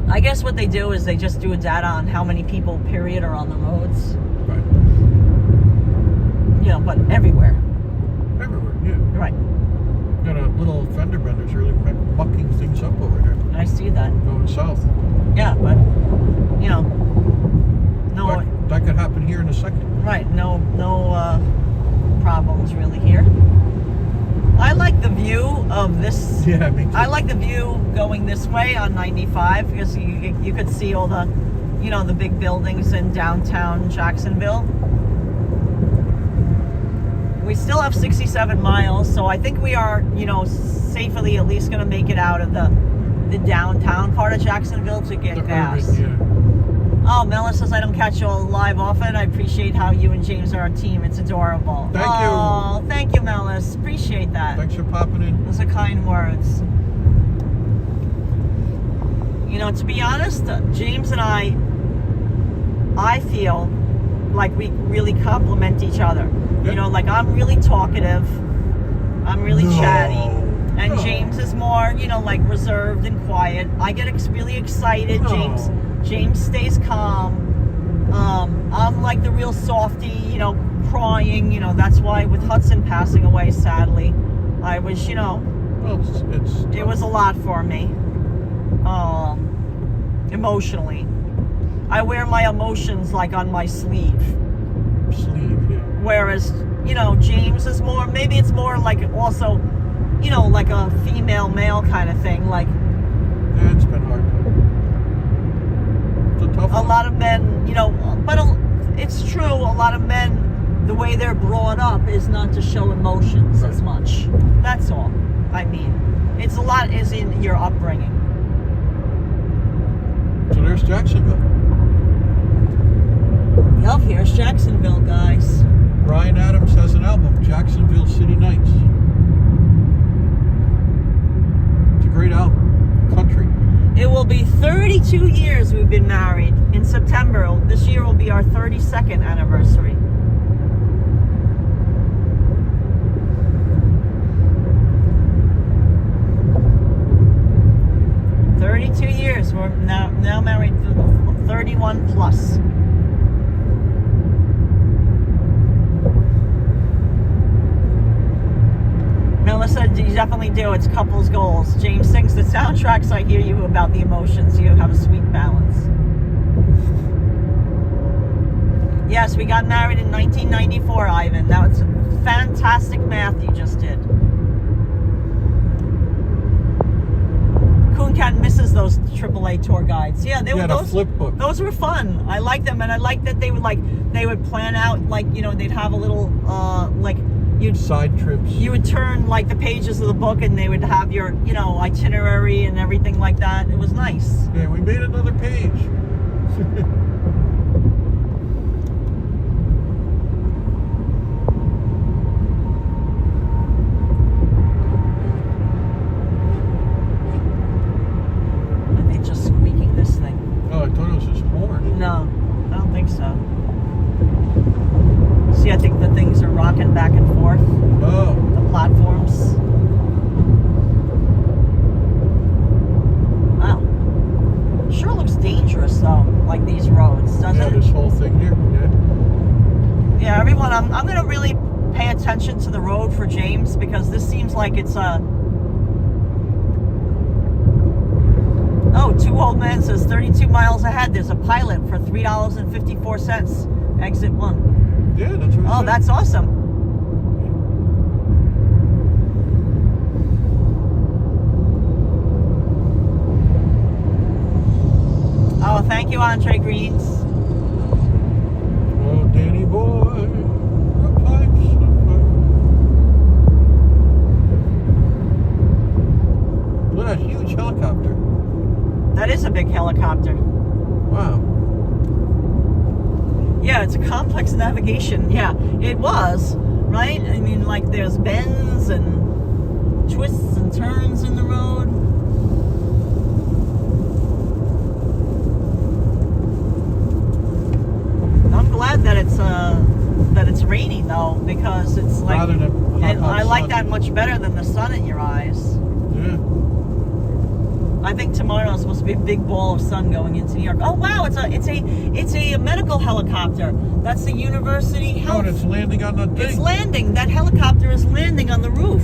I guess what they do is they just do a data on how many people, period, are on the roads. Right. You know, but everywhere. Everywhere, yeah. Right. Got a little fender benders really mucking things up over there. I see that. Going south. Yeah, but, you know, no. That could happen here in a second. Right, no problems really here. I like the view of this. Yeah, me too. I like the view going this way on 95 because you could see all the, you know, the big buildings in downtown Jacksonville. We still have 67 miles, so I think we are, you know, safely at least going to make it out of the downtown part of Jacksonville to get gas. Urban, yeah. Oh, Mela says I don't catch you all live often. I appreciate how you and James are a team. It's adorable. Thank you. Oh, thank you, Melis. Appreciate that. Thanks for popping in. Those are kind words. You know, to be honest, James and I feel like we really complement each other. Yeah. You know, like I'm really talkative. I'm really chatty. And No. James is more, you know, like reserved and quiet. I get really excited. No. James stays calm. I'm like the real softy, you know, crying. You know, that's why with Hudson passing away, sadly, I was, you know, Well, it was a lot for me. Emotionally. I wear my emotions like on my sleeve. sleeve, yeah. Whereas, you know, James is more, maybe it's more like also, you know, like a female male kind of thing. Like, Yeah, it's been hard. It's a tough a one. lot of men, you know, but it's true, a lot of men, the way they're brought up is not to show emotions as much. That's all. I mean, it's a lot is in your upbringing. So there's Jacksonville. Yup, here's Jacksonville, guys. Bryan Adams has an album, Jacksonville City Nights. It's a great album. Country. It will be 32 years we've been married. In September, this year will be our 32nd anniversary. Years. We're now married 31 plus. Melissa, you definitely do. It's couples goals. James sings the soundtracks. I hear you about the emotions. You have a sweet balance. Yes, we got married in 1994, Ivan. That was fantastic math you just did. Cooncat misses those AAA tour guides. Yeah, they were those flip book. Those were fun. I like them, and I like that they would plan out, like, you know, they'd have a little like you'd side trips. You would turn like the pages of the book, and they would have your, you know, itinerary and everything like that. It was nice. Yeah, we made another page. I thought it was his horn. No, I don't think so. See, I think the things are rocking back and forth. Oh. The platforms. Wow. Sure looks dangerous though, like these roads, doesn't it? Yeah, this whole thing here. Yeah. Yeah, everyone, I'm going to really pay attention to the road for James because this seems like it's a... Oh, Two Old Men says 32 miles ahead. There's a pilot for $3.54. Exit 1. Yeah, that's what. Oh, that's awesome. Oh, thank you, Andre Greens. Oh, Danny boy, the pipes. Look at that huge helicopter. navigation. Yeah, it was, right? I mean, like there's bends and twists and turns in the road. I'm glad that it's rainy though, because it's like Rather than hot, hot I like sun. that much better than the sun in your eyes. Yeah. I think tomorrow is supposed to be a big ball of sun going into New York. Oh wow, it's a medical helicopter. That's the university Oh, health. and it's landing on the thing. It's landing. That helicopter is landing on the roof.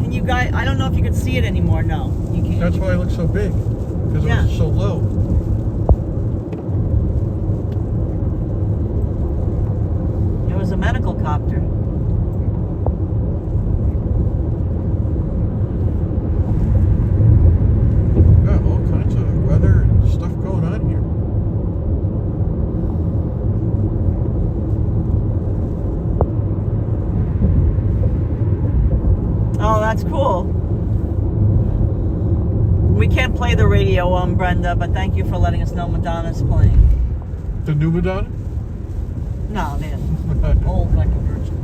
Can you guys? I don't know if you can see it anymore. No, you can't. That's why it looks so big, because it Yeah. was so low. It was a medical copter. Got all kinds of weather and stuff going on here. Oh, that's cool. We can't play the radio, Brenda, but thank you for letting us know Madonna's playing. The new Madonna? No, they're old like a virgin.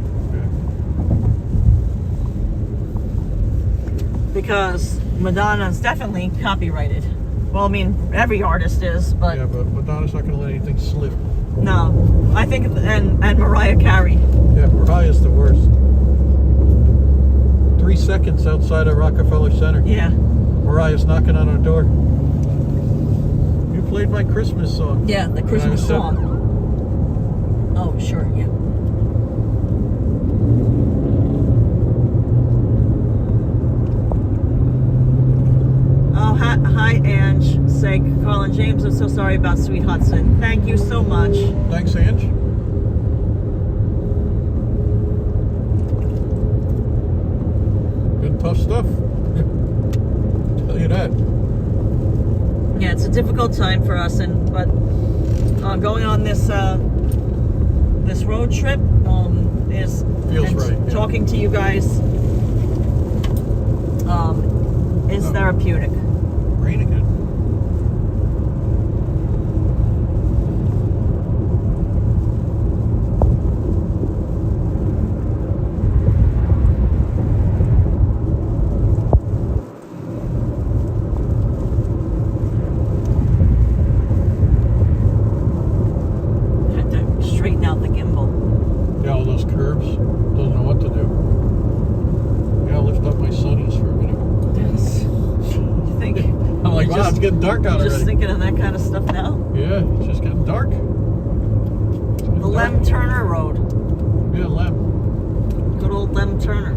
Because Madonna's definitely copyrighted. Well, I mean, every artist is, but Yeah, but Madonna's not going to let anything slip. no. I think, and Mariah Carey. Yeah, Mariah's the worst. 3 seconds outside of Rockefeller Center. Yeah. Mariah's knocking on our door. You played my Christmas song. Yeah, the Christmas I said- song. Oh, sure, yeah. Oh, hi, Ange. Say, Karla and James, I'm so sorry about Sweet Hudson. Thank you so much. Thanks, Ange. Good tough stuff. Tell you that. Yeah, it's a difficult time for us, but going on this this road trip is Feels and right, yeah. talking to you guys is therapeutic. Rain again. Had to straighten out the gimbal. Yeah, all those curves. Doesn't know what to do. Yeah, I'll lift up my sunnies for a minute. You think? I'm like, You're wow, it's getting dark out just already. thinking of that kind of stuff now? Yeah, it's just getting dark. The Lem Turner Road. Yeah, Lem. Good old Lem Turner.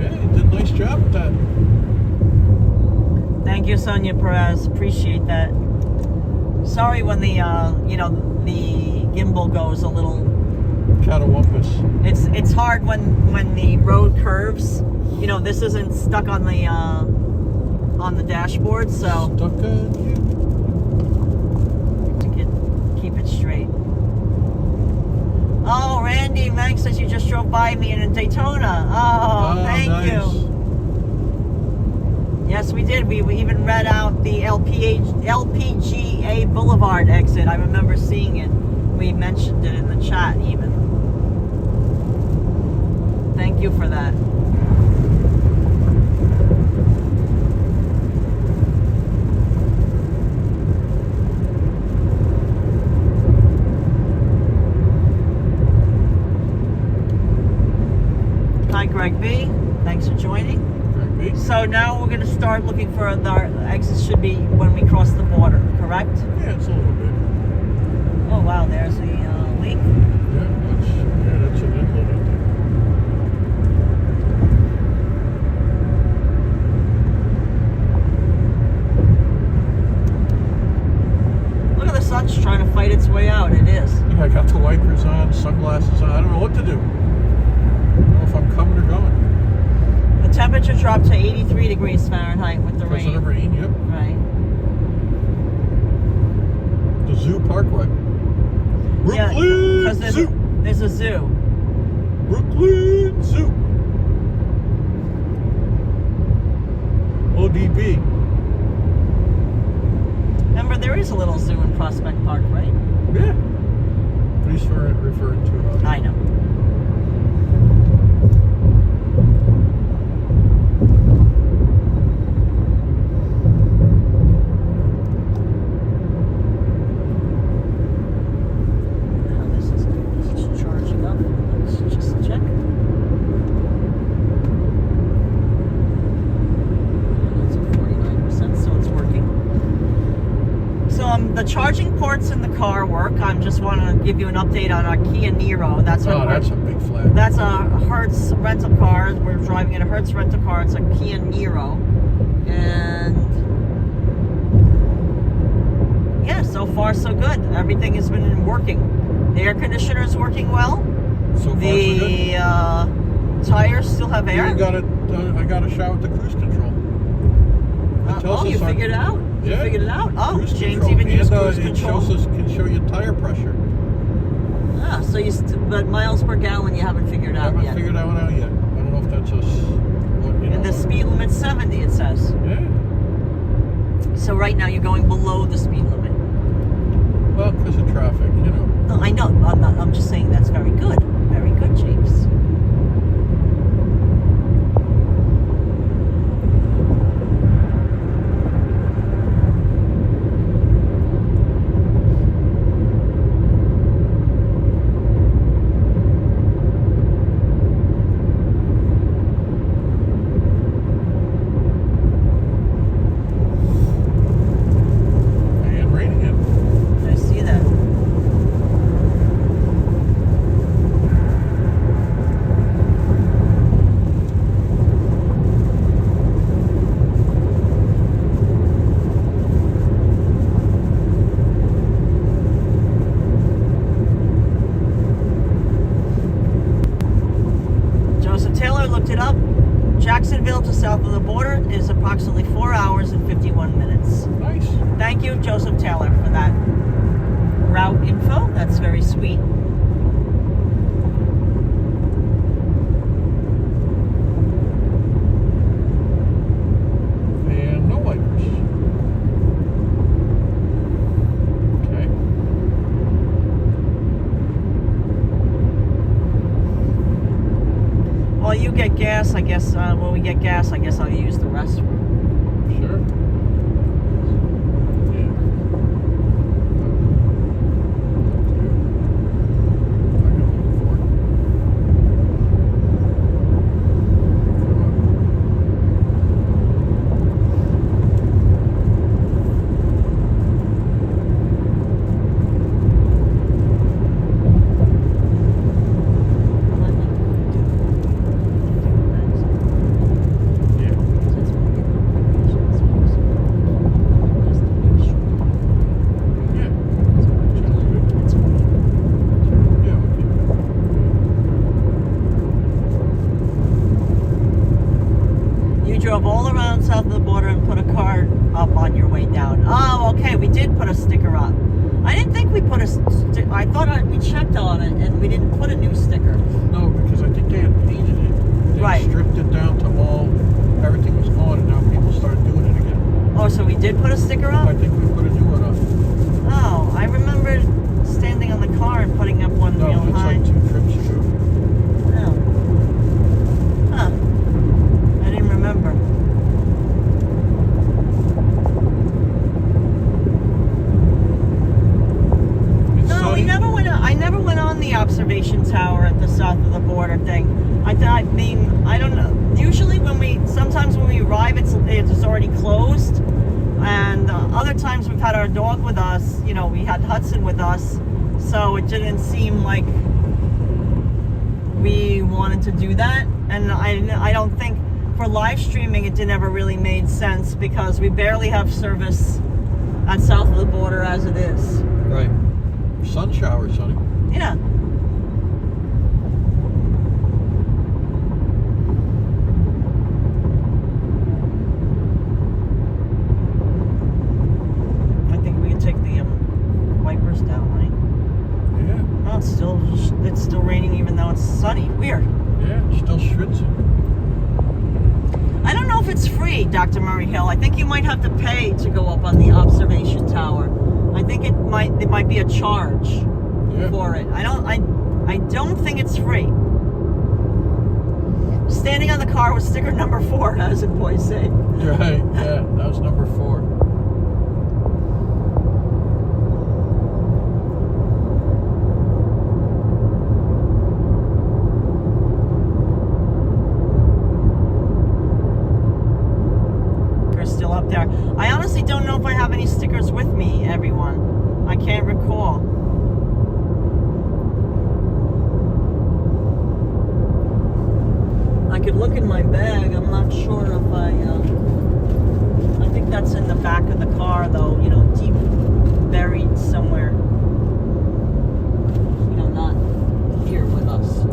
Yeah, you did a nice job with that. Thank you, Sonia Perez. Appreciate that. Sorry when the the gimbal goes a little. Catawampus. It's hard when the road curves. You know, this isn't stuck on the dashboard, so Stuck on you. to keep it straight. Oh, Randy, Meg says you just drove by me in Daytona. Oh, thank nice. you. Yes, we did. We even read out the LPGA Boulevard exit. I remember seeing it. We mentioned it in the chat even. Thank you for that. Hi, Greg B. Thanks for joining. Right, So now we're going to start looking for our exits should be when we cross the border, correct? yeah, it's a little bit. Oh wow, there's the leak. Yeah, that's an inlet, I think. Look at the sun's trying to fight its way out. It is. Yeah, I got the wipers on, sunglasses on. I don't know what to do. I don't know if I'm coming or going. The temperature dropped to 83 degrees Fahrenheit with the Because of the rain. rain, yep. Right. The Zoo Parkway. Yeah, Brooklyn because Zoo. there's a zoo. Brooklyn Zoo. ODB. Remember, there is a little zoo in Prospect Park, right? Yeah. What are you referring to? the charging ports in the car work. I just want to give you an update on our Kia Niro. That's Oh, that's a big flag. That's a Hertz rental car. We're driving in a Hertz rental car. It's a Kia Niro. And yeah, so far so good. Everything has been working. The air conditioner is working well. So far, The tires still have air. I got a shot with the cruise control. It tells oh, us you figured it out? You Yeah. figured it out? Oh, Cruise James control. even used And, cruise it control. can show you tire pressure. Ah, so but miles per gallon you haven't figured I out haven't yet. figured that one out yet. I don't know if that's And the speed limit's 70, it says. Yeah. So right now you're going below the speed limit. Well, because of traffic, you know. No, I know. I'm just saying that's very good. Very good, James. And rain again. I see that. Joseph Taylor looked it up. Jacksonville to south of the border is approximately 4 hours and 51 minutes. Nice. Thank you, Joseph Taylor, for that route info. That's very sweet. And no wipers. Okay. Well, you get gas, I guess. When we get gas, I guess I'll use the restroom. Sure. Yeah. I can hold the fort. Yeah. Yeah. Sounds good. Yeah, we'll keep it. You drove all around south of the border and put a card up on your way down. Oh, okay. We did put a sticker up. I didn't think we put a sticker. I thought we checked on it and we didn't put a new sticker. No, because I think they had painted it. They Right. stripped it down to everything was gone, and now people started doing it again. Oh, so we did put a sticker up? I think we put a new one up. Oh, I remember standing on the car and putting up one No, real it's high. like 2 trips ago. Oh. Huh. I didn't remember. It's No, sunny. I never went on the observation tower at the south of the border thing. I don't know. Usually sometimes when we arrive, it's already closed. And other times we've had our dog with us. You know, we had Hudson with us. So it didn't seem like we wanted to do that. And I don't think for live streaming it never really made sense because we barely have service at south of the border as it is. Right. Sun shower, Sonny. Yeah. I think we can take the wipers down, right? Yeah. Oh, it's still raining even though it's sunny. Weird. Yeah, it's still schwitzing. I don't know if it's free, Dr. Murray Hill. I think you might have to pay to go up on the observation tower. I think it might be a charge for it. I don't think it's free. Standing on the car with sticker number 4, as the boys say. Right, yeah, that was number 4. They're still up there. I honestly don't know if I have any stickers with me, everyone. I can't recall. I could look in my bag. I'm not sure if I think that's in the back of the car, though, you know, deep buried somewhere. You know, not here with us.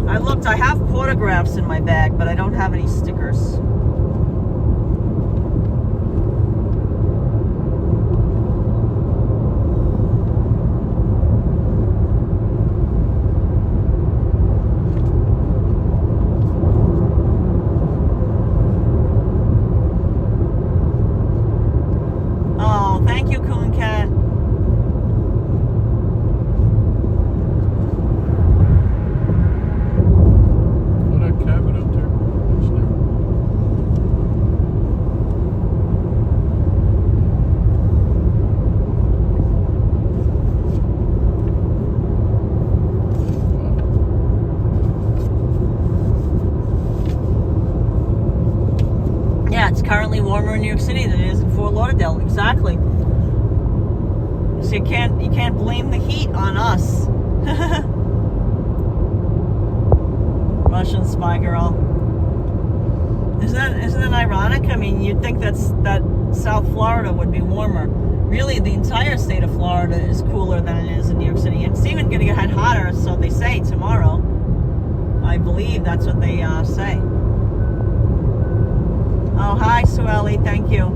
I looked, I have photographs in my bag, but I don't have any stickers. Currently warmer in New York City than it is in Fort Lauderdale. Exactly. So you can't blame the heat on us. Russian spy girl. Isn't it ironic? I mean, you'd think that South Florida would be warmer. Really, the entire state of Florida is cooler than it is in New York City. It's even going to get hotter, so they say tomorrow. I believe that's what they say. Oh, hi, Sueli. Thank you.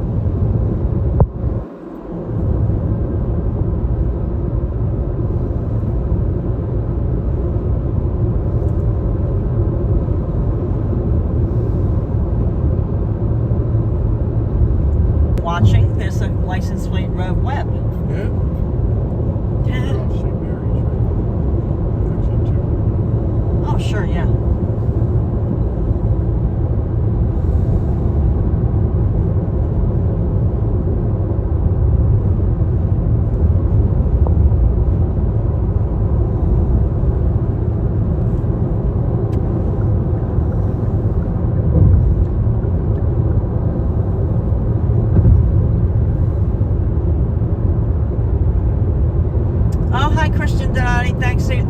Watching, there's a license plate Rev Web. Yeah. Oh, sure, yeah.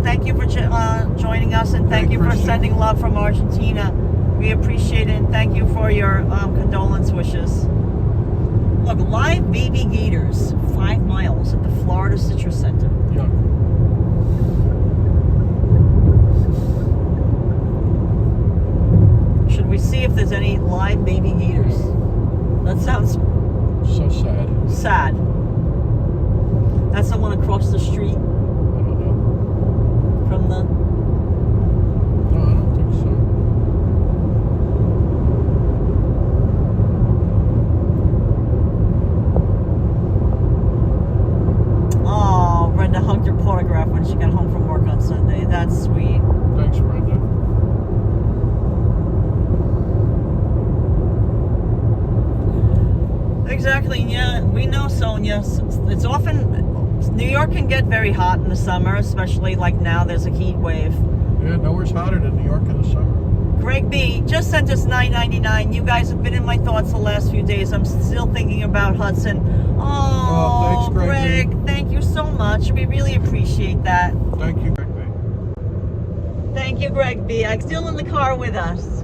Thank you for joining us, and thank you for sending love from Argentina. We appreciate it, and thank you for your condolence wishes. Look, live baby gators, 5 miles at the Florida Citrus Center. Yeah. Should we see if there's any live baby gators? That sounds so sad. Sad. That's the one across the street. From the... No, I don't think so. Oh, Brenda hugged her photograph when she got home from work on Sunday. That's sweet. Thanks, Brenda. Exactly, yeah. We know, Sonia. It's often... New York can get very hot in the summer, especially like now there's a heat wave. Yeah, nowhere's hotter than New York in the summer. Greg B just sent us $9.99. You guys have been in my thoughts the last few days. I'm still thinking about Hudson. Oh, thanks, Greg. Thank you so much. We really appreciate that. Thank you, Greg B. Thank you, Greg B. I'm still in the car with us.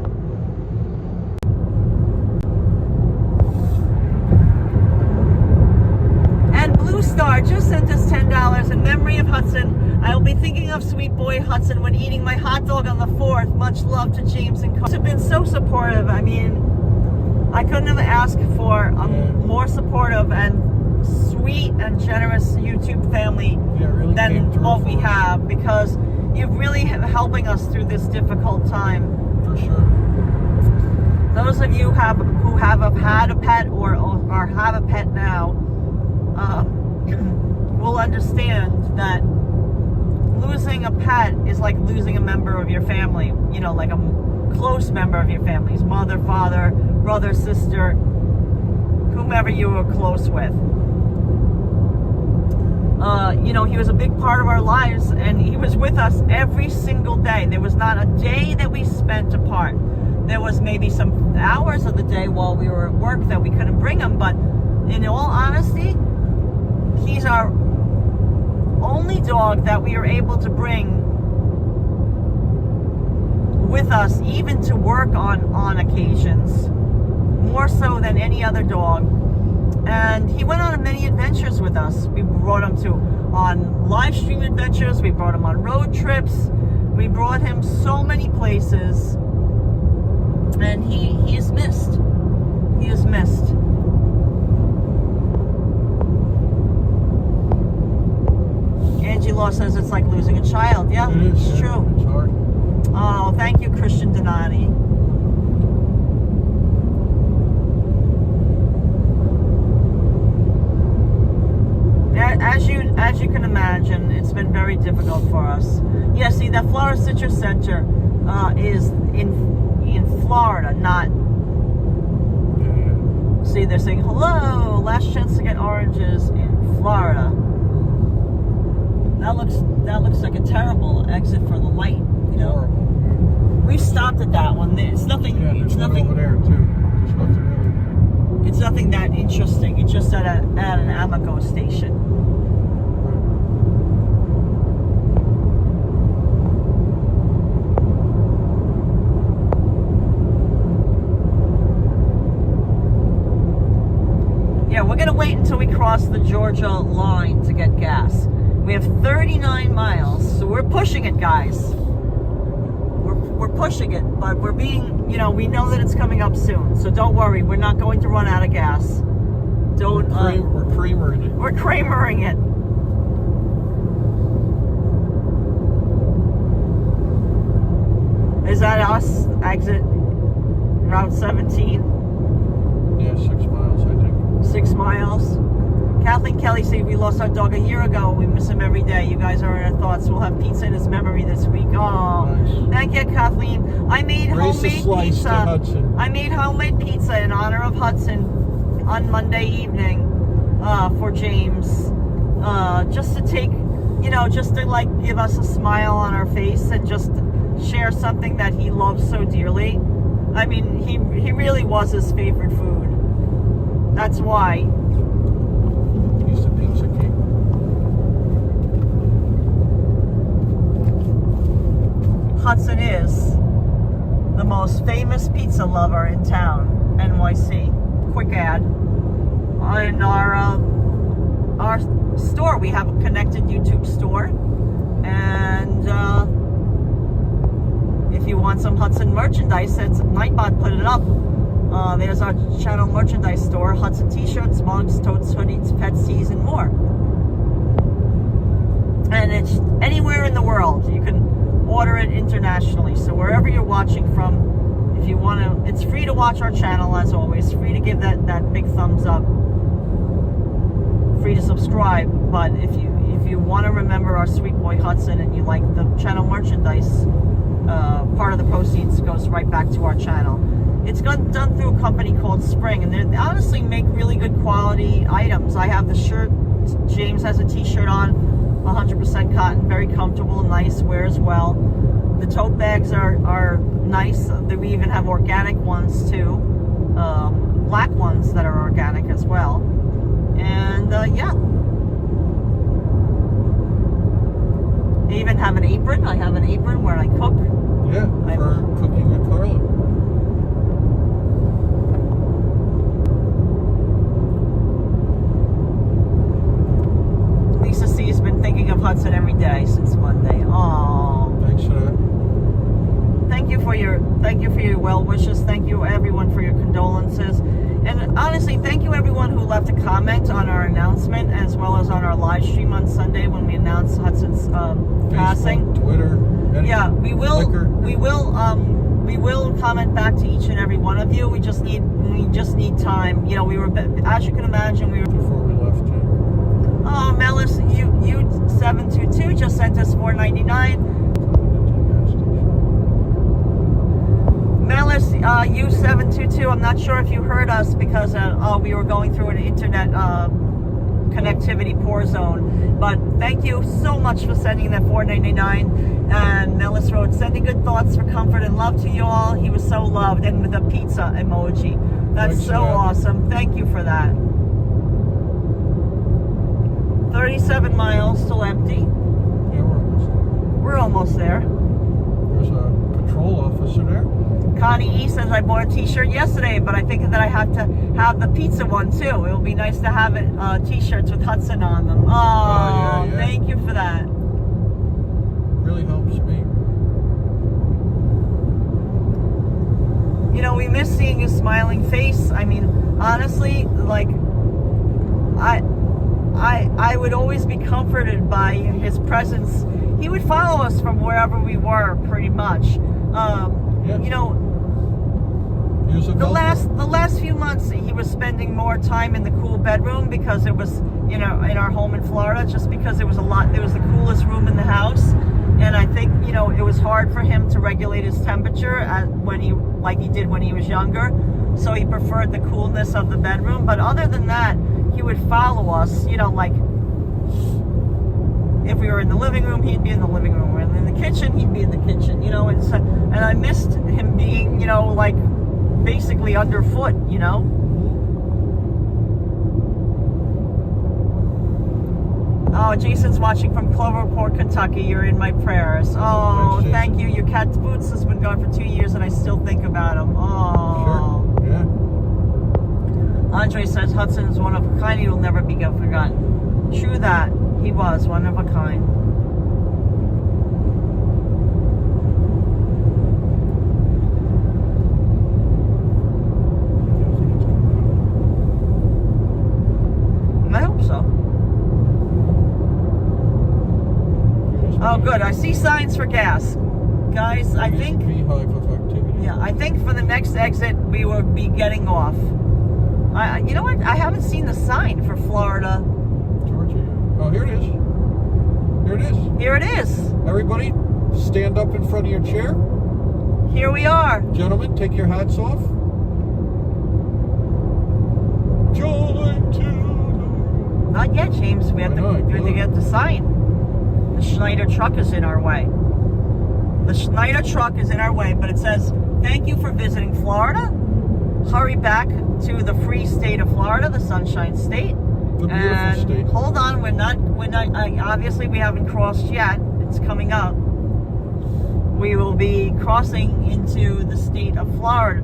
Blue Star just sent us $10 in memory of Hudson. I will be thinking of sweet boy Hudson when eating my hot dog on the 4th. Much love to James and Karla. Have been so supportive. I mean, I couldn't have asked for a more supportive and sweet and generous YouTube family really than what we have, because you're really helping us through this difficult time. For sure. Those of you who have had a pet or have a pet now, will understand that losing a pet is like losing a member of your family, you know, like a close member of your family's mother, father, brother, sister, whomever you are close with. You know, he was a big part of our lives, and he was with us every single day. There was not a day that we spent apart. There was maybe some hours of the day while we were at work that we couldn't bring him, but in all honesty, he's our only dog that we are able to bring with us, even to work on occasions, more so than any other dog. And he went on many adventures with us. We brought him on live stream adventures. We brought him on road trips. We brought him so many places. And he is missed. He is missed. Angie Law says it's like losing a child. Yeah, It is, it's yeah. true. It's hard. Oh, thank you, Christian Donati. As you can imagine, it's been very difficult for us. Yeah, see, that Florida Citrus Center is in Florida, not. Yeah. See, they're saying hello. Last chance to get oranges in Florida. That looks like a terrible exit for the light. You know, Horrible. we stopped at that one. It's nothing. Yeah, It's there's one nothing. over there too. There's nothing really. It's nothing that interesting. It's just at an Amoco station. Yeah, we're gonna wait until we cross the Georgia line to get gas. We have 39 miles, so we're pushing it, guys. We're pushing it, but we're being, you know, we know that it's coming up soon, so don't worry. We're not going to run out of gas. Don't. We're creamering it. We're Kramering it. Is that us? Exit Route 17? Yeah, 6 miles, I think. 6 miles. Kathleen Kelly said we lost our dog a year ago. We miss him every day. You guys are in our thoughts. We'll have pizza in his memory this week. Oh, Nice. thank you, Kathleen. I made Raise a homemade slice to pizza. Hudson. I made homemade pizza in honor of Hudson on Monday evening for James. Just to take, you know, just to like give us a smile on our face and just share something that he loves so dearly. I mean, he really was his favorite food. That's why. Piece of pizza cake. Hudson is the most famous pizza lover in town, NYC. Quick ad. In our store, we have a connected YouTube store, and if you want some Hudson merchandise, it's Nightbot put it up. There's our channel merchandise store: Hudson t-shirts, mugs, totes, hoodies, pet tees, and more. And it's anywhere in the world. You can order it internationally. So wherever you're watching from, if you want to, it's free to watch our channel as always. Free to give that big thumbs up. Free to subscribe. But if you want to remember our sweet boy Hudson and you like the channel merchandise, part of the proceeds goes right back to our channel. It's done through a company called Spring, and they honestly make really good quality items. I have the shirt. James has a t-shirt on, 100% cotton, very comfortable, nice, wears well. The tote bags are nice. We even have organic ones too, black ones that are organic as well. And yeah, I even have an apron. I have an apron where I cook. Yeah, for cooking with Karla. Lisa C has been thinking of Hudson every day since Monday. Oh, Thanks for that. thank you for your well wishes. Thank you everyone for your condolences, and honestly, thank you everyone who left a comment on our announcement as well as on our live stream on Sunday when we announced Hudson's passing. Facebook, Twitter, anything. Yeah, we will Flickr. comment back to each and every one of you. We just need need time. You know, we were, as you can imagine, we were. Before we left, yeah. Oh, Melis, you 722 just sent us $4.99. Melis, you 722. I'm not sure if you heard us because we were going through an internet connectivity poor zone. But thank you so much for sending that $4.99. And Nellis wrote, sending good thoughts for comfort and love to you all. He was so loved, and with a pizza emoji. That's Thanks, so awesome. Thank you for that. 37 miles still empty. Yeah, We're almost there. there's a patrol officer there. Connie E says, I bought a t-shirt yesterday, but I think that I have to have the pizza one too. It will be nice to have it t-shirts with Hudson on them. Oh, yeah. Thank you for that. Really helps me. You know, we miss seeing his smiling face. I mean, honestly, like, I would always be comforted by his presence. He would follow us from wherever we were, pretty much. You know, the last few months he was spending more time in the cool bedroom because it was, you know, in our home in Florida, just because it was the coolest room in the house. And I think, you know, it was hard for him to regulate his temperature like he did when he was younger. So he preferred the coolness of the bedroom. But other than that, he would follow us, you know, like if we were in the living room, he'd be in the living room. And in the kitchen, he'd be in the kitchen, you know. And I missed him being, you know, like basically underfoot, you know. Oh, Jason's watching from Cloverport, Kentucky. You're in my prayers. Oh, thank you. Your cat's Boots has been gone for 2 years, and I still think about him. Oh. Sure. Yeah. Andre says Hudson's one of a kind. He will never be forgotten. True that. He was one of a kind. I hope so. Oh, good. I see signs for gas. Guys, I think... Beehive of activity. Yeah, I think for the next exit, we will be getting off. You know what? I haven't seen the sign for Florida. Georgia. Oh, here it is. Here it is. Here it is. Everybody, stand up in front of your chair. Here we are. Gentlemen, take your hats off. Joy to... Not yet, James. We have to get the sign. The Schneider truck is in our way. The Schneider truck is in our way, but it says, thank you for visiting Florida. Hurry back to the free state of Florida, the Sunshine State. The beautiful state. Hold on, we're not, obviously we haven't crossed yet. It's coming up. We will be crossing into the state of Florida,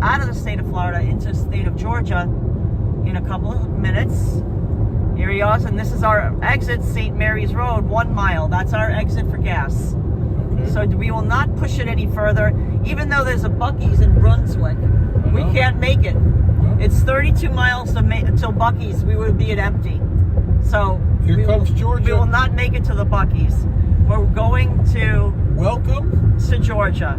out of the state of Florida into the state of Georgia in a couple of minutes. Here he is, and this is our exit, St. Mary's Road, 1 mile. That's our exit for gas. Okay. So we will not push it any further, even though there's a Buc-ee's in Brunswick. We can't make it. No. It's 32 miles until Buc-ee's. We would be at empty. So here comes Georgia. We will not make it to the Buc-ee's. We're going to... Welcome to Georgia.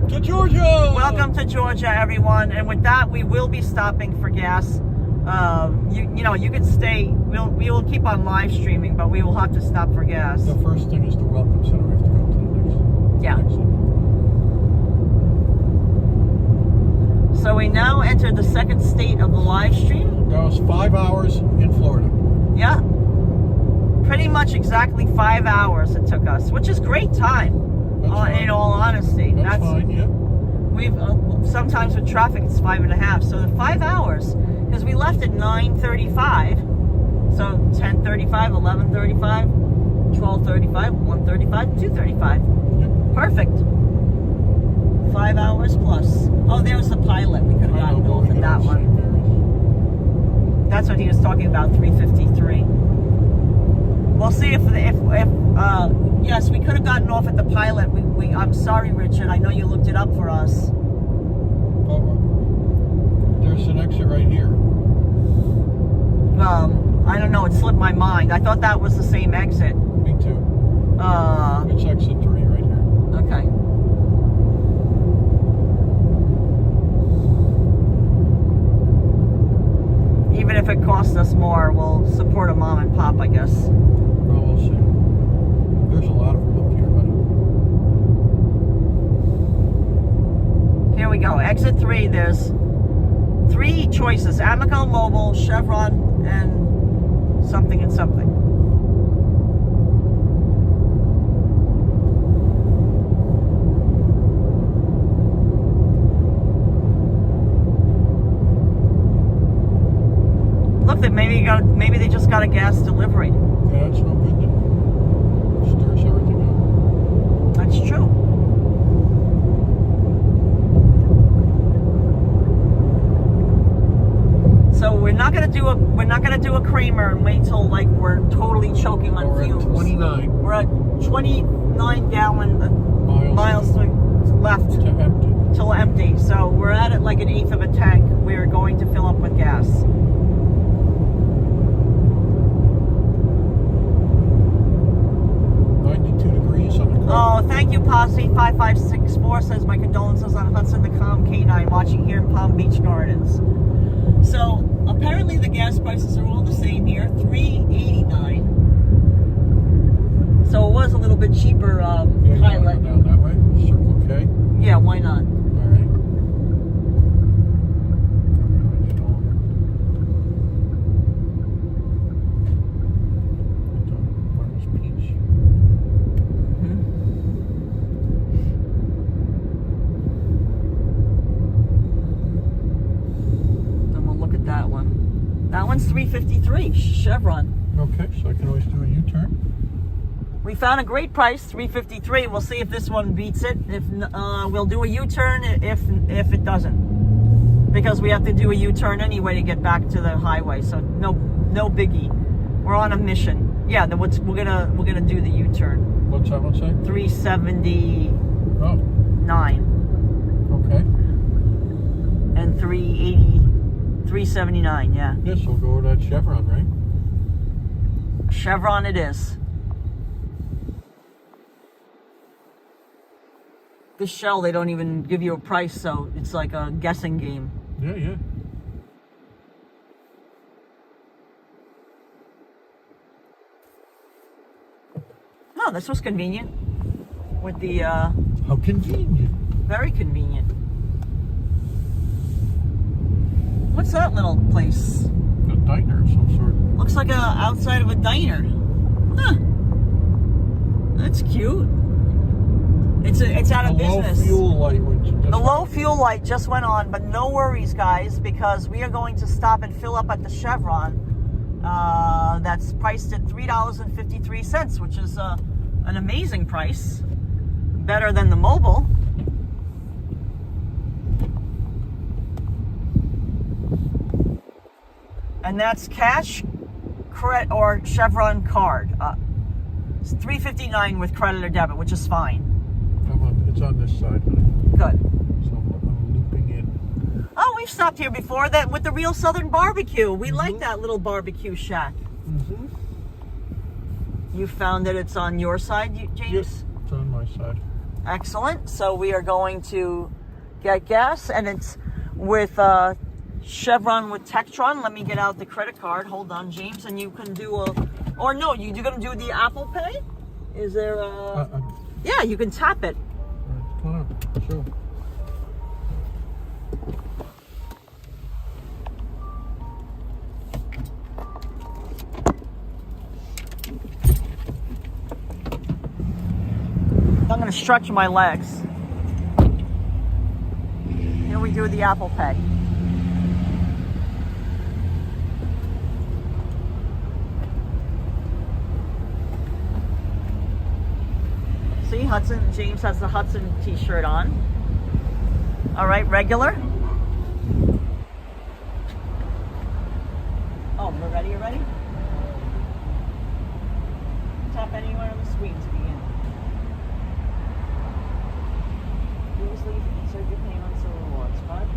To Georgia! Welcome to Georgia, everyone. And with that, we will be stopping for gas. You know, you can stay. We will keep on live streaming, but we will have to stop for gas. The first thing is the welcome center. We have to go to the next. Yeah. So we now enter the second state of the live stream. That was 5 hours in Florida. Yeah. Pretty much exactly 5 hours it took us, which is great time. In all honesty, that's fine. Yeah. We've sometimes with traffic it's 5.5. So the 5 hours. Because we left at 9:35, so 10:35, 11:35, 12:35, 1:35, 2:35. Yep. Perfect. 5 hours plus. Oh, there was the pilot. We could have gotten off at that one. That's what he was talking about. 3:53. We'll see if yes, we could have gotten off at the pilot. I'm sorry, Richard. I know you looked it up for us. There's an exit right here. I don't know. It slipped my mind. I thought that was the same exit. Me too. It's exit 3 right here. Okay. Even if it costs us more, we'll support a mom and pop, I guess. Well, we'll see. There's a lot of them up here, buddy. Here we go. Exit 3. There's 3 choices: Amico, Mobile, Chevron, and something and something. Look, that maybe they just got a gas delivery. Yeah, that's no good then. Stirs everything up. That's true. So we're not gonna do a Kramer and wait till like we're totally choking on We're fumes. at 29 We're at 29 gallon miles left to empty. till empty. So we're at it like an eighth of a tank. We're going to fill up with gas. 92 degrees on the car. Oh, thank you, Posse 5564 says my condolences on Hudson the Calm K9 watching here in Palm Beach Gardens. So apparently the gas prices are all the same here, $3.89. So it was a little bit cheaper. Yeah, you wanna go down that way? Circle K. Yeah, why not? All right. Peach. Then we'll look at that one. That one's $3.53 Chevron. Okay, so I can always do a U-turn. We found a great price, $3.53. We'll see if this one beats it. If we'll do a U-turn if it doesn't, because we have to do a U-turn anyway to get back to the highway. So no biggie. We're on a mission. Yeah, we're gonna do the U-turn. What's that one say? 379 Oh, okay. and 379. Yeah, Yes, we'll go with that Chevron, right? Chevron it is. This Shell, they don't even give you a price, so it's like a guessing game. Yeah, yeah. Oh, this was convenient. With the, How convenient. very convenient. What's that little place? A diner of some sort. Looks like outside of a diner. Huh. That's cute. It's out of business. Low fuel light. The low fuel light just went on, but no worries, guys, because we are going to stop and fill up at the Chevron. That's priced at $3.53, which is an amazing price. Better than the Mobil. And that's cash, credit, or Chevron card. It's $3.59 with credit or debit, which is fine. It's on this side, honey. Good. So I'm looping in. Oh, we've stopped here before that with the Real Southern Barbecue. We like that little barbecue shack. Mm-hmm. You found that it's on your side, James? Yes, it's on my side. Excellent. So we are going to get gas, and it's with Chevron with Tektron. Let me get out the credit card. Hold on, James, and you can do or no, you're going to do the Apple Pay? Is there a... yeah, you can tap it. Come on, sure. I'm going to stretch my legs. Here we do the Apple Pay. See, James has the Hudson t-shirt on. All right, regular. Oh, we're ready, you ready? Tap anywhere on the screen to begin. Previously, insert your payments or rewards card.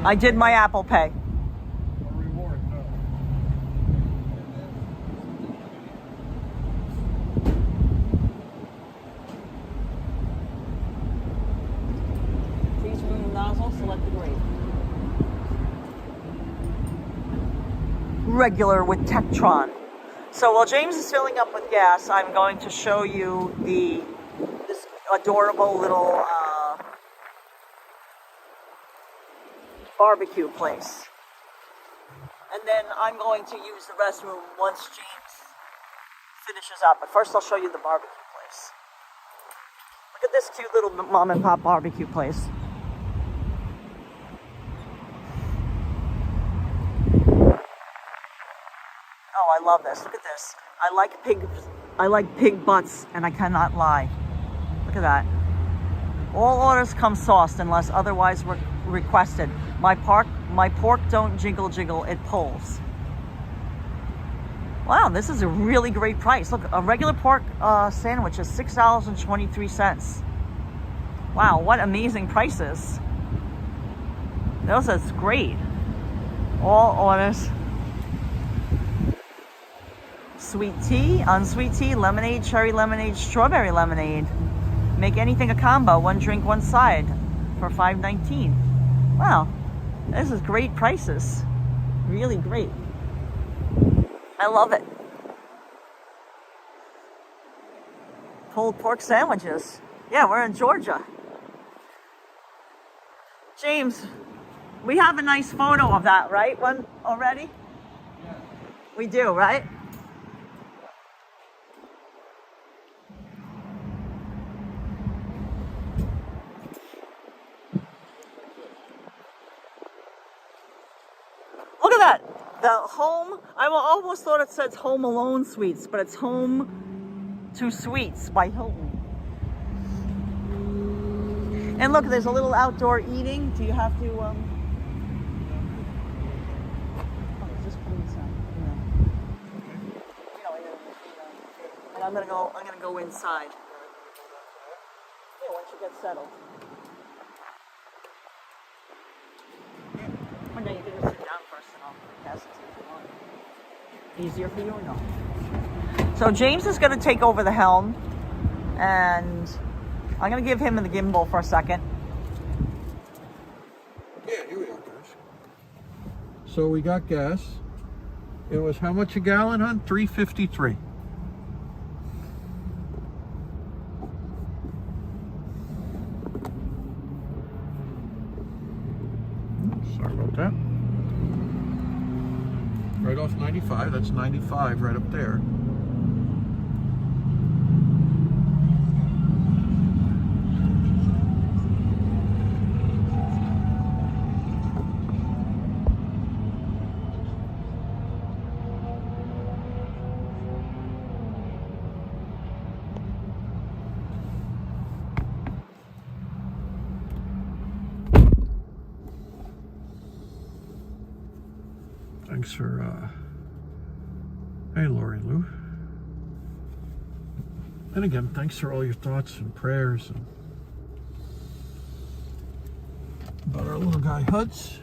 I did my Apple Pay. A reward, no. Please remove the nozzle, select the grade. Regular with Tektron. So while James is filling up with gas, I'm going to show you this adorable little barbecue place. And then I'm going to use the restroom once James finishes up. But first I'll show you the barbecue place. Look at this cute little mom and pop barbecue place. Oh, I love this. Look at this. I like pig butts, and I cannot lie. Look at that. All orders come sauced unless otherwise requested. My pork don't jiggle, it pulls. Wow, this is a really great price. Look, a regular pork sandwich is $6.23. Wow, what amazing prices. Those are great. All orders. Sweet tea, unsweet tea, lemonade, cherry lemonade, strawberry lemonade. Make anything a combo, one drink, one side for $5.19. Wow, this is great prices. Really great. I love it. Pulled pork sandwiches. Yeah, we're in Georgia. James, we have a nice photo of that, right? One already? Yeah. We do, right? Look at that. The home, I almost thought it said Home Alone Suites, but it's Home to Suites by Hilton. And look, there's a little outdoor eating. Do you have to, oh, just put it inside. And I'm gonna go inside. Yeah, once you get settled. One day you can just sit down first and I'll pass it to you if you want. Easier for you or no? So James is going to take over the helm, and I'm going to give him the gimbal for a second. Yeah, here we are, guys. So we got gas. It was how much a gallon, hon? $3.53. Sorry about that. Right off 95. That's 95 right up there. Thanks for, hey, Lori Lou. And again, thanks for all your thoughts and prayers and about our little guy Huds.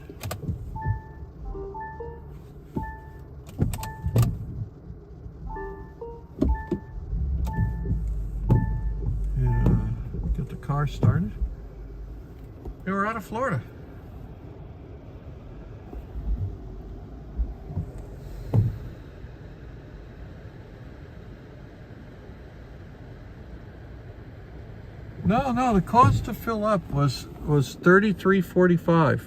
And get the car started. And we're out of Florida. No, the cost to fill up was $33.45.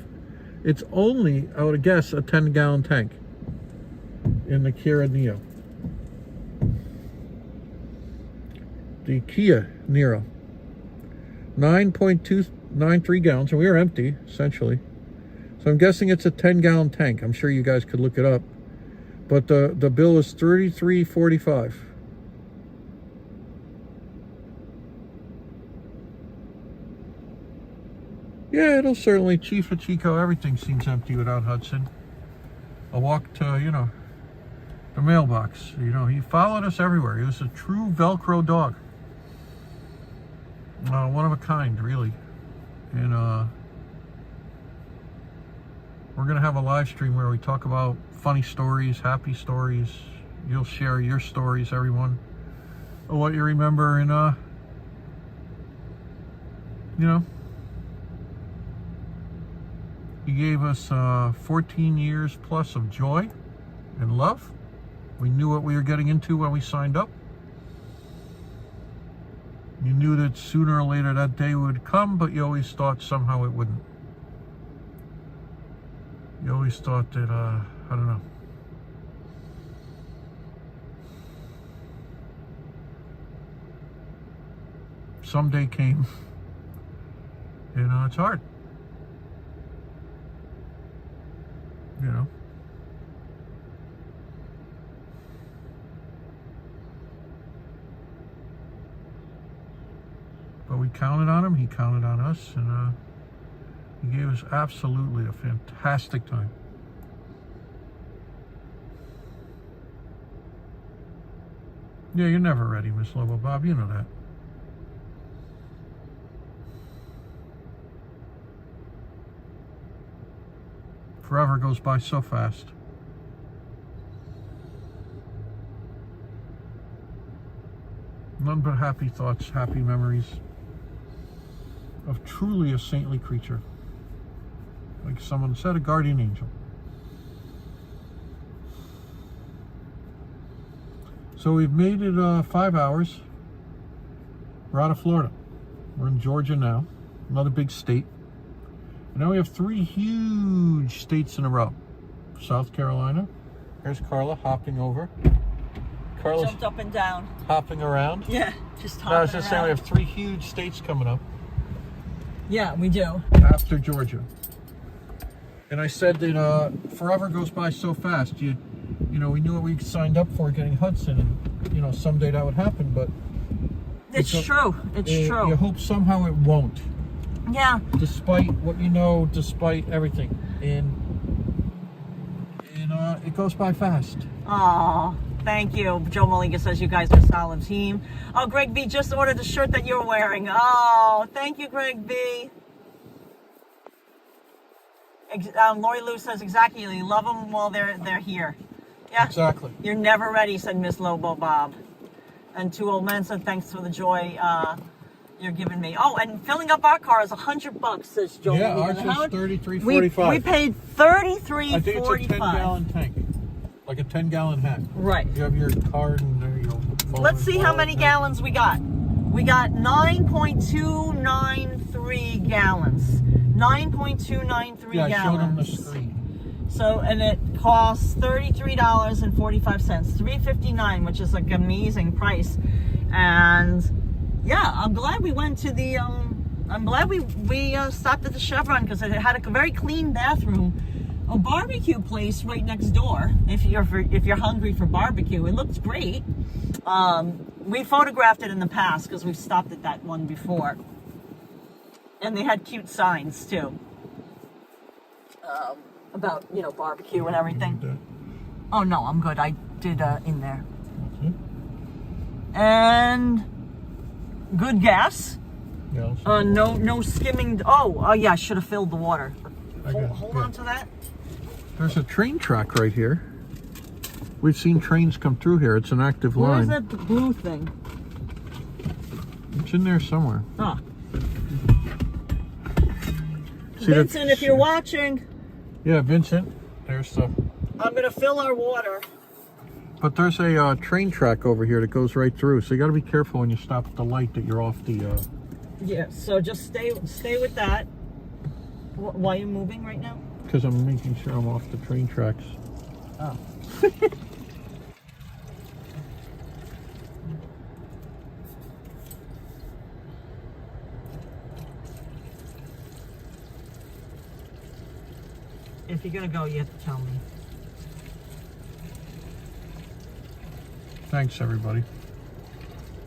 It's only, I would guess, a 10-gallon tank in the Kia Niro. The Kia Niro. 9.293 gallons, and we are empty, essentially. So I'm guessing it's a 10-gallon tank. I'm sure you guys could look it up. But the bill is $33.45. Yeah, it'll certainly, Chief of Chico, everything seems empty without Hudson. I walked to, the mailbox. He followed us everywhere. He was a true Velcro dog. One of a kind, really. And we're going to have a live stream where we talk about funny stories, happy stories. You'll share your stories, everyone, of what you remember. And, he gave us 14 years plus of joy and love We knew what we were getting into when we signed up. You knew that sooner or later that day would come, but you always thought somehow it wouldn't. You always thought that, I don't know. Someday came. You know, it's hard. You know. But we counted on him, he counted on us, and he gave us absolutely a fantastic time. Yeah, you're never ready, Miss Lobo Bob, you know that. Forever goes by so fast. None but happy thoughts, happy memories of truly a saintly creature. Like someone said, a guardian angel. So we've made it 5 hours. We're out of Florida. We're in Georgia now, another big state. And now we have 3 huge states in a row. South Carolina. There's Karla hopping over. Karla's Jumped up and down. hopping around. Yeah, just hopping No, I was just saying around. we have 3 huge states coming up Yeah, we do. after Georgia. And I said that forever goes by so fast. You know, we knew what we signed up for, getting Hudson, and you know, someday that would happen. But It's true. It's true. You hope somehow it won't, Yeah. despite what you know, despite everything, and it goes by fast. Oh, thank you. Joe Maliga says you guys are a solid team. Oh, Greg B just ordered the shirt that you're wearing. Oh, thank you, Greg B. Lori Lou says exactly. You love them while they're here. Yeah. Exactly. You're never ready, said Miss Lobo Bob. And 2 old men said thanks for the joy you're giving me. Oh, and filling up our car is $100, says Joe. Yeah, Maliga. ours is Howard, $33.45. we paid $33.45. I think it's a 10-gallon tank, like a 10-gallon hat. Right. You have your card and there you go. Let's see how many gallons we got. We got 9.293 gallons. 9.293 Yeah, I showed them the gallons. screen. So, and it costs $33.45, $3.59, which is like an amazing price. And yeah, I'm glad we went to the. I'm glad we stopped at the Chevron because it had a very clean bathroom. A barbecue place right next door. If you're hungry for barbecue, it looks great. We photographed it in the past because we've stopped at that one before, and they had cute signs too about barbecue and everything. Oh no, I'm good. I did in there. Okay. And good gas. Yeah, No skimming. Oh yeah, I should have filled the water. Hold yeah. on to that. There's a train track right here. We've seen trains come through here. It's an active Where's line. that blue thing? It's in there somewhere. Oh. See Vincent, if you're watching, Yeah, Vincent. There's the. I'm gonna fill our water. But there's a train track over here that goes right through. So you got to be careful when you stop at the light that you're off the. Yeah. So just stay with that. Why are you moving right now? Because I'm making sure I'm off the train tracks. Oh. If you're gonna go, you have to tell me. Thanks, everybody.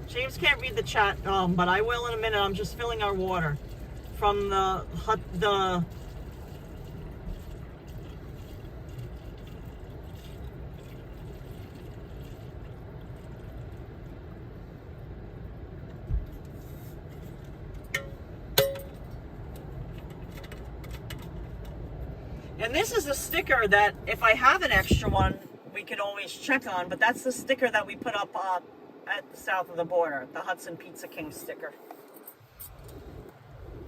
James can't read the chat, but I will in a minute. I'm just filling our water from the. And this is a sticker that if I have an extra one, we could always check on, but that's the sticker that we put up at the south of the border, the Hudson Pizza King sticker.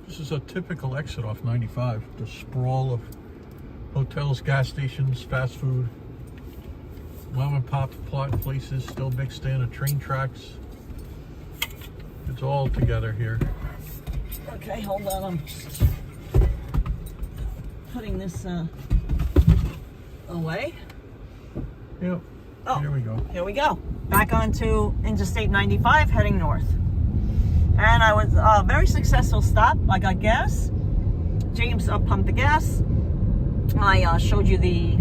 This is a typical exit off 95. The sprawl of hotels, gas stations, fast food, Mom and pop plot places still mixed in, a train tracks. It's all together here. Okay, hold on. I'm putting this away. Yep. Oh, here we go. Here we go. Back onto Interstate 95, heading north. And I was a very successful stop. I got gas. James pumped the gas. I showed you the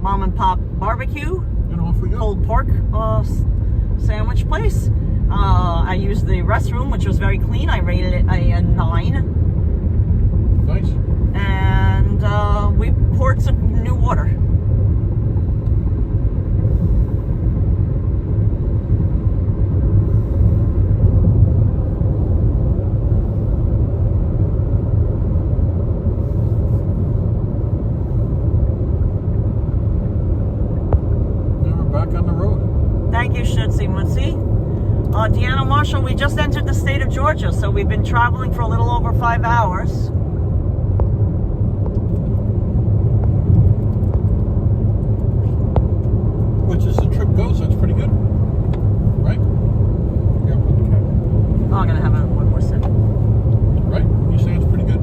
mom and pop barbecue. And off we go. Pulled pork sandwich place. I used the restroom, which was very clean. I rated it a 9. Nice. And we poured some new water. Thank you, Shitzy Mutzi. Deanna Marshall, we just entered the state of Georgia, so we've been traveling for a little over 5 hours. Which as the trip goes, that's pretty good. Right? Yeah, put the cap. Oh, I'm going to have one more sip. Right? You say it's pretty good?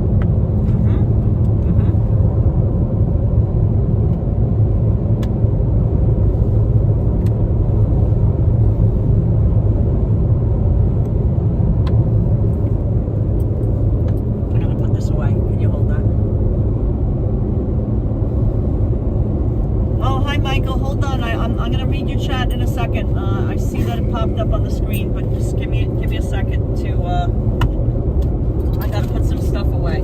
I see that it popped up on the screen, but just give me a second to I gotta put some stuff away.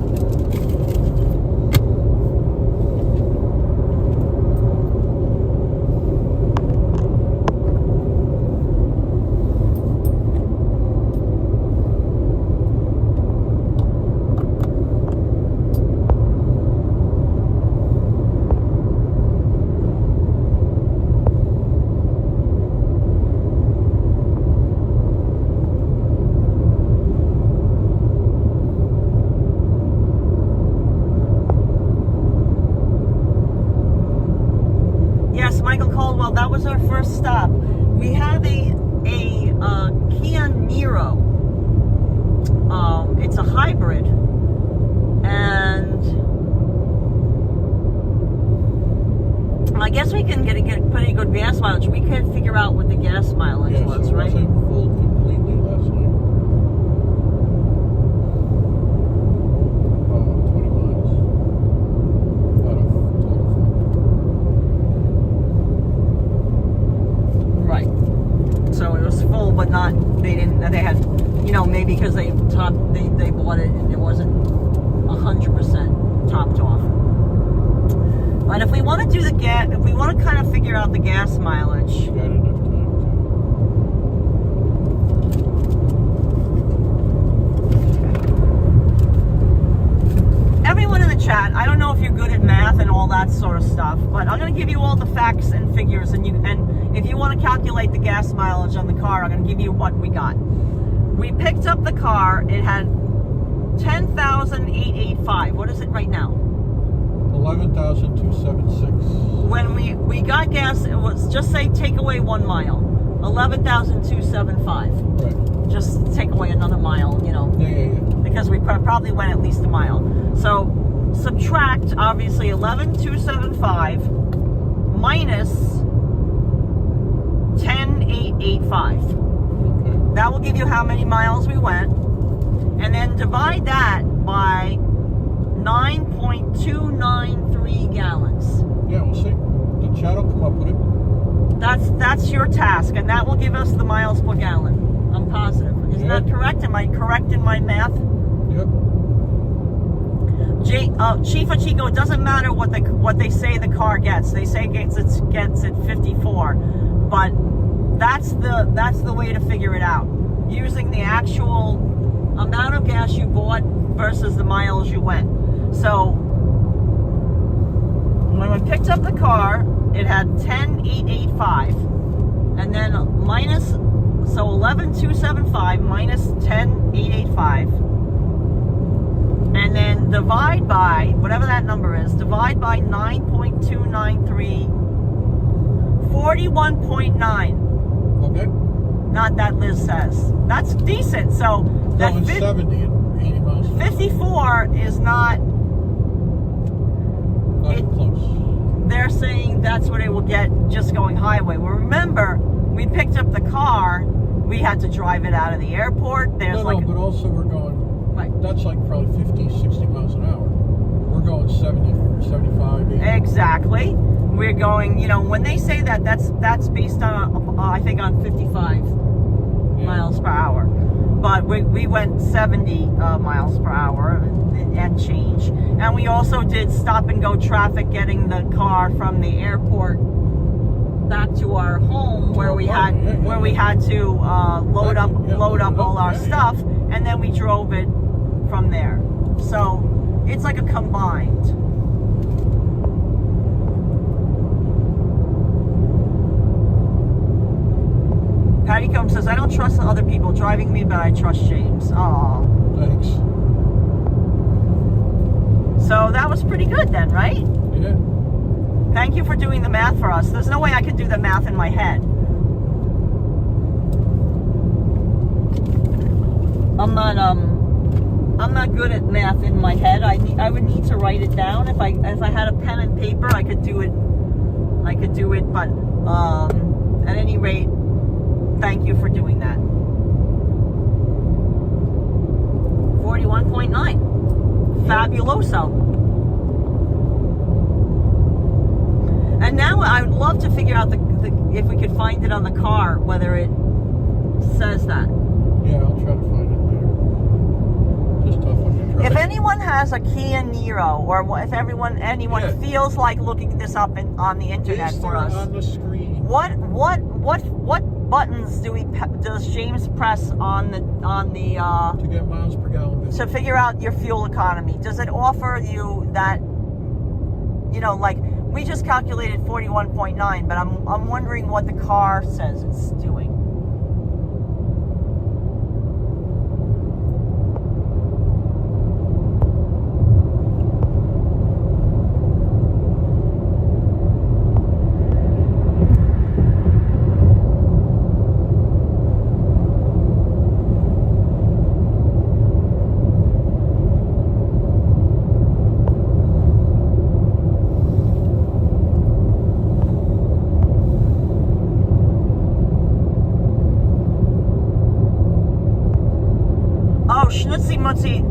That was our first stop. We have a Kia Niro. It's a hybrid, and I guess we can get pretty good gas mileage. We could figure out what the gas mileage was, right? It wasn't full completely last night. 20 miles out of total. Right. So it was full, but not. They didn't. They had, maybe because they bought it and it wasn't 100% topped off. But if we want to do the gas, if we want to kind of figure out the gas mileage. You got enough time to. Everyone in the chat, I don't know if you're good at math and all that sort of stuff, but I'm going to give you all the facts and figures, and if you want to calculate the gas mileage on the car, I'm going to give you what we got. We picked up the car. It had 10,885. What is it right now? 11,276. When we got gas, it was, just say take away 1 mile, 11,275. Right. Just take away another mile, Yeah. because we probably went at least a mile. So subtract, obviously, 11,275 minus 10,885. Okay. That will give you how many miles we went, and then divide that by 9.293 gallons. Yeah, we'll see. The chat will come up with it. That's your task, and that will give us the miles per gallon. I'm positive. Isn't that correct? Am I correct in my math? Yep. Chief of Chico, it doesn't matter what they say the car gets. They say it gets at 54, but that's the way to figure it out. Using the actual amount of gas you bought versus the miles you went. So when we picked up the car, it had 10,885, and then minus, so 11,275 minus 10,885, and then divide by whatever that number is. Divide by 9.293 41.9. Okay. Not that Liz says. That's decent. So that Going 70 and 80 miles an hour. 54 is not Not close. they're saying that's what it will get just going highway. Well, remember, we picked up the car, we had to drive it out of the airport. There's No, but also we're going, right. that's like probably 50, 60 miles an hour. We're going 70, 75, 80. Exactly. We're going, when they say that, that's based on, I think, on 55 miles per hour. But we went 70 miles per hour and change. And we also did stop and go traffic getting the car from the airport back to our home where we had to load up all our stuff, and then we drove it from there. So it's like a combined. Patty Combe says, I don't trust other people driving me, but I trust James. Aw. Thanks. So that was pretty good then, right? Yeah. Thank you for doing the math for us. There's no way I could do the math in my head. I'm not good at math in my head. I would need to write it down. If I had a pen and paper, I could do it. But at any rate, thank you for doing that. 41.9. Fabuloso. And now I would love to figure out if we could find it on the car, whether it says that. Yeah, I'll try to find it later. Just tough when you try. If anyone has a Kia Niro, or if anyone feels like looking this up on the internet for us, on the screen. what buttons does James press on the to get miles per gallon to figure out your fuel economy? Does it offer you that, like we just calculated 41.9, but I'm wondering what the car says it's doing.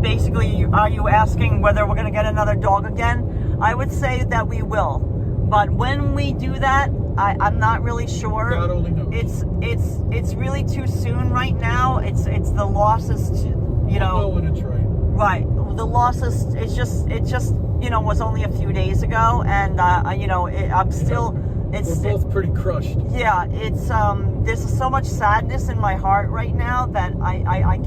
Basically, are you asking whether we're going to get another dog again? I would say that we will, but when we do that, I'm not really sure. God only knows. It's really too soon right now. It's the losses, We'll know when it's right. Right. The losses. It just was only a few days ago, and I'm still. We're both pretty crushed. Yeah. It's there's so much sadness in my heart right now that I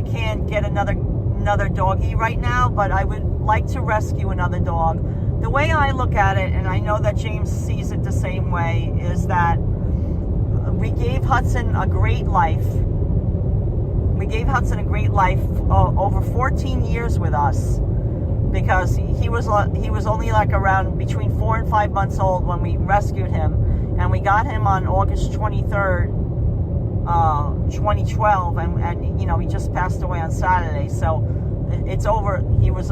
can't get another doggy right now, but I would like to rescue another dog. The way I look at it, and I know that James sees it the same way, is that we gave Hudson a great life. We gave Hudson a great life over 14 years with us, because he was only like around between 4 and 5 months old when we rescued him, and we got him on August 23rd. 2012, and he just passed away on Saturday, so it's over. He was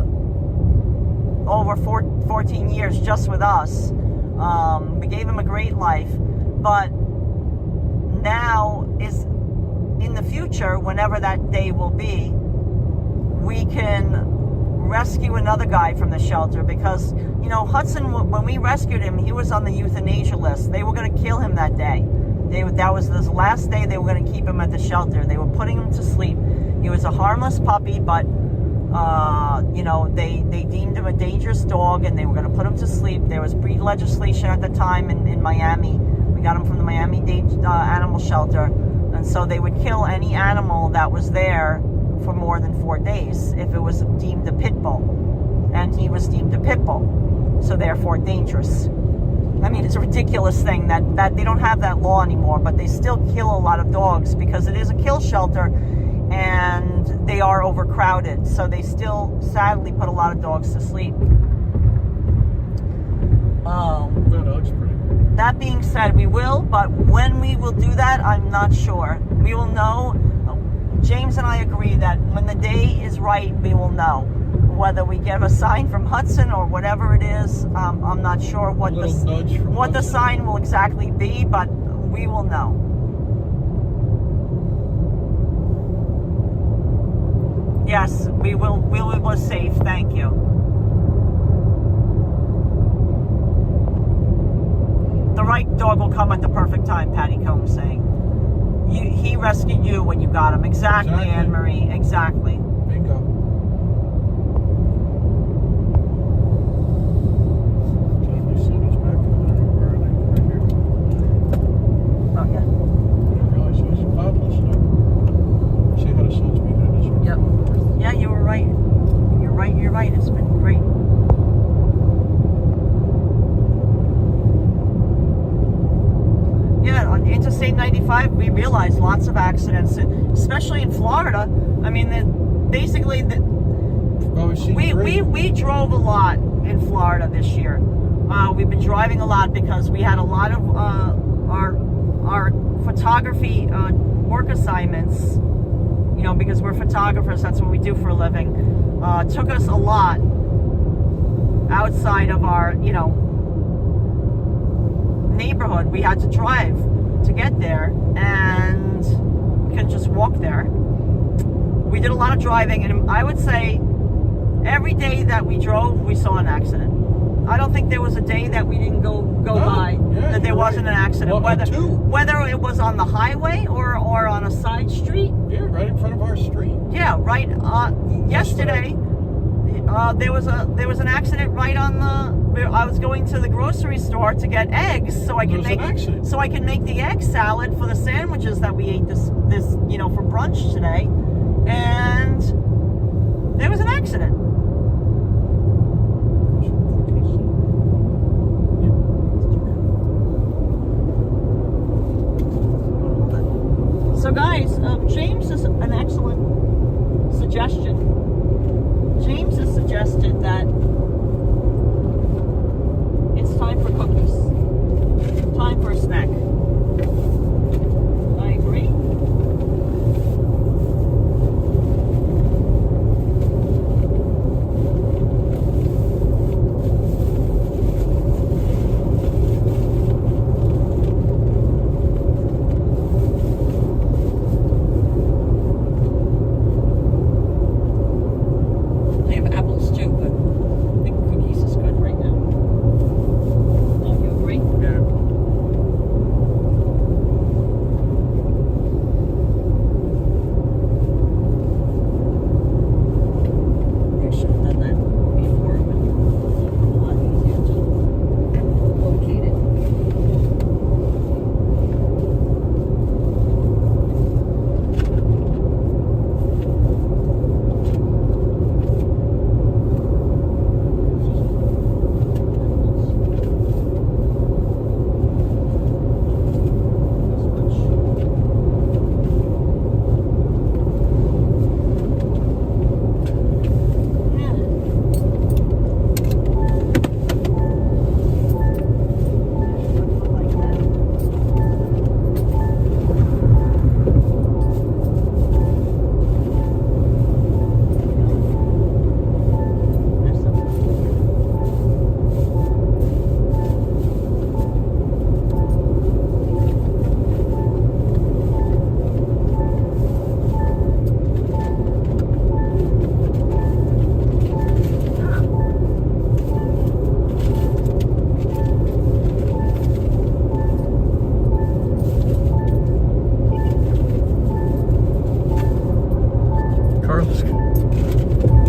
over 14 years just with us. We gave him a great life, but now is in the future, whenever that day will be, we can rescue another guy from the shelter, because Hudson, when we rescued him, he was on the euthanasia list. They were going to kill him that day. That was the last day they were going to keep him at the shelter. They were putting him to sleep. He was a harmless puppy, but they deemed him a dangerous dog, and they were going to put him to sleep. There was breed legislation at the time in Miami. We got him from the Miami animal shelter, and so they would kill any animal that was there for more than 4 days if it was deemed a pit bull, and he was deemed a pit bull, so therefore dangerous. I mean, it's a ridiculous thing that they don't have that law anymore, but they still kill a lot of dogs because it is a kill shelter and they are overcrowded. So they still sadly put a lot of dogs to sleep. That dog's pretty. that being said, we will, but when we will do that, I'm not sure. We will know. James and I agree that when the day is right, we will know. Whether we get a sign from Hudson or whatever it is, I'm not sure what the sign will exactly be, but we will know. Yes, we will. We was safe. Thank you. The right dog will come at the perfect time, Patty Combs saying. He rescued you when you got him. Exactly. Anne-Marie. Exactly. Bingo. Oh, yeah. Yep. Yeah, you were right. You're right. You're right. It's been great. Yeah, on Interstate 95, we realized lots of accidents, especially in Florida. I mean, basically, we drove a lot in Florida this year. We've been driving a lot because we had a lot of our photography work assignments. You know, because we're photographers, that's what we do for a living. Took us a lot outside of our, neighborhood. We had to drive to get there, and we couldn't just walk there. We did a lot of driving, and I would say every day that we drove, we saw an accident. I don't think there was a day that we didn't go by that there wasn't an accident. Well, whether it was on the highway or on a side street. Yeah, right in front of our street. Yeah, right. Yesterday, there was an accident right on the. I was going to the grocery store to get eggs so I could make the egg salad for the sandwiches that we ate this for brunch today, and there was an accident. So guys, James is an excellent suggestion. James has suggested that it's time for cookies. Time for a snack. I agree. They have apples too, but I think cookies is good right now. Don't you agree? Yeah. They should have done that before. It would be a lot easier to locate it.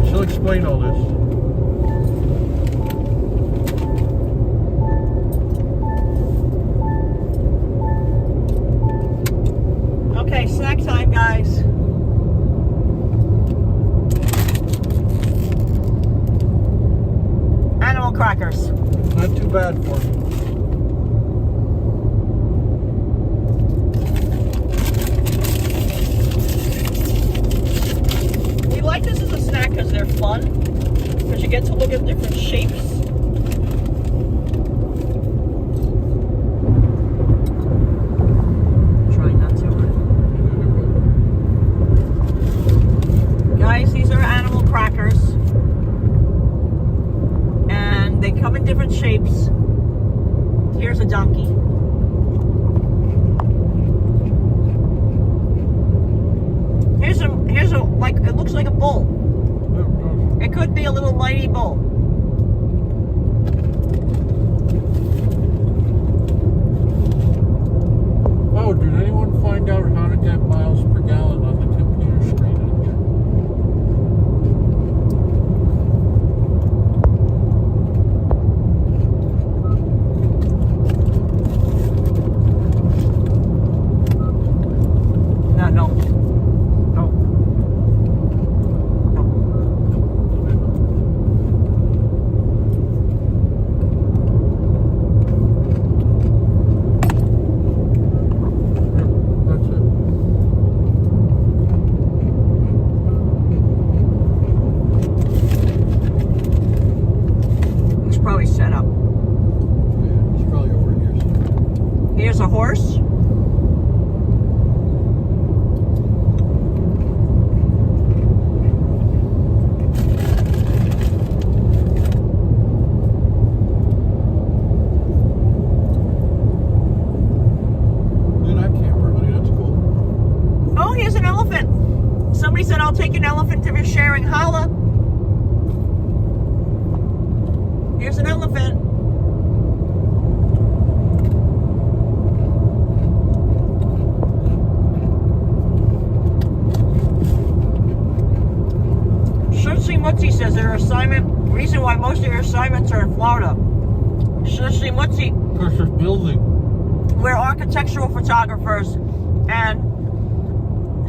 She'll explain all this. Okay, snack time, guys. Animal crackers. Not too bad for me. We like this as a snack because they're fun. Because you get to look at different shapes. a little mighty bull. Oh, did anyone find out how to get miles per gallon on the computer screen in here? No. No. That's it. It's probably set up. Yeah, it's probably over here somewhere. Here's a horse. Look at that camera, honey. That's cool. Oh, here's an elephant. Somebody said, I'll take an elephant if you're sharing. Holla. Here's an elephant. Shirley Mutzi says their assignment, reason why most of your assignments are in Florida. Shirley Mutzi, Because there's building. we're architectural photographers, and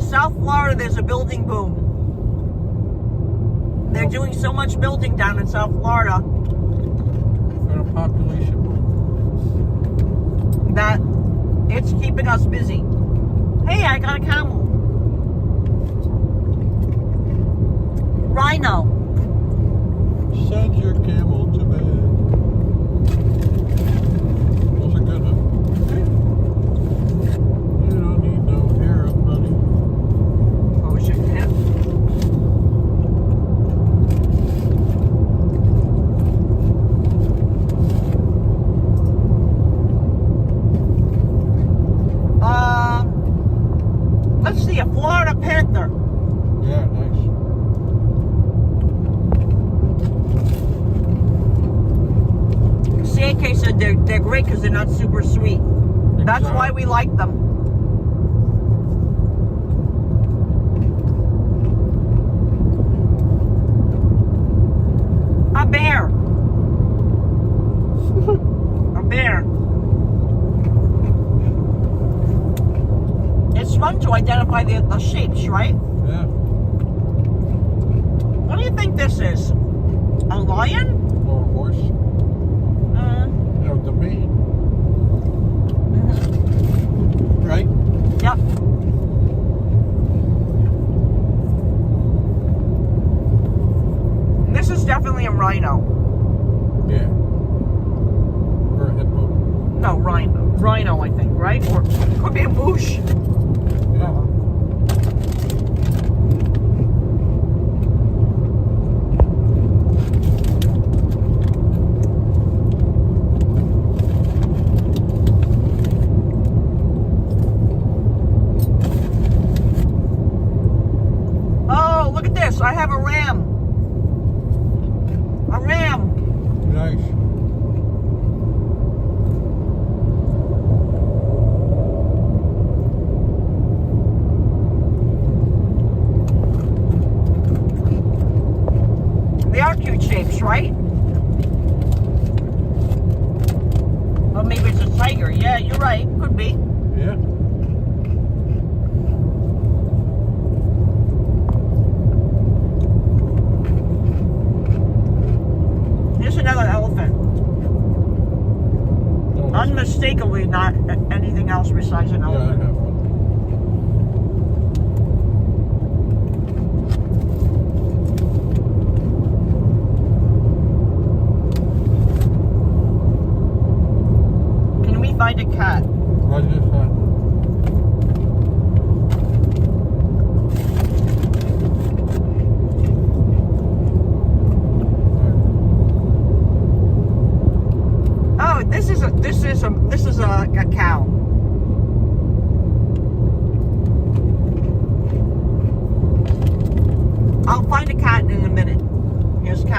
South Florida, there's a building boom. They're doing so much building down in South Florida Got a population boom. that it's keeping us busy. Hey, I got a camel. Rhino. Send your camel to bed. Those are good, huh? You don't need no Arab money. Ocean hip. Let's see, a Florida Panther. Yeah, nice. CAK said they're great because they're not super sweet. That's why we like them. A bear. A bear. It's fun to identify the shapes, right? Yeah. What do you think this is? A lion? Or a horse. You know, the mane. Right? Yep. This is definitely a rhino. Yeah. Or a hippo. No, rhino. Rhino, I think, right? Or could be a moosh. Yeah. Oh, look at this. I have a ram. A ram. Nice. They are cute shapes, right? Or maybe it's a tiger. Yeah, you're right. Could be. Yeah. Here's another elephant. Oh, Unmistakably not anything else besides an yeah, I elephant. have one. Can we find a cat? I just had one. Oh, this is a cow. I'll find a cat in a minute. Here's cat.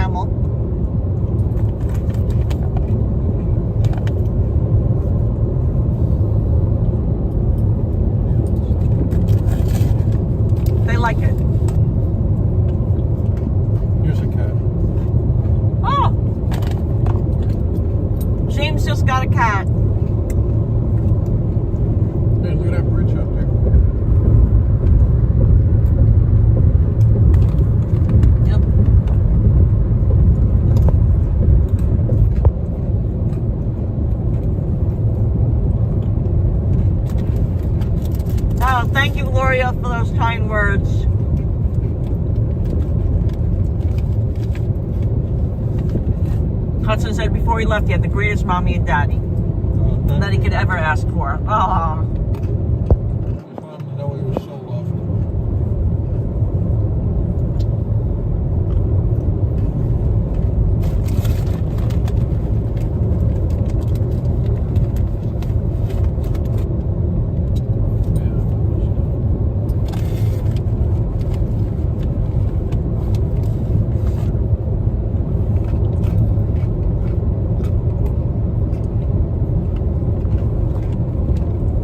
those kind words. Hudson said before he left, he had the greatest mommy and daddy that he could ever ask for. Oh. I just want him to know he was so loved.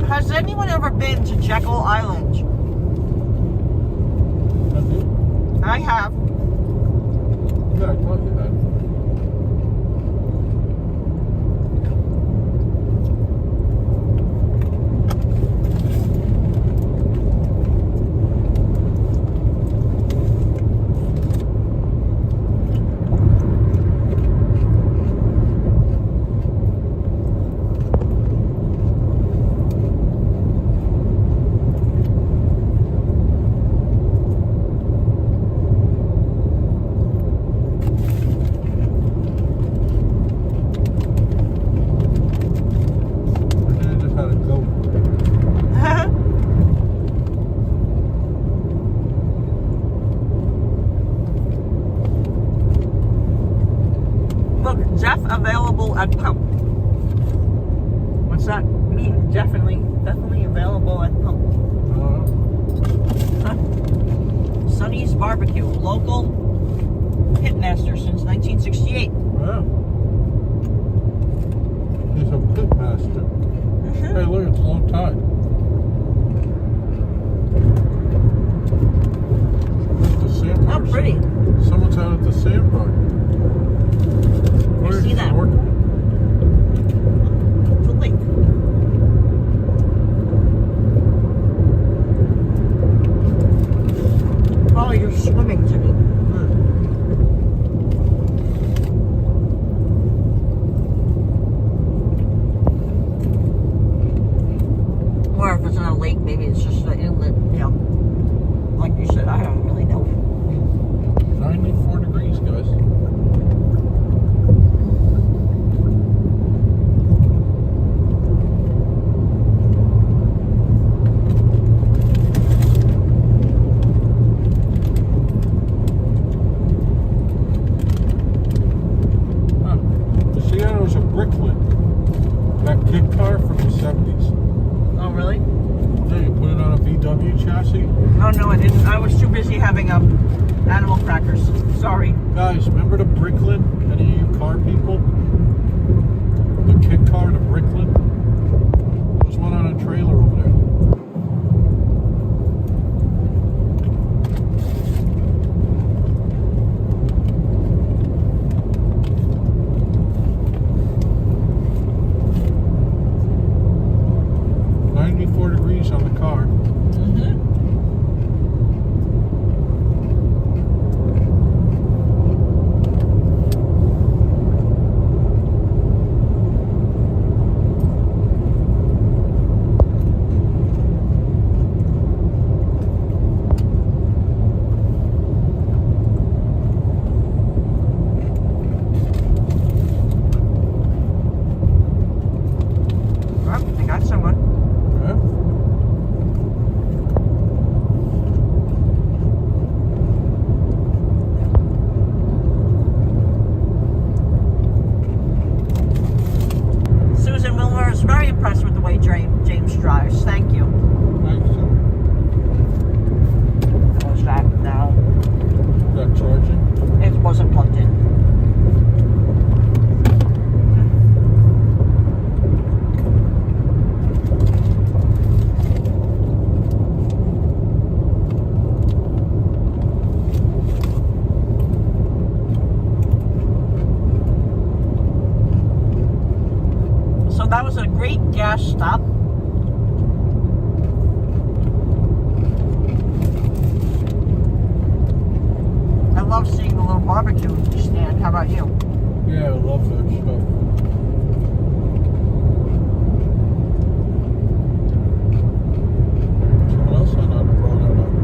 Has anyone ever been to Jekyll Island? Have you? I have. Yeah, I thought you had. Look, Jeff available at pump. What's that mean? Definitely available at pump. Sonny's Barbecue, local pitmaster since 1968. Wow. He's a pit master. Hey, look, it's low tide. Look at the sandbar. Oh, pretty. Someone's out at the sandbar. I see that. It's a lake. Oh, you're swimming, Jimmy. Or if it's not a lake, maybe it's just an inlet. Yeah. Like you said, I don't really know. 94 degrees, guys. Was a Bricklin, that kit car from the 70s. Oh, really? Yeah, you put it on a VW chassis. Oh, no, I didn't. I was too busy having animal crackers. Sorry. Guys, remember the Bricklin? Any of you car people? The kit car, the Bricklin? There was one on a trailer over there. On the car. Well, I got someone. Okay. Very impressed with the way James drives. Thank you. Thanks, sir. How's that now? Got charging? It wasn't plugged in. So that was a great gas stop. I love seeing the little barbecue stand. How about you? Yeah, I love that stuff. Someone else on the program.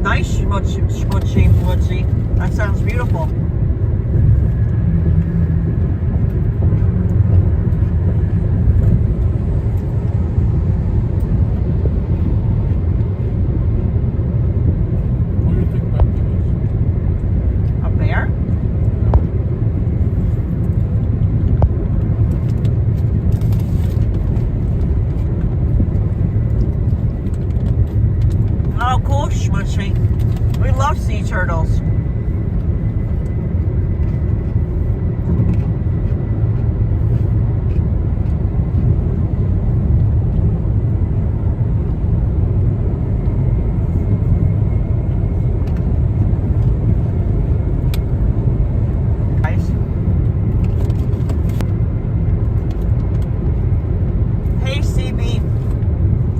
Nice schmutzy woodsy. That sounds beautiful. What do you think that thing is? A bear? Oh, cool, schmutzy. We love sea turtles. Nice. Hey, CB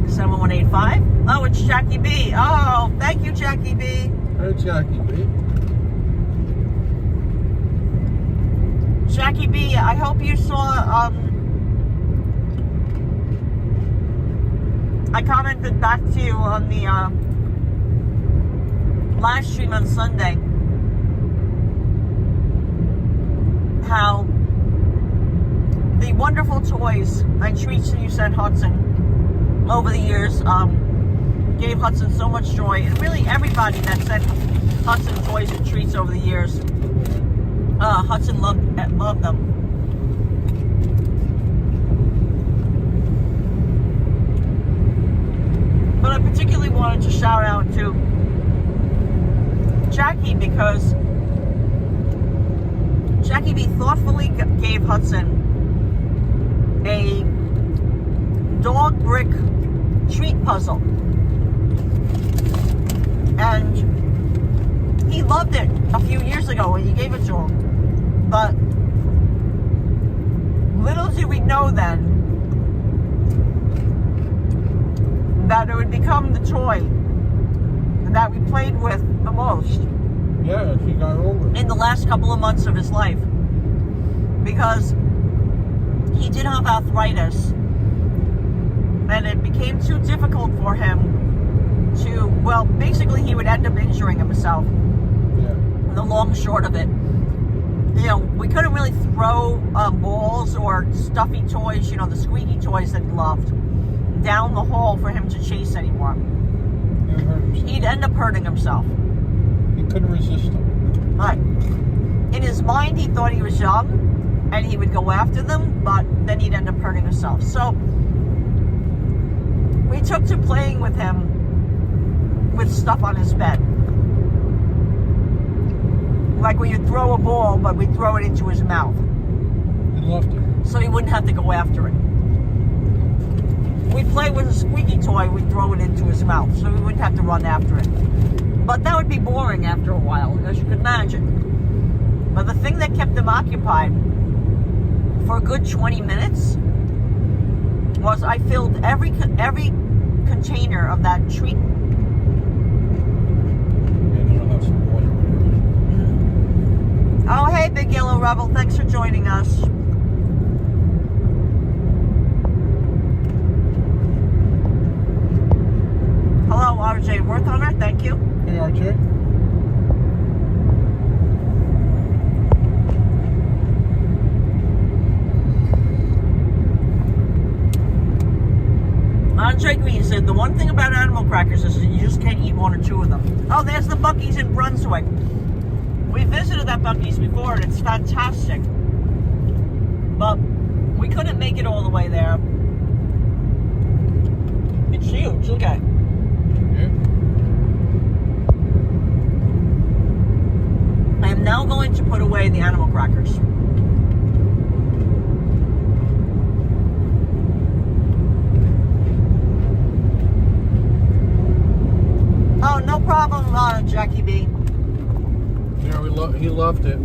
7185. Oh, it's Jackie B. Oh, thank you, Jackie B. Hey, Jackie B. Jackie B, I hope you saw, I commented back to you on the live stream on Sunday how the wonderful toys and treats that you sent Hudson over the years gave Hudson so much joy, and really everybody that sent Hudson toys and treats over the years, Hudson loved them. But I particularly wanted to shout out to Jackie, because Jackie B thoughtfully gave Hudson a dog brick treat puzzle. And he loved it a few years ago when you gave it to him. But little did we know then that it would become the toy that we played with the most. Yeah, he got over it. In the last couple of months of his life. Because he did have arthritis. And it became too difficult for him to, well, basically he would end up injuring himself. Yeah. The long and short of it. You know, we couldn't really throw balls or stuffy toys, you know, the squeaky toys that he loved, down the hall for him to chase anymore. He hurt himself. He'd end up hurting himself. He couldn't resist them. Right. In his mind, he thought he was young and he would go after them, but then he'd end up hurting himself. So we took to playing with him with stuff on his bed. Like when you throw a ball, but we throw it into his mouth. He loved it. So he wouldn't have to go after it. We play with a squeaky toy, we throw it into his mouth, so he wouldn't have to run after it. But that would be boring after a while, as you can imagine. But the thing that kept him occupied for a good 20 minutes was I filled every container of that treat. Oh, hey, Big Yellow Rebel. Thanks for joining us. Hello, RJ Worth Hunter. Thank you. Hey, RJ. Andre Green said, the one thing about animal crackers is that you just can't eat one or two of them. Oh, there's the Buc-ee's in Brunswick. We visited that Buc-ee's before, and it's fantastic. But we couldn't make it all the way there. It's huge. Look at it. Yeah. I am now going to put away the animal crackers. Oh, no problem, Jackie B. Yeah, he loved it.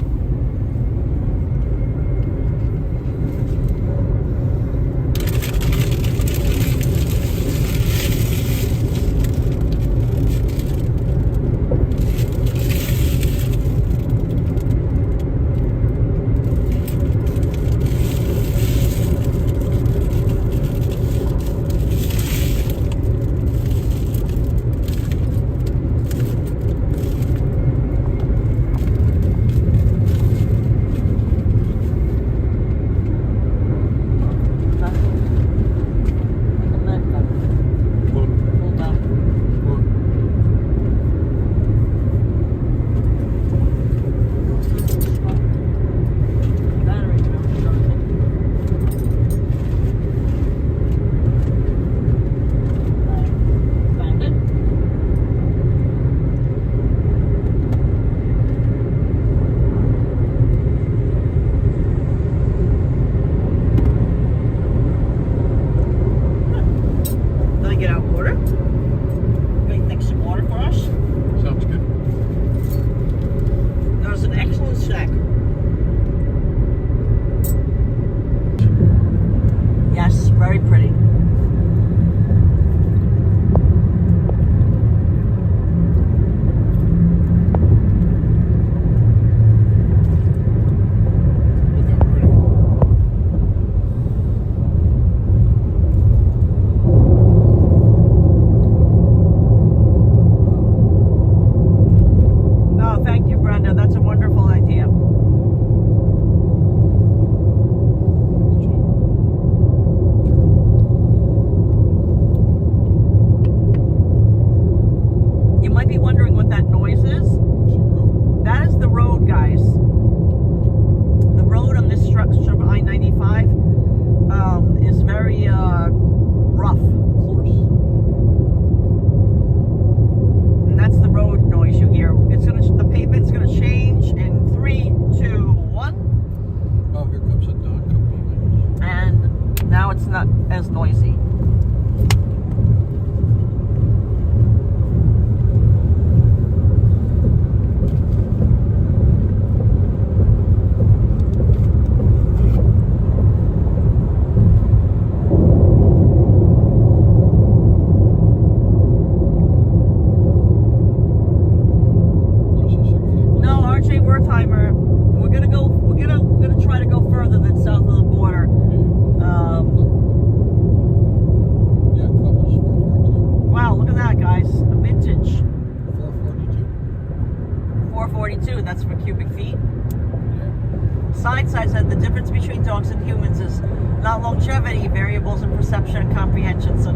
and comprehension. So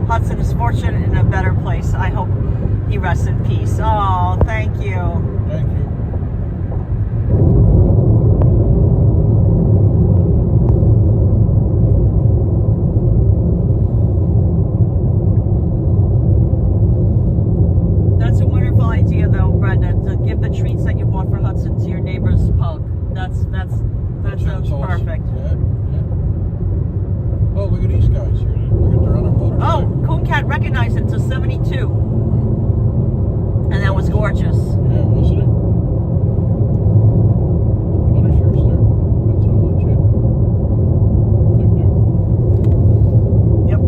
Hudson is fortunate in a better place. I hope he rests in peace. Oh, thank you. Thank you. That's a wonderful idea, though, Brenda, to give the treats that you bought for Hudson to your neighbor's pug. That sounds awesome. perfect. Yeah, yeah. Oh, look at these guys here. They're on a motorcycle. Oh, Coon Cat recognized it to 72. And that was gorgeous. Yeah, wasn't it? Punishers there. That's all legit. Thing new. Yep.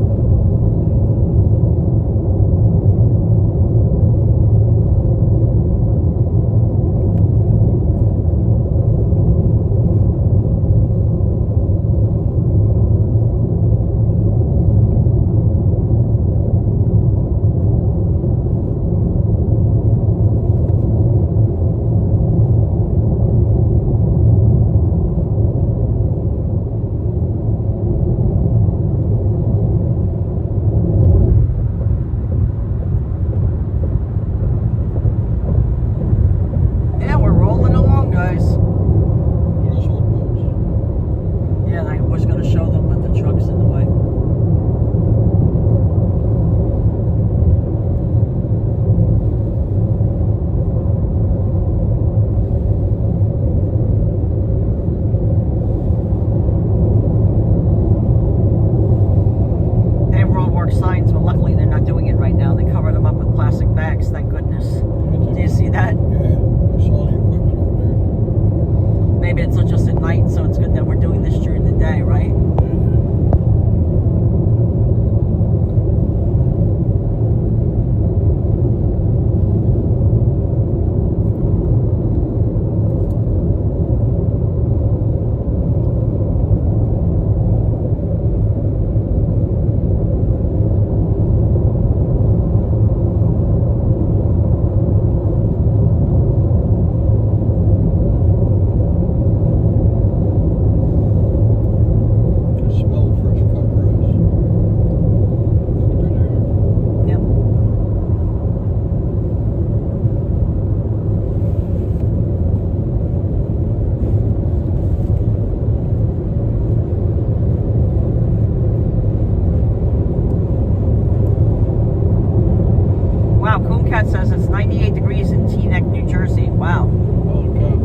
Says it's 98 degrees in Teaneck, New Jersey. Wow. Holy cow.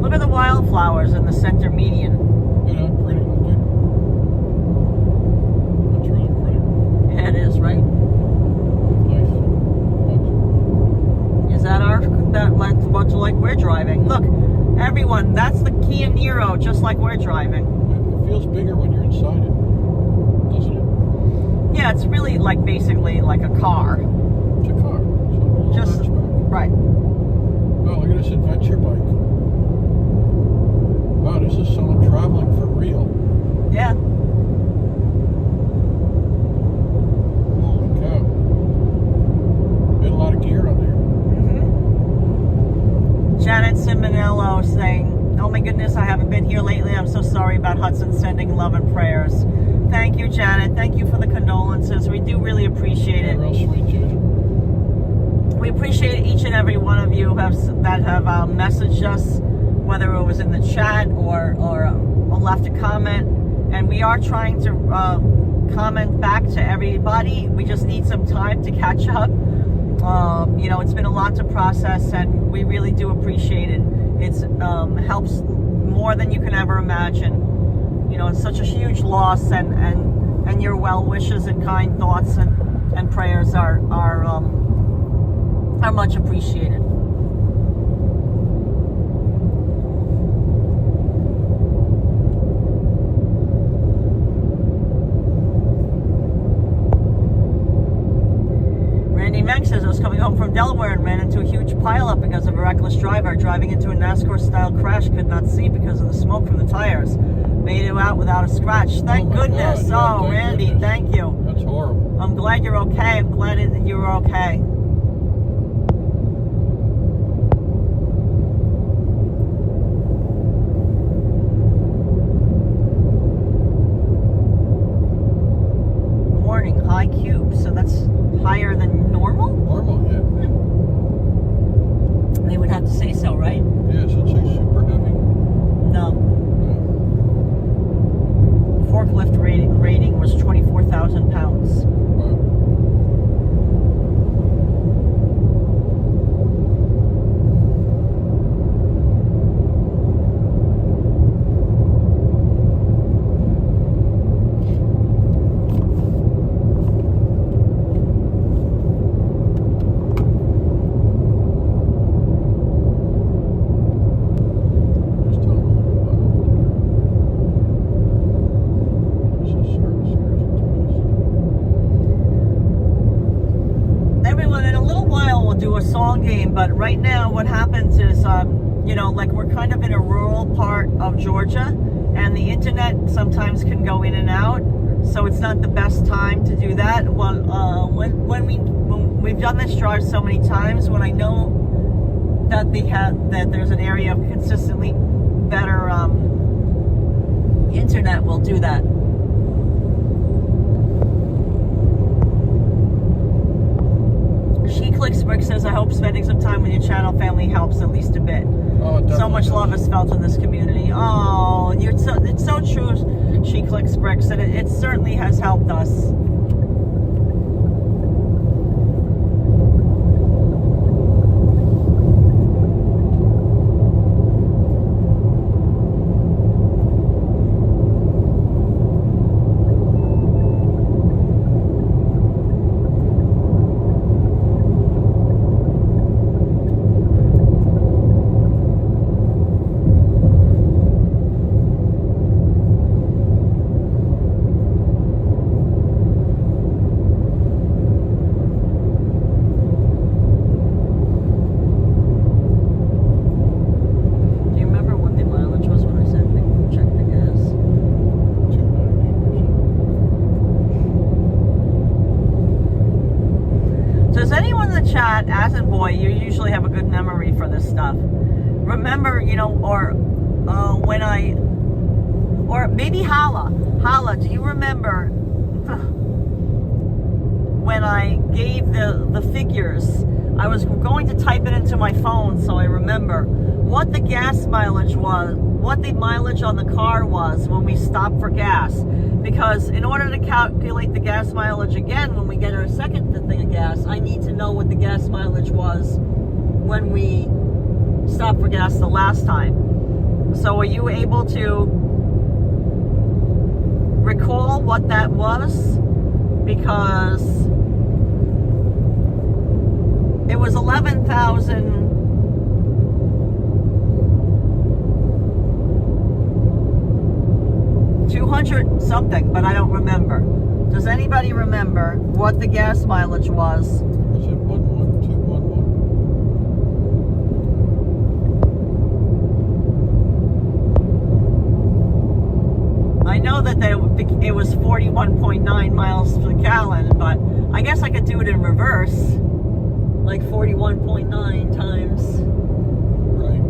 Look at the wildflowers in the center median. Yeah, pretty, don't they? That's really pretty. Yeah, it is, right? Nice. Is that much like we're driving? Look, everyone, that's the Kia Niro, just like we're driving. It feels bigger when you're inside it, doesn't it? Yeah, it's really like basically like a car. It's a car. So Just hatchback. right. Oh, look at this adventure bike. Wow, this is someone traveling for real. Yeah. Holy cow. Got a lot of gear on there. Janet Simonello saying, oh my goodness, I haven't been here lately. I'm so sorry about Hudson, sending love and prayers. Thank you, Janet. Thank you for the condolences. We do really appreciate it. Real sweet, Janet. We appreciate each and every one of you that have messaged us, whether it was in the chat or left a comment. And we are trying to comment back to everybody. We just need some time to catch up. You know, it's been a lot to process, and we really do appreciate it. It's helps more than you can ever imagine. You know, it's such a huge loss, and your well wishes and kind thoughts and prayers are much appreciated. Randy Menk says, I was coming home from Delaware and ran into a huge pileup because of a reckless driver driving into a NASCAR-style crash. Could not see because of the smoke from the tires. Made it out without a scratch. Thank goodness. God, yeah, thank Randy, goodness. thank you. That's horrible. I'm glad you're okay. I'm glad that you were okay. But right now, what happens is, you know, like we're kind of in a rural part of Georgia, and the internet sometimes can go in and out. So it's not the best time to do that. Well, when we've done this drive so many times, when I know that that there's an area of consistently better internet, will do that. She Clicks Brick says, I hope spending some time with your channel family helps at least a bit. Oh, it So much definitely love does. is felt in this community. Oh, it's so true, She Clicks Bricks, and it certainly has helped us. Chat, as in boy, you usually have a good memory for this stuff. Remember, you know, or maybe Hala, do you remember when I gave the figures? I was going to type it into my phone so I remember what the gas mileage was, what the mileage on the car was when we stopped for gas. Because in order to calculate the gas mileage again when we get our second thing of gas, I need to know what the gas mileage was when we stopped for gas the last time. So are you able to recall what that was? Because it was 11,200 something, but I don't remember. Does anybody remember what the gas mileage was? Is it 11211? I know that it was 41.9 miles per gallon, but I guess I could do it in reverse. Like 41.9 times. Right.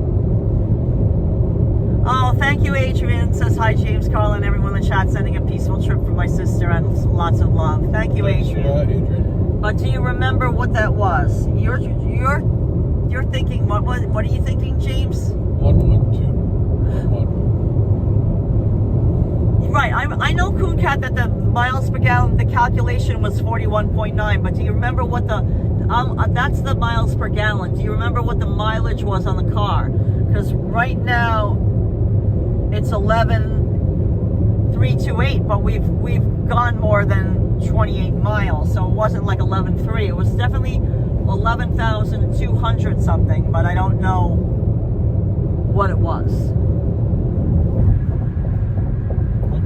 Oh, thank you, Adrian. Says hi, James, Karla, and everyone in the chat. Sending a peaceful trip for my sister and lots of love. Thank you, Thanks, Adrian. Adrian. But do you remember what that was? You're thinking, what are you thinking, James? 11211. Right, I know, Cooncat, that the miles per gallon, the calculation was 41.9, but do you remember what that's the miles per gallon. Do you remember what the mileage was on the car? Because right now, it's 11,328, but we've gone more than 28 miles, so it wasn't like 11,300. It was definitely 11,200 something, but I don't know what it was.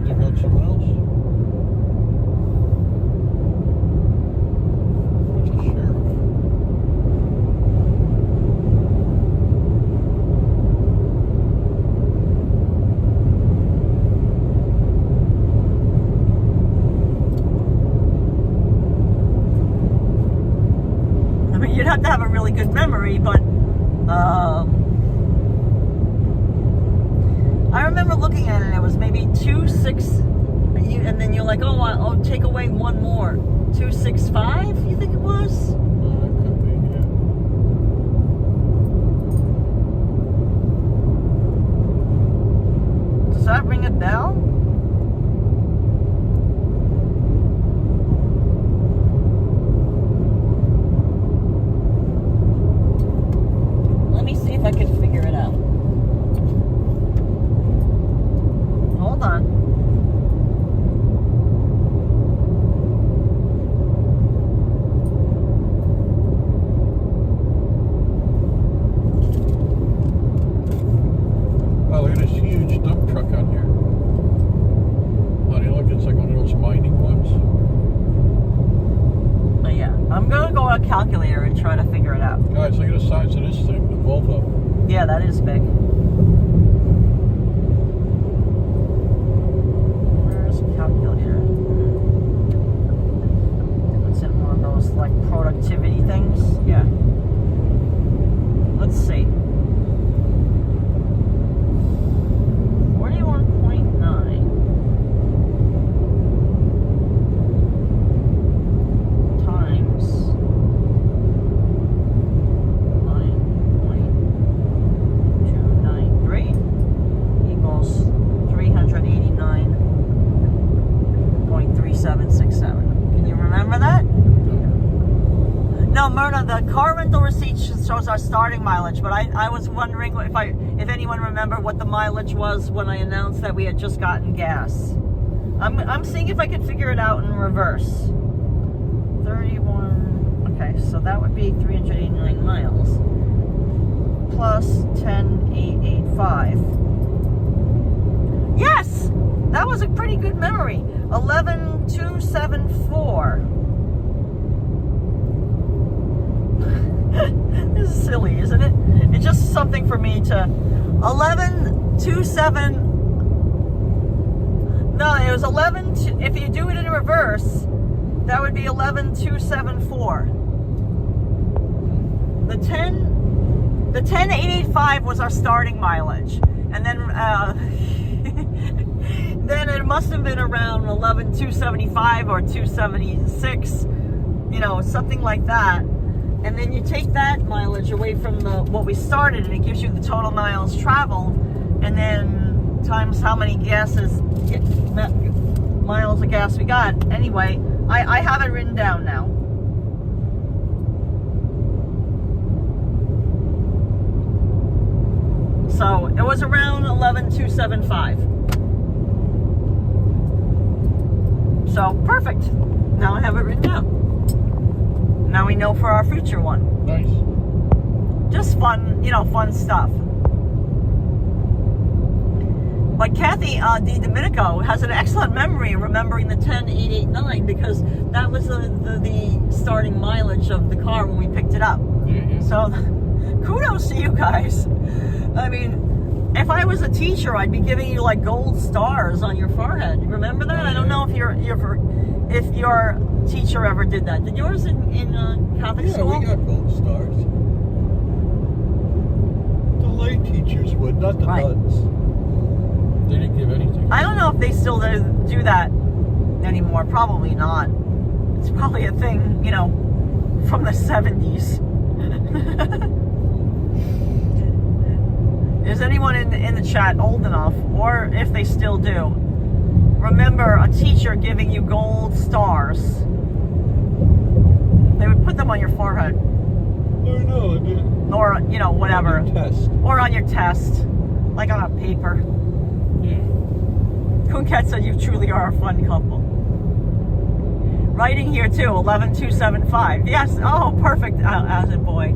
You got someone else? It's a sheriff. I mean, you'd have to have a really good memory, but I remember looking at it. It was maybe 2.6, and then you're like, oh, I'll take away one more. 2.65. You think it was? It could be, yeah. Does that ring a bell? Let me see if I can figure it out. Hold on. Oh, look at this huge dump truck on here. Honey, look, it's like one of those mining ones. But yeah, I'm gonna go on a calculator and try to figure it out. Guys, look at the size of that is big. Where's the calculator? It's in one of those like productivity things. Yeah. Let's see. 41.9 times 9.293 equals 389.3767. Can you remember that? No, Myrna, the car rental receipt shows our starting mileage, but I was wondering if anyone remembered what the mileage was when I announced that we had just gotten gas. I'm seeing if I could figure it out in reverse. 31, okay, so that would be 389 miles plus 10,885. Yes, that was a pretty good memory. 11,274. This is silly, isn't it? It's just something for me to 11,27. No, it was 11. If you do it in reverse, that would be 11,274. The 10,885 was our starting mileage, and then then it must have been around 11,275 or 276. You know, something like that. And then you take that mileage away from what we started, and it gives you the total miles traveled, and then times how many miles of gas we got. Anyway, I have it written down now. So it was around 11,275. So perfect. Now I have it written down. Now we know for our future one. Nice. Just fun, you know, fun stuff. But Kathy Di Domenico has an excellent memory remembering the 10,889 because that was the starting mileage of the car when we picked it up. Yeah. So kudos to you guys. I mean, if I was a teacher, I'd be giving you like gold stars on your forehead. Remember that? I don't know if your teacher ever did that. Did yours in Catholic school? Yeah, we got gold stars. The lay teachers would, not the nuns. They didn't give anything. I don't know if they still do that anymore. Probably not. It's probably a thing, you know, from the 70s. Is anyone in the chat old enough, or if they still do, remember a teacher giving you gold stars? They would put them on your forehead. No, Or, you know, whatever. On your test. Or on your test. Like on a paper. Yeah. Kunket said you truly are a fun couple. Writing here too, 11,275. Yes, oh, perfect, acid boy.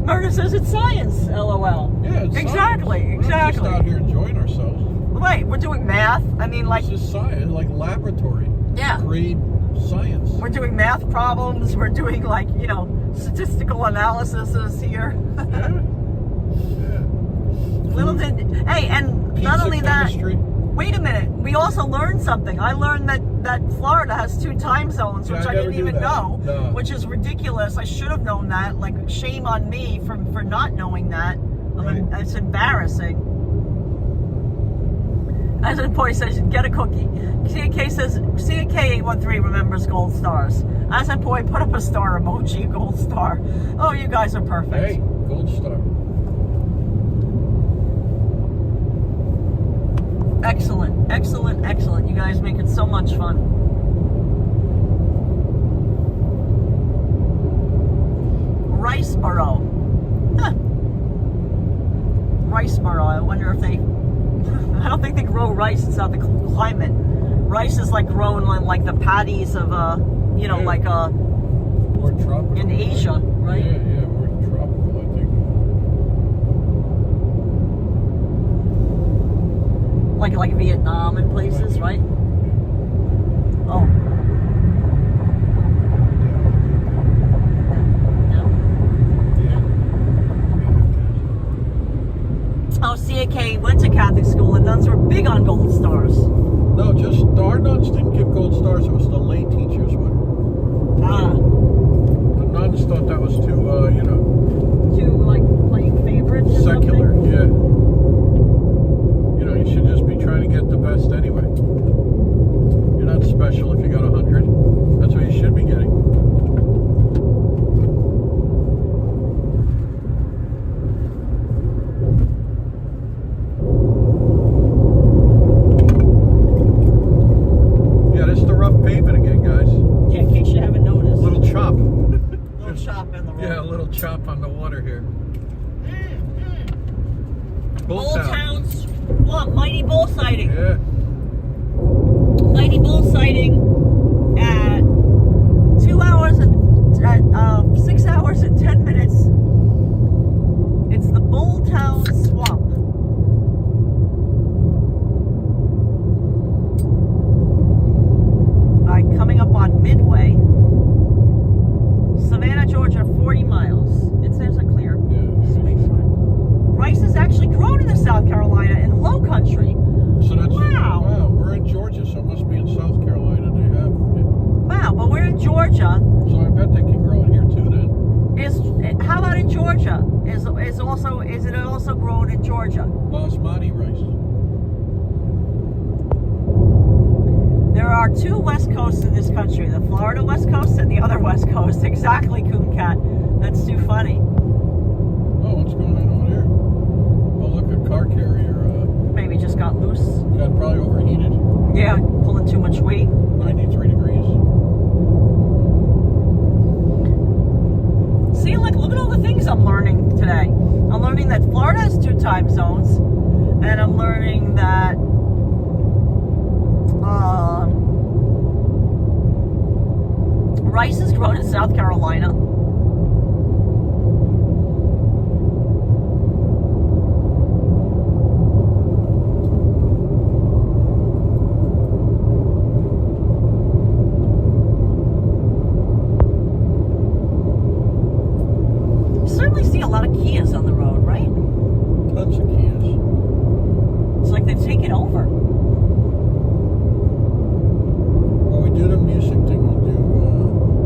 Myrna says it's science, LOL. Yeah, it's exactly, science. exactly. We're just out here enjoying ourselves. Wait, we're doing math? I mean, like... This is science, like laboratory. Yeah. Grade science. We're doing math problems. We're doing, like, you know, statistical analysis here. Yeah. Little did... Hey, and Pizza not only chemistry. that... Wait a minute. We also learned something. I learned that Florida has 2 time zones, which I didn't even know, which is ridiculous. I should have known that. Like, shame on me for not knowing that. It's embarrassing. As the boy says, get a cookie. CK says, CK813 remembers gold stars. As that boy, put up a star emoji, gold star. Oh, you guys are perfect. Hey, gold star. Excellent, excellent, excellent. You guys make it so much fun. Riceboro. Huh. Riceboro. I wonder if they... I don't think they grow rice. It's not the climate. Rice is like grown like the paddies of, you know, like more tropical, in Asia, right? Yeah, more tropical, I think. Like Vietnam and places, right? Oh. know CAK went to Catholic school and nuns were big on gold stars. No, just our nuns didn't give gold stars. It was the lay teachers would. Ah. The nuns thought that was too, To like playing favorites or secular. something? Yeah. You know, you should just be trying to get the best anyway. You're not special if you got 100. That's what you should be getting. Yeah, this is the rough pavement again, guys. Yeah, in case you haven't noticed. Little chop. Little chop in the road. Yeah, a little chop on the water here. Bull Bull Town. Towns. What? Mighty bull sighting. Yeah. Mighty bull sighting at 2 hours and 6 hours and 10 minutes. It's the Bull Town Swamp. Coming up on Midway. Savannah, Georgia, 40 miles. It says a clear. Rice is actually grown in the South Carolina in low country. So that's Wow. We're in Georgia, so it must be in South Carolina. They have. Wow, but we're in Georgia. So I bet they can grow it here too. Then. How about in Georgia? Is it also grown in Georgia? Basmati rice. There are two west coasts in this country, the Florida West Coast and the other West Coast. Exactly, Coon Cat. That's too funny. Oh, what's going on over there? Oh, look, a car carrier. Maybe just got loose. Got probably overheated. Yeah, pulling too much weight. 93 degrees. See, look at all the things I'm learning today. I'm learning that Florida has 2 time zones, and I'm learning that rice is grown in South Carolina. You certainly see a lot of Kias on the road, right? Tons of Kias. It's like they've taken over. Well, we do the music thing. We'll do.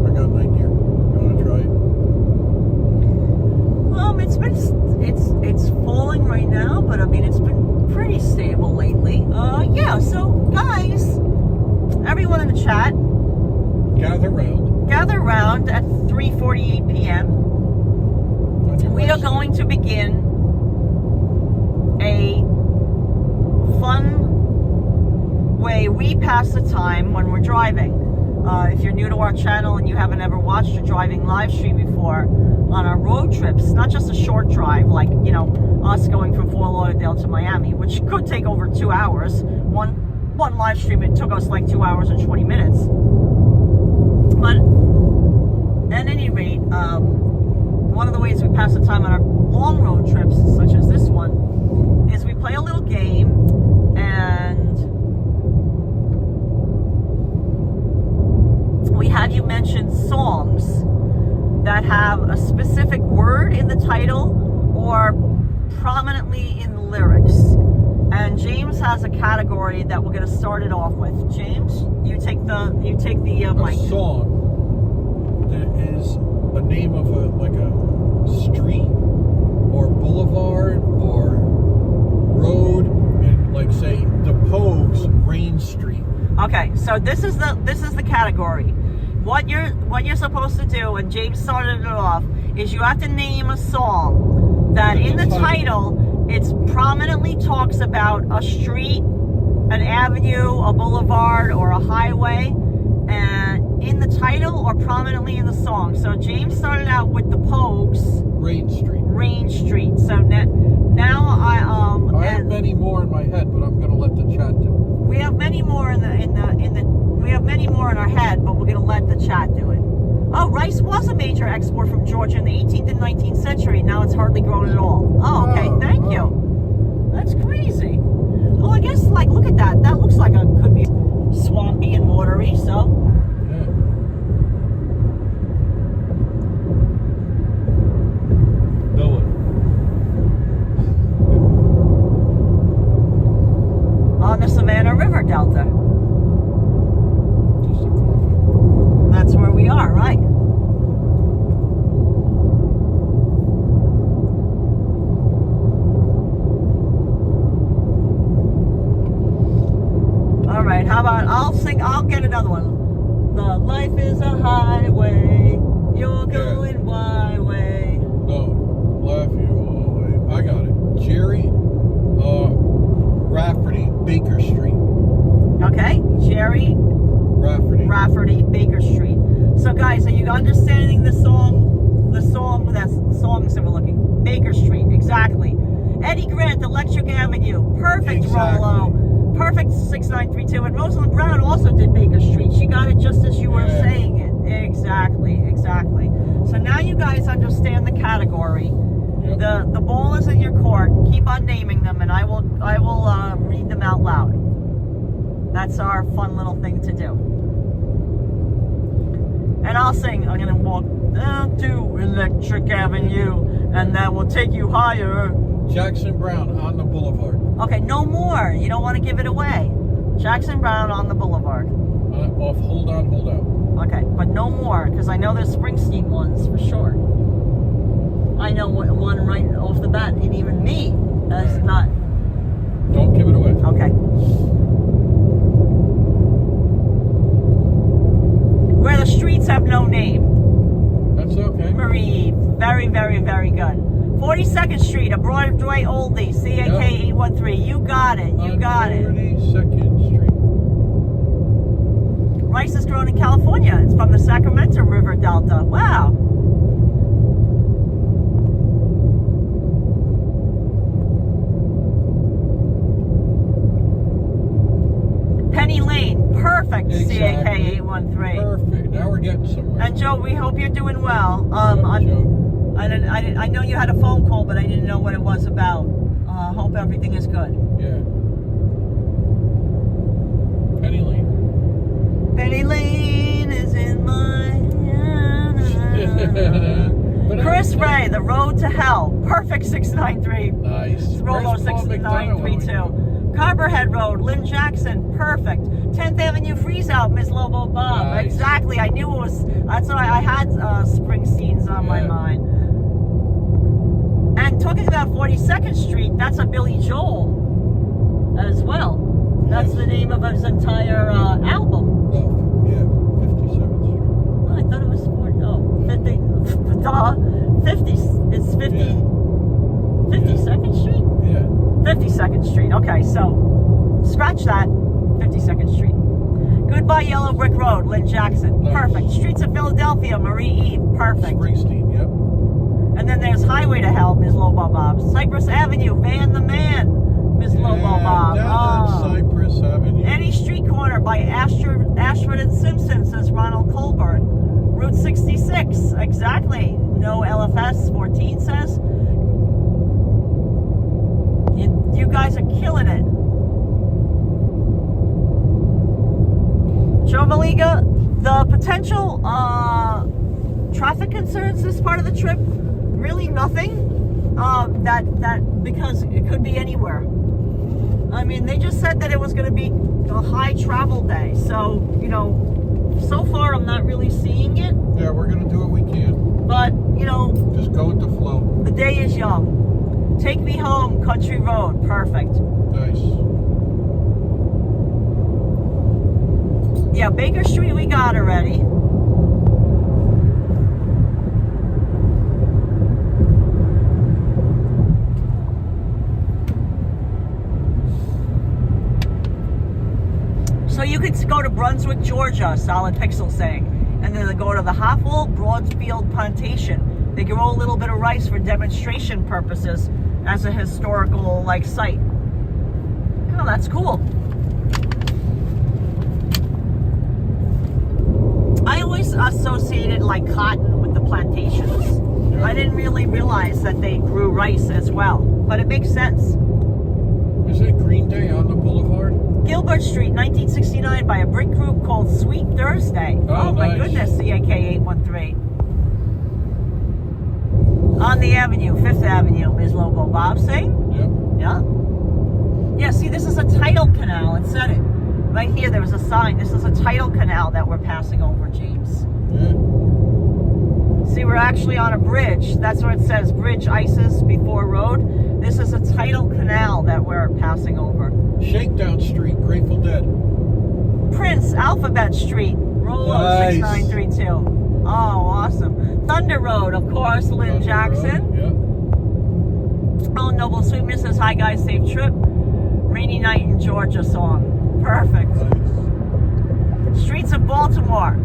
I got an idea. You want to try it? It's falling right now, but I mean it's been pretty stable lately. Yeah. So guys, everyone in the chat, gather round at 3:48 p.m. We are going to begin a fun way we pass the time when we're driving. If you're new to our channel and you haven't ever watched a driving live stream before, on our road trips, not just a short drive like, you know, us going from Fort Lauderdale to Miami, which could take over 2 hours. One live stream, it took us like 2 hours and 20 minutes. But at any rate, one of the ways we pass the time on our long road trips, such as this one, is we play a little game, and we have you mention songs that have a specific word in the title or prominently in the lyrics. And James has a category that we're going to start it off with. James, you take the mic. A song that is a name of a street or boulevard or road, and like say the Pogues, Rain Street. Okay, so this is the category. What you're supposed to do, and James started it off, is you have to name a song that in the title it prominently talks about a street, an avenue, a boulevard, or a highway, and in the title or prominently in the song. So James started out with the Pogues, Rain Street. Rain Street. So now I have many more in my head, but I'm gonna let the chat do it. We have many more we have many more in our head, but we're gonna let the chat do it. Oh, rice was a major export from Georgia in the 18th and 19th century. Now it's hardly grown at all. Oh, okay, thank you. That's crazy. Well, I guess, like, look at that. That looks like could be swampy and watery, so. Yeah. No one. how about I'll get another one. The life is a highway, you're going my way. No, laugh you all the way. I got it. Jerry Rafferty, Baker Street. Okay, Jerry Rafferty, Baker Street. So guys, are you understanding the song? The songs that we're looking. Baker Street, exactly. Eddie Grant, Electric Avenue, perfect. Exactly. Rollo, perfect 6932. And Rosalind Brown also did Baker Street. She got it just as you were saying it. Exactly. So now you guys understand the category. Yep. The ball is in your court. Keep on naming them, and I will read them out loud. That's our fun little thing to do. And I'll sing. I'm gonna walk down to Electric Avenue, and that will take you higher. Jackson Brown on the boulevard. Okay, no more. You don't want to give it away. Jackson Brown on the boulevard. Off Hold On, Hold Out. Okay, but no more, because I know there's Springsteen ones for sure. I know one right off the bat, and even me, that's not. Don't give it away. Okay. Where the streets have no name. That's okay. Marie, very, very, very good. 42nd Street, a Broadway oldie, CAK 813. You got it. You got it. 42nd Street. Rice is grown in California. It's from the Sacramento River Delta. Wow. Penny Lane, perfect. Exactly. CAK 813. Perfect. Now we're getting somewhere. And Joe, we hope you're doing well. Joe. I know you had a phone call, but I didn't know what it was about. Hope everything is good. Yeah. Penny Lane. Penny Lane is in my... Chris Ray, The Road to Hell, perfect 693. Nice. Rollo 6932. Carberhead Road, Lynn Jackson, perfect. 10th Avenue Freeze Out, Miss Lobo Bob. Nice. Exactly, I knew it was, that's why I had Springsteen's on my mind. And talking about 42nd Street, that's a Billy Joel as well. That's the name of his entire album. Oh, yeah, 57th Street. Oh, I thought it was 50. Duh. 50. It's 50. Yeah. 52nd Street? Yeah. 52nd Street. Okay, so scratch that. 52nd Street. Goodbye Yellow Brick Road, Lynn Jackson. Nice. Perfect. Streets of Philadelphia, Marie Eve. Perfect. Springsteen, yep. And then there's Highway to Hell, Ms. Lobo Bob. Cypress Avenue, Van the Man, Ms. Lobo Bob. Down on Cypress Avenue. Any street corner by Ashford and Simpson, says Ronald Colbert. Route 66, exactly. No LFS, 14 says. You guys are killing it. Joe Maliga, the potential traffic concerns this part of the trip, really nothing. That because it could be anywhere. I mean, they just said that it was going to be a high travel day. So, you know, so far I'm not really seeing it. Yeah, we're going to do what we can. But, you know, Just go with the flow. the day is young. Take Me Home, Country Road, perfect. Nice. Yeah, Baker Street we got already. So you could go to Brunswick, Georgia, Solid Pixel saying, and then they go to the Hoffel Broadfield Plantation. They grow a little bit of rice for demonstration purposes as a historical site. Oh, that's cool. I always associated cotton with the plantations. Yeah. I didn't really realize that they grew rice as well, but it makes sense. Is it Green Day on the boulevard? Gilbert Street, 1969, by a brick group called Sweet Thursday. Oh, my nice. goodness, CAK 813. On the Avenue, 5th Avenue, Ms. Lobo Bob saying? Yep. Yeah. Yeah, see, this is a tidal canal. It said it. Right here, there was a sign. This is a tidal canal that we're passing over, James. Yeah. See, we're actually on a bridge. That's what it says, Bridge Isis before road. This is a tidal canal that we're passing over. Shakedown Street, Grateful Dead. Prince, Alphabet Street, Rollo Nice. 6932. Oh, awesome. Thunder Road, of course, Lynn Thunder Jackson. Road, Oh, Noble Sweetness says, hi guys, safe trip. Rainy Night in Georgia song. Perfect. yeah. Nice. Streets of Baltimore.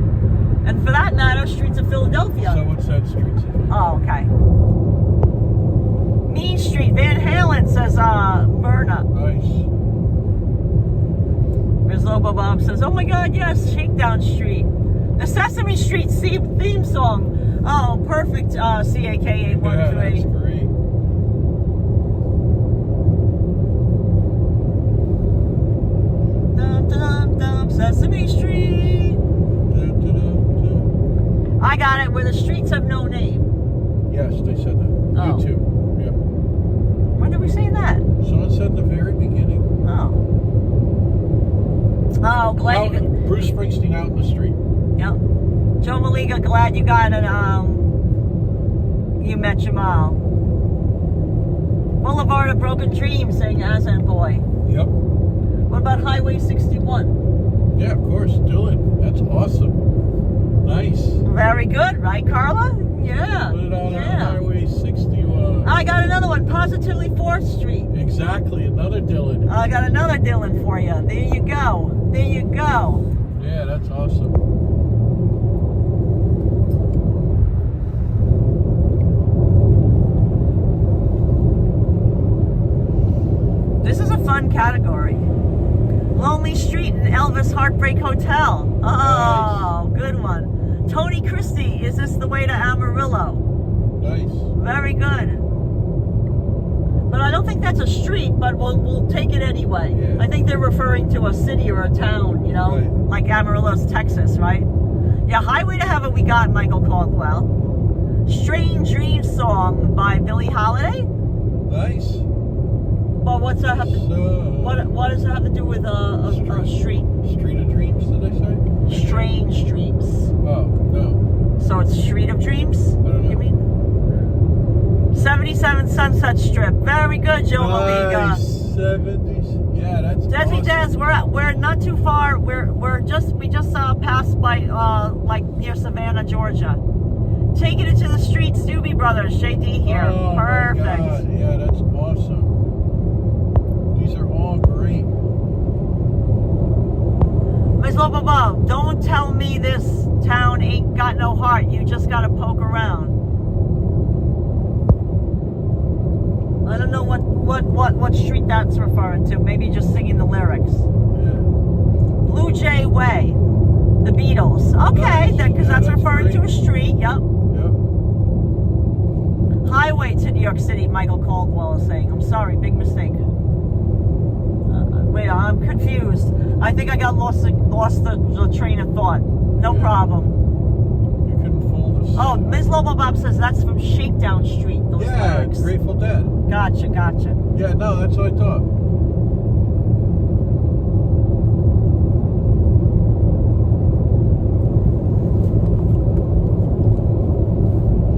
And for that matter, streets of Philadelphia. Someone said streets. Oh, okay. Mean Street, Van Halen, says Myrna. Nice. Ms. Lobo Bob says, oh my god, yes, Shakedown Street. The Sesame Street theme song. Oh, perfect, CAK813. Yeah, that's great. Dum, dum, dum, Sesame Street. I got it, where the streets have no name. Yes, they said that. Oh. You too. Yeah. When did we say that? Someone said in the very beginning. Oh. Oh, glad you got... Bruce Springsteen out in the street. Yep. Joe Maliga, glad you got it. You met Jamal. Boulevard of Broken Dreams, saying Azan Boy. Yep. What about Highway 61? Yeah, of course. Dylan. That's awesome. Nice. Very good, right, Karla? Yeah. Put it on Yeah. Highway 61. I got another one. Positively 4th Street. Exactly. Another Dylan. I got another Dylan for you. There you go. There you go. Yeah, that's awesome. This is a fun category. Lonely Street and Elvis Heartbreak Hotel. Oh, good one. Tony Christie, is this the way to Amarillo? Nice. Very good. But I don't think that's a street, but we'll take it anyway. Yeah. I think they're referring to a city or a town, you know, Right. like Amarillo's Texas, right? Yeah, Highway to Heaven we got, Michael Caldwell. Strange Dreams song by Billie Holiday. Nice. But what's that have to, what does it have to do with a street? Street of Dreams, did they say? Strange Dreams. Oh, no. So it's Street of Dreams? I don't know. You mean? 77 Sunset Strip. Very good, Joe Maliga. Nice. 70s. Yeah, that's Desi awesome. Des, we're not too far. We just passed by like near Savannah, Georgia. Taking it to the streets, Doobie Brothers, JD here. Oh, Perfect. my God. Yeah, that's awesome. These are all great. Ms. Lobo, don't tell me this town ain't got no heart. You just gotta poke around. I don't know what street that's referring to. Maybe just singing the lyrics. Yeah. Blue Jay Way, the Beatles. Okay, Nice. because Yeah, that's that's referring to a great. street. Yep. Yep. Highway to New York City, Michael Caldwell is saying. I'm sorry, big mistake. Wait, I'm confused. I think I got lost the train of thought. No Yeah. problem. You couldn't fool us. Oh, Ms. Lobo Bob says that's from Shakedown Street, those Yeah, lyrics. Grateful Dead. Gotcha. Yeah, no, that's what I thought.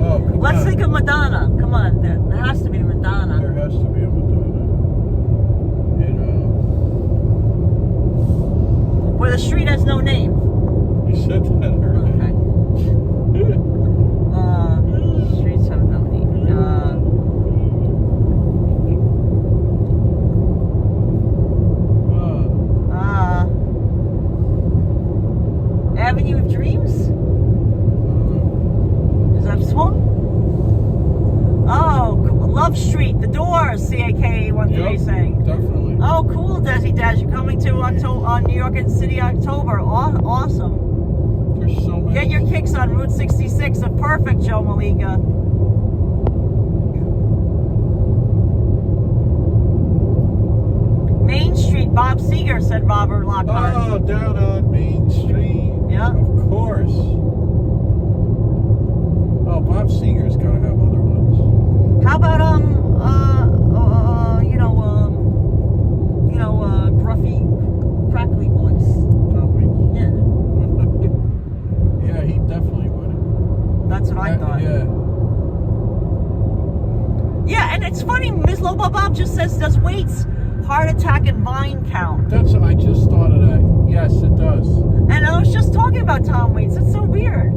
Oh, come Let's on. think of Madonna. Come on, there has to be Madonna. There has to be a Madonna. You know, Where the street has no name. you said that earlier. Okay. Streets have no name. Avenue of Dreams? Is that a song? Oh, Love Street, The Doors, CAK13 Yep, saying. definitely. Oh, cool, Desi Dash. You're coming to on New York City, October. Awesome. There's so many. Get your kicks on Route 66. A perfect, Joe Maliga. Main Street, Bob Seger, said Robert Lockhart. Oh, down on Main Street. Yeah. Of course. Oh, Bob Seger's got to have other ones. How about gruffy, crackly voice? Tom Waits. Yeah, Yeah, he definitely would. that's what I thought. Yeah. Yeah, and it's funny, Ms. Lobo Bob just says, does Waits Heart attack and vine count. I just thought of that. Yes, it does. And I was just talking about Tom Waits. It's so weird.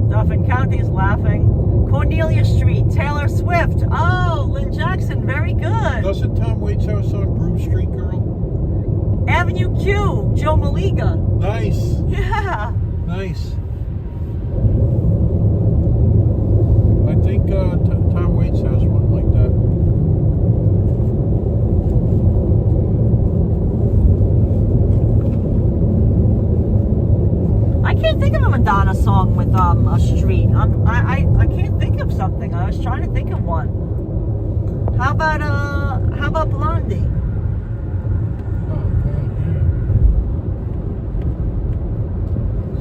Dauphin County is laughing. Cornelia Street, Taylor Swift. Oh, Lynn Jackson, very good. Doesn't Tom Waits have a song, Broom Street Girl? Avenue Q, Joe Maliga. Nice. Yeah. Nice. I think Tom Waits has one like that. I can't think of a Madonna song with a street. I can't think of something. I was trying to think of one. How about Blondie? Oh, God, yeah.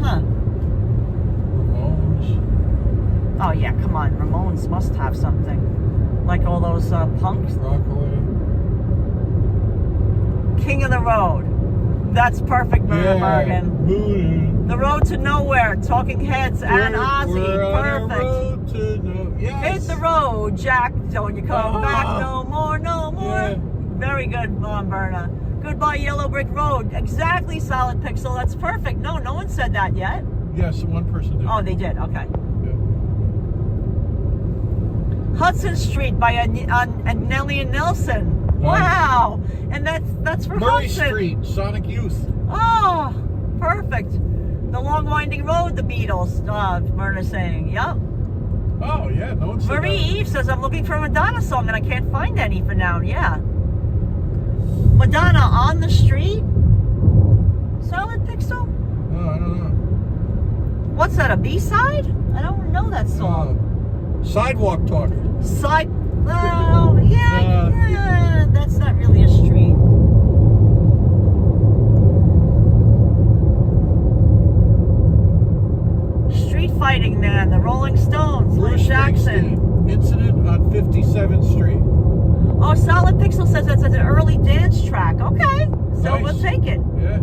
Huh. Ramones. Oh yeah, come on. Ramones must have something. Like all those punks. Rockaway. King of the Road. That's perfect, Murder Bargain. Moon. The Road to Nowhere, Talking Heads, and Ozzy. We're on a Perfect. road to yes. Hit the road, Jack. Don't you come back no more, no more. Yeah. Very good, Berna. Goodbye, Yellow Brick Road. Exactly, Solid Pixel. That's perfect. No one said that yet. Yes, one person did. Oh, they did. Okay. Yeah. Hudson Street by Nellie and Nelson. Nice. Wow. And that's for Murray Hudson. Street, Sonic Youth. Oh, perfect. The Long Winding Road, the Beatles. Myrna saying, yep. Oh, yeah, no one said Marie that. Eve says, I'm looking for a Madonna song and I can't find any for now. Yeah. Madonna on the Street? Solid Pixel? Oh, I don't know. What's that, a B-side? I don't know that song. Sidewalk Talk. Oh, yeah, that's not really a street. Street Fighting Man, the Rolling Stones, Lynn Jackson. Incident on 57th Street. Oh, Solid Pixel says that's an early dance track. Okay, so Nice. we'll take it. Yeah.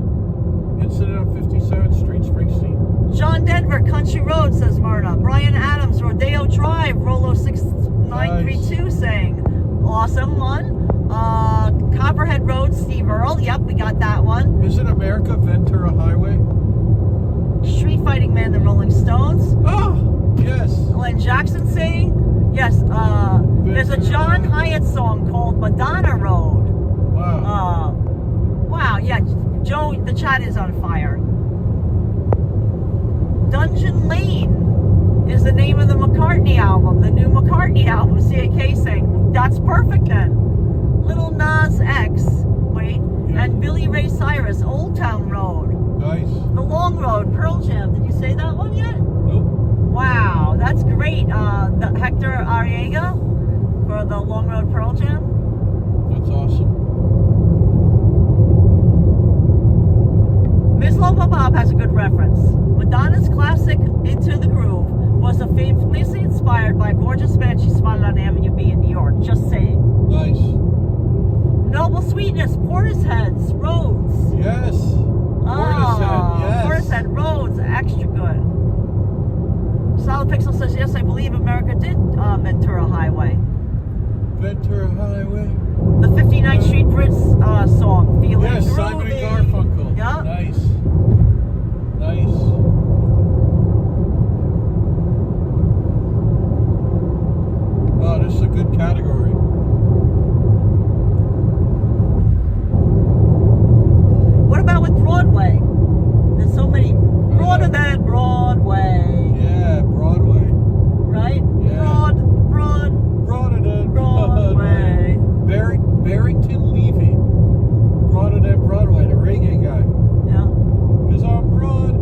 Incident on 57th Street, Springsteen. John Denver, Country Road, says Myrna. Brian Adams, Rodeo Drive, Rolo 6932 saying, awesome one. Copperhead Road, Steve Earle. Yep, we got that one. Isn't America Ventura Highway? Street Fighting Man, the Rolling Stones. Oh, yes. Lynn Jackson saying, yes, there's a John Hyatt song called Madonna Road. Wow. Wow, yeah, Joe, the chat is on fire. Dungeon Lane is the name of the McCartney album, the new McCartney album, CAK saying, that's perfect then. Little Nas X, wait, Yeah. and Billy Ray Cyrus, Old Town Road. Nice. The Long Road, Pearl Jam, did you say that one yet? Nope. Wow, that's great. The Hector Arriaga for the Long Road Pearl Jam. That's awesome. Ms. Lopa Bob has a good reference. Madonna's classic Into the Groove was famously inspired by a gorgeous man she spotted on Avenue B in New York. Just saying. Nice. Noble Sweetness, Portishead's Roads. Yes. Oh, yes. Portishead Roads, extra good. Solid Pixel says, yes, I believe America did Ventura Highway. Ventura Highway. The 59th Street Bridge song, Feeling Yes, Groovy. Simon and Garfunkel. Yeah. Nice. Nice. Oh, this is a good category. What about with Broadway? There's so many. Broader than Broadway. Yeah, Broadway. Right? Yeah. Broader than Broadway. Barrington Levy. Broader than Broadway, the reggae guy. Yeah. Because I'm broader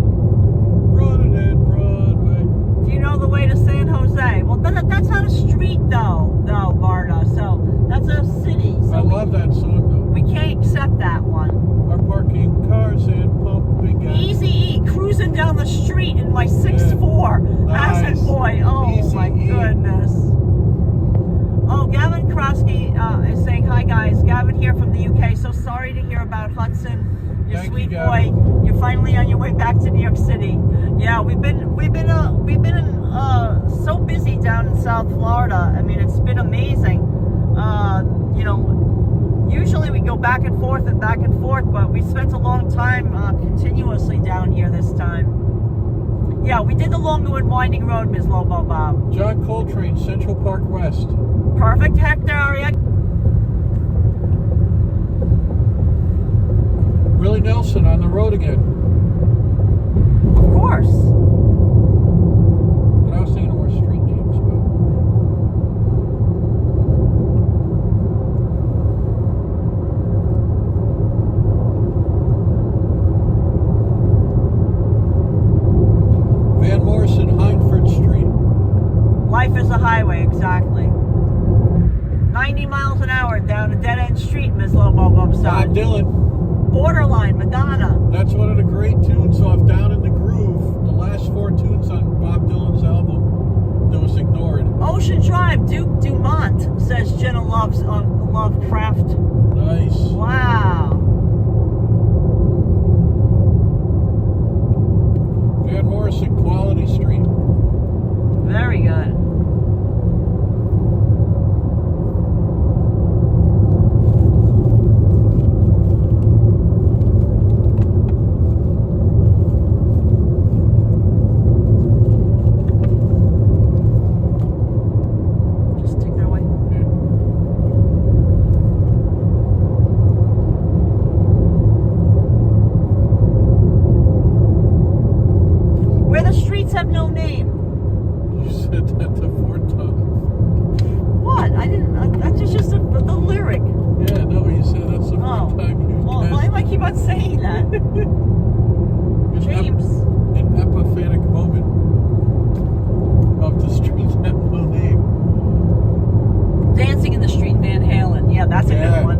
than Broadway. Do you know the way to San Jose? Well, that's not a street though, Barna. So that's a city. So I love that song though. we can't accept that one. Our parking cars and pumping gas. Easy E cruising down the street in my 6'4" Nice. Acid boy. Oh Easy my E. goodness. Oh, Gavin Krosky is saying hi guys. Gavin here from the UK. So sorry to hear about Hudson. Your Thank sweet you, boy. Gavin. You're finally on your way back to New York City. Yeah, we've been so busy down in South Florida. I mean, it's been amazing. You know, we go back and forth, but we spent a long time continuously down here this time. Yeah, we did the longer and winding road, Ms. Lobo Bob. John Coltrane, Central Park West. Perfect hectare area. Willie Nelson on the road again. Of course. But I was thinking of more street names, but... Van Morrison, Hindford Street. Life is a highway, exactly. 90 miles an hour down a dead-end street, Ms. Lobo Bob. Bob Dylan. Borderline, Madonna. That's one of the great tunes off Down in the Groove. The last 4 tunes on Bob Dylan's album that was ignored. Ocean Drive, Duke Dumont, says Jenna loves Lovecraft. Nice. Wow. Van Morrison, Quality Street. Very good. Have no name. You said that the 4th time. What? I didn't. That's just the lyric. Yeah, no, you said that's the 4th time you've Well, why do I keep on saying that? James. An epiphanic moment of the streets have no name. Dancing in the Street, Van Halen. Yeah, that's a good one.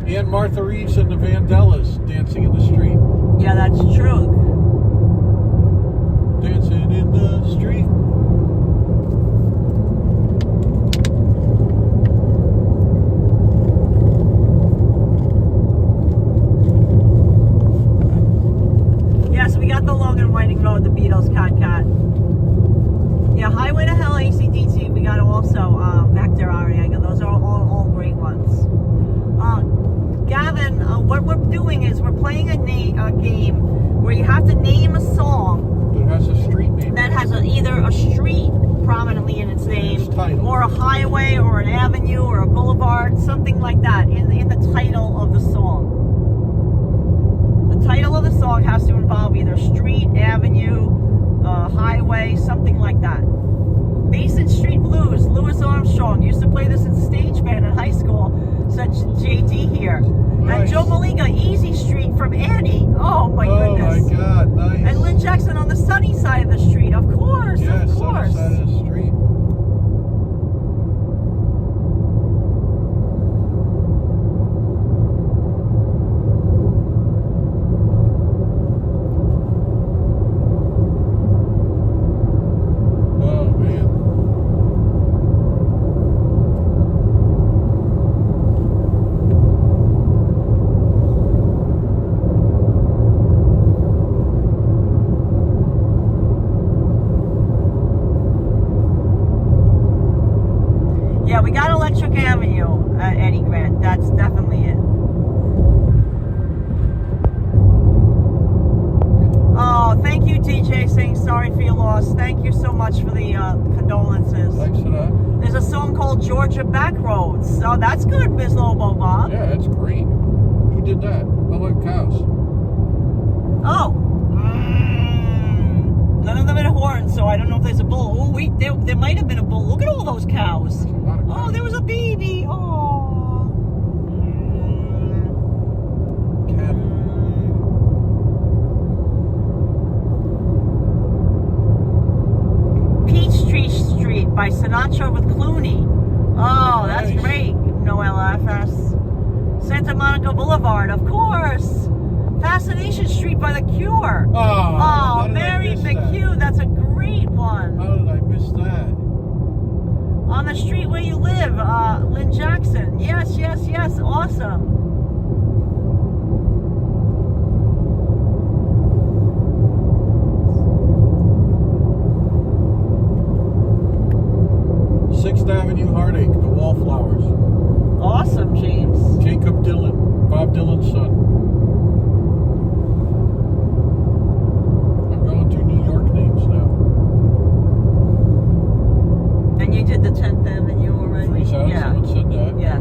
And Martha Reeves and the Vandellas, Dancing in the Street. Yeah, that's true. Dancing in the street. Yes, we got the long and winding road, the Beatles, Cat. Yeah, Highway to Hell, AC/DC. We got also Vector Arianga. Those are all great ones. Gavin, what we're doing is we're playing a game where you have to name a song That has a street name. that has either a street prominently in its name, or a highway, or an avenue, or a boulevard, something like that in the title of the song. The title of the song has to involve either street, avenue, highway, something like that. Basin Street Blues, Louis Armstrong used to play this in stage band in high school, such JD here. Nice. And Joe Maliga, Easy Street from Annie. Oh my goodness. Oh my God, nice. And Lynn Jackson on the sunny side of the street, of course, yes, of course. Sunny side of the street. Oh man. Yeah, we got Electric Avenue at Eddie Grant. That's definitely it. Oh, thank you, DJ, saying sorry for your loss. Thank you so much for the condolences. Thanks for that. There's a song called Georgia Backroads. Oh, that's good, Ms. Lobo Bob. Yeah, that's great. Who did that? I like cows. Oh. None of them had horns, so I don't know if there's a bull. Oh, wait, there might have been a bull. Look at all those cows. There's a lot of cows. Oh, there was a baby. Oh. Cattle. Peachtree Street by Sinatra with Clooney. Oh, that's Nice. great. No LFS. Santa Monica Boulevard, of course. Fascination Street by The Cure. Oh, how did I Mary miss that? McHugh, that's a great one. How did I miss that? On the street where you live, Lynn Jackson. Yes, yes, yes, awesome. Sixth Avenue Heartache, the Wallflowers. Awesome, James. Jacob Dylan. Bob Dylan's son. I'm going through New York names now. And you did the 10th Avenue already? Freeze out, Yeah. someone said that. Yeah.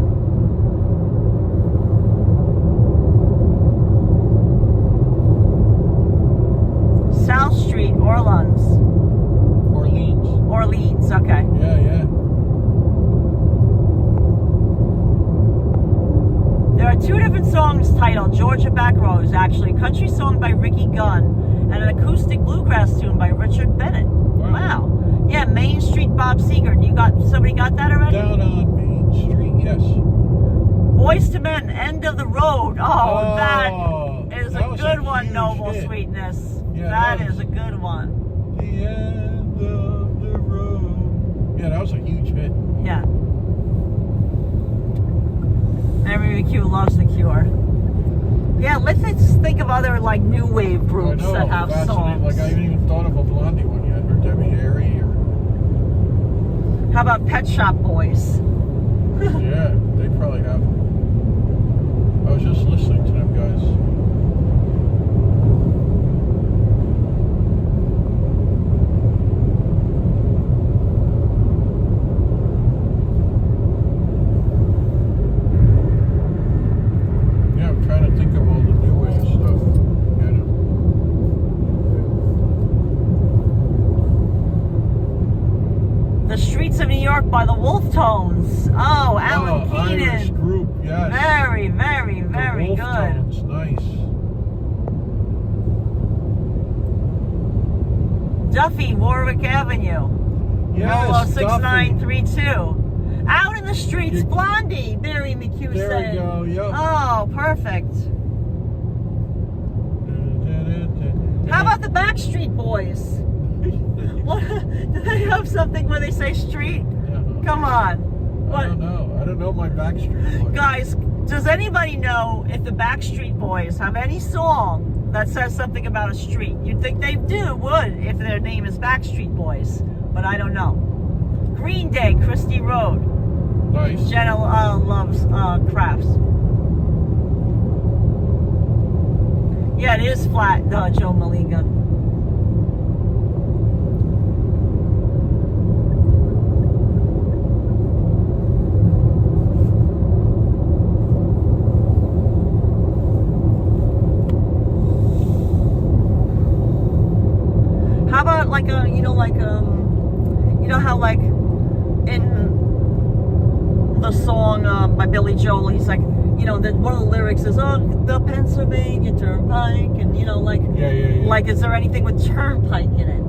South Street, Orleans. Orleans, okay. Yeah, yeah. There are two different songs titled Georgia Backroads, actually. A country song by Ricky Gunn and an acoustic bluegrass tune by Richard Bennett. Wow. Yeah, Main Street, Bob Seger. Somebody got that already? Down on Main Street, yes. Boys to Men, End of the Road. Oh, that is that a was good a one, huge Noble hit. Sweetness. Yeah, that that is was- a good one. The end of the road. Yeah, that was a huge hit. Yeah. Mary McHugh loves The Cure. Yeah, let's think of other like new wave groups I know, that have fascinating. songs. Like I haven't even thought of a Blondie one yet, or Debbie Harry, or How about Pet Shop Boys? yeah, they probably have them. I was just listening to them guys. Yeah, I'm trying to think of all the new wave stuff. You know. The Streets of New York by the Wolf Tones. Oh, Alan Irish Keenan. group, yes. Very, very, The very Wolf good. Tones, nice. Duffy, Warwick Avenue. Yes, Rolo Duffy. 6932. Out in the Streets, You- Blondie, Mary McHugh There said. we go, yep. Oh, perfect. How about the Backstreet Boys? What, do they have something where they say street? Come on. I don't know. I don't know my Backstreet Boys. Guys, does anybody know if the Backstreet Boys have any song that says something about a street? You'd think they would if their name is Backstreet Boys, but I don't know. Green Day, Christie Road. Nice. Jenna loves crafts. Yeah, it is flat, Joe Maliga. How about like how like in the song by Billy Joel, he's like, that one of the lyrics is, oh, the Pennsylvania Turnpike, and Yeah. like, is there anything with turnpike in it?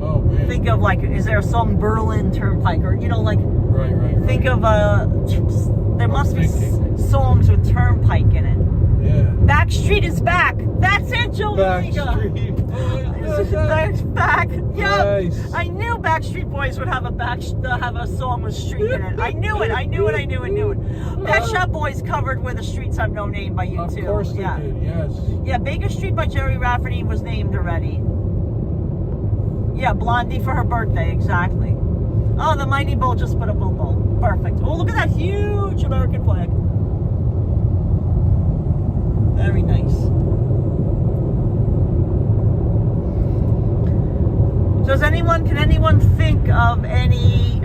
Oh man. Think of like, is there a song Berlin Turnpike, or like, Right. think of there must be thinking. songs with turnpike in it. Yeah. Backstreet is back. That's it, Joe Maliga. Backstreet Boys. That's back. Yeah. Nice. I knew Backstreet Boys would have a song with street in it. I knew it. Pet Shop Boys covered Where the Streets Have No Name by U2. Of course they did, yes. Yeah, Baker Street by Jerry Rafferty was named already. Yeah, Blondie for her birthday, exactly. Oh, the Mighty Bull just put a boom boom. Perfect. Oh, look at that huge American flag. Very nice. Can anyone think of any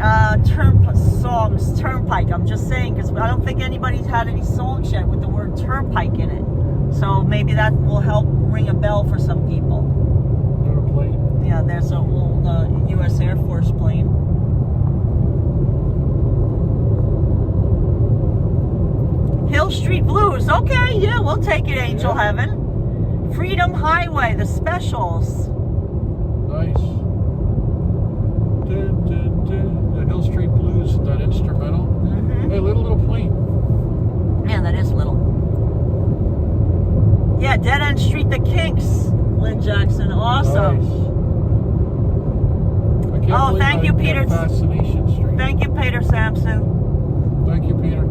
turnpike? I'm just saying, because I don't think anybody's had any songs yet with the word turnpike in it. So maybe that will help ring a bell for some people. Little plane. Yeah, there's an old U.S. Air Force plane. Hill Street Blues. Okay, yeah, we'll take it, Angel Heaven. Freedom Highway, the Specials. Nice. The Hill Street Blues, that instrumental. Mm-hmm. Hey, little plane. Man, that is little. Yeah, Dead End Street, the Kinks. Lynn Jackson, awesome. Nice. I can't believe thank I you, didn't Peter. get Fascination Street. Thank you, Peter Sampson. Thank you, Peter.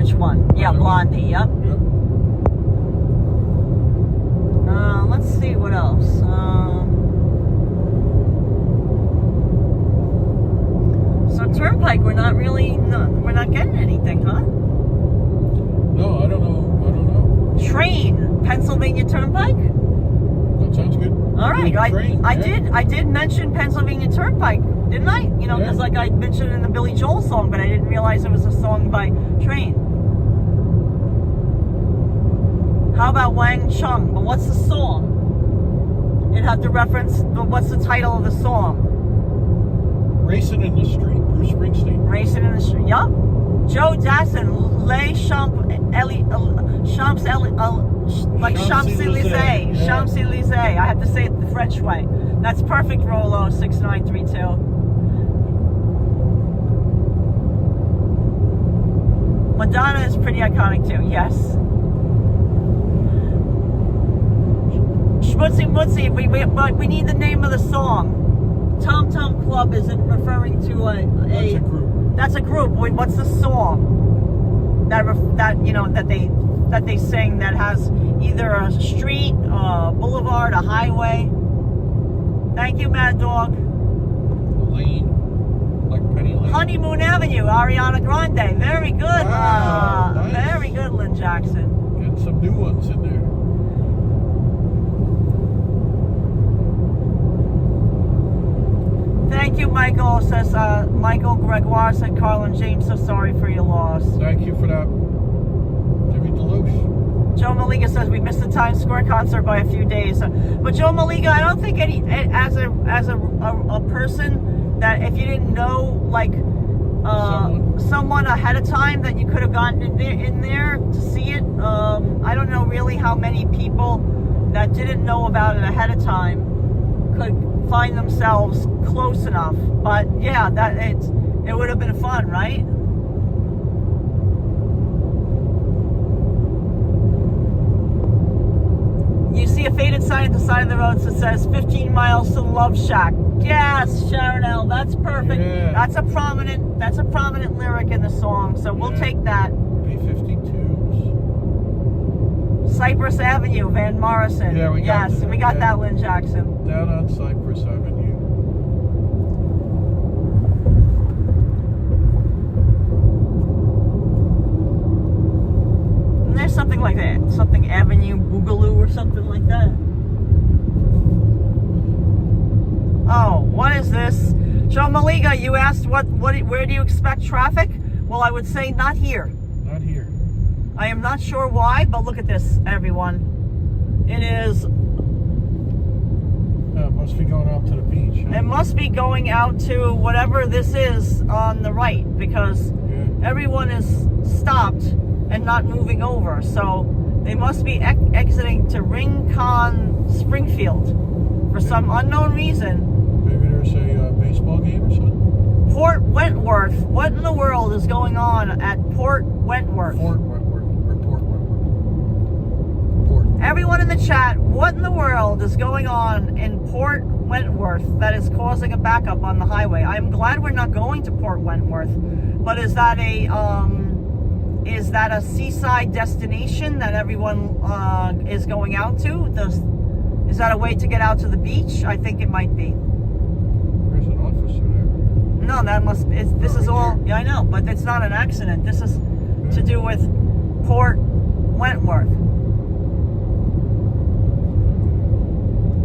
Which one? Yeah, Blondie. Yep. Yep. Let's see what else. So Turnpike, we're not getting anything, huh? No, I don't know. Train, Pennsylvania Turnpike. That sounds good. All right, Train, I did mention Pennsylvania Turnpike, didn't I? You know, because like I mentioned it in the Billy Joel song, but I didn't realize it was a song by Train. How about Wang Chung? But what's the song? It had to reference, what's the title of the song? Racing in the Street, Bruce Springsteen. Racing in the Street, yup. Joe Dassin, Les Champs-Élysées. Yeah. Champs-Élysées. I have to say it the French way. That's perfect, Rolo, 6932. Madonna is pretty iconic too, yes. Schmutzy Mutzy, but we need the name of the song. Tom Tom Club isn't referring to a group. That's a group. Wait, what's the song that they sing that has either a street, a boulevard, a highway? Thank you, Mad Dog. Lane, like Penny Lane. Honeymoon Avenue, Ariana Grande. Very good. Wow, nice. Very good, Lynn Jackson. Getting some new ones in there. Thank you, Michael. Says Michael Gregoire said, Karla and James, so sorry for your loss. Thank you for that. Jimmy Deloche. Joe Maliga says we missed the Times Square concert by a few days. But Joe Maliga, I don't think as a person that if you didn't know like someone ahead of time that you could have gotten in there to see it. I don't know really how many people that didn't know about it ahead of time could find themselves close enough. But yeah, it would have been fun, right? You see a faded sign at the side of the road that says 15 miles to Love Shack. Yes, Sharon L, that's perfect. Yeah. That's a prominent lyric in the song, so we'll take that. B-52s. Cypress Avenue, Van Morrison. Yeah, we got yes, that. we got that, Lynn Jackson. Down on Cypress Avenue. And there's something like that, something Avenue Boogaloo or something like that. Oh, what is this? Joe Maliga, you asked where do you expect traffic? Well, I would say not here. Not here. I am not sure why, but look at this, everyone. It is. It must be going out to the beach. Huh? It must be going out to whatever this is on the right, because everyone is stopped and not moving over. So they must be exiting to Rincon, Springfield for some unknown reason. Maybe there's a baseball game or something? Port Wentworth. What in the world is going on at Port Wentworth? Port Wentworth. Or Port Wentworth. Port. Everyone in the chat, what in the world is going on in Port Wentworth that is causing a backup on the highway? I'm glad we're not going to Port Wentworth, but is that a seaside destination that everyone is going out to? Is that a way to get out to the beach? I think it might be. There's an officer there. No, that must. This is all. Yeah, I know, but it's not an accident. This is to do with Port Wentworth.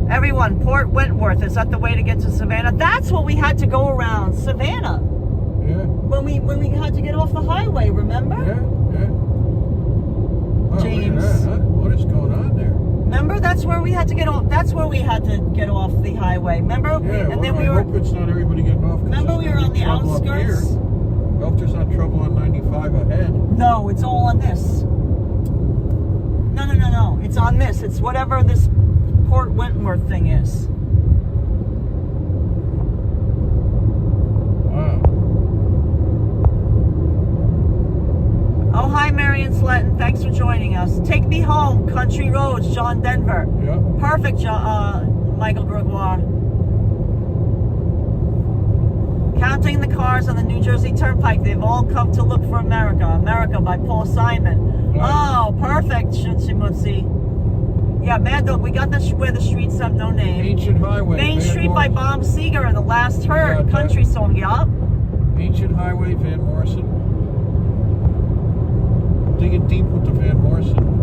Everyone, Port Wentworth, is that the way to get to Savannah? That's what we had to go around Savannah. Yeah. When we had to get off the highway, remember? Yeah. Oh, James. Huh? What is going on there? Remember, that's where we had to get off. That's where we had to get off the highway. Remember? Yeah. And then I hope it's not everybody getting off. Remember, we were on the outskirts. I hope there's not trouble on 95 ahead. No, it's all on this. No. It's on this. It's whatever this Port Wentworth thing is. Wow. Oh, hi, Marion Sletton. Thanks for joining us. Take me home, Country Roads, John Denver. Yeah. Perfect, Michael Gregoire. Counting the cars on the New Jersey Turnpike, they've all come to look for America. America by Paul Simon. Right. Oh, perfect, Shutsimutsi. Yeah, Mad Dog, we got where the streets have no name. Ancient Highway. Main Van Street by Morrison. Bob Seger, The Last Herd, Yeah, country song, yup. Ancient Highway, Van Morrison. Digging deep with the Van Morrison.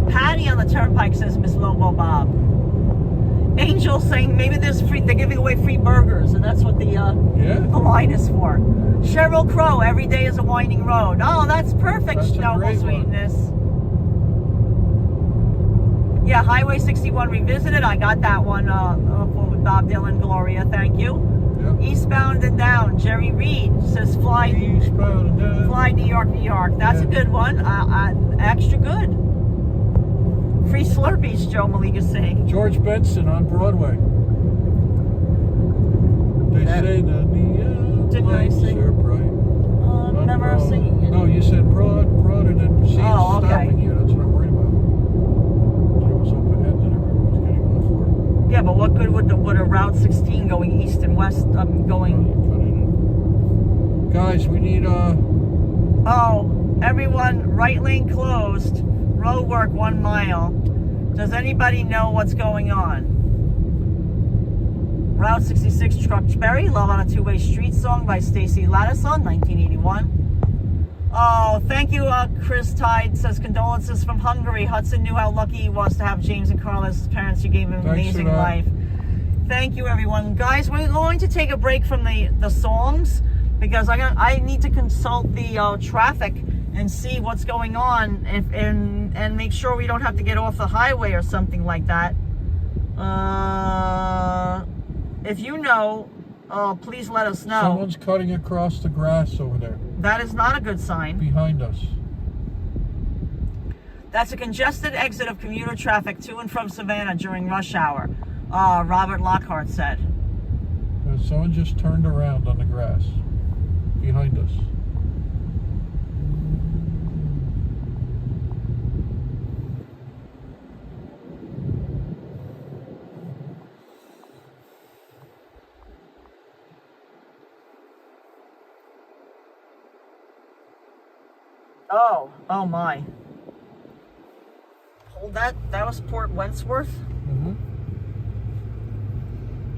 Patty on the Turnpike says Miss Lobo Bob. Angel saying maybe there's free, they're giving away free burgers, and that's what the line is for. Cheryl Crow, every day is a winding road. Oh, that's perfect, That's a Noble great Sweetness. Yeah, Highway 61 Revisited. I got that one with Bob Dylan, Gloria. Thank you. Yeah. Eastbound and Down. Jerry Reed says Fly Eastbound and down. Fly New York, New York. That's a good one. Extra good. Free Slurpees, Joe Maliga saying. George Benson on Broadway. They say the neon Didn't I lights sing? are bright. I'm never singing it. No, you said broad, and then see Oh, okay. stopping you. That's what I'm worried about. It was up ahead that everyone was getting off for. Yeah, but what good would a Route 16 going east and west going? Cut it in. Guys, we need Oh, everyone, right lane closed. Road work 1 mile. Does anybody know what's going on? Route 66 Truxbury, Love on a Two-Way Street song by Stacy Ladison, 1981. Oh, thank you, Chris Tide says condolences from Hungary. Hudson knew how lucky he was to have James and Karla as his parents who gave him an Thanks for amazing that. life. Thank you, everyone. Guys, we're going to take a break from the songs because I need to consult the traffic and see what's going on and make sure we don't have to get off the highway or something like that. If you know, please let us know. someone's cutting across the grass over there That is not a good sign. behind us. That's a congested exit of commuter traffic to and from Savannah during rush hour, Robert Lockhart said. Someone just turned around on the grass behind us. Oh my. Hold that was Port Wentworth? Mm-hmm.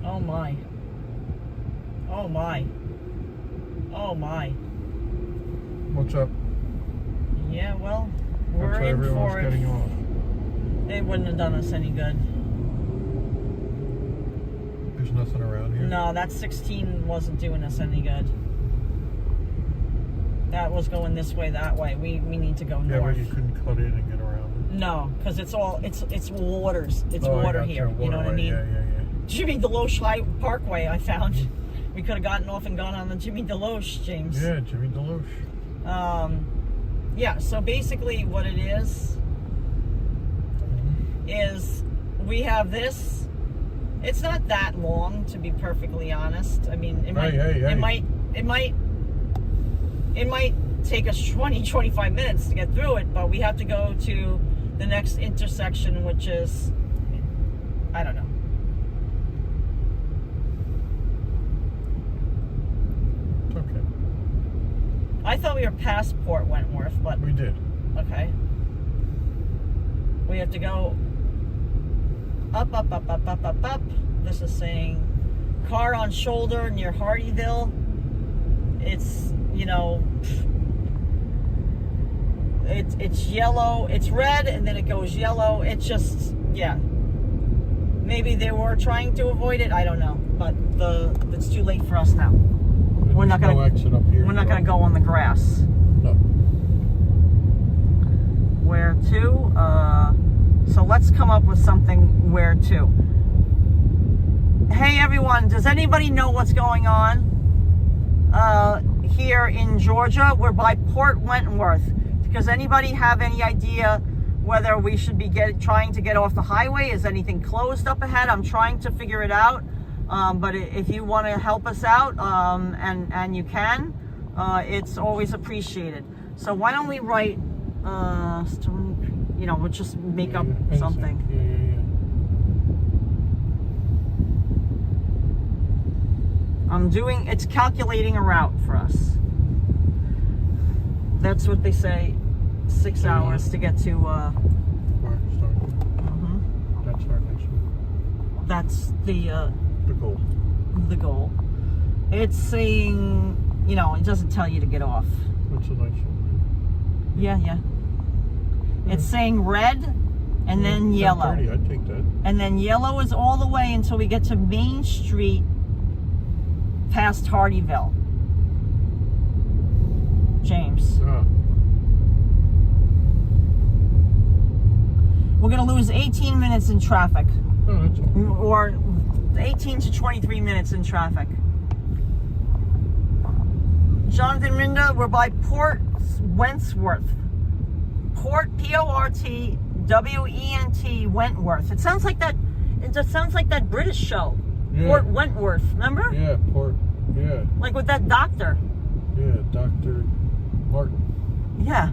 Oh my. Oh my. Oh my. What's up? Yeah, well, we're That's why in everyone's for it. getting off. It wouldn't have done us any good. There's nothing around here. No, that 16 wasn't doing us any good. That was going this way, that way. We need to go Yeah, north. but you couldn't cut in and get around it. No, because it's waters. It's Oh, I water got here. You know what I waterway. mean? Yeah. Jimmy DeLoche High Parkway, I found. We could have gotten off and gone on the Jimmy DeLoche, James. Yeah, Jimmy DeLoche. Yeah, so basically what it is we have this. It's not that long, to be perfectly honest. I mean, it might take us 20-25 minutes to get through it, but we have to go to the next intersection, which is, I don't know. It's okay. I thought we were past Port Wentworth, but We did. okay. We have to go up. This is saying car on shoulder near Hardyville. It's, you know, it's yellow, it's red, and then it goes yellow. It's just, yeah. Maybe they were trying to avoid it. I don't know, but it's too late for us now. We're not There's gonna no exit up here. We're not gonna go on the grass. No. Where to? So let's come up with something where to. Hey everyone, does anybody know what's going on here in Georgia? We're by Port Wentworth. Does anybody have any idea whether we should be trying to get off the highway? Is anything closed up ahead? I'm trying to figure it out. But if you want to help us out, and you can, it's always appreciated. So why don't we write, you know, we'll just make up anything. something. Yeah. It's calculating a route for us. That's what they say, 6 hours to get to, That's our next one. that's The goal. the goal. It's saying, you know, it doesn't tell you to get off. That's a nice one. Yeah. It's saying red and then yellow. 10:30, I'd take that. And then yellow is all the way until we get to Main Street past Hardyville. James. We're going to lose 18 minutes in traffic. No, that's all. Or 18 to 23 minutes in traffic. Jonathan Rinda, we're by Port Wentworth. Port, P-O-R-T-W-E-N-T, Wentworth. It sounds like that. It just sounds like that British show. Yeah. Port Wentworth, remember? Yeah, Port. Yeah. Like with that doctor. Yeah, Dr. Martin. Yeah.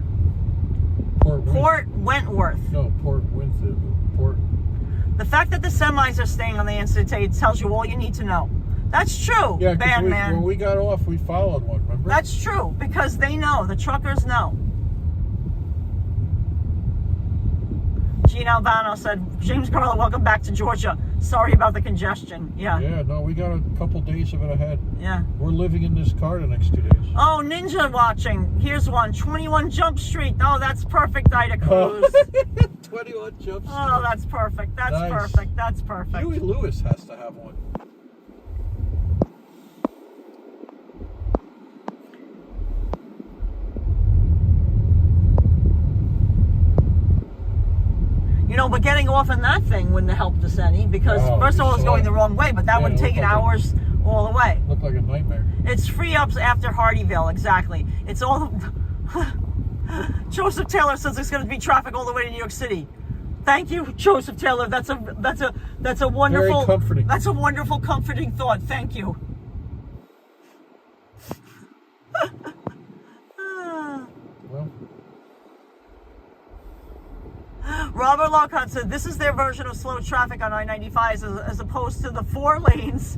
Port Wentworth. No, Port Winthrop. Port. The fact that the semis are staying on the interstate tells you all you need to know. That's true, Yeah, Bandman. when we got off, we followed one, remember? That's true, because they know. The truckers know. Gene Albano said, James Karla, welcome back to Georgia. Sorry about the congestion. Yeah. Yeah, no, we got a couple days of it ahead. Yeah. We're living in this car the next 2 days. Oh, Ninja watching. Here's one. 21 Jump Street. Oh, that's perfect, Ida Cruz. 21 Jump Street. Oh, that's perfect. That's Nice. perfect. That's perfect. Huey Lewis has to have one. You know, but getting off on that thing wouldn't have helped us any because, Oh, first of all, it's you going saw the wrong way, but that Yeah, would have it taken looked like hours all the way. Looked like a nightmare. It's free ups after Hardyville, exactly. It's all. Joseph Taylor says there's going to be traffic all the way to New York City. Thank you, Joseph Taylor. That's a wonderful. Very comforting. That's a wonderful, comforting thought. Thank you. Well, Robert Lockhart said this is their version of slow traffic on I-95 as opposed to the 4 lanes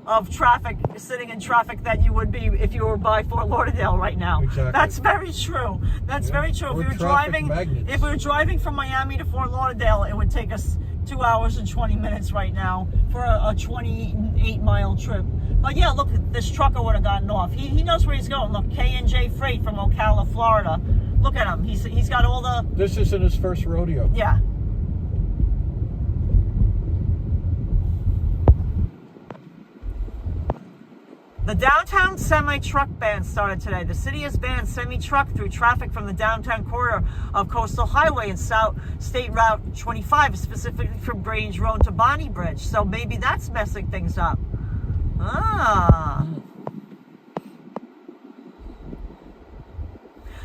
of traffic, sitting in traffic that you would be if you were by Fort Lauderdale right now. Exactly. That's very true. That's very true. We're If we were traffic driving, magnets. if we were driving from Miami to Fort Lauderdale, it would take us 2 hours and 20 minutes right now for a 28-mile trip. But yeah, look, this trucker would have gotten off. He knows where he's going. Look, K&J Freight from Ocala, Florida. Look at him. He's got all the. this isn't his first rodeo. Yeah. The downtown semi-truck ban started today. The city has banned semi-truck through traffic from the downtown corridor of Coastal Highway and South State Route 25, specifically from Grange Road to Bonnie Bridge. So maybe that's messing things up. Ah.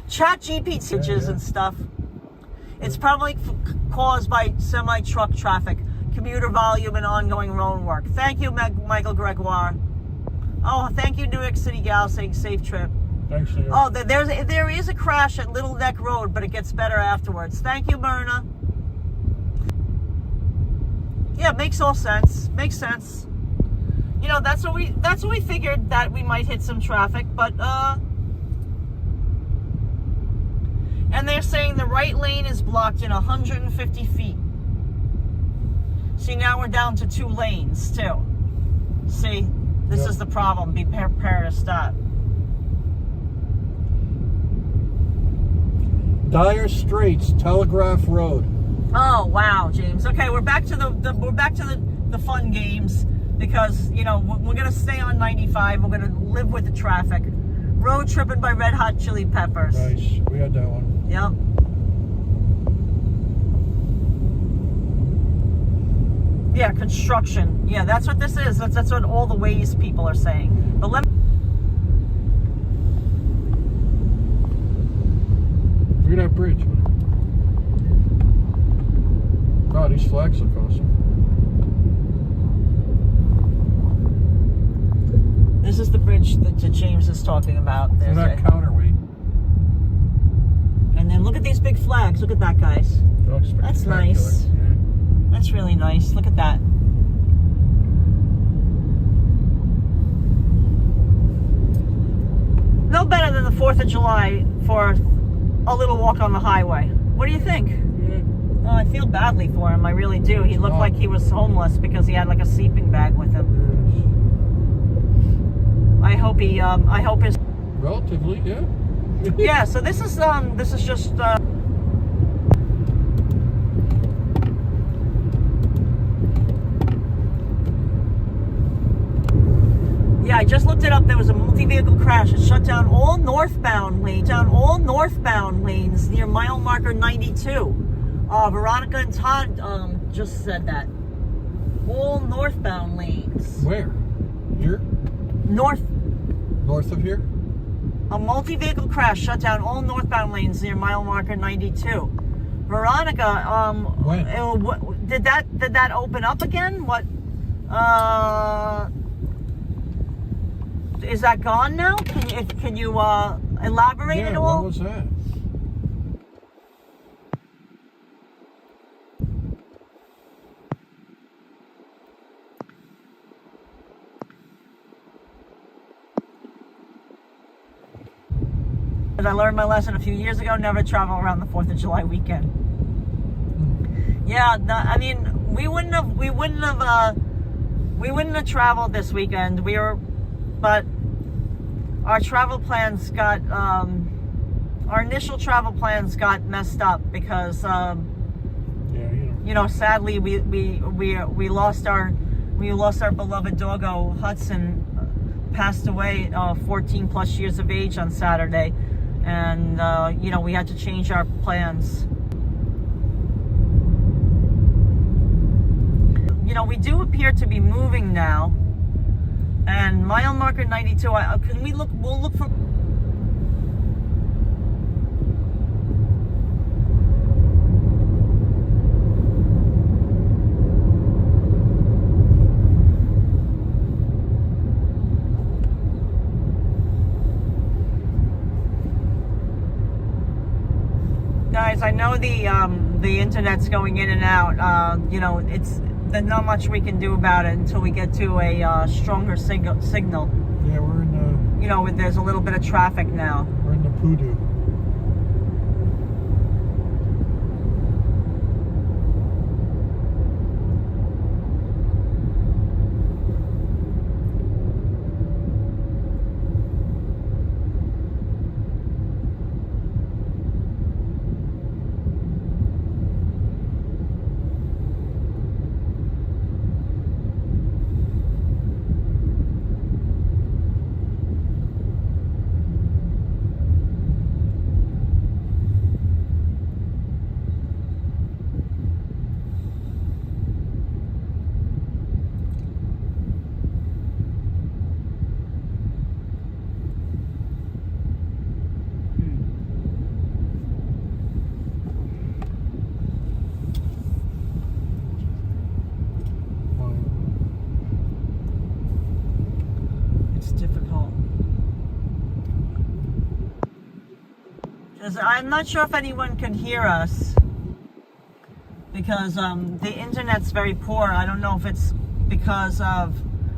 Chat GPT Yeah. and stuff. It's probably caused by semi-truck traffic, commuter volume, and ongoing road work. Thank you, Michael Gregoire. Oh, thank you, New York City gal, saying safe trip. Thanks, New York. Oh, there is a crash at Little Neck Road, but it gets better afterwards. Thank you, Myrna. Yeah, makes all sense. Makes sense. You know, that's what we figured, that we might hit some traffic, but and they're saying the right lane is blocked in 150 feet. See, now we're down to 2 lanes too. See? This Yep. is the problem. Be prepared to stop. Dire Straits, Telegraph Road. Oh wow, James. Okay, we're back to the fun games because you know we're gonna stay on 95. We're gonna live with the traffic. Road tripping by Red Hot Chili Peppers. Nice. We had that one. Yep. Yeah, construction. Yeah, that's what this is. That's what all the ways people are saying. But let me. Look at that bridge. God, these flags look awesome. This is the bridge that James is talking about. Look There's at that a, counterweight. and then Look at these big flags. Look at that, guys. Looks That's spectacular. nice. Yeah. That's really nice. Look at that. No better than the 4th of July for a little walk on the highway. What do you think? Yeah. Oh, I feel badly for him. I really do. He looked like he was homeless because he had like a sleeping bag with him. I hope his... Relatively, yeah. Yeah, so this is just... Yeah, I just looked it up. There was a multi-vehicle crash. It shut down all northbound lanes. Near mile marker 92. Veronica and Todd just said that. All northbound lanes. Where? Here? North Of here? A multi-vehicle crash shut down all northbound lanes near mile marker 92. Veronica, when? Did that open up again? What? Is that gone now? Can you elaborate at all? What was that? I learned my lesson a few years ago, never travel around the 4th of July weekend. Yeah, I mean, we wouldn't have traveled this weekend. But our travel plans got, our initial travel plans got messed up because, sadly we lost our beloved doggo Hudson, passed away 14 plus years of age on Saturday. And, we had to change our plans. We do appear to be moving now. And mile marker 92, we'll look for... Guys, I know the internet's going in and out. There's not much we can do about it until we get to a stronger signal. Yeah, we're in the... There's a little bit of traffic now. We're in the poodoo. I'm not sure if anyone can hear us because the internet's very poor. I don't know if it's because of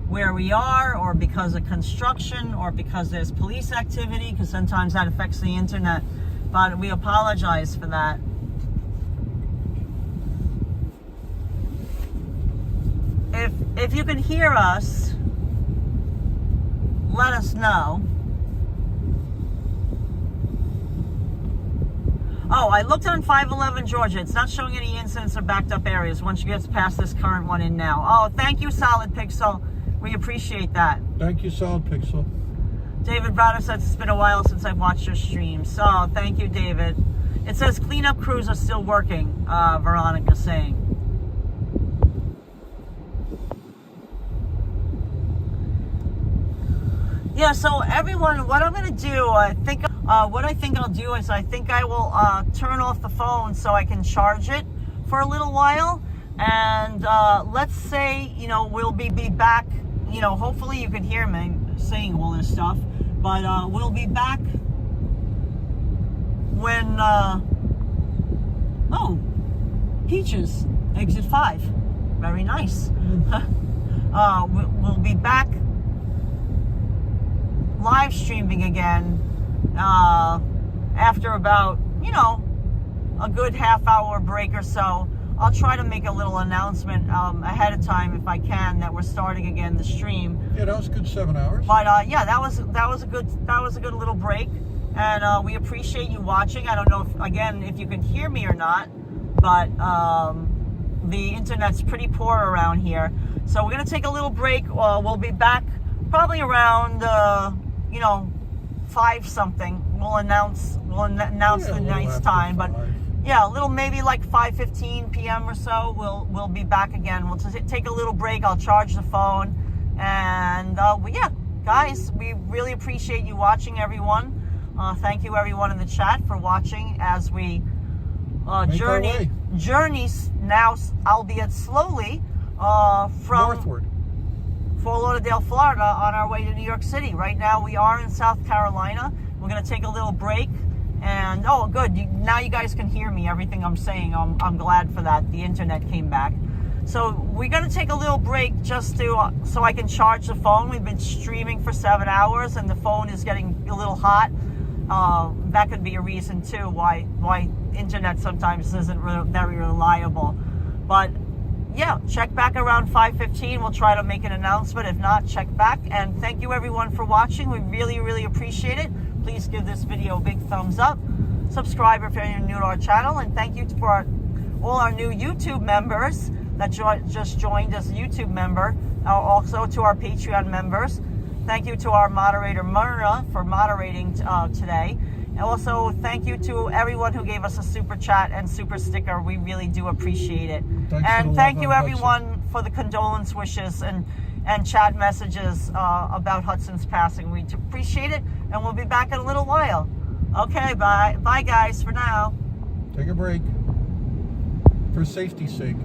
where we are or because of construction or because there's police activity, because sometimes that affects the internet, but we apologize for that. If you can hear us, let us know. Oh, I looked on 511 Georgia. It's not showing any incidents or backed up areas once you get past this current one in now. Oh, thank you, Solid Pixel. We appreciate that. Thank you, Solid Pixel. David Browder says it's been a while since I've watched your streams. So, thank you, David. It says cleanup crews are still working, Veronica's saying. Yeah, so everyone, what I'm going to do, what I think I'll do is I think I will turn off the phone so I can charge it for a little while. And let's say, we'll be back, hopefully you can hear me saying all this stuff. But we'll be back when, oh, Peaches, exit 5. Very nice. We'll be back live streaming again after about, you know, a good half-hour break or so. I'll try to make a little announcement ahead of time if I can that we're starting again the stream. Yeah, that was a good 7 hours. But yeah, that was a good little break, and we appreciate you watching. I don't know if you can hear me or not, but the internet's pretty poor around here, so we're gonna take a little break. We'll be back probably around 5 something. We'll announce the nice time, but. Yeah, a little, maybe like 5:15 p.m. or so. We'll be back again. We'll just take a little break. I'll charge the phone, and yeah, guys, we really appreciate you watching, everyone. Thank you, everyone in the chat, for watching as we journey now, albeit slowly, from northward, Fort Lauderdale, Florida, on our way to New York City. Right now, we are in South Carolina. We're gonna take a little break. And oh, good, now you guys can hear me, everything I'm saying. I'm glad for that. The internet came back. So we're going to take a little break just to so I can charge the phone. We've been streaming for 7 hours and the phone is getting a little hot. That could be a reason too why internet sometimes isn't very reliable. But yeah, check back around 5:15. We'll try to make an announcement. If not, check back. And thank you, everyone, for watching. We really, really appreciate it. Please give this video a big thumbs up. Subscribe if you're new to our channel. And thank you for all our new YouTube members that just joined as a YouTube member. Also to our Patreon members. Thank you to our moderator, Myrna, for moderating today. And also thank you to everyone who gave us a super chat and super sticker. We really do appreciate it. And thank you, everyone, for the condolence wishes and chat messages about Hudson's passing. We appreciate it, and we'll be back in a little while. Okay, bye. Bye, guys, for now. Take a break for safety's sake.